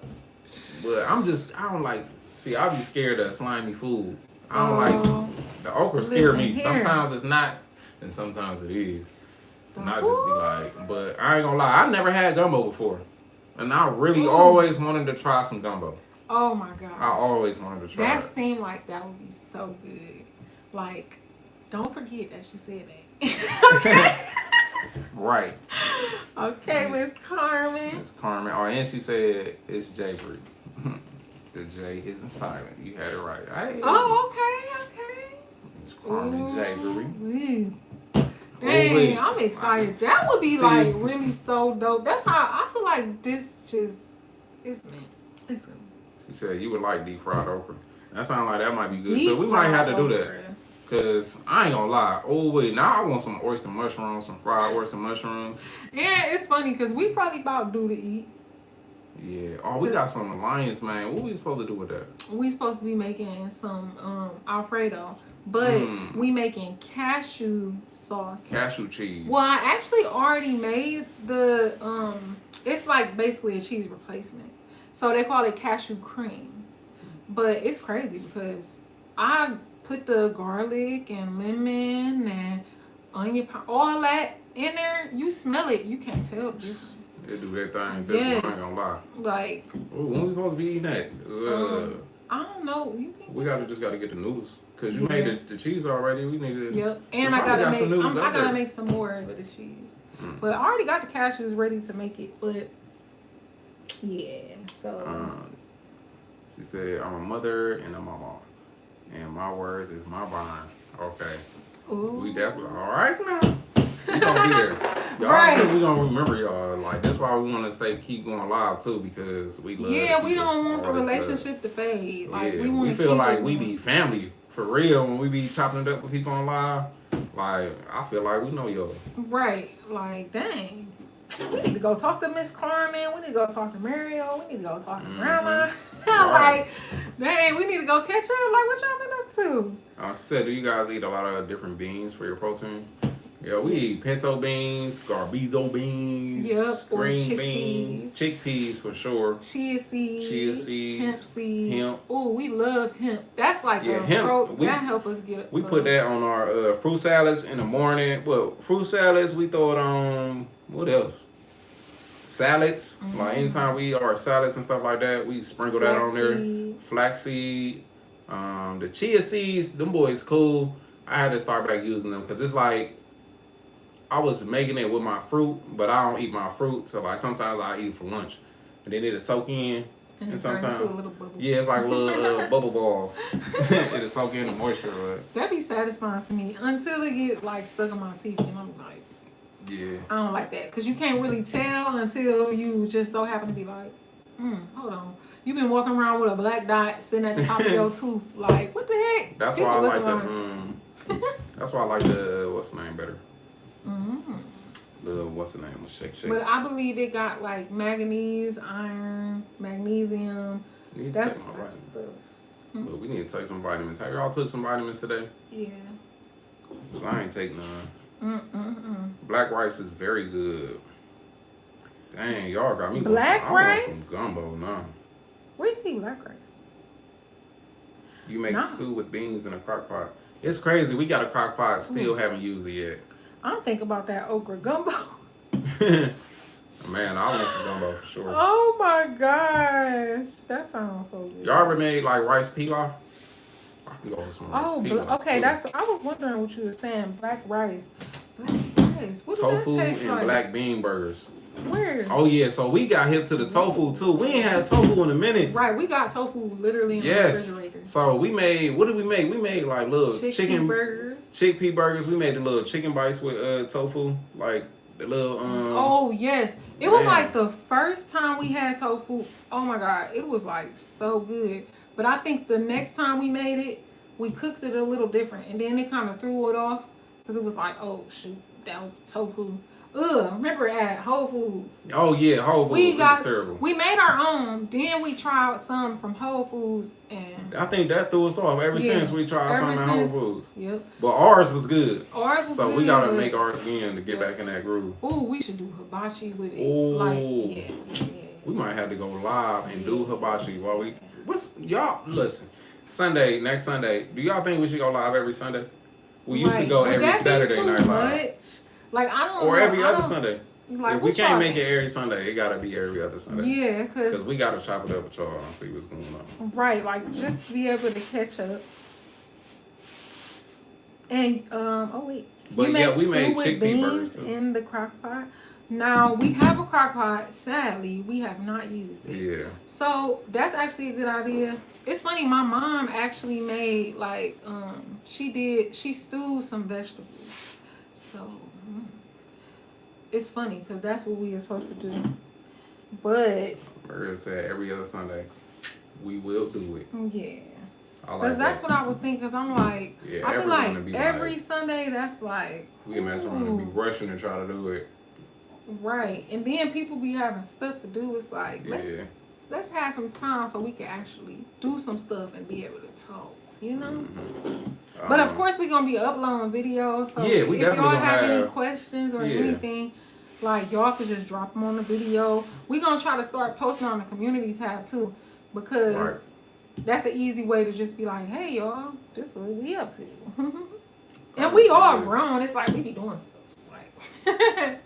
But I don't like. See, I be scared of slimy food. I don't like the okra. Scare me. Listen here. Sometimes it's not, and sometimes it is. And I just be Ooh. like, but I ain't gonna lie, I never had gumbo before, and I really always wanted to try some gumbo. Oh my god. I always wanted to try That it. seemed like that would be so good. Like, don't forget that you said that. Okay. Right. Okay, Miss Carmen. It's Carmen. Oh, and she said it's Javery. The J isn't silent. You had it right. Hey. Oh, okay. It's Carmen Javery. Dang, I'm excited. That would be See. like really so dope. That's how I feel like this just is meant. It's She said you would like deep fried okra. That sounds like that might be good. deep So we might have to do that. okra. Cause I ain't gonna lie. Oh wait, now I want some oyster mushrooms, some fried oyster mushrooms. Yeah, it's funny because we probably about due to eat. Yeah. Oh, we got some Alliance, man. What we supposed to do with that? We supposed to be making some Alfredo, but we making cashew sauce. Cashew cheese. Well, I actually already made the it's like basically a cheese replacement. So they call it cashew cream. But it's crazy because I put the garlic and lemon and onion all that in there. You smell it, you can't tell the difference. They do that thing. Yes. I ain't gonna lie. Like Ooh, when we supposed to be eating that? I don't know. You think We just gotta get the noodles. Cause you made the cheese already. We need to. Yep. And we I probably gotta got some make noodles I out gotta there. make some more with the cheese. But I already got the cashews ready to make it, but yeah. So She said, "I'm a mother and I'm a mom, and my words is my bond." Okay. ooh. We definitely all right now. We gonna be there. Y'all, Right. we gonna remember y'all. Like that's why we want to keep going live too, because we love. Yeah, we people, don't want the all this stuff. relationship to fade. Like Yeah, we want we to feel keep like it we going. be family for real when we be chopping it up with people on live. Like I feel like we know y'all. Right. Like dang. We need to go talk to Miss Carmen. We need to go talk to Mario. We need to go talk to Grandma. Right. Like, dang, we need to go catch up. Like, what y'all been up to? She said, "Do you guys eat a lot of different beans for your protein?" Yeah, we eat pinto beans, garbizo beans, Yep, or green beans, chickpeas for sure. Chia seeds, seeds, hemp seeds. hemp. Oh, we love hemp. That's like a hemp. that help us get. We put that on our fruit salads in the morning. Well, fruit salads we throw it on. What else? Salads. Like anytime we eat our salads and stuff like that, we sprinkle that on there. Flaxseed. The chia seeds. Them boys cool. I had to start back using them because it's like I was making it with my fruit, but I don't eat my fruit. So like sometimes I eat it for lunch, and then it'll soak in. And sometimes, into a little bubble. Yeah, it's like a little bubble ball. It'll soak in the moisture. But That'd be satisfying to me until it get like stuck in my teeth, and I'm like, yeah, I don't like that because you can't really tell until you just so happen to be like, hold on. You been walking around with a black dot sitting at the top of your tooth. Like, what the heck? That's People why I like looking the. That's why I like the what's the name better. Mm-hmm. The what's the name? Shake. But I believe it got like manganese, iron, magnesium. Need to That's take my vitamins. stuff. But we need to take some vitamins. Have y'all took some vitamins today? Yeah. 'Cause I ain't take none. Mm-mm-mm. Black rice is very good. Dang, y'all got me. Black rice? I want some gumbo now. Where you see black rice? You make stew with beans in a crock pot. It's crazy. We got a crock pot. Still haven't used it yet. I'm thinking about that okra gumbo. Man, I want some gumbo for sure. Oh my gosh, that sounds so good. Y'all ever made like rice pilaf? I can go with some rice pilaf. Okay, too. I was wondering what you were saying. Black rice. Black rice. What Tofu does that taste and like? black bean burgers. Where? Oh yeah, so we got hip to the tofu too. We ain't had tofu in a minute. Right, we got tofu literally in the refrigerator. So we made, what did we make? We made like little chicken burgers. Chickpea burgers. We made the little chicken bites with tofu, like the little Oh yes, it was like the first time we had tofu. Oh my god, it was like so good. But I think the next time we made it, we cooked it a little different, and then it kind of threw it off because it was like, oh shoot, that was tofu. Remember at Whole Foods? Oh yeah, Whole Foods. It was terrible. We made our own. Then we tried some from Whole Foods, and I think that threw us off. Ever since we tried some at Whole Foods. Yep. But ours was good. Ours was so good. We gotta make ours again to get back in that groove. Oh, we should do hibachi with it. Oh, like, we might have to go live and do hibachi while we. What's y'all listen? Next Sunday. Do y'all think we should go live every Sunday? We used to go every Saturday night live. Like I don't. Or every other Sunday. Like, if we can't make it every Sunday, it gotta be every other Sunday. Yeah, because we gotta chop it up with y'all and see what's going on. Right, like just be able to catch up. And But yeah, we made chickpea burgers too. In the crock pot. Now we have a crock pot. Sadly, we have not used it. Yeah. So that's actually a good idea. It's funny. My mom actually made like she stewed some vegetables. So it's funny because that's what we are supposed to do. But Burger said every other Sunday we will do it. Yeah. Because that's what I was thinking. Because I'm like, yeah, I feel like every Sunday that's like we imagine to be rushing and try to do it. Right, and then people be having stuff to do. It's like let's have some time so we can actually do some stuff and be able to talk. You know. Mm-hmm. But of course, we're gonna be uploading videos. So yeah, we if definitely y'all have any have questions or anything, like y'all could just drop them on the video. We're gonna try to start posting on the community tab too, because that's an easy way to just be like, hey y'all, this is what we up to. And we all grown. It's like we be doing stuff. Like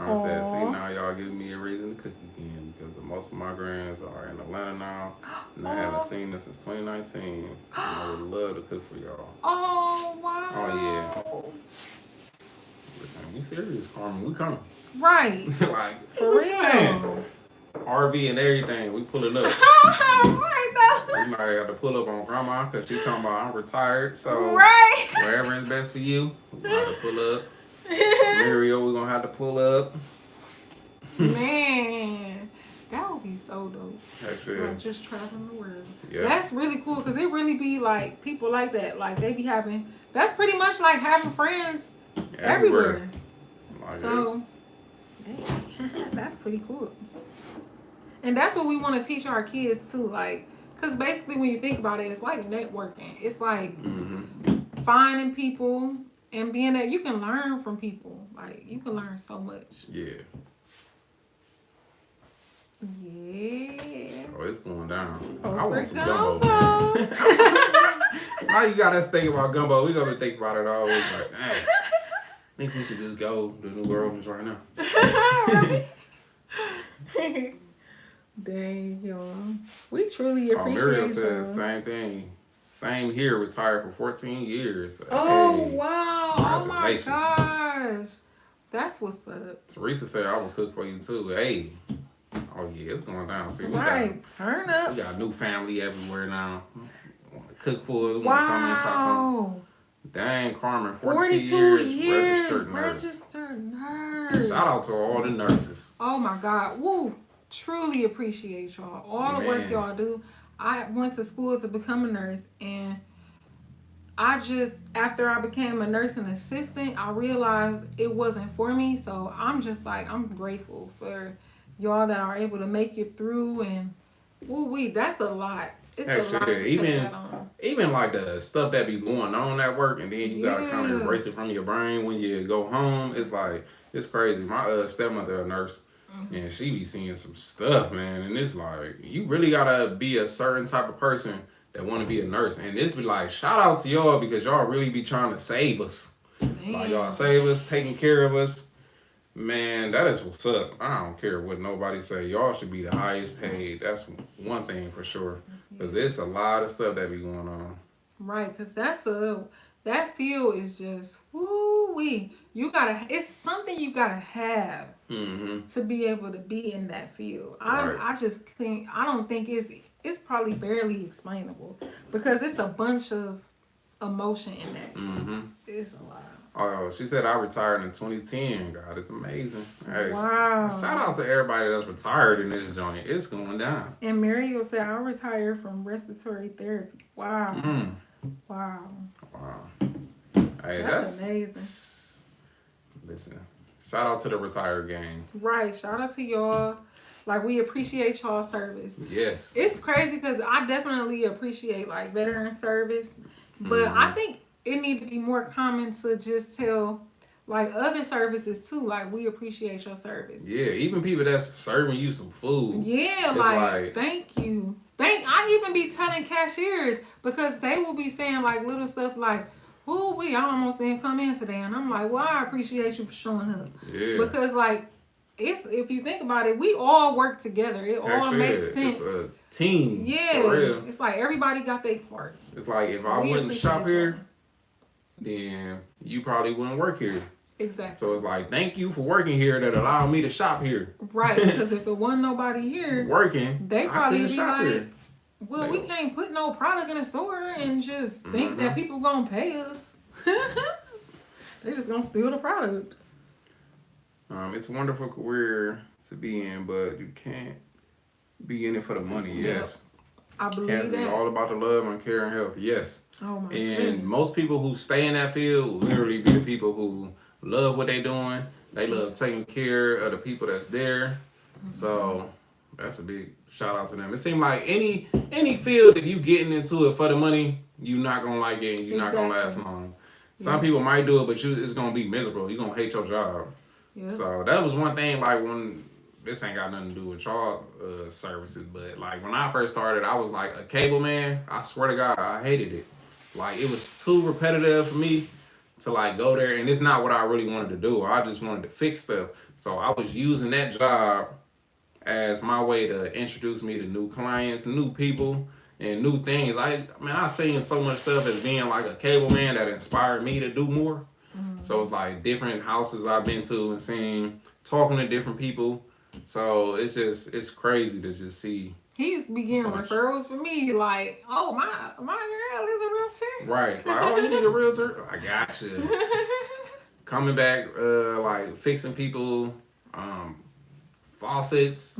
I said, see, now y'all giving me a reason to cook again because most of my grands are in Atlanta now, and I haven't seen them since 2019. And I would love to cook for y'all. Oh, wow. Oh, yeah. Listen, we serious, Carmen. We coming. Right. Like, for real. RV and everything. We pulling up. Right, though. We might have to pull up on Grandma because she talking about I'm retired. So, wherever is best for you, we might have to pull up. Muriel, we're gonna have to pull up. Man, that would be so dope. Like just traveling the world. Yeah. That's really cool because it really be like people like that. Like they be having. That's pretty much like having friends everywhere. Like so, that's pretty cool. And that's what we want to teach our kids too. Like, because basically when you think about it, it's like networking. It's like finding people. And being that you can learn from people. Like, you can learn so much. Yeah. Yeah. So it's going down. I want some gumbo. Now you got us thinking about gumbo. We gonna think about it all week. Like, man, I think we should just go to New Orleans right now. Right? Dang, y'all. We truly appreciate Muriel said the same thing. Same here, retired for 14 years. Oh, hey, wow. Oh, my gosh. That's what's up. Teresa said, I will cook for you, too. Hey. Oh, yeah, it's going down. See, turn up. We got a new family everywhere now. Want to cook for us. Want to come in and try something. Dang, Carmen, 42 years registered nurse. Shout out to all the nurses. Oh, my God. Woo. truly appreciate y'all. All the work Man. y'all do. I went to school to become a nurse, and I just, after I became a nursing assistant, I realized it wasn't for me. So I'm just like, I'm grateful for y'all that are able to make it through. And that's a lot. It's a lot Actually, to take that on. even like the stuff that be going on at work, and then you gotta kind of Yeah. erase it from your brain when you go home. It's like it's crazy. My stepmother a nurse, and she be seeing some stuff, man. And it's like you really gotta be a certain type of person that want to be a nurse. And this be like shout out to y'all because y'all really be trying to save us. Like y'all Man. save us, taking care of us. Man, that is what's up. I don't care what nobody say. Y'all should be the highest paid. That's one thing for sure. Cause there's a lot of stuff that be going on. Right, because that field is just woo-wee. It's something you gotta have Mm-hmm. to be able to be in that field. Right. I don't think it's probably barely explainable because it's a bunch of emotion in that. Mm-hmm. It's a lot. Oh, she said I retired in 2010. God, it's amazing. Hey, Wow. shout out to everybody that's retired in this joint. It's going down. And Mario said I retired from respiratory therapy. Wow. Mm. Wow. Wow. Hey, That's amazing. Listen, shout out to the retired gang. Right. Shout out to y'all. Like, we appreciate y'all service. Yes. It's crazy because I definitely appreciate like veteran service, but I think it need to be more common to just tell like other services too. Like, we appreciate your service. Yeah, even people that's serving you some food. Yeah, It's like thank you. I even be telling cashiers because they will be saying like little stuff like, "Oh, I almost didn't come in today," and I'm like, "Well, I appreciate you for showing up." Yeah. Because like if you think about it, we all work together. It all makes sense. It's a team. Yeah, For real. it's like everybody got their part. It's like if I wouldn't shop here, then you probably wouldn't work here. Exactly. So it's like, thank you for working here that allowed me to shop here. Right, because if it wasn't nobody here working, they probably be like, here. well, we can't put no product in the store and just think that people gonna pay us. They just gonna steal the product. It's a wonderful career to be in, but you can't be in it for the money. Yes. I believe it has to be all about the love and care and health. Yes. Oh my And most people who stay in that field literally be the people who love what they doing. They love taking care of the people that's there. So that's a big shout out to them. It seems like any field, if you getting into it for the money, you're not gonna like it and you're not gonna last long. Some people might do it, but it's gonna be miserable. You're gonna hate your job. Yep. So that was one thing, like when this ain't got nothing to do with y'all services, but like when I first started, I was like a cable man. I swear to God, I hated it. Like it was too repetitive for me to like go there, and it's not what I really wanted to do. I just wanted to fix stuff. So I was using that job as my way to introduce me to new clients, new people, and new things. I seen so much stuff as being like a cable man that inspired me to do more. So it's like different houses I've been to and seen, talking to different people. So it's crazy to just see. He used to be getting referrals for me, like, oh, my girl is a realtor. Right. Like, oh, you need a realtor? I got you. Coming back, like fixing people, faucets,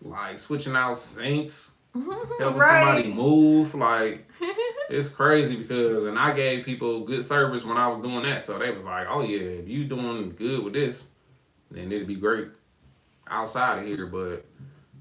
like switching out sinks, helping somebody move. Like, it's crazy and I gave people good service when I was doing that. So they was like, oh yeah, if you doing good with this, then it'd be great outside of here. But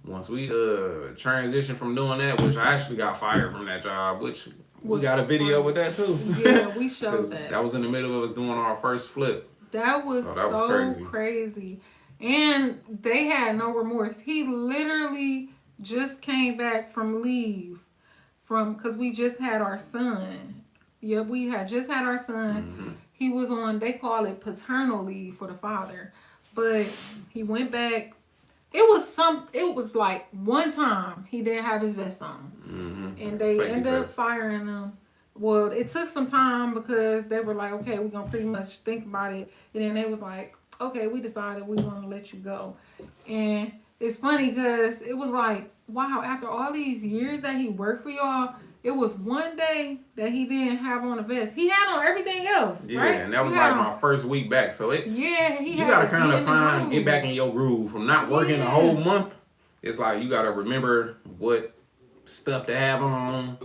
once we transitioned from doing that, which I actually got fired from that job, which we got a video with that too. Yeah, we showed that. That was in the middle of us doing our first flip. That was so crazy. And they had no remorse. He literally just came back from leave because we just had our son. Yeah, we had just had our son. He was on, they call it paternal leave for the father. But he went back. It was like one time he didn't have his vest on. And they ended up firing him. Well, it took some time because they were like, okay, we're going to pretty much think about it. And then they was like, okay, we decided we want to let you go. And it's funny because it was like, wow, after all these years that he worked for y'all, it was one day that he didn't have on a vest. He had on everything else, Yeah, right? and that was He like had my on- first week back. So it Yeah, he you had gotta to kind be of in the get groove. back in your groove from not working a Yeah. whole month. It's like you gotta remember what stuff to have on.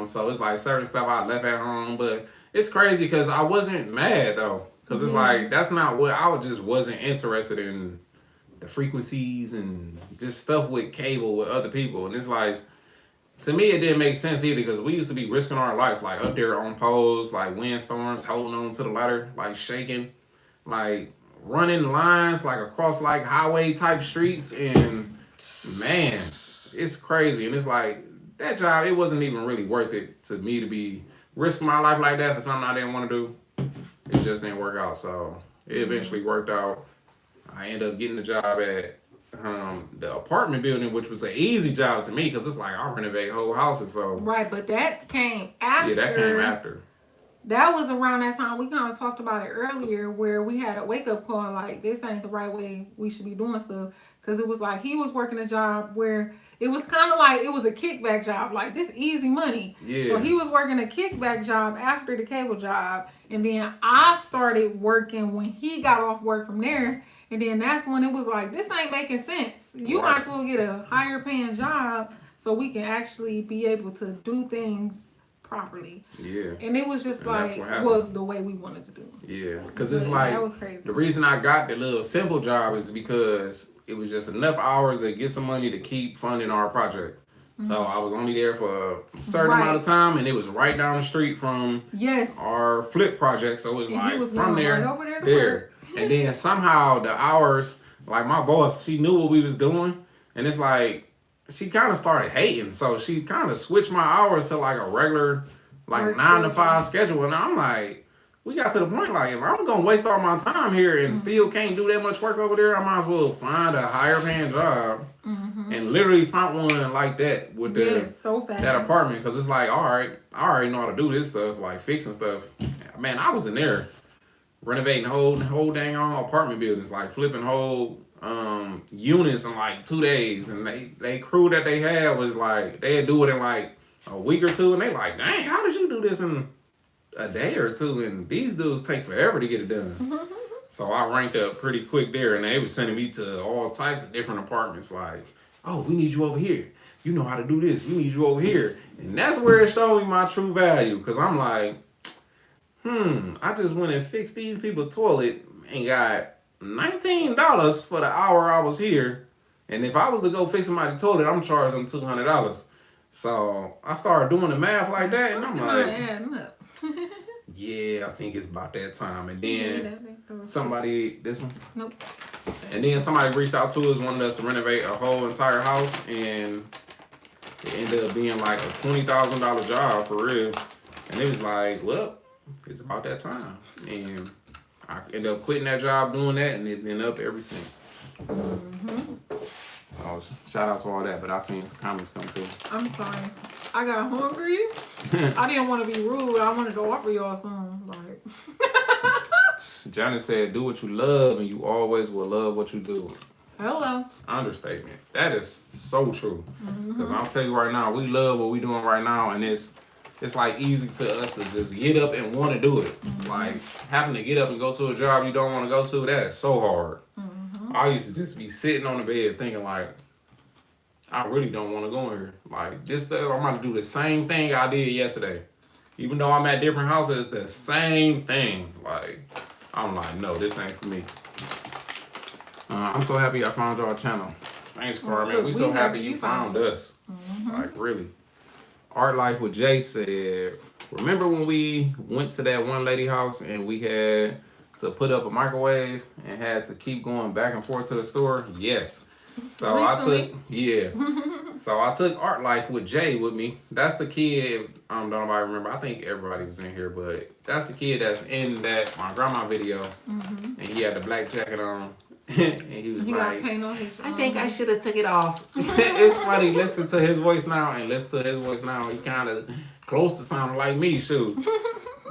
So it's like certain stuff I left at home, but it's crazy because I wasn't mad though, because it's like that's not what just wasn't interested in the frequencies and just stuff with cable with other people, and it's like. To me, it didn't make sense either because we used to be risking our lives, like up there on poles, like windstorms, holding on to the ladder, like shaking, like running lines, like across like highway type streets. And man, it's crazy. And it's like that job, it wasn't even really worth it to me to be risking my life like that for something I didn't want to do. It just didn't work out. So it eventually worked out. I ended up getting the job at the apartment building, which was an easy job to me because it's like I renovate whole houses. So Right, but that came after. yeah, that came after. That was around that time we kind of talked about it earlier, where we had a wake up call like this ain't the right way we should be doing stuff. Because it was like he was working a job where it was kind of like it was a kickback job, like this easy money. Yeah. So he was working a kickback job after the cable job, and then I started working when he got off work from there. And then that's when it was like, this ain't making sense. You might as well get a higher paying job so we can actually be able to do things properly. Yeah. And it was just like, well, the way we wanted to do. Yeah. Because it's like, that was crazy. The reason I got the little simple job is because it was just enough hours to get some money to keep funding our project. So I was only there for a certain amount of time, and it was right down the street from our flip project. So it was like from there, right over there. And then somehow the hours, like my boss, she knew what we was doing, and it's like she kind of started hating. So she kind of switched my hours to like a regular, like 9 to 5 schedule. And I'm like, we got to the point like, if I'm gonna waste all my time here and still can't do that much work over there, I might as well find a higher paying job and literally find one like that with that apartment. Because it's like, all right, I already know how to do this stuff, like fixing stuff. Man, I was in there renovating whole dang on apartment buildings, like flipping whole units in like 2 days. And they crew that they had was like, they'd do it in like a week or two, and they like, dang, how did you do this in a day or two? And these dudes take forever to get it done. So I ranked up pretty quick there, and they was sending me to all types of different apartments, like, oh, we need you over here, you know how to do this, we need you over here. And that's where it showed me my true value, because I'm like, I just went and fixed these people's toilet and got $19 for the hour I was here. And if I was to go fix somebody's toilet, I'm charging them $200. So I started doing the math like that, and I'm like, yeah, I think it's about that time. And then somebody, this one? Nope. And then somebody reached out to us, wanted us to renovate a whole entire house, and it ended up being like a $20,000 job for real. And it was like, well, it's about that time. And I ended up quitting that job doing that, and it's been up ever since. So shout out to all that, but I seen some comments come through. I'm sorry. I got hungry. I didn't want to be rude. I wanted to offer y'all some. Like. Johnny said, do what you love, and you always will love what you do. Hello. Understatement. That is so true. Because I'll tell you right now, we love what we doing right now, and it's like easy to us to just get up and want to do it. Like having to get up and go to a job you don't want to go to, that is so hard. I used to just be sitting on the bed thinking like, I really don't want to go in here. Like this stuff, I'm about to do the same thing I did yesterday. Even though I'm at different houses, the same thing. Like, I'm like, no, this ain't for me. I'm so happy I found y'all channel. Thanks, Carmen. We so happy you found us. Like, really. Art Life with Jay said, remember when we went to that one lady house and we had to put up a microwave and had to keep going back and forth to the store? Yes. So I took Art Life with Jay with me. That's the kid, don't nobody remember. I think everybody was in here, but that's the kid that's in that my grandma video. And he had the black jacket on. And he was like, I think I should have took it off. It's funny, listen to his voice now and listen to his voice now. He kind of close to sounding like me, shoot.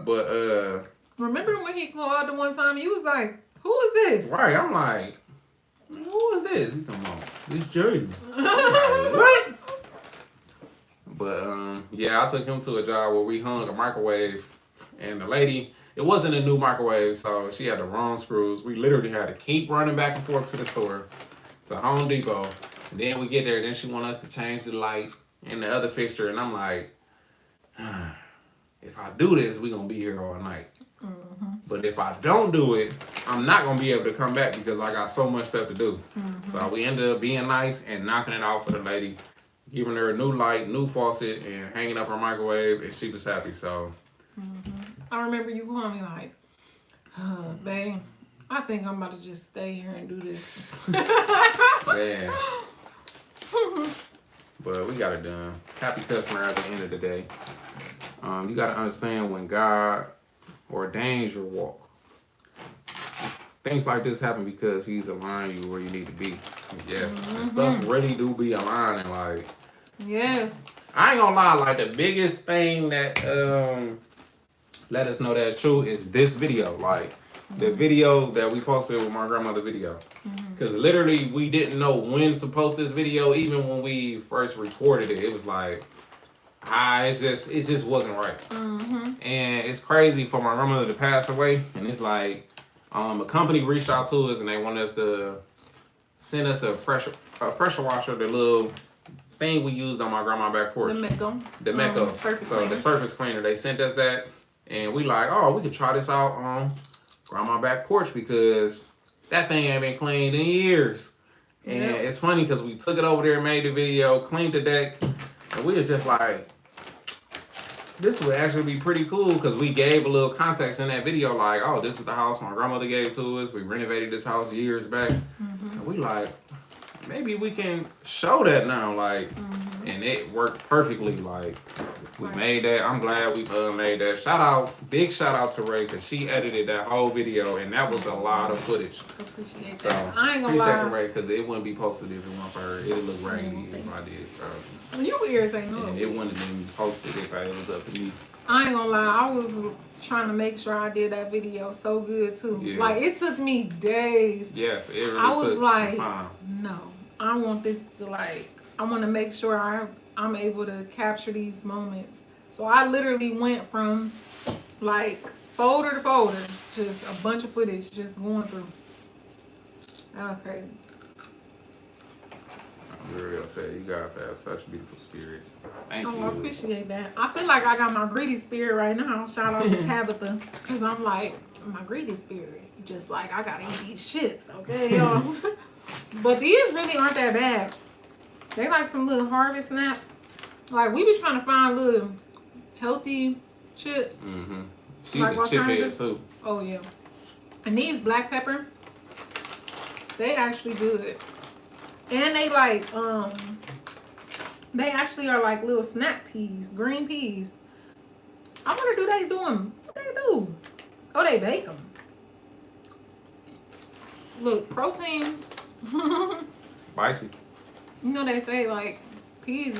But remember when he called the one time, he was like, who is this? Right, I'm like, who is this? He's talking about, it's Jordan. Like, what? But yeah, I took him to a job where we hung a microwave, and the lady, it wasn't a new microwave, so she had the wrong screws. We literally had to keep running back and forth to the store, to Home Depot. And then we get there, then she want us to change the light and the other fixture, and I'm like, if I do this, we gonna be here all night. But if I don't do it, I'm not gonna be able to come back because I got so much stuff to do. So we ended up being nice and knocking it out for the lady, giving her a new light, new faucet, and hanging up her microwave, and she was happy. So I remember you calling me like, babe, I think I'm about to just stay here and do this. man. But we got it done. Happy customer at the end of the day. You got to understand when God ordains your walk. Things like this happen because he's aligning you where you need to be. Yes. And stuff really do be aligning. Like, yes. I ain't gonna lie, like the biggest thing that let us know that's true is this video. Like the video that we posted with my grandmother video. Because literally we didn't know when to post this video. Even when we first recorded it, it was like, it just wasn't right. And it's crazy for my grandmother to pass away. And it's like, a company reached out to us and they wanted us to send us a pressure washer, the little thing we used on my grandma's back porch. The Mecco. So the surface cleaner. They sent us that, and we like, oh, we could try this out on grandma's back porch because that thing ain't been cleaned in years. And it's funny because we took it over there, made the video, cleaned the deck, and we was just like, this would actually be pretty cool because we gave a little context in that video, like, oh, this is the house my grandmother gave to us. We renovated this house years back. And we like, maybe we can show that now, like, and it worked perfectly. Like, we made that. I'm glad we made that. Big shout out to Ray because she edited that whole video, and that was a lot of footage. Appreciate so, that. I ain't gonna appreciate lie. Ray because it wouldn't be posted if it weren't for her. It'd look rainy if I did. You irritating me. And it wouldn't have been posted if it was up to me. I ain't gonna lie, I was trying to make sure I did that video so good too. Yeah. Like it took me days. Yes, it really took some time. No, I want this to I want to make sure I'm able to capture these moments. So I literally went from folder to folder, just a bunch of footage, just going through. Okay. I'm really gonna say you guys have such beautiful spirits. Thank you. I appreciate that. I feel like I got my greedy spirit right now. Shout out to Tabitha. Because I'm like, my greedy spirit. Just like, I gotta eat these chips, okay, y'all? But these really aren't that bad. They like some little Harvest Snaps. Like, we be trying to find little healthy chips. She's a chip head too. Oh, yeah. And these black pepper, they actually good. And they they actually are like little snap peas, green peas. I wonder, do they do them? What they do? Oh, they bake them. Look, protein. Spicy. You know, they say like peas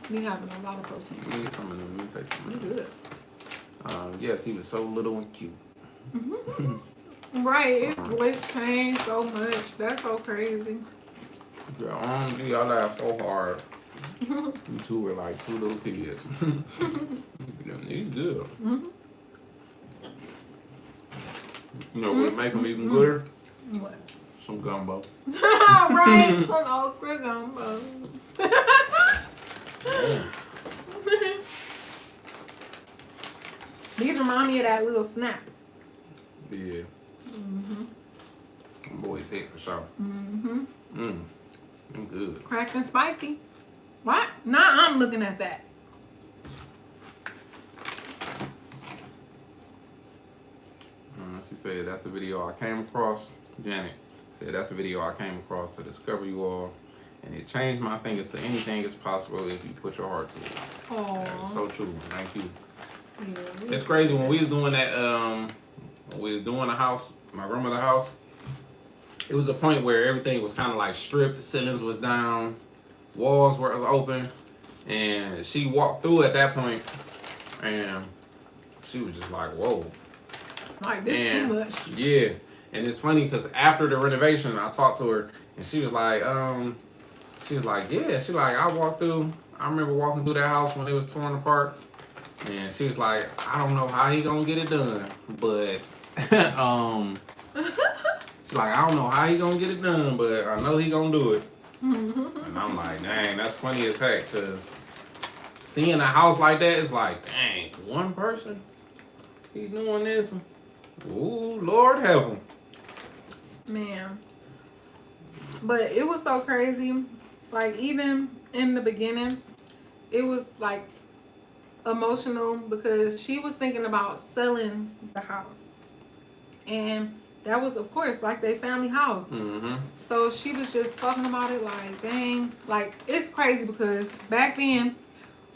be having a lot of protein. Let me get some of them. Let me taste some of them. Good. Yes, he was so little and cute. Right, his voice changed so much. That's so crazy. Y'all laugh so hard. You two were like two little kids. He's good. You know what make them even gooder? What? Some gumbo. Right, some okra gumbo. These remind me of that little snap. Yeah. Boys hit for sure. I'm good. Cracked and spicy. What? Now I'm looking at that. She said that's the video I came across. Janet said that's the video I came across to discover you all, and it changed my thinking to anything is possible if you put your heart to it. Oh, That's so true. Thank you. Yeah, It's crazy when we was doing that. When we was doing the house, my grandmother's house. It was a point where everything was kind of like stripped. The ceilings was down, walls were open, and she walked through at that point, and she was just like, "Whoa." like this too much. Yeah, and it's funny because after the renovation, I talked to her, and she was like, yeah, she like, I walked through. I remember walking through that house when it was torn apart, and she was like, I don't know how he gonna get it done, but she's like, I don't know how he gonna get it done, but I know he gonna do it. And I'm like, dang, that's funny as heck, because seeing a house like that is like, dang, one person, he's doing this. Ooh, Lord help him. Man. But it was so crazy. Like, even in the beginning, it was like emotional because she was thinking about selling the house. And that was, of course, like their family house. Mm-hmm. So she was just talking about it like, dang. Like, it's crazy because back then,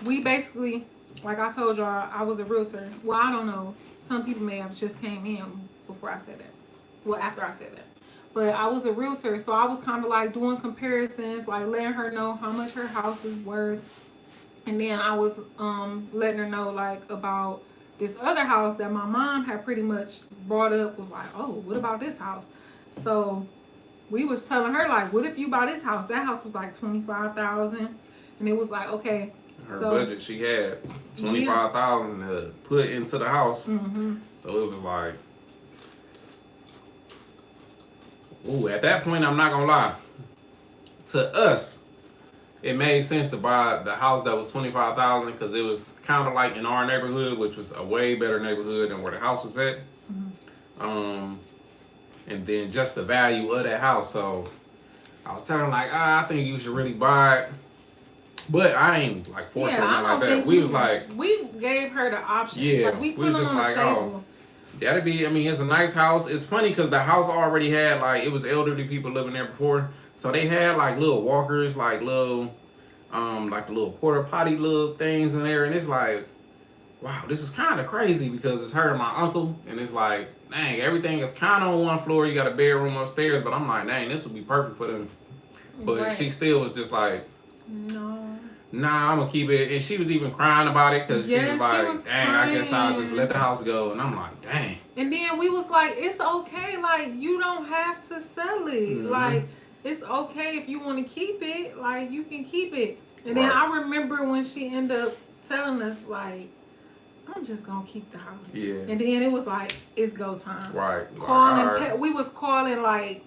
we basically, like I told y'all, I was a realtor. Well, I don't know. Some people may have just came in before I said that. Well, after I said that. But I was a realtor, so I was kind of like doing comparisons, like letting her know how much her house is worth. And then I was letting her know like about this other house that my mom had pretty much brought up, was like, oh, what about this house? So we was telling her like, what if you buy this house? That house was like $25,000, and it was like, okay. Her budget, she had $25,000 to put into the house. Mm-hmm. So it was like, ooh, at that point, I'm not gonna lie. To us, it made sense to buy the house that was $25,000 because it was kind of like in our neighborhood, which was a way better neighborhood than where the house was at. Mm-hmm. And then just the value of that house. So I was telling her like, I think you should really buy it. But I ain't like forcing her like that. We was like, we gave her the option. Yeah, like, we put them just on like, the table. That'd be, I mean, it's a nice house. It's funny because the house already had like, it was elderly people living there before. So they had like little walkers, like little, like the little porta potty little things in there. And it's like, wow, this is kind of crazy because it's her and my uncle. And it's like, dang, everything is kind of on one floor. You got a bedroom upstairs. But I'm like, dang, this would be perfect for them. But she still was just like, nah, I'm gonna keep it. And she was even crying about it because she was like, dang, crying. I guess I'll just let the house go. And I'm like, dang. And then we was like, it's okay. Like, you don't have to sell it. Mm-hmm. Like, it's okay if you want to keep it. Like, you can keep it. And then I remember when she ended up telling us, like, I'm just gonna keep the house. Yeah. And then it was like, it's go time. Right. Calling, we was calling like,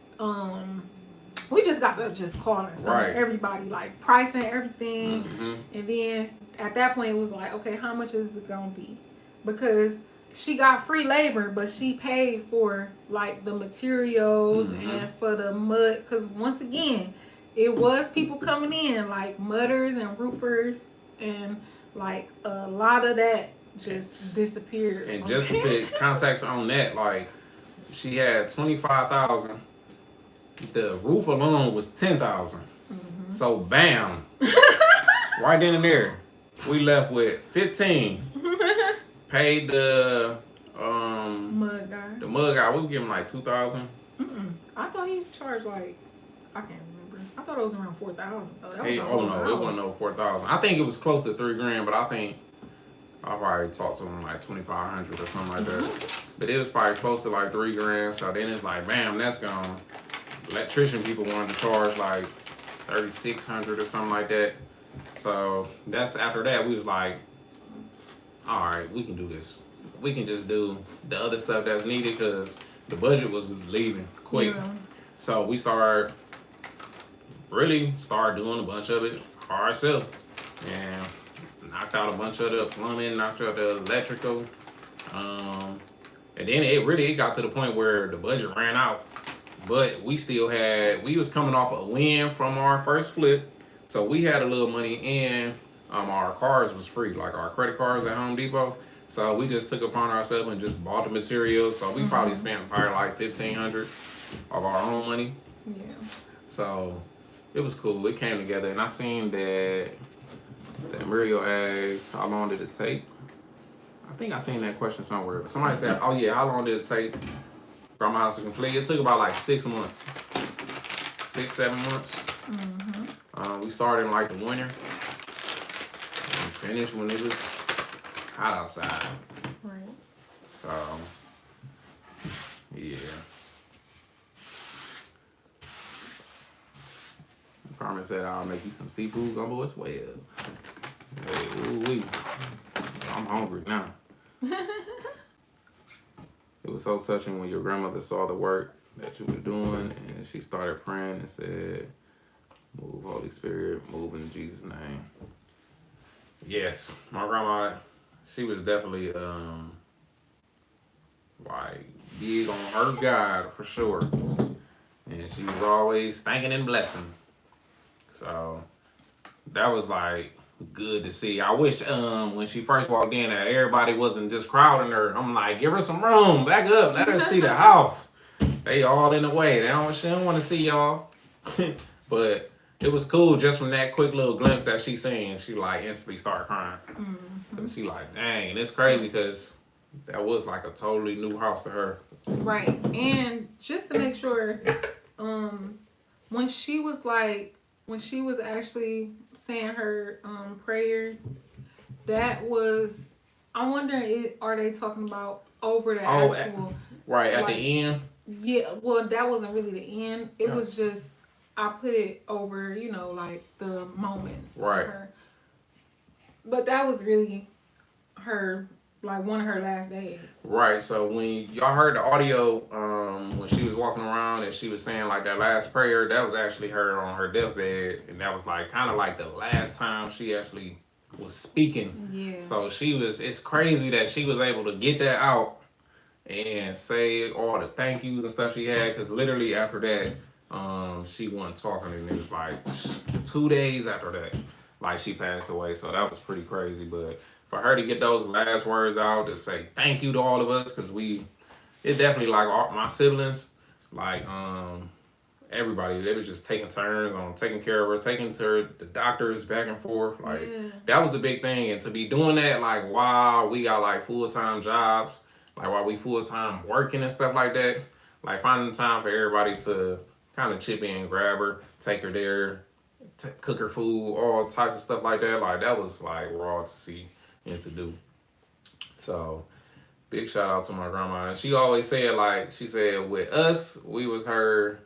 we just got to just calling everybody, like pricing everything. Mm-hmm. And then at that point it was like, okay, how much is it gonna be? Because she got free labor, but she paid for like the materials and for the mud. Because once again, it was people coming in like mudders and roofers, and like a lot of that just disappeared. And just to put context on that, like she had 25,000. The roof alone was 10,000. So bam, right then and there, we left with 15. Paid the mud guy. The mud guy, we would give him like 2,000. I thought he charged like, I can't remember. I thought it was around 4,000 though. Hey, oh no, it wasn't no 4,000. I think it was close to $3,000, but I think I probably talked to him like 2,500 or something like that. But it was probably close to like $3,000. So then it's like, bam, that's gone. Electrician people wanted to charge like 3,600 or something like that. So that's after that we was like, all right, we can do this. We can just do the other stuff that's needed because the budget was leaving quick. Yeah. So we started doing a bunch of it ourselves and knocked out a bunch of the plumbing, knocked out the electrical. And then it got to the point where the budget ran out. But we was coming off a win from our first flip. So we had a little money in. Our cars was free, like our credit cards at Home Depot. So we just took it upon ourselves and just bought the materials. So we probably spent probably like $1,500 of our own money. Yeah. So it was cool. It came together. And I seen that Muriel asked, how long did it take? I think I seen that question somewhere. Somebody said, oh yeah, how long did it take for my house to complete? It took about like 6 months. 6-7 months. We started in like the winter. And finished when it was hot outside. Right. So, yeah. Carmen said, I'll make you some seafood gumbo as well. Hey, ooh-wee. I'm hungry now. It was so touching when your grandmother saw the work that you were doing, and she started praying and said, move, Holy Spirit, move in Jesus' name. Yes, my grandma, she was definitely like big on her God for sure, and she was always thanking and blessing. So that was like good to see. I wish when she first walked in that everybody wasn't just crowding her. I'm like, give her some room, back up, let her see the house. They all in the way. She don't want to see y'all. But it was cool just from that quick little glimpse that she seen. She like instantly started crying. Mm-hmm. She like, dang, it's crazy because that was like a totally new house to her. Right. And just to make sure, when she was actually saying her prayer, that was, I wonder, are they talking about over the actual? Right, at the end? Yeah, well, that wasn't really the end. It was just, I put it over, like the moments. Right. Of her. But that was really her, like one of her last days. Right. So when y'all heard the audio, when she was walking around and she was saying like that last prayer, that was actually her on her deathbed, and that was like kind of like the last time she actually was speaking. Yeah. So it's crazy that she was able to get that out and say all the thank yous and stuff she had, because literally after that, she wasn't talking, and it was like 2 days after that, like she passed away. So that was pretty crazy. But for her to get those last words out to say thank you to all of us, because it definitely, like all my siblings, like everybody, they was just taking turns on taking care of her, taking to her, the doctors back and forth. Like that was a big thing, and to be doing that like while we got like full-time jobs, like while we full-time working and stuff like that, like finding time for everybody to kind of chip in, grab her, take her there, cook her food, all types of stuff like that. Like that was like raw to see and to do. So big shout out to my grandma. And she always said, like, she said with us, we was her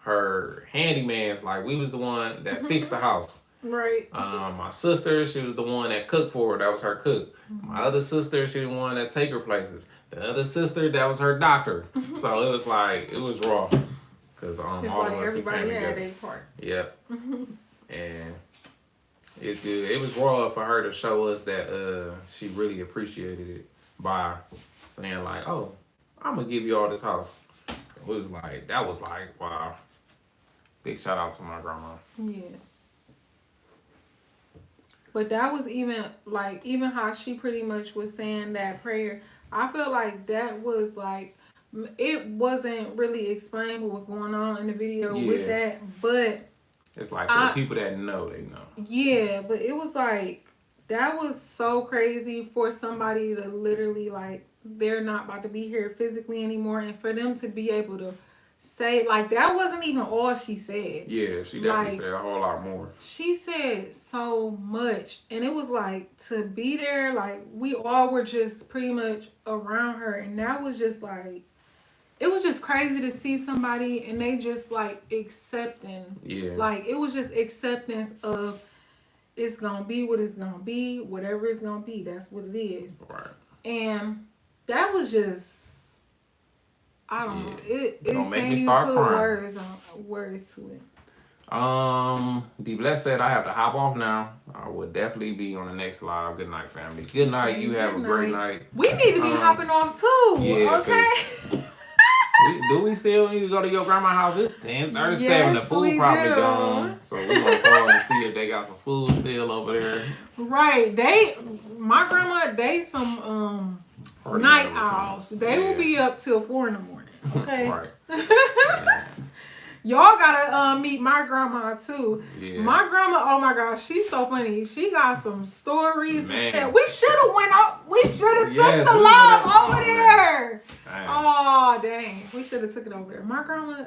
handymans. Like we was the one that fixed the house. Right. My sister, she was the one that cooked for her. That was her cook. My other sister, she the one that take her places. The other sister, that was her doctor. So it was like, it was raw. Because all like of us, everybody we came had together. a part. Yep. And it was raw for her to show us that she really appreciated it by saying like, oh, I'm going to give you all this house. So it was like, that was like, wow. Big shout out to my grandma. Yeah. But that was even how she pretty much was saying that prayer. I feel like that was like, it wasn't really explained what was going on in the video with that, but it's like for the people that know, they know. Yeah, but it was like, that was so crazy for somebody to literally, like, they're not about to be here physically anymore, and for them to be able to say, like, that wasn't even all she said. Yeah, she definitely said a whole lot more. She said so much, and it was like, to be there, like, we all were just pretty much around her, and that was just like, it was just crazy to see somebody and they just like accepting. Yeah. Like it was just acceptance of, it's gonna be what it's gonna be, whatever it's gonna be, that's what it is. Right. And that was just, I don't know. It don't make can't me even start put crying. words to it. D Bless said I have to hop off now. I will definitely be on the next live. Good night, family. Good night. You have a great night. We need to be hopping off too. Yeah, okay. Do we still need to go to your grandma's house? It's 10:37. Yes, the food probably gone. So we're gonna call and see if they got some food still over there. Right. My grandma, they some night owls. They will be up till 4 a.m. Okay. Right. Y'all gotta meet my grandma too. Yeah. My grandma, oh my gosh, she's so funny. She got some stories to tell. We should have went up. We should have took the live over there. Oh dang, we should have took it over there. My grandma,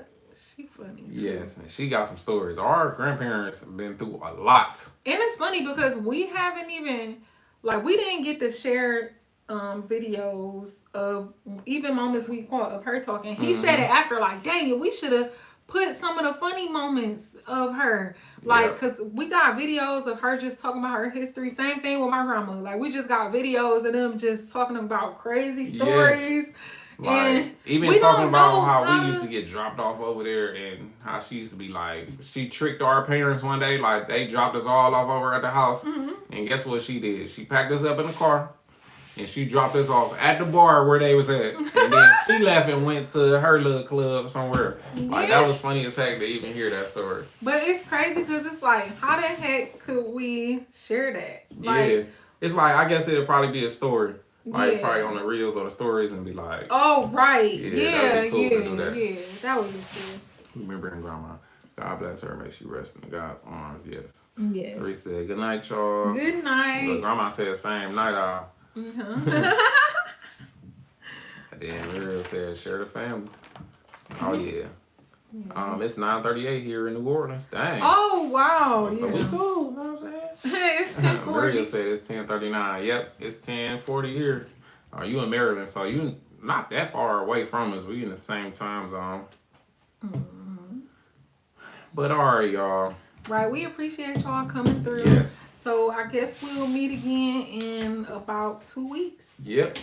she funny too. Yes, and she got some stories. Our grandparents have been through a lot. And it's funny because we haven't even, like, we didn't get to share videos of even moments we caught of her talking. He said it after, like, dang it, we should have put some of the funny moments of her. Like, because we got videos of her just talking about her history. Same thing with my grandma. Like, we just got videos of them just talking about crazy stories. Yes. Like, even talking about how we used to get dropped off over there and how she used to be like, she tricked our parents one day. Like, they dropped us all off over at the house. And guess what she did? She packed us up in the car and she dropped us off at the bar where they was at. And then she left and went to her little club somewhere. Like, that was funny as heck to even hear that story. But it's crazy because it's like, how the heck could we share that? Like, yeah. It's like, I guess it'd probably be a story. Like, probably on the reels or the stories and be like, oh, right. Yeah, that'd be cool to do that. Yeah, that would be cool. Remembering grandma. God bless her. May she rest in God's arms. Yes. Yes. Teresa said, good night, Charles. Good night. Look, grandma said same night, all. Uh-huh. And then Muriel said, share the family. Oh, yeah. It's 9:38 here in New Orleans. Dang. Oh, wow. So we cool. You know what I'm saying? It's 10:40. Muriel said it's 10:39. Yep, it's 10:40 here. You in Maryland, so you not that far away from us. We in the same time zone. But all right, y'all. Right, we appreciate y'all coming through. Yes. So I guess we'll meet again in about 2 weeks. Yep.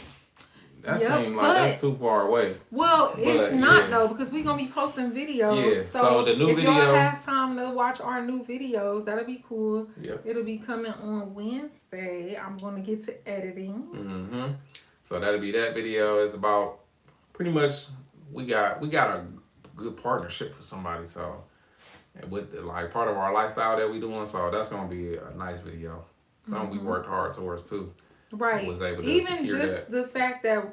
That seems like that's too far away. Well, it's not though, because we're gonna be posting videos. Yeah. So the new video. If y'all have time to watch our new videos, that'll be cool. Yep. It'll be coming on Wednesday. I'm gonna get to editing. So that'll be that video. It's about pretty much we got a good partnership with somebody. So with like part of our lifestyle that we doing. So that's gonna be a nice video. Something we worked hard towards too. Right. Was able to even just that. The fact that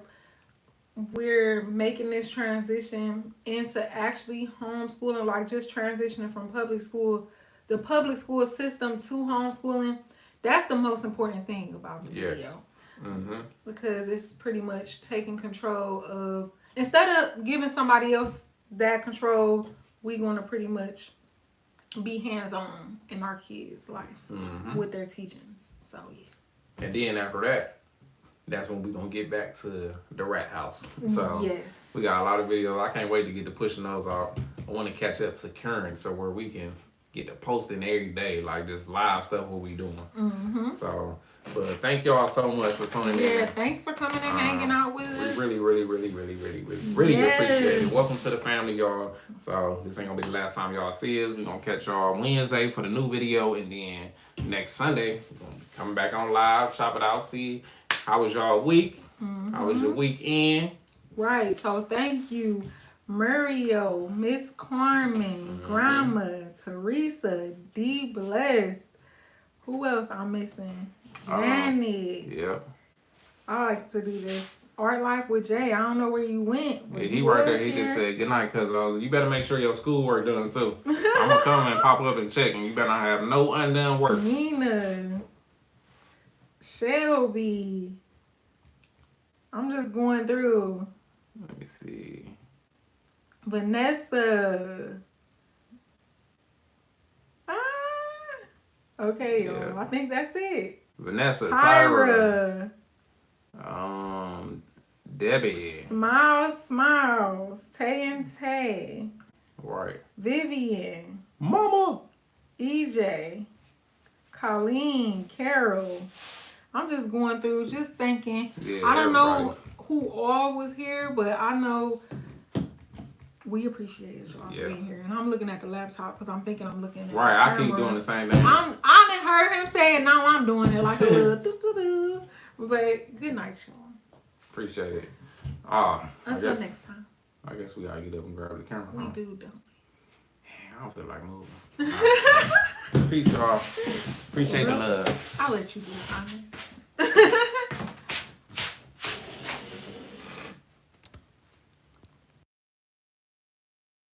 we're making this transition into actually homeschooling, like just transitioning from the public school system to homeschooling, that's the most important thing about the video. Because it's pretty much taking control of, instead of giving somebody else that control, we're going to pretty much be hands-on in our kids' life with their teachings. So, yeah. And then after that, that's when we're going to get back to the rat house. So we got a lot of videos. I can't wait to get to pushing those out. I want to catch up to current so where we can get to posting every day, like just live stuff what we doing. So, but thank y'all so much for tuning in. Yeah, thanks for coming and hanging out with us. We really appreciate it. Welcome to the family, y'all. So this ain't going to be the last time y'all see us. We're going to catch y'all Wednesday for the new video. And then next Sunday, we're going to be coming back on live, chop it out, see how was y'all week? How was your weekend? Right. So thank you, Mario, Miss Carmen, Grandma, Teresa, D. Blessed. Who else I'm missing? Janet. Yep. I like to do this. Art Life with Jay. I don't know where you went. Yeah, he right there. He just said, good night, cuz. You better make sure your schoolwork done, too. I'm going to come and pop up and check, and you better not have no undone work. Nina. Shelby. I'm just going through. Let me see. Vanessa. Okay, y'all. I think that's it. Vanessa, Tyra. Debbie. Smiles. Tay and Tay. Right. Vivian. Mama. EJ. Colleen. Carol. I'm just going through, just thinking. Yeah, I don't know who all was here, but I know we appreciate y'all being here. And I'm looking at the laptop because I'm thinking I'm looking at right, I keep doing the same thing. I done heard him say it, now I'm doing it like a little doo-doo-doo. But good night, y'all. Appreciate it. Until next time. I guess we gotta get up and grab the camera. We do, don't we? I don't feel like moving. Peace, y'all. Appreciate the love. I'll let you be honest.